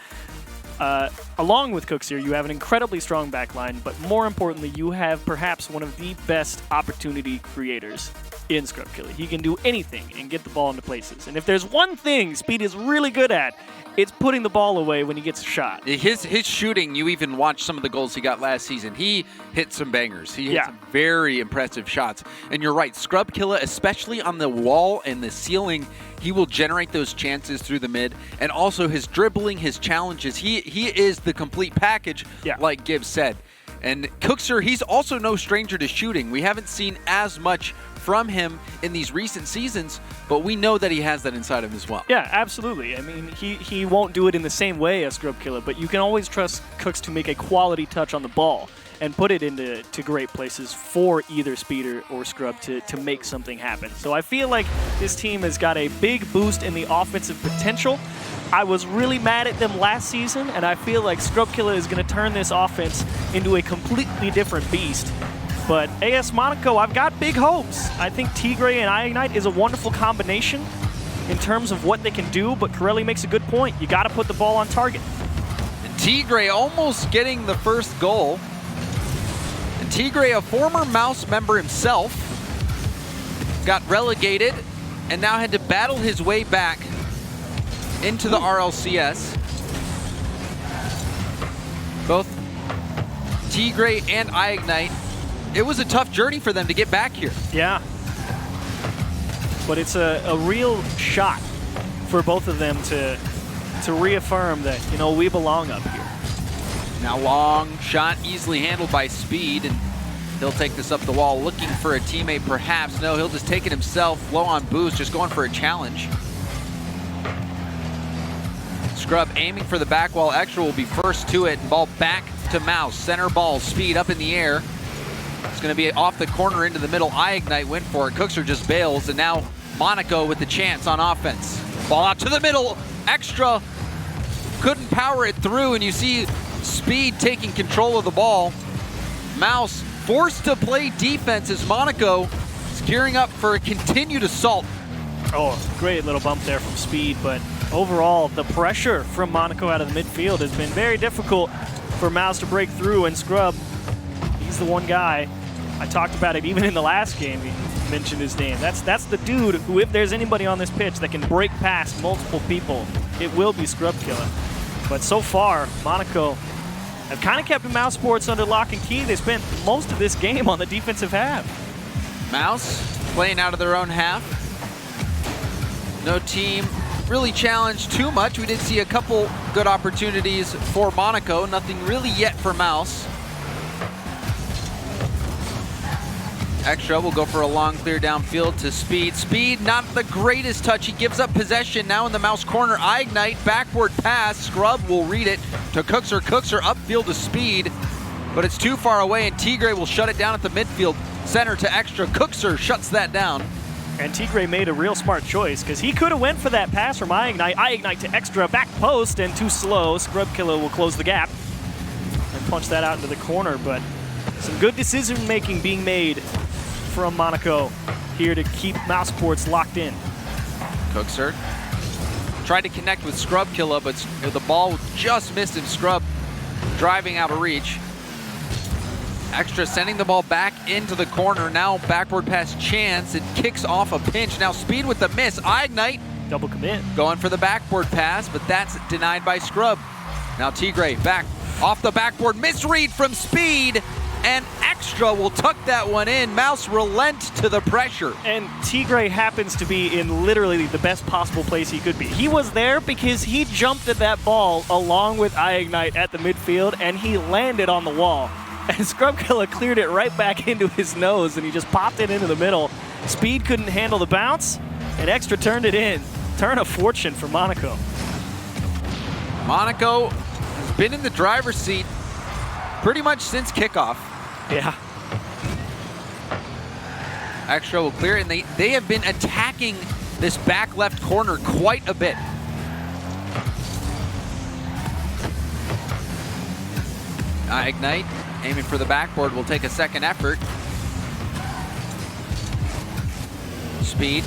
along with Cookster, you have an incredibly strong backline, but more importantly, you have perhaps one of the best opportunity creators in Scrubkilla. He can do anything and get the ball into places. And if there's one thing Speed is really good at, it's putting the ball away when he gets a shot. His shooting, you even watched some of the goals he got last season. He hit some bangers. He hit some very impressive shots. And you're right, Scrubkilla, especially on the wall and the ceiling, he will generate those chances through the mid. And also his dribbling, his challenges. He is the complete package, like Gibbs said. And Cookster, he's also no stranger to shooting. We haven't seen as much from him in these recent seasons, but we know that he has that inside of him as well. Yeah, absolutely. I mean, he won't do it in the same way as Scrubkilla, but you can always trust Cooks to make a quality touch on the ball and put it into great places for either Speeder or Scrub to make something happen. So I feel like this team has got a big boost in the offensive potential. I was really mad at them last season, and I feel like Scrubkilla is going to turn this offense into a completely different beast. But AS Monaco, I've got big hopes. I think Tigre and EyeIgnite is a wonderful combination in terms of what they can do, but Corelli makes a good point. You got to put the ball on target. And Tigre almost getting the first goal. And Tigre, a former Mouse member himself, got relegated and now had to battle his way back into the RLCS. Both Tigre and EyeIgnite, it was a tough journey for them to get back here. Yeah. But it's a real shot for both of them to reaffirm that, you know, we belong up here. Now long shot, easily handled by Speed, and he'll take this up the wall, looking for a teammate perhaps. No, he'll just take it himself, low on boost, just going for a challenge. Scrub aiming for the back wall. Extra will be first to it. Ball back to Mouse. Center ball, Speed up in the air. It's going to be off the corner into the middle. EyeIgnite went for it. Cookser just bails, and now Monaco with the chance on offense. Ball out to the middle. Extra couldn't power it through, and you see Speed taking control of the ball. Mouse forced to play defense as Monaco is gearing up for a continued assault. Oh, great little bump there from Speed, but overall, the pressure from Monaco out of the midfield has been very difficult for Mouse to break through, and Scrub, he's the one guy. I talked about it even in the last game. He mentioned his name. That's the dude who, if there's anybody on this pitch that can break past multiple people, it will be Scrub Killa. But so far, Monaco have kind of kept Mouse Sports under lock and key. They spent most of this game on the defensive half. Mouse playing out of their own half. No team really challenged too much. We did see a couple good opportunities for Monaco. Nothing really yet for Mouse. Extra will go for a long clear downfield to Speed. Speed, not the greatest touch. He gives up possession now in the Mouse corner. EyeIgnite, backward pass. Scrub will read it to Cookser. Cookser upfield to Speed, but it's too far away, and Tigre will shut it down at the midfield. Center to Extra. Cookser shuts that down. And Tigre made a real smart choice because he could have went for that pass from EyeIgnite. EyeIgnite to Extra, back post, and too slow. Scrub Killa will close the gap and punch that out into the corner, but some good decision making being made from Monaco here to keep Mouse Sports locked in. Cookser tried to connect with Scrub Killa, but the ball just missed him. Scrub driving out of reach. Extra sending the ball back into the corner. Now backward pass Chance. It kicks off a pinch. Now Speed with the miss. EyeIgnite. Double commit. Going for the backboard pass, but that's denied by Scrub. Now Tigre back off the backboard. Misread from Speed. And Extra will tuck that one in. Mouse relent to the pressure. And Tigre happens to be in literally the best possible place he could be. He was there because he jumped at that ball along with EyeIgnite at the midfield, and he landed on the wall. And Scrub Killa cleared it right back into his nose, and he just popped it into the middle. Speed couldn't handle the bounce, and Extra turned it in. Turn of fortune for Monaco. Monaco has been in the driver's seat pretty much since kickoff. Yeah. Extra will clear it, and they have been attacking this back left corner quite a bit. EyeIgnite, aiming for the backboard, will take a second effort. Speed,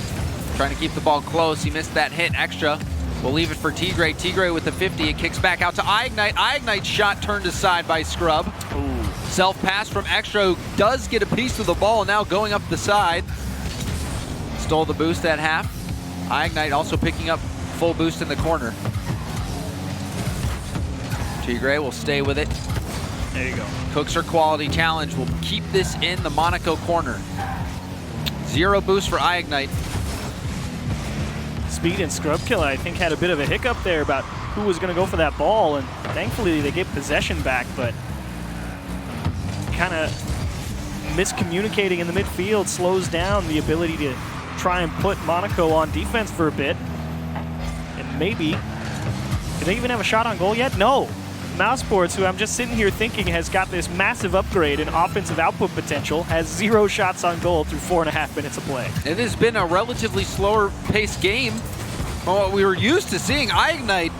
trying to keep the ball close. He missed that hit. Extra will leave it for Tigre. Tigre with the 50. It kicks back out to EyeIgnite. EyeIgnite shot turned aside by Scrub. Ooh. Self pass from Extra, who does get a piece of the ball, now going up the side. Stole the boost at half. EyeIgnite also picking up full boost in the corner. Tigre will stay with it. There you go. Cookser quality challenge will keep this in the Monaco corner. 0 boost for EyeIgnite. Speed and Scrub Killa, I think, had a bit of a hiccup there about who was going to go for that ball, and thankfully they get possession back, but kind of miscommunicating in the midfield slows down the ability to try and put Monaco on defense for a bit. And maybe, do they even have a shot on goal yet? No. Mouse Sports, who I'm just sitting here thinking has got this massive upgrade in offensive output potential, has 0 shots on goal through 4.5 minutes of play. It has been a relatively slower paced game from what we were used to seeing. EyeIgnite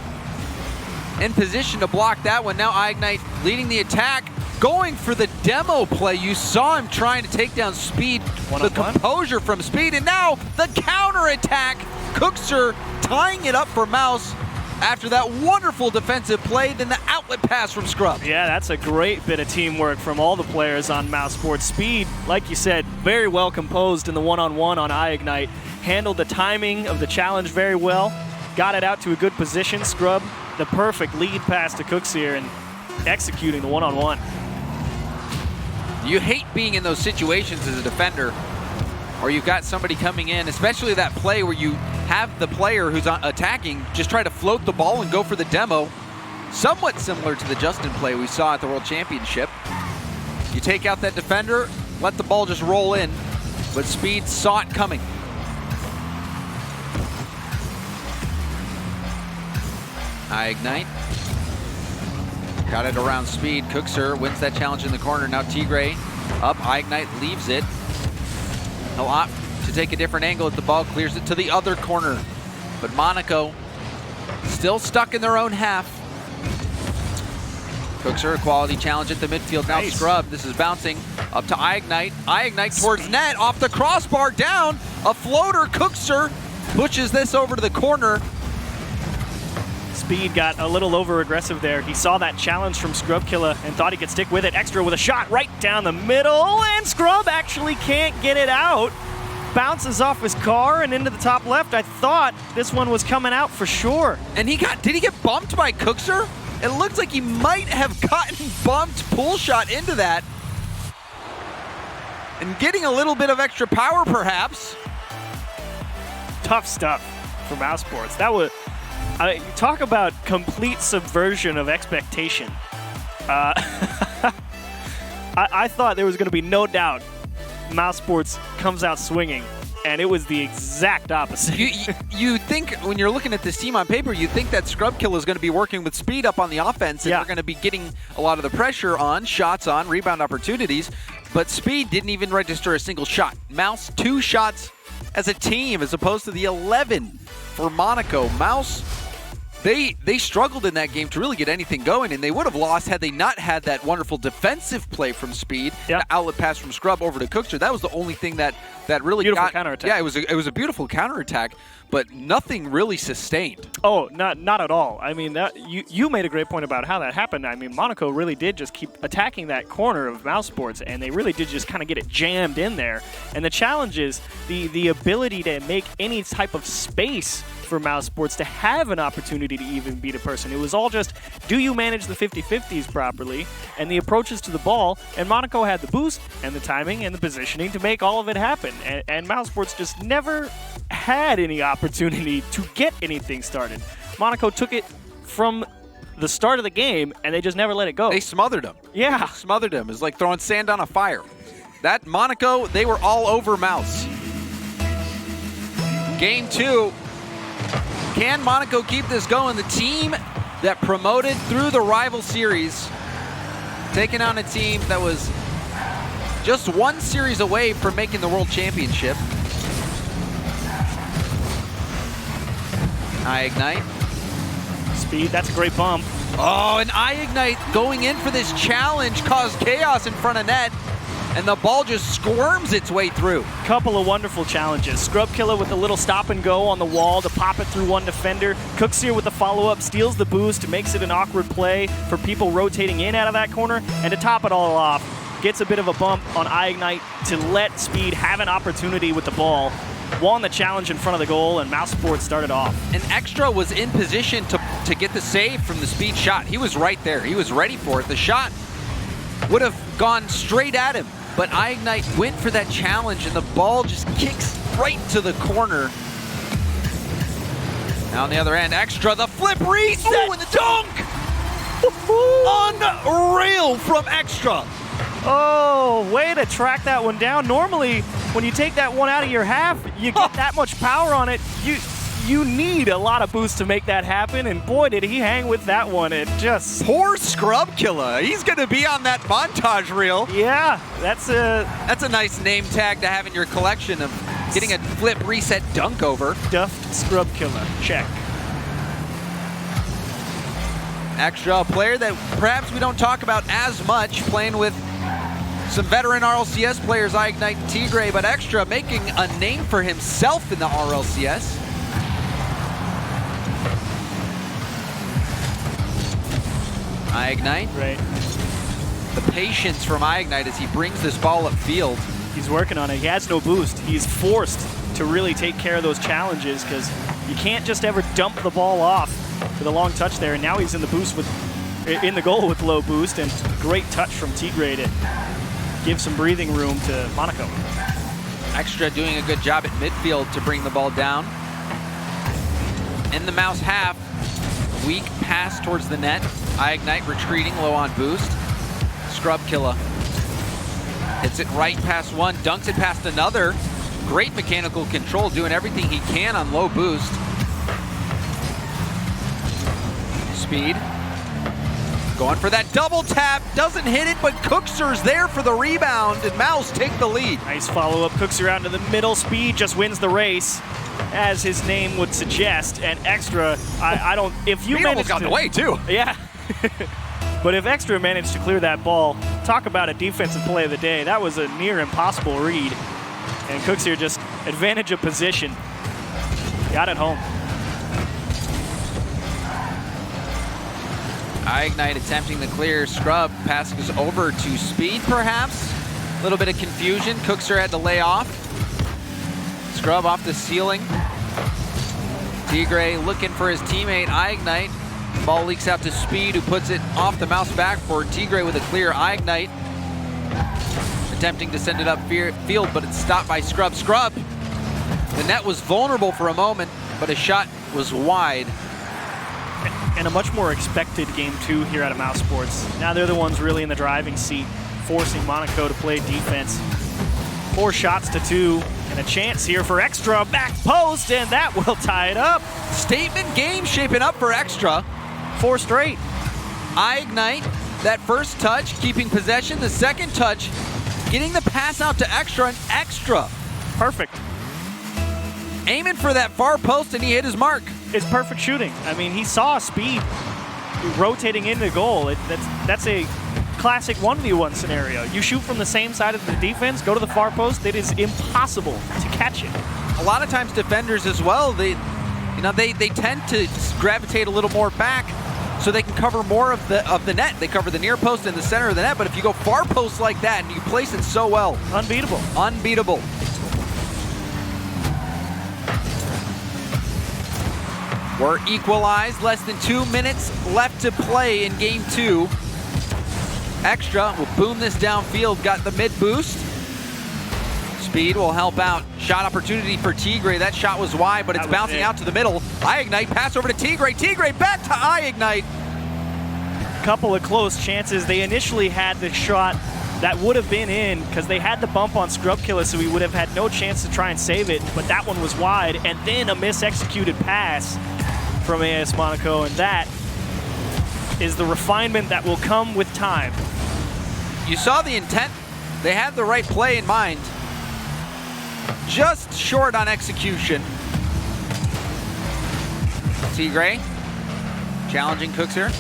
in position to block that one. Now EyeIgnite leading the attack, going for the demo play. You saw him trying to take down Speed. The composure from Speed, and now the counter attack. Cookser tying it up for Mouse after that wonderful defensive play, then the outlet pass from Scrub. Yeah, that's a great bit of teamwork from all the players on Mouse Sports. Speed, like you said, very well composed in the one-on-one on EyeIgnite. Handled the timing of the challenge very well. Got it out to a good position. Scrub, the perfect lead pass to Cookser and executing the one-on-one. You hate being in those situations as a defender, or you've got somebody coming in, especially that play where you have the player who's attacking just try to float the ball and go for the demo. Somewhat similar to the Justin play we saw at the World Championship. You take out that defender, let the ball just roll in, but Speed saw it coming. EyeIgnite. Got it around Speed. Cookser wins that challenge in the corner. Now Tigre up. EyeIgnite leaves it. He'll opt to take a different angle at the ball. Clears it to the other corner. But Monaco still stuck in their own half. Cookser, a quality challenge at the midfield. Now Scrub. This is bouncing up to EyeIgnite. EyeIgnite towards net. Off the crossbar. Down. A floater. Cookser pushes this over to the corner. Speed got a little over-aggressive there. He saw that challenge from Scrub Killa and thought he could stick with it. Extra with a shot right down the middle, and Scrub actually can't get it out. Bounces off his car and into the top left. I thought this one was coming out for sure. And did he get bumped by Cookser? It looks like he might have gotten bumped pull shot into that. And getting a little bit of extra power, perhaps. Tough stuff for mousesports. That was... talk about complete subversion of expectation. I thought there was going to be no doubt mousesports comes out swinging, and it was the exact opposite. You think, when you're looking at this team on paper, you think that Scrub Killa is going to be working with Speed up on the offense, and they're going to be getting a lot of the pressure on, shots on, rebound opportunities, but Speed didn't even register a single shot. Mouse, 2 shots as a team as opposed to the 11 for Monaco. Mouse, they struggled in that game to really get anything going, and they would have lost had they not had that wonderful defensive play from Speed. The outlet pass from Scrub over to Cookser. That was the only thing that really beautiful got counterattack. Yeah, it was a beautiful counterattack, but nothing really sustained. Oh, not at all. I mean, you made a great point about how that happened. I mean, Monaco really did just keep attacking that corner of mousesports, and they really did just kind of get it jammed in there. And the challenge is the ability to make any type of space for mousesports to have an opportunity to even beat a person. It was all just, do you manage the 50-50s properly and the approaches to the ball? And Monaco had the boost and the timing and the positioning to make all of it happen. And mousesports just never had any opportunity to get anything started. Monaco took it from the start of the game, and they just never let it go. They smothered them. Yeah. Smothered them. It's like throwing sand on a fire. That Monaco, they were all over Mouse. Game 2. Can Monaco keep this going? The team that promoted through the rival series, taking on a team that was just 1 series away from making the World Championship. EyeIgnite. Speed, that's a great bump. Oh, and EyeIgnite going in for this challenge caused chaos in front of net, and the ball just squirms its way through. Couple of wonderful challenges. Scrub Killa with a little stop and go on the wall to pop it through one defender. Cooks here with the follow-up, steals the boost, makes it an awkward play for people rotating in out of that corner, and to top it all off, gets a bit of a bump on EyeIgnite to let Speed have an opportunity with the ball. Won the challenge in front of the goal, and mousesports started off. And Extra was in position to get the save from the Speed shot. He was right there. He was ready for it. The shot would have gone straight at him, but EyeIgnite went for that challenge, and the ball just kicks right to the corner. Now on the other end, Extra, the flip reset, and the dunk! Unreal from Extra. Oh, way to track that one down. Normally, when you take that one out of your half, you get that much power on it. You need a lot of boost to make that happen, and boy, did he hang with that one. It just... Poor Scrub Killa. He's going to be on that montage reel. Yeah, that's a nice name tag to have in your collection of getting a flip reset dunk over. Duffed Scrub Killa. Check. Extra, a player that perhaps we don't talk about as much, playing with some veteran RLCS players, EyeIgnite and Tigre, but Extra making a name for himself in the RLCS. EyeIgnite. Right. The patience from EyeIgnite as he brings this ball upfield. He's working on it. He has no boost. He's forced to really take care of those challenges because you can't just ever dump the ball off for the long touch there. And now he's in the goal with low boost, and great touch from Tigre to give some breathing room to Monaco. Extra doing a good job at midfield to bring the ball down. In the Mouse half, weak pass towards the net. EyeIgnite retreating low on boost. Scrub Killa hits it right past one, dunks it past another. Great mechanical control, doing everything he can on low boost. Speed going for that double tap, doesn't hit it, but Cookser's there for the rebound, and Mouse take the lead. Nice follow-up. Cookser out into the middle. Speed just wins the race, as his name would suggest. And Extra, I don't. If you He almost got in the way too. Yeah. But if Extra managed to clear that ball, talk about a defensive play of the day. That was a near impossible read. And Cookser just advantage of position. Got it home. EyeIgnite attempting the clear. Scrub passes over to Speed, perhaps. A little bit of confusion. Cookser had to lay off. Scrub off the ceiling. Tigre looking for his teammate, EyeIgnite. Ball leaks out to Speed, who puts it off the Mouse backboard. Tigre with a clear. EyeIgnite attempting to send it up field, but it's stopped by Scrub. Scrub, the net was vulnerable for a moment, but his shot was wide. And a much more expected game 2 here out of Mouse Sports. Now they're the ones really in the driving seat, forcing Monaco to play defense. 4 shots to 2, and a chance here for Extra. Back post, and that will tie it up. Statement game shaping up for Extra. 4 straight. EyeIgnite, that first touch, keeping possession. The second touch, getting the pass out to Extra, and Extra. Perfect. Aiming for that far post, and he hit his mark. It's perfect shooting. I mean, he saw Speed rotating into goal. That's a classic 1v1 scenario. You shoot from the same side of the defense, go to the far post. It is impossible to catch it. A lot of times defenders as well, they tend to gravitate a little more back so they can cover more of the net. They cover the near post and the center of the net, but if you go far post like that and you place it so well. Unbeatable. Unbeatable. We're equalized, less than 2 minutes left to play in game 2. Extra will boom this downfield, got the mid boost. Speed will help out. Shot opportunity for Tigre. That shot was wide, but it's bouncing out to the middle. EyeIgnite, pass over to Tigre. Tigre back to EyeIgnite. Couple of close chances. They initially had the shot that would have been in because they had the bump on Scrub Killa, so we would have had no chance to try and save it, but that one was wide, and then a mis-executed pass from AS Monaco, and that is the refinement that will come with time. You saw the intent. They had the right play in mind. Just short on execution. Tigre challenging Cookser.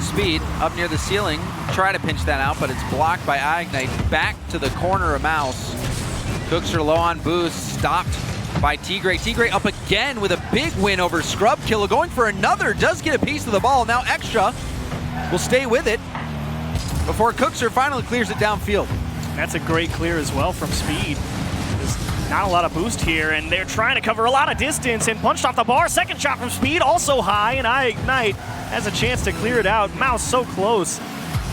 Speed up near the ceiling. Try to pinch that out, but it's blocked by EyeIgnite. Back to the corner of Mouse. Cookser low on boost. Stopped by Tigre. Tigre up again with a big win over Scrub Killa. Going for another. Does get a piece of the ball. Now Extra will stay with it before Cookser finally clears it downfield. That's a great clear as well from Speed. There's not a lot of boost here, and they're trying to cover a lot of distance and punched off the bar. Second shot from Speed, also high, and EyeIgnite has a chance to clear it out. Mouse so close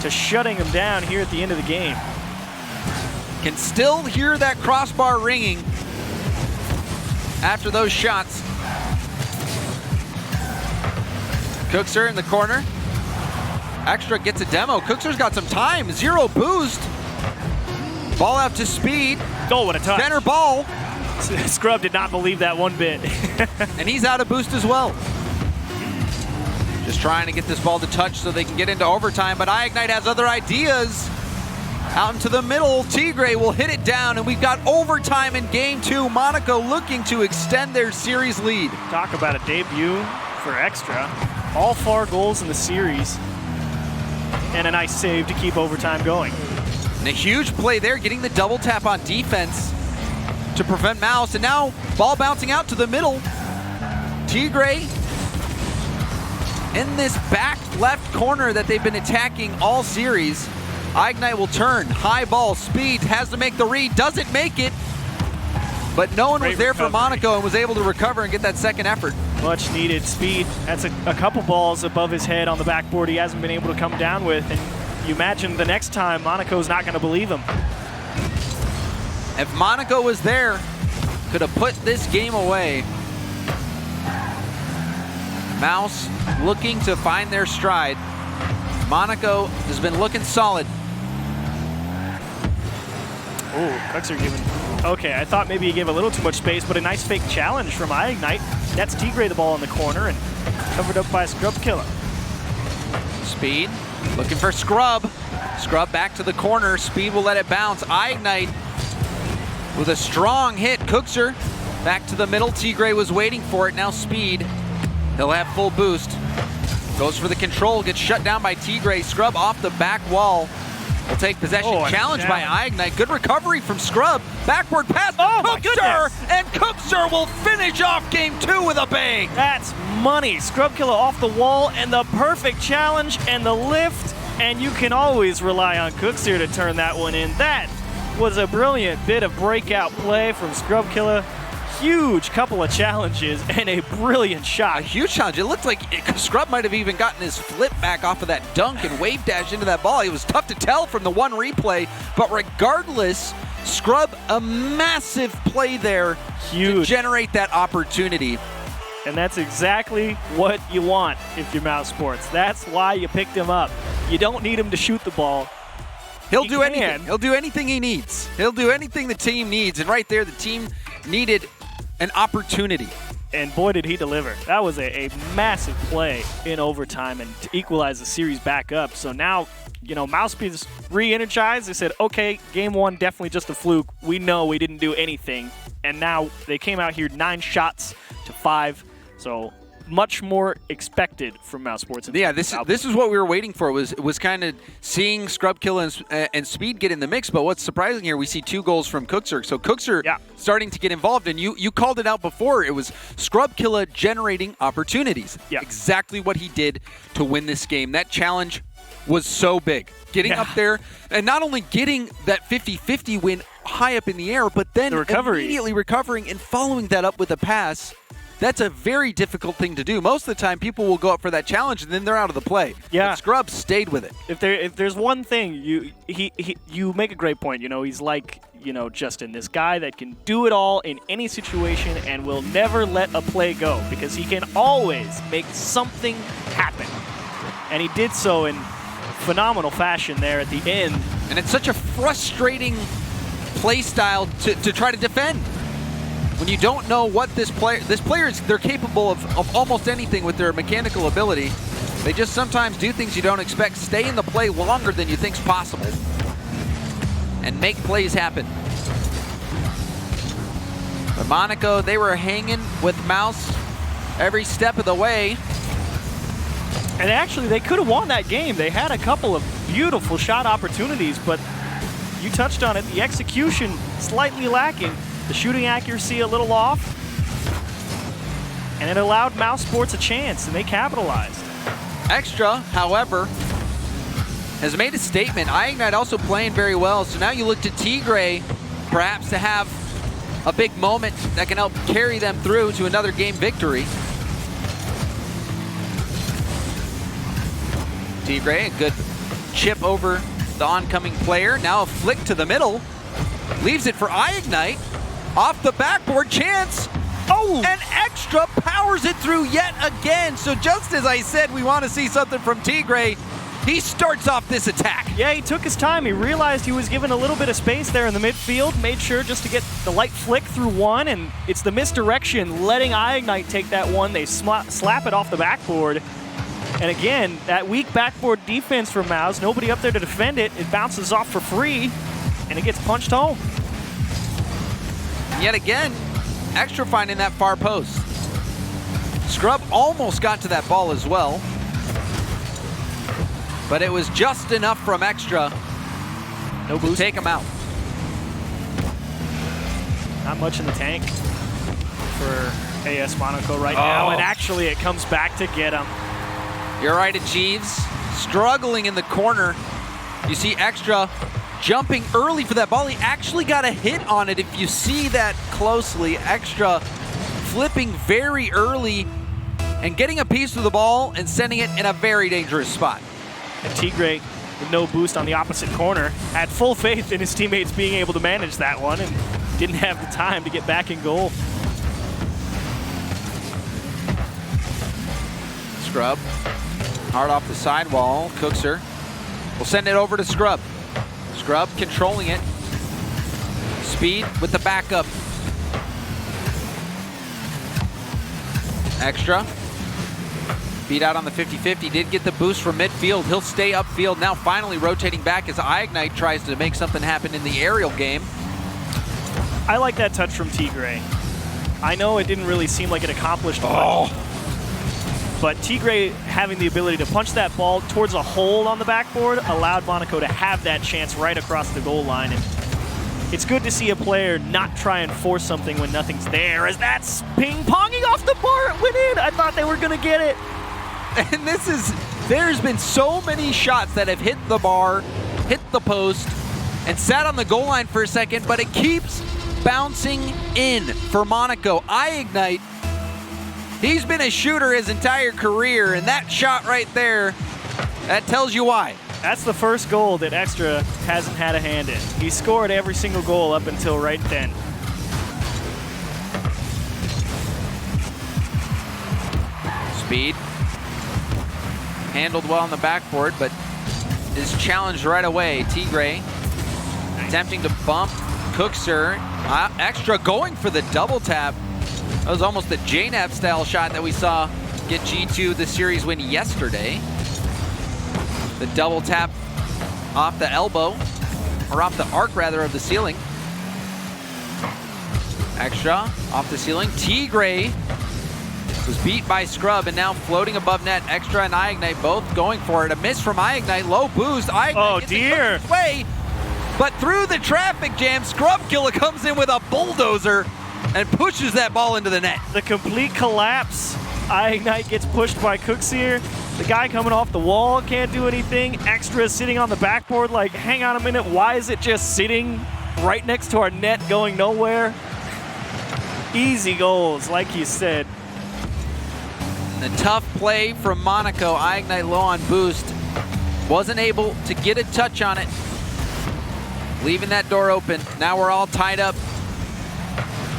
to shutting him down here at the end of the game. Can still hear that crossbar ringing after those shots. Cookser in the corner. Extra gets a demo. Cookser's got some time. 0 boost. Ball out to Speed. Oh, what a touch. Center ball. Scrub did not believe that one bit. And he's out of boost as well. Just trying to get this ball to touch so they can get into overtime, but EyeIgnite has other ideas. Out into the middle, Tigre will hit it down, and we've got overtime in game 2. Monaco looking to extend their series lead. Talk about a debut for Extra. All 4 goals in the series, and a nice save to keep overtime going. And a huge play there, getting the double tap on defense to prevent Mouse, and now ball bouncing out to the middle. Tigre in this back left corner that they've been attacking all series. EyeIgnite will turn, high ball, Speed has to make the read, doesn't make it, but no one was there for Monaco and was able to recover and get that second effort. Much needed Speed. That's a couple balls above his head on the backboard he hasn't been able to come down with, and you imagine the next time Monaco's not going to believe him. If Monaco was there, could have put this game away. Mouse looking to find their stride. Monaco has been looking solid. Ooh, Cookser giving. Okay, I thought maybe he gave a little too much space, but a nice fake challenge from EyeIgnite. That's Tigre the ball in the corner and covered up by Scrub Killa. Speed looking for Scrub. Scrub back to the corner. Speed will let it bounce. EyeIgnite with a strong hit. Cookser back to the middle. Tigre was waiting for it. Now Speed. He'll have full boost. Goes for the control. Gets shut down by Tigre. Scrub off the back wall. Will take possession. Challenged by EyeIgnite. Good recovery from Scrub. Backward pass to Cookser. And Cookser will finish off game 2 with a bang. That's money. Scrub Killa off the wall and the perfect challenge and the lift. And you can always rely on Cookser to turn that one in. That was a brilliant bit of breakout play from Scrub Killa. Huge couple of challenges and a brilliant shot. A huge challenge. It looked like Scrub might have even gotten his flip back off of that dunk and wave dash into that ball. It was tough to tell from the one replay, but regardless, Scrub, a massive play there to generate that opportunity. And that's exactly what you want if you're Mouse Sports. That's why you picked him up. You don't need him to shoot the ball. He'll do anything. He'll do anything he needs. He'll do anything the team needs. And right there, the team needed an opportunity. And boy, did he deliver. That was a massive play in overtime and to equalize the series back up. So now, you know, Mouse Speed's re-energized. They said, okay, game 1, definitely just a fluke. We know we didn't do anything. And now they came out here 9 shots to 5. So much more expected from Mouse Sports. Yeah, this is what we were waiting for. Was kind of seeing Scrub Killa and Speed get in the mix. But what's surprising here, we see 2 goals from Cookser. So Cookser starting to get involved, and you called it out before. It was Scrub Killa generating opportunities. Yeah, exactly what he did to win this game. That challenge was so big. Getting up there, and not only getting that 50-50 win high up in the air, but then immediately recovering and following that up with a pass. That's a very difficult thing to do. Most of the time, people will go up for that challenge, and then they're out of the play. Yeah. But Scrub stayed with it. If there's one thing, you make a great point. You know, he's like, you know, Justin, this guy that can do it all in any situation and will never let a play go because he can always make something happen. And he did so in phenomenal fashion there at the end. And it's such a frustrating play style to try to defend. When you don't know what this player is, they're capable of almost anything with their mechanical ability. They just sometimes do things you don't expect, stay in the play longer than you think's possible, and make plays happen. But Monaco, they were hanging with Mouse every step of the way. And actually, they could have won that game. They had a couple of beautiful shot opportunities, but you touched on it, the execution slightly lacking. The shooting accuracy a little off, and it allowed Mouse Sports a chance, and they capitalized. Extra, however, has made a statement. EyeIgnite also playing very well, so now you look to Tigre perhaps to have a big moment that can help carry them through to another game victory. Tigre, a good chip over the oncoming player. Now a flick to the middle, leaves it for EyeIgnite. Off the backboard, chance. Oh! And Extra powers it through yet again. So just as I said, we want to see something from Tigre. He starts off this attack. Yeah, he took his time. He realized he was given a little bit of space there in the midfield. Made sure just to get the light flick through one, and it's the misdirection letting EyeIgnite take that one. They slap it off the backboard. And again, that weak backboard defense from Mouse. Nobody up there to defend it. It bounces off for free, and it gets punched home. Yet again, Extra finding that far post. Scrub almost got to that ball as well, but it was just enough from Extra to take him out. Not much in the tank for AS Monaco right now, and actually it comes back to get him. You're right, Jeeves. Struggling in the corner. You see Extra jumping early for that ball. He actually got a hit on it if you see that closely. Extra flipping very early and getting a piece of the ball and sending it in a very dangerous spot. And Tigre, with no boost on the opposite corner, had full faith in his teammates being able to manage that one and didn't have the time to get back in goal. Scrub, hard off the sidewall. Cookser will send it over to Scrub. Scrub controlling it. Speed with the backup. Extra Speed out on the 50-50, did get the boost from midfield. He'll stay upfield now, finally rotating back as iGnite tries to make something happen in the aerial game. I like that touch from Tigray. I know it didn't really seem like it accomplished much. But Tigray having the ability to punch that ball towards a hole on the backboard allowed Monaco to have that chance right across the goal line. And it's good to see a player not try and force something when nothing's there, as that's ping-ponging off the bar. It went in. I thought they were going to get it. And there's been so many shots that have hit the bar, hit the post, and sat on the goal line for a second, but it keeps bouncing in for Monaco. EyeIgnite, he's been a shooter his entire career, and that shot right there, that tells you why. That's the first goal that Extra hasn't had a hand in. He scored every single goal up until right then. Speed handled well on the backboard, but is challenged right away. Tigray attempting to bump Cookser. Extra going for the double tap. That was almost the JNAP style shot that we saw get G2 the series win yesterday. The double tap off the elbow, or off the arc rather, of the ceiling. Extra off the ceiling. Tigray was beat by Scrub and now floating above net. Extra and EyeIgnite both going for it. A miss from EyeIgnite, low boost. EyeIgnite gets it way, but through the traffic jam, Killa comes in with a bulldozer and pushes that ball into the net. The complete collapse. EyeIgnite gets pushed by Cooksier. The guy coming off the wall can't do anything. Extra sitting on the backboard like, hang on a minute, why is it just sitting right next to our net going nowhere? Easy goals, like you said. The tough play from Monaco. EyeIgnite low on boost. Wasn't able to get a touch on it. Leaving that door open. Now we're all tied up.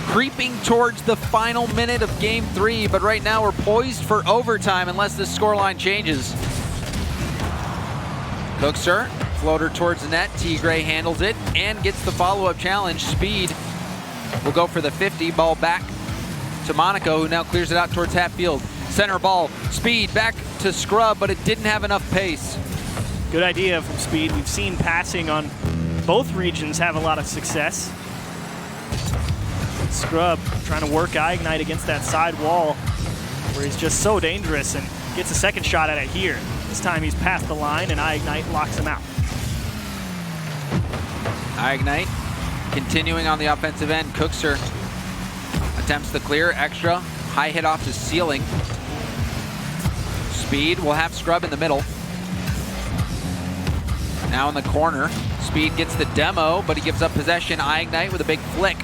Creeping towards the final minute of game 3, but right now we're poised for overtime unless the scoreline changes. Cookser, floater towards the net. Tigray handles it and gets the follow-up challenge. Speed will go for the 50. Ball back to Monaco, who now clears it out towards half field. Center ball, Speed back to Scrub, but it didn't have enough pace. Good idea from Speed. We've seen passing on both regions have a lot of success. Scrub trying to work EyeIgnite against that side wall where he's just so dangerous, and gets a second shot at it here. This time he's past the line and EyeIgnite locks him out. EyeIgnite continuing on the offensive end. Cookser attempts the clear. Extra high hit off the ceiling. Speed will have Scrub in the middle. Now in the corner, Speed gets the demo, but he gives up possession. EyeIgnite with a big flick.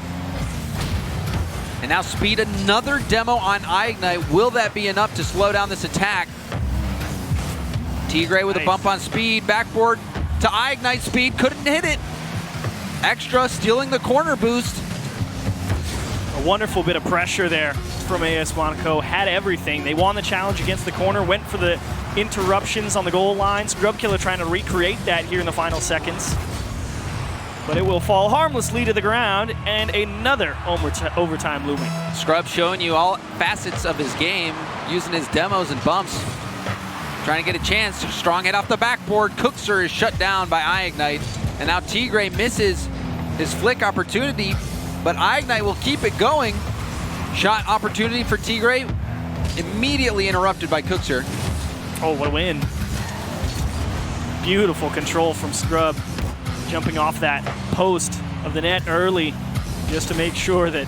And now Speed, another demo on EyeIgnite. Will that be enough to slow down this attack? Tigray with a bump on Speed. Backboard to EyeIgnite. Speed couldn't hit it. Extra stealing the corner boost. A wonderful bit of pressure there from AS Monaco. Had everything. They won the challenge against the corner, went for the interruptions on the goal line. Killa trying to recreate that here in the final seconds. But it will fall harmlessly to the ground, and another overtime looming. Scrub showing you all facets of his game, using his demos and bumps. Trying to get a chance. Strong hit off the backboard. Cookser is shut down by EyeIgnite. And now Tigray misses his flick opportunity, but EyeIgnite will keep it going. Shot opportunity for Tigray, immediately interrupted by Cookser. Oh, what a win. Beautiful control from Scrub. Jumping off that post of the net early just to make sure that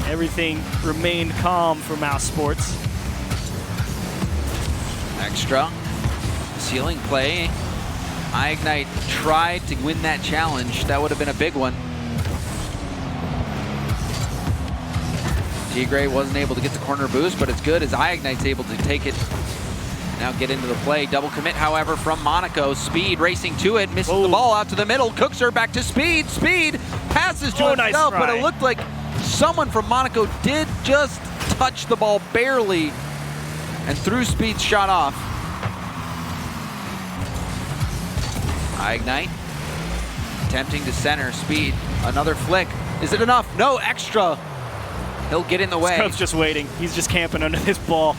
everything remained calm for Mouse Sports. Extra ceiling play. EyeIgnite tried to win that challenge. That would have been a big one. Tigray wasn't able to get the corner boost, but it's good as EyeIgnite's able to take it. Now get into the play. Double commit, however, from Monaco. Speed racing to it, misses the ball out to the middle. Cookser back to Speed. Speed passes to himself, but it looked like someone from Monaco did just touch the ball barely and threw Speed's shot off. EyeIgnite attempting to center. Speed, another flick. Is it enough? No, Extra. He'll get in the way. Scrub's just waiting. He's just camping under this ball.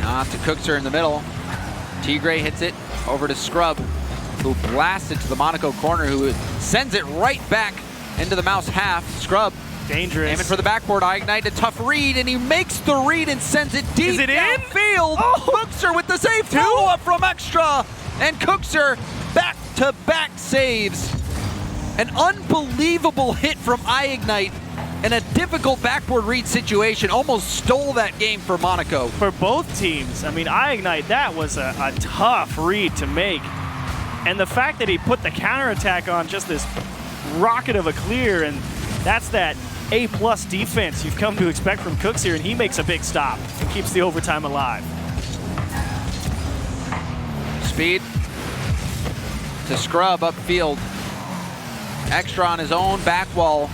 To Cookser in the middle. Tigre hits it over to Scrub, who blasts it to the Monaco corner, who sends it right back into the Mouse half. Scrub. Dangerous. Aiming for the backboard. EyeIgnite, a tough read, and he makes the read and sends it deep. Is it downfield. Cookser with the save. Follow-up from Extra. And Cookser back-to-back saves. An unbelievable hit from EyeIgnite in a difficult backboard read situation. Almost stole that game for Monaco. For both teams. I mean, EyeIgnite, that was a tough read to make. And the fact that he put the counterattack on just this rocket of a clear, and that's that A+ defense you've come to expect from Cooks here, and he makes a big stop and keeps the overtime alive. Speed to Scrub upfield. Extra on his own back wall,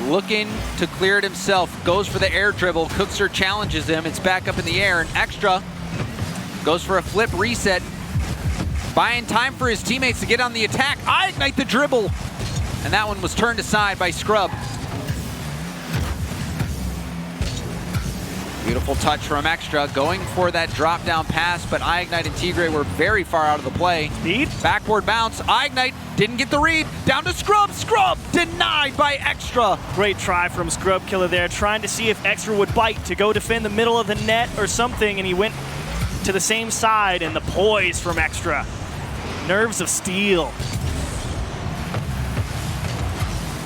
looking to clear it himself. Goes for the air dribble. Cookser challenges him. It's back up in the air, and Extra goes for a flip reset. Buying time for his teammates to get on the attack. EyeIgnite the dribble. And that one was turned aside by Scrub. Beautiful touch from Extra, going for that drop down pass, but EyeIgnite and Tigre were very far out of the play. Speed. Backward bounce. EyeIgnite didn't get the read. Down to Scrub. Scrub denied by Extra. Great try from Scrub Killa there, trying to see if Extra would bite to go defend the middle of the net or something, and he went to the same side, and the poise from Extra. Nerves of steel.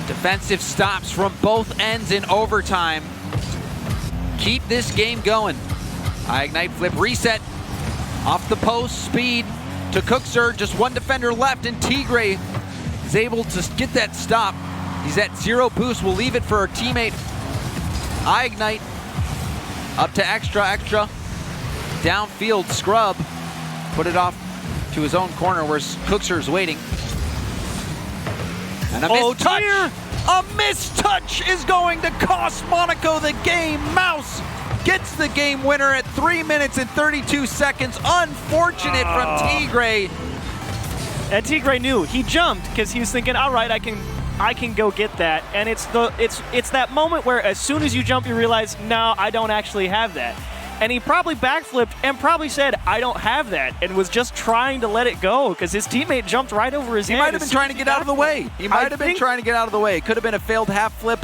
Defensive stops from both ends in overtime. Keep this game going. EyeIgnite flip reset. Off the post, Speed to Cookser. Just one defender left, and Tigre is able to get that stop. He's at 0 boost. We'll leave it for our teammate. EyeIgnite up to Extra. Downfield, Scrub. Put it off to his own corner where Cookser's waiting. And a missed touch. Dear. A missed touch is going to cost Monaco the game. Mouse gets the game winner at 3 minutes and 32 seconds. Unfortunate from Tigre. And Tigre knew. He jumped because he was thinking, all right, I can go get that. And it's that moment where as soon as you jump, you realize, no, I don't actually have that. And he probably backflipped and probably said, I don't have that, and was just trying to let it go because his teammate jumped right over his head. He might have been trying to get out of the way. He might have been trying to get out of the way. It could have been a failed half flip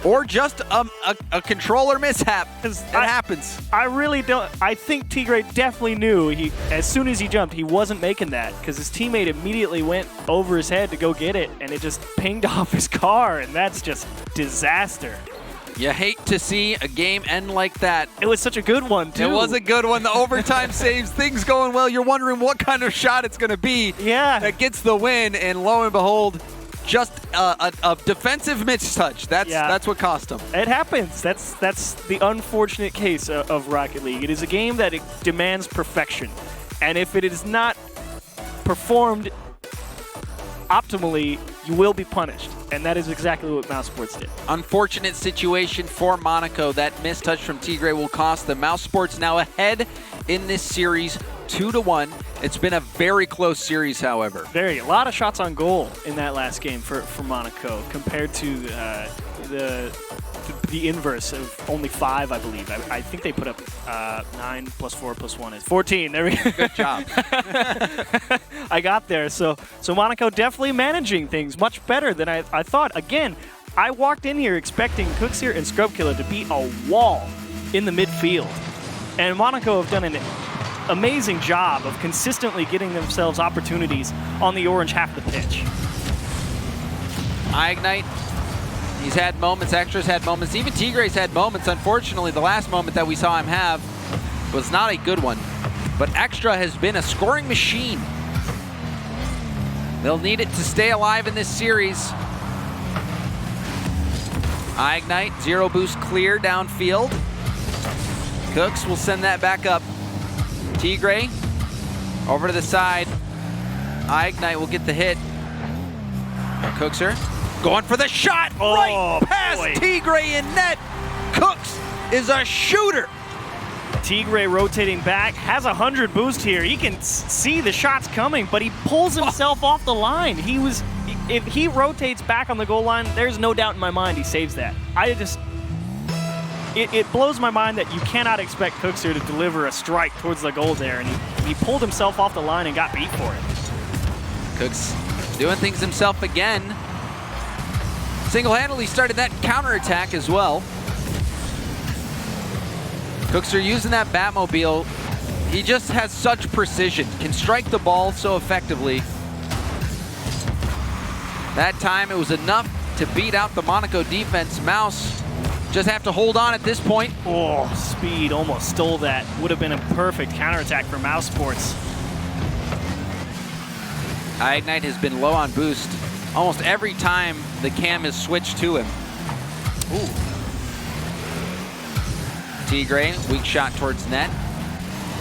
or just a controller mishap. It happens. I really don't. I think Tigre definitely knew as soon as he jumped, he wasn't making that because his teammate immediately went over his head to go get it, and it just pinged off his car, and that's just disaster. You hate to see a game end like that. It was such a good one, too. It was a good one. The overtime saves, things going well. You're wondering what kind of shot it's going to be that gets the win, and lo and behold, just a defensive mistouch. That's what cost him. It happens. That's the unfortunate case of Rocket League. It is a game that it demands perfection, and if it is not performed optimally, you will be punished. And that is exactly what Mouse Sports did. Unfortunate situation for Monaco. That mistouch from Tigre will cost them. Mouse Sports now ahead in this series 2-1. It's been a very close series, however. A lot of shots on goal in that last game for Monaco compared to the inverse of only 5, I believe. I think they put up 9 + 4 + 1 is 14. There we go. Good job. I got there. So Monaco definitely managing things much better than I thought. Again, I walked in here expecting Cooks here and Scrub Killa to be a wall in the midfield. And Monaco have done an amazing job of consistently getting themselves opportunities on the orange half of the pitch. EyeIgnite. He's had moments, Extra's had moments, even Tigre's had moments. Unfortunately, the last moment that we saw him have was not a good one. But Extra has been a scoring machine. They'll need it to stay alive in this series. EyeIgnite, 0 boost clear downfield. Cooks will send that back up. Tigre over to the side. EyeIgnite will get the hit. Cookser going for the shot, right past Tigre in net. Cooks is a shooter. Tigre rotating back, has 100 boost here. He can see the shots coming, but he pulls himself off the line. If he rotates back on the goal line, there's no doubt in my mind he saves that. it blows my mind that you cannot expect Cookser to deliver a strike towards the goal there, and he pulled himself off the line and got beat for it. Cooks doing things himself again. Single-handedly started that counterattack as well. Cookser using that Batmobile. He just has such precision, can strike the ball so effectively. That time it was enough to beat out the Monaco defense. Mouse just have to hold on at this point. Oh, Speed almost stole that. Would have been a perfect counterattack for Mouse Sports. EyeIgnite has been low on boost almost every time the cam is switched to him. Ooh. Tigre, weak shot towards net.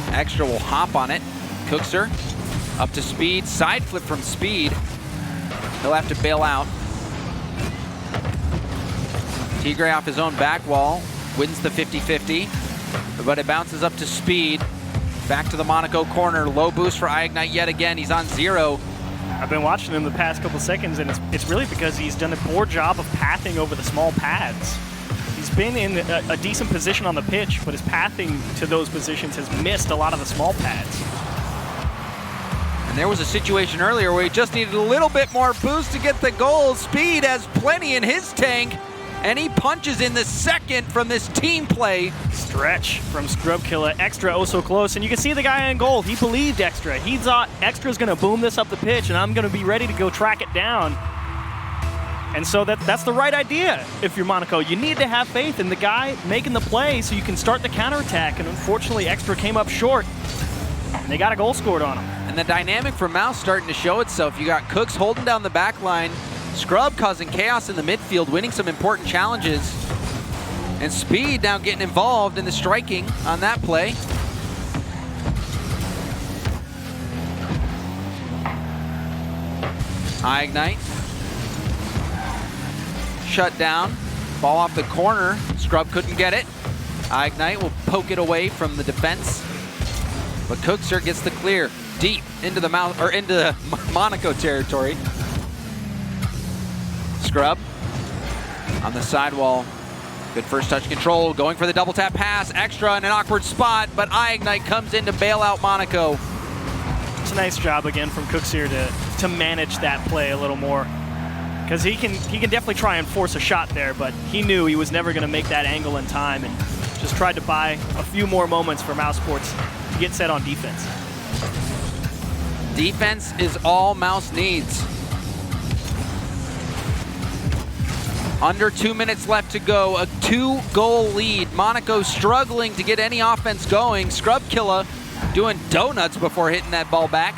Extra will hop on it. Cookser up to Speed. Side flip from Speed. He'll have to bail out. Tigre off his own back wall, wins the 50-50, but it bounces up to Speed. Back to the Monaco corner, low boost for EyeIgnite yet again. He's on 0. I've been watching him the past couple seconds, and it's really because he's done a poor job of pathing over the small pads. He's been in a decent position on the pitch, but his pathing to those positions has missed a lot of the small pads. And there was a situation earlier where he just needed a little bit more boost to get the goal. Speed has plenty in his tank, and he punches in the second from this team play. Stretch from Scrub Killa. Extra oh so close, and you can see the guy in goal. He believed Extra. He thought Extra's going to boom this up the pitch, and I'm going to be ready to go track it down. And so that's the right idea if you're Monaco. You need to have faith in the guy making the play so you can start the counterattack, and unfortunately Extra came up short, and they got a goal scored on him. And the dynamic for Mouse starting to show itself. You got Cooks holding down the back line, Scrub causing chaos in the midfield, winning some important challenges. And Speed now getting involved in the striking on that play. EyeIgnite. Shut down. Ball off the corner. Scrub couldn't get it. EyeIgnite will poke it away from the defense. But Cookser gets the clear deep into the Monaco territory. Scrub on the sidewall. Good first touch control, going for the double tap pass. Extra in an awkward spot, but EyeIgnite comes in to bail out Monaco. It's a nice job again from Cooks here to manage that play a little more. Because he can definitely try and force a shot there, but he knew he was never going to make that angle in time and just tried to buy a few more moments for Mouse Sports to get set on defense. Defense is all Mouse needs. Under 2 minutes left to go, a 2-goal lead. Monaco struggling to get any offense going. Scrub Killa doing donuts before hitting that ball back.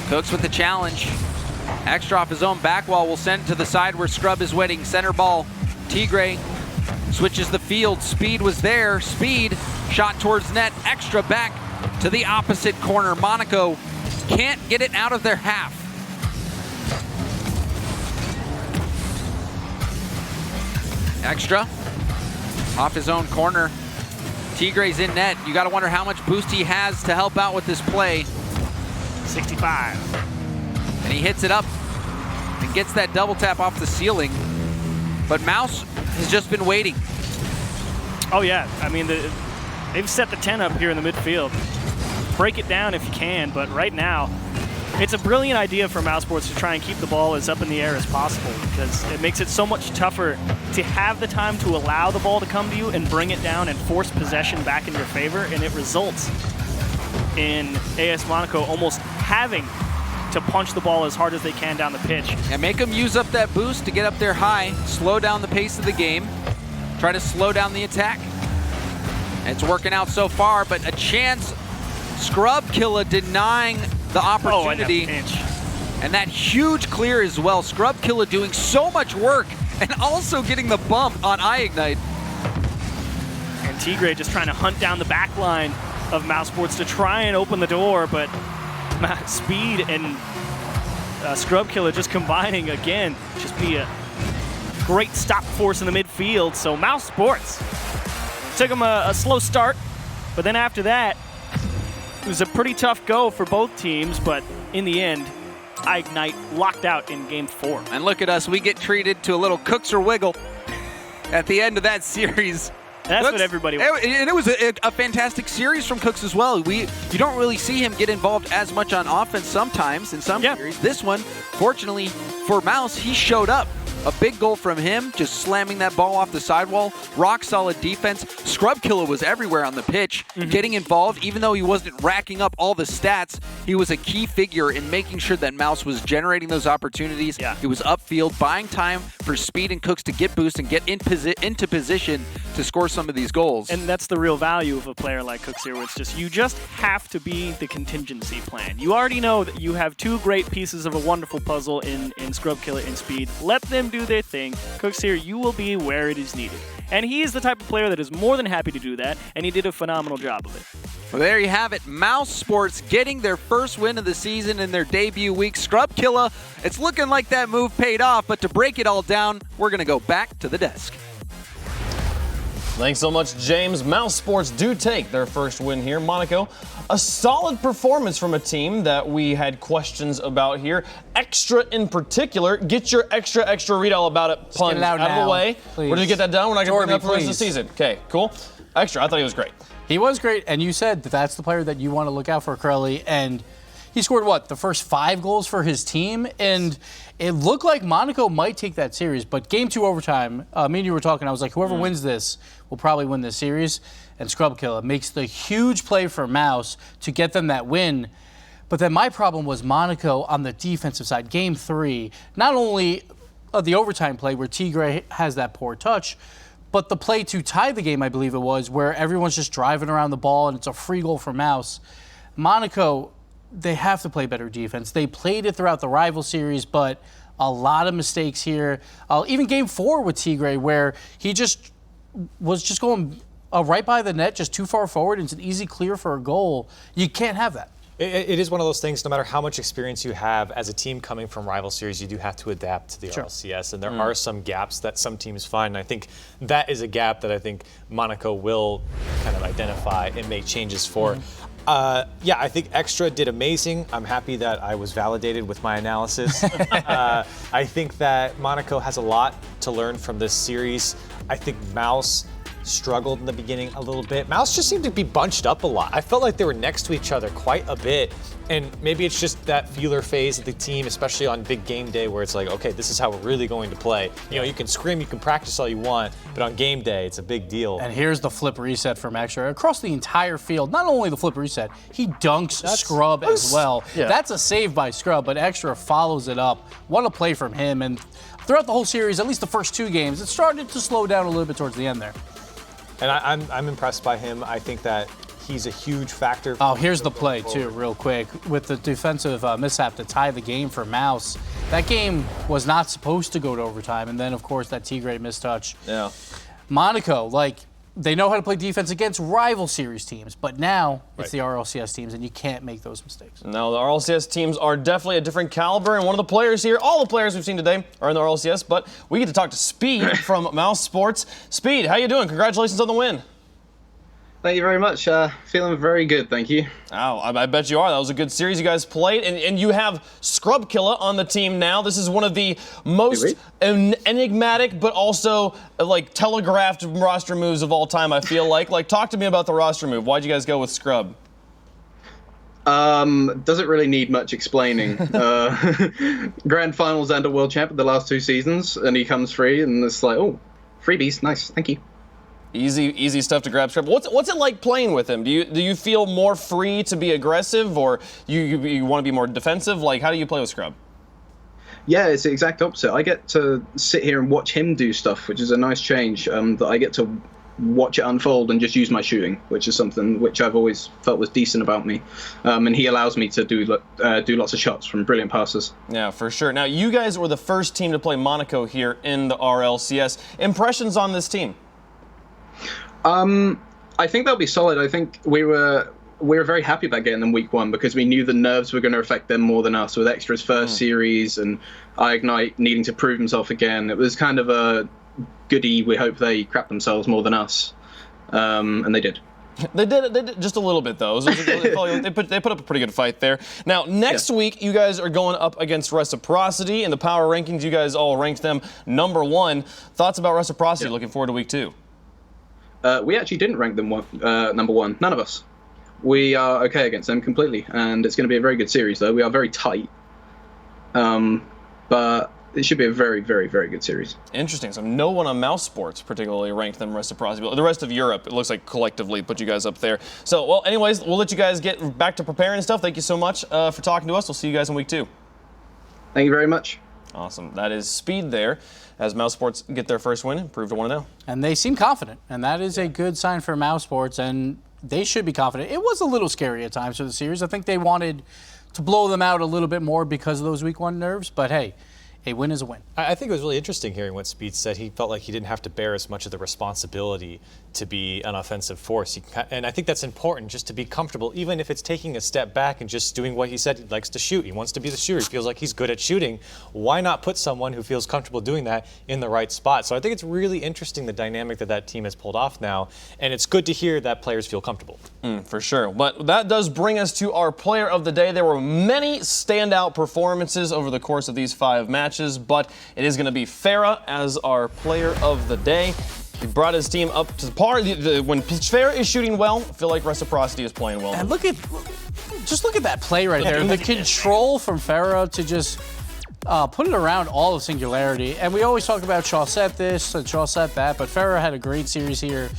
Cooks with the challenge. Extra off his own back wall will send it to the side where Scrub is waiting. Center ball. Tigre switches the field. Speed was there. Speed shot towards net. Extra back to the opposite corner. Monaco can't get it out of their half. Extra off his own corner. Tigre's in net. You got to wonder how much boost he has to help out with this play. 65. And he hits it up and gets that double tap off the ceiling. But Mouse has just been waiting. Oh yeah, I mean, they've set the 10 up here in the midfield. Break it down if you can, but right now, it's a brilliant idea for Mouse Sports to try and keep the ball as up in the air as possible, because it makes it so much tougher to have the time to allow the ball to come to you and bring it down and force possession back in your favor, and it results in AS Monaco almost having to punch the ball as hard as they can down the pitch. And make them use up that boost to get up there high, slow down the pace of the game, try to slow down the attack. And it's working out so far, but a chance. Scrub Killa denying the opportunity. And that huge clear as well. Scrub Killa doing so much work and also getting the bump on EyeIgnite. And Tigre just trying to hunt down the back line of Mouse Sports to try and open the door, but Speed and Scrub Killa just combining again. Just be a great stop force in the midfield. So Mouse Sports took them a slow start, but then after that, it was a pretty tough go for both teams, but in the end, EyeIgnite locked out in Game 4. And look at us, we get treated to a little Cookser wiggle. at the end of that series. That's what everybody wants. And it was a fantastic series from Cooks as well. You don't really see him get involved as much on offense sometimes in some series. This one, fortunately for Mouse, he showed up. A big goal from him, just slamming that ball off the sidewall. Rock solid defense. Scrub Killa was everywhere on the pitch, getting involved. Even though he wasn't racking up all the stats, he was a key figure in making sure that Mouse was generating those opportunities. He was upfield, buying time for Speed and Cooks to get boost and get into position to score some of these goals. And that's the real value of a player like Cooks here, where it's just, you just have to be the contingency plan. You already know that you have two great pieces of a wonderful puzzle in Scrub Killa and Speed. Let them do their thing. Cooks here, you will be where it is needed. And he is the type of player that is more than happy to do that, and he did a phenomenal job of it. Well, there you have it. Mouse Sports getting their first win of the season in their debut week. Scrub Killa, it's looking like that move paid off, but to break it all down, we're going to go back to the desk. Thanks so much, James. Mouse Sports do take their first win here. Monaco, a solid performance from a team that we had questions about here. Extra in particular. Get your extra read all about it. Punch out of the way. Please. Where did you get that done? We're not going to bring it up for the rest of the please. season. Okay, cool. Extra. I thought he was great. He was great, and you said that's the player that you want to look out for, Curly, and he scored, the first 5 goals for his team, and it looked like Monaco might take that series, but game 2 overtime, me and you were talking, I was like, whoever wins this will probably win this series, and Scrub Killa makes the huge play for Mouse to get them that win. But then my problem was Monaco on the defensive side. Game 3, not only the overtime play where Tigre has that poor touch, but the play to tie the game, I believe it was, where everyone's just driving around the ball and it's a free goal for Mouse. Monaco, they have to play better defense. They played it throughout the rival series, but a lot of mistakes here. Even game 4 with Tigre, where he was just going right by the net, just too far forward. It's an easy clear for a goal. You can't have that. It is one of those things, no matter how much experience you have as a team coming from rival series, you do have to adapt to the RLCS. And there are some gaps that some teams find. And I think that is a gap that I think Monaco will kind of identify and make changes for. I think Extra did amazing. I'm happy that I was validated with my analysis. I think that Monaco has a lot to learn from this series. I think Mouse struggled in the beginning a little bit. Mouse just seemed to be bunched up a lot. I felt like they were next to each other quite a bit. And maybe it's just that feeler phase of the team, especially on big game day, where it's like, okay, this is how we're really going to play. You know, you can scream, you can practice all you want, but on game day, it's a big deal. And here's the flip reset from Extra. Across the entire field, not only the flip reset, he dunks Scrub as well. Yeah. That's a save by Scrub, but Extra follows it up. What a play from him. And throughout the whole series, at least the first 2 games, it started to slow down a little bit towards the end there. And I'm impressed by him. I think that he's a huge factor. Oh, here's the play, too, real quick. With the defensive mishap to tie the game for Mouse, that game was not supposed to go to overtime. And then, of course, that Tigre mistouch. Yeah. Monaco, they know how to play defense against rival series teams, but now it's the RLCS teams, and you can't make those mistakes. No, the RLCS teams are definitely a different caliber, and one of the players here, all the players we've seen today are in the RLCS, but we get to talk to Speed from Mouse Sports. Speed, how you doing? Congratulations on the win. Thank you very much. Feeling very good, thank you. Oh, I bet you are. That was a good series you guys played, and you have Scrub Killa on the team now. This is one of the most enigmatic, but also telegraphed roster moves of all time, I feel like. Talk to me about the roster move. Why'd you guys go with Scrub? Doesn't really need much explaining. Grand Finals and a World Champ the last 2 seasons, and he comes free, and it's like, oh, freebies, nice, thank you. Easy stuff to grab. What's it like playing with him? Do you feel more free to be aggressive, or you want to be more defensive? How do you play with Scrub? Yeah, it's the exact opposite. I get to sit here and watch him do stuff, which is a nice change. That I get to watch it unfold and just use my shooting, which is something which I've always felt was decent about me. And he allows me to do lots of shots from brilliant passes. Yeah, for sure. Now, you guys were the first team to play Monaco here in the RLCS. Impressions on this team? I think they'll be solid. I think we were very happy about getting them week 1 because we knew the nerves were going to affect them more than us with Extra's first series and EyeIgnite needing to prove himself again. It was kind of a goodie. We hope they crap themselves more than us, and they did. They did just a little bit, though. They put up a pretty good fight there. Now, next week, you guys are going up against Reciprocity. In the power rankings, you guys all ranked them #1. Thoughts about Reciprocity looking forward to week 2? We actually didn't rank them #1. None of us. We are okay against them completely, and it's going to be a very good series, though. We are very tight. But it should be a very, very, very good series. Interesting. So no one on Mouse Sports particularly ranked them Reciprocity. The rest of Europe, it looks like collectively put you guys up there. So, well, anyways, we'll let you guys get back to preparing and stuff. Thank you so much for talking to us. We'll see you guys in week 2. Thank you very much. Awesome. That is Speed there as Mouse Sports get their first win, improve to 1-0. And they seem confident, and that is a good sign for Mouse Sports, and they should be confident. It was a little scary at times for the series. I think they wanted to blow them out a little bit more because of those week 1 nerves, but hey, a win is a win. I think it was really interesting hearing what Speed said. He felt like he didn't have to bear as much of the responsibility to be an offensive force. And I think that's important, just to be comfortable, even if it's taking a step back and just doing what he said. He likes to shoot. He wants to be the shooter. He feels like he's good at shooting. Why not put someone who feels comfortable doing that in the right spot? So I think it's really interesting, the dynamic that team has pulled off now. And it's good to hear that players feel comfortable. For sure. But that does bring us to our player of the day. There were many standout performances over the course of these 5 matches, but it is going to be Farah as our player of the day. He brought his team up to par. When Farah is shooting well, I feel like Reciprocity is playing well. And look at that play right there. The control from Farah to just put it around all of Singularity. And we always talk about Chaussette this and Chaussette that, but Farah had a great series here,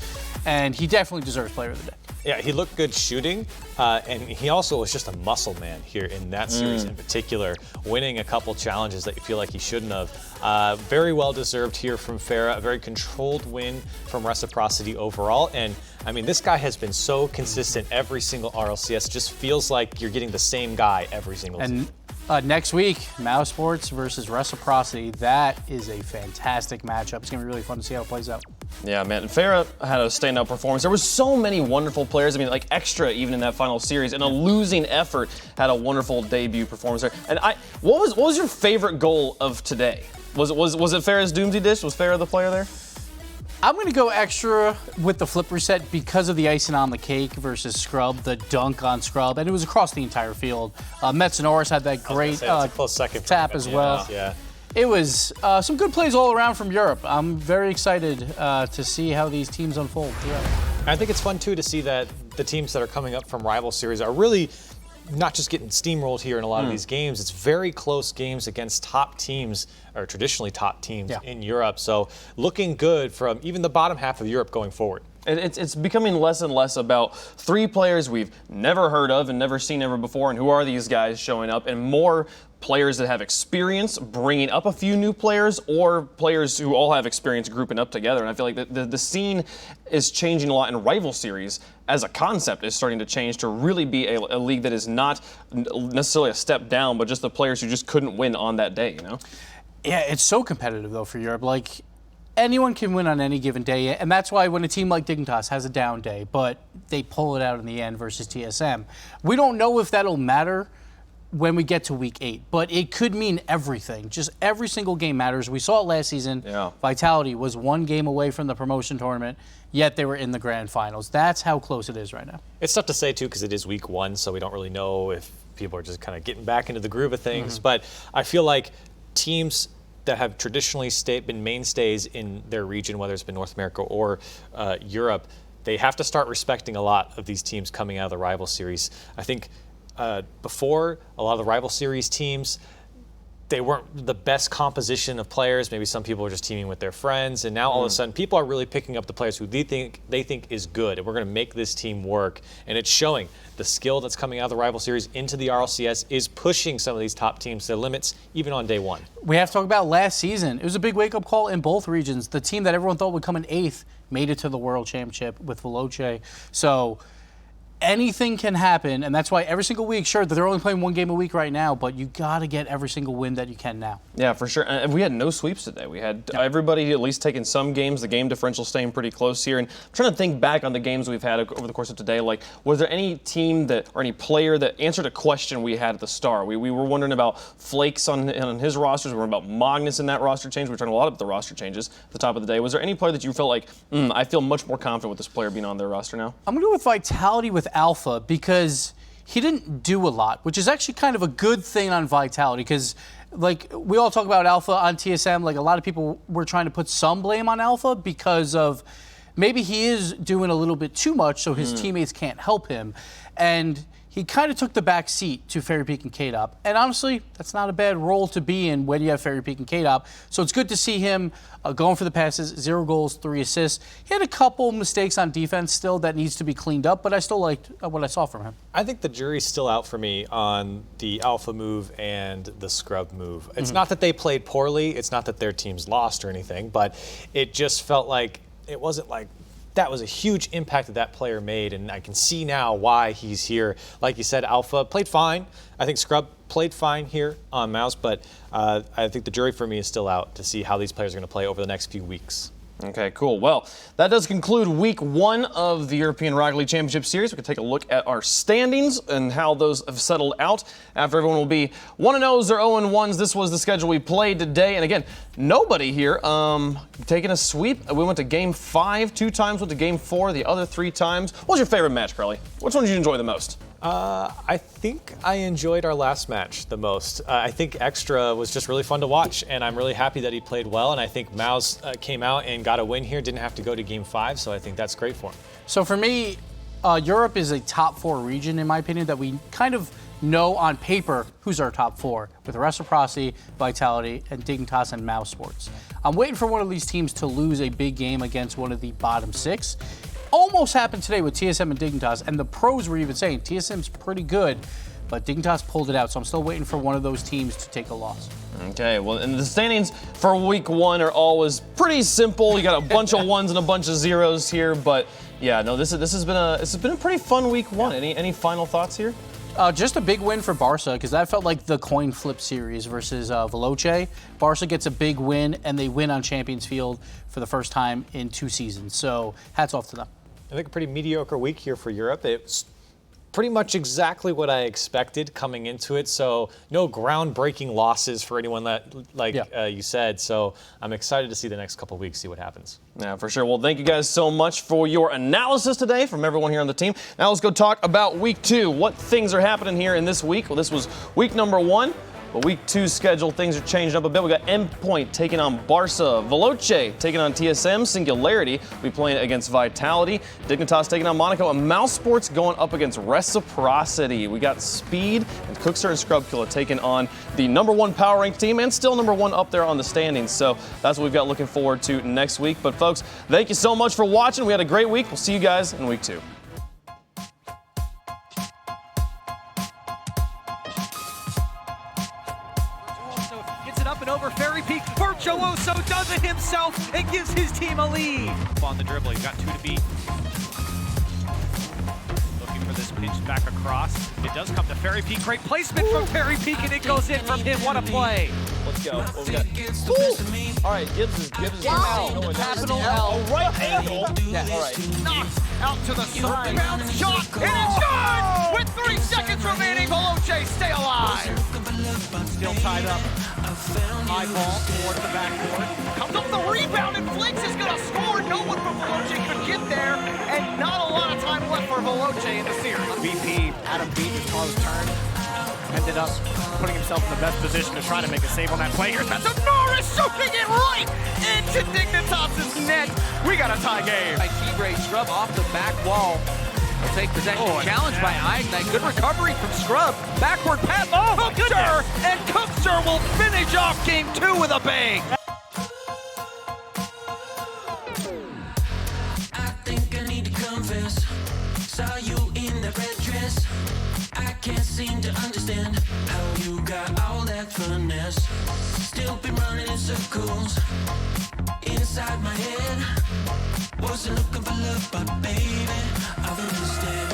and he definitely deserves player of the day. Yeah, he looked good shooting, and he also was just a muscle man here in that series in particular, winning a couple challenges that you feel like he shouldn't have. Very well deserved here from Farah, a very controlled win from Reciprocity overall, and I mean, this guy has been so consistent every single RLCS, just feels like you're getting the same guy every single season. Next week, Mouse Sports versus Reciprocity. That is a fantastic matchup. It's going to be really fun to see how it plays out. Yeah, man. Farah had a standout performance. There were so many wonderful players. I mean, like Extra even in that final series, and a losing effort had a wonderful debut performance there. And what was your favorite goal of today? Was it Farah's Doomsday Dish? Was Farah the player there? I'm going to go Extra with the flip reset because of the icing on the cake versus Scrub, the dunk on Scrub, and it was across the entire field. Metsonoris had that great close second tap as well. Yeah. It was some good plays all around from Europe. I'm very excited to see how these teams unfold throughout. I think it's fun, too, to see that the teams that are coming up from rival series are really not just getting steamrolled here in a lot of these games. It's very close games against top teams, or traditionally top teams in Europe. So looking good from even the bottom half of Europe going forward. It's becoming less and less about 3 players we've never heard of and never seen ever before, and who are these guys showing up, and more players that have experience bringing up a few new players, or players who all have experience grouping up together. And I feel like the scene is changing a lot, and rival series as a concept is starting to change to really be a league that is not necessarily a step down, but just the players who just couldn't win on that day, you know? Yeah, it's so competitive, though, for Europe. Like, anyone can win on any given day, and that's why when a team like Dignitas has a down day, but they pull it out in the end versus TSM, we don't know if that'll matter when we get to week 8, but it could mean everything. Just every single game matters. We saw it last season. Yeah. Vitality was 1 game away from the promotion tournament, yet they were in the grand finals. That's how close it is right now. It's tough to say, too, because it is week 1, so we don't really know if people are just kind of getting back into the groove of things. But I feel like teams that have traditionally been mainstays in their region, whether it's been North America or Europe, they have to start respecting a lot of these teams coming out of the rival series. I think before, a lot of the rival series teams, they weren't the best composition of players. Maybe some people were just teaming with their friends, and now all of a sudden people are really picking up the players who they think is good, and we're going to make this team work. And it's showing. The skill that's coming out of the rival series into the RLCS is pushing some of these top teams to their limits, even on day 1. We have to talk about last season. It was a big wake-up call in both regions. The team that everyone thought would come in 8th made it to the World Championship with Veloce. So anything can happen, and that's why every single week, sure, they're only playing one game a week right now, but you got to get every single win that you can now. Yeah, for sure. And we had no sweeps today. We had everybody at least taking some games. The game differential staying pretty close here. And I'm trying to think back on the games we've had over the course of today. Like, was there any team that or any player that answered a question we had at the start? We were wondering about Flakes on his rosters. We were about Magnus in that roster change. We were talking a lot about the roster changes at the top of the day. Was there any player that you felt like, I feel much more confident with this player being on their roster now? I'm going to go with Vitality with Alpha because he didn't do a lot, which is actually kind of a good thing on Vitality because, like, we all talk about Alpha on TSM. Like, a lot of people were trying to put some blame on Alpha because of maybe he is doing a little bit too much so his teammates can't help him. And he kind of took the back seat to Fairy Peak and K-Dop. And honestly, that's not a bad role to be in when you have Fairy Peak and K-Dop. So it's good to see him going for the passes, 0 goals, 3 assists. He had a couple mistakes on defense still that needs to be cleaned up, but I still liked what I saw from him. I think the jury's still out for me on the Alpha move and the Scrub move. It's not that they played poorly. It's not that their teams lost or anything, but it just felt like it wasn't like that was a huge impact that player made, and I can see now why he's here. Like you said, Alpha played fine. I think Scrub played fine here on Mouse, but I think the jury for me is still out to see how these players are going to play over the next few weeks. Okay, cool. Well, that does conclude week 1 of the European Rocket League Championship Series. We can take a look at our standings and how those have settled out. After everyone will be 1-0s or 0-1s. This was the schedule we played today. And again, nobody here taking a sweep. We went to game 5 2 times, went to game 4 the other 3 times. What was your favorite match, Crowley? Which one did you enjoy the most? I think I enjoyed our last match the most. I think Extra was just really fun to watch, and I'm really happy that he played well, and I think Mouse came out and got a win here, didn't have to go to Game 5, so I think that's great for him. So for me, Europe is a top 4 region, in my opinion, that we kind of know on paper who's our top 4, with Reciprocity, Vitality, and Dignitas and Mouse Sports. I'm waiting for one of these teams to lose a big game against one of the bottom 6. Almost happened today with TSM and Dignitas, and the pros were even saying TSM's pretty good, but Dignitas pulled it out, so I'm still waiting for one of those teams to take a loss. Okay, well, and the standings for week 1 are always pretty simple. You got a bunch of 1s and a bunch of 0s here, but yeah, no, this has been a pretty fun week 1. Any final thoughts here? Just a big win for Barca, because that felt like the coin flip series versus Veloce. Barca gets a big win, and they win on Champions Field for the first time in 2 seasons. So hats off to them. I think a pretty mediocre week here for Europe. It's pretty much exactly what I expected coming into it. So no groundbreaking losses for anyone that, you said. So I'm excited to see the next couple of weeks, see what happens. Yeah, for sure. Well, thank you guys so much for your analysis today from everyone here on the team. Now let's go talk about week 2. What things are happening here in this week? Well, this was week number 1. But week 2 schedule, things are changing up a bit. We got Endpoint taking on Barca, Veloce taking on TSM, Singularity we playing against Vitality, Dignitas taking on Monaco, and Mouse Sports going up against Reciprocity. We got Speed and Cookster and Scrub Killa taking on the number 1 power rank team and still number 1 up there on the standings. So that's what we've got looking forward to next week. But folks, thank you so much for watching. We had a great week. We'll see you guys in week 2. Over Fairy Peak, Virtuoso does it himself and gives his team a lead. On the dribble, he's got 2 to beat. Looking for this pitch back across. It does come to Fairy Peak. Great placement from Fairy Peak, and it goes in from him. What a play. Let's go. What we got? All right, Gibbs is L. Capital L. Right angle. Yeah, all right. Knocked out to the side. Bounce shot, and it's good! With 3 seconds remaining, Veloce stay alive. Still tied up. High ball towards the backboard. Comes up the rebound, and Flakes is going to score. No one from Veloce could get there, and not a lot of time left for Veloce in the series. VP had him beat his close turn. Ended up putting himself in the best position to try to make a save on that play. Here's Spencer Norris shooting it right into Dignitas' net. We got a tie game. T-Ray Scrub off the back wall. Will take possession. Challenged by EyeIgnite. Good recovery from Scrub. Backward pass. Cookster! And Cookster will finish off game 2 with a bang. I think I need to confess. Saw you in the red dress. I can't seem to understand how you got all that finesse. Still been running in circles inside my head. Wasn't looking for love, but baby, I've understood.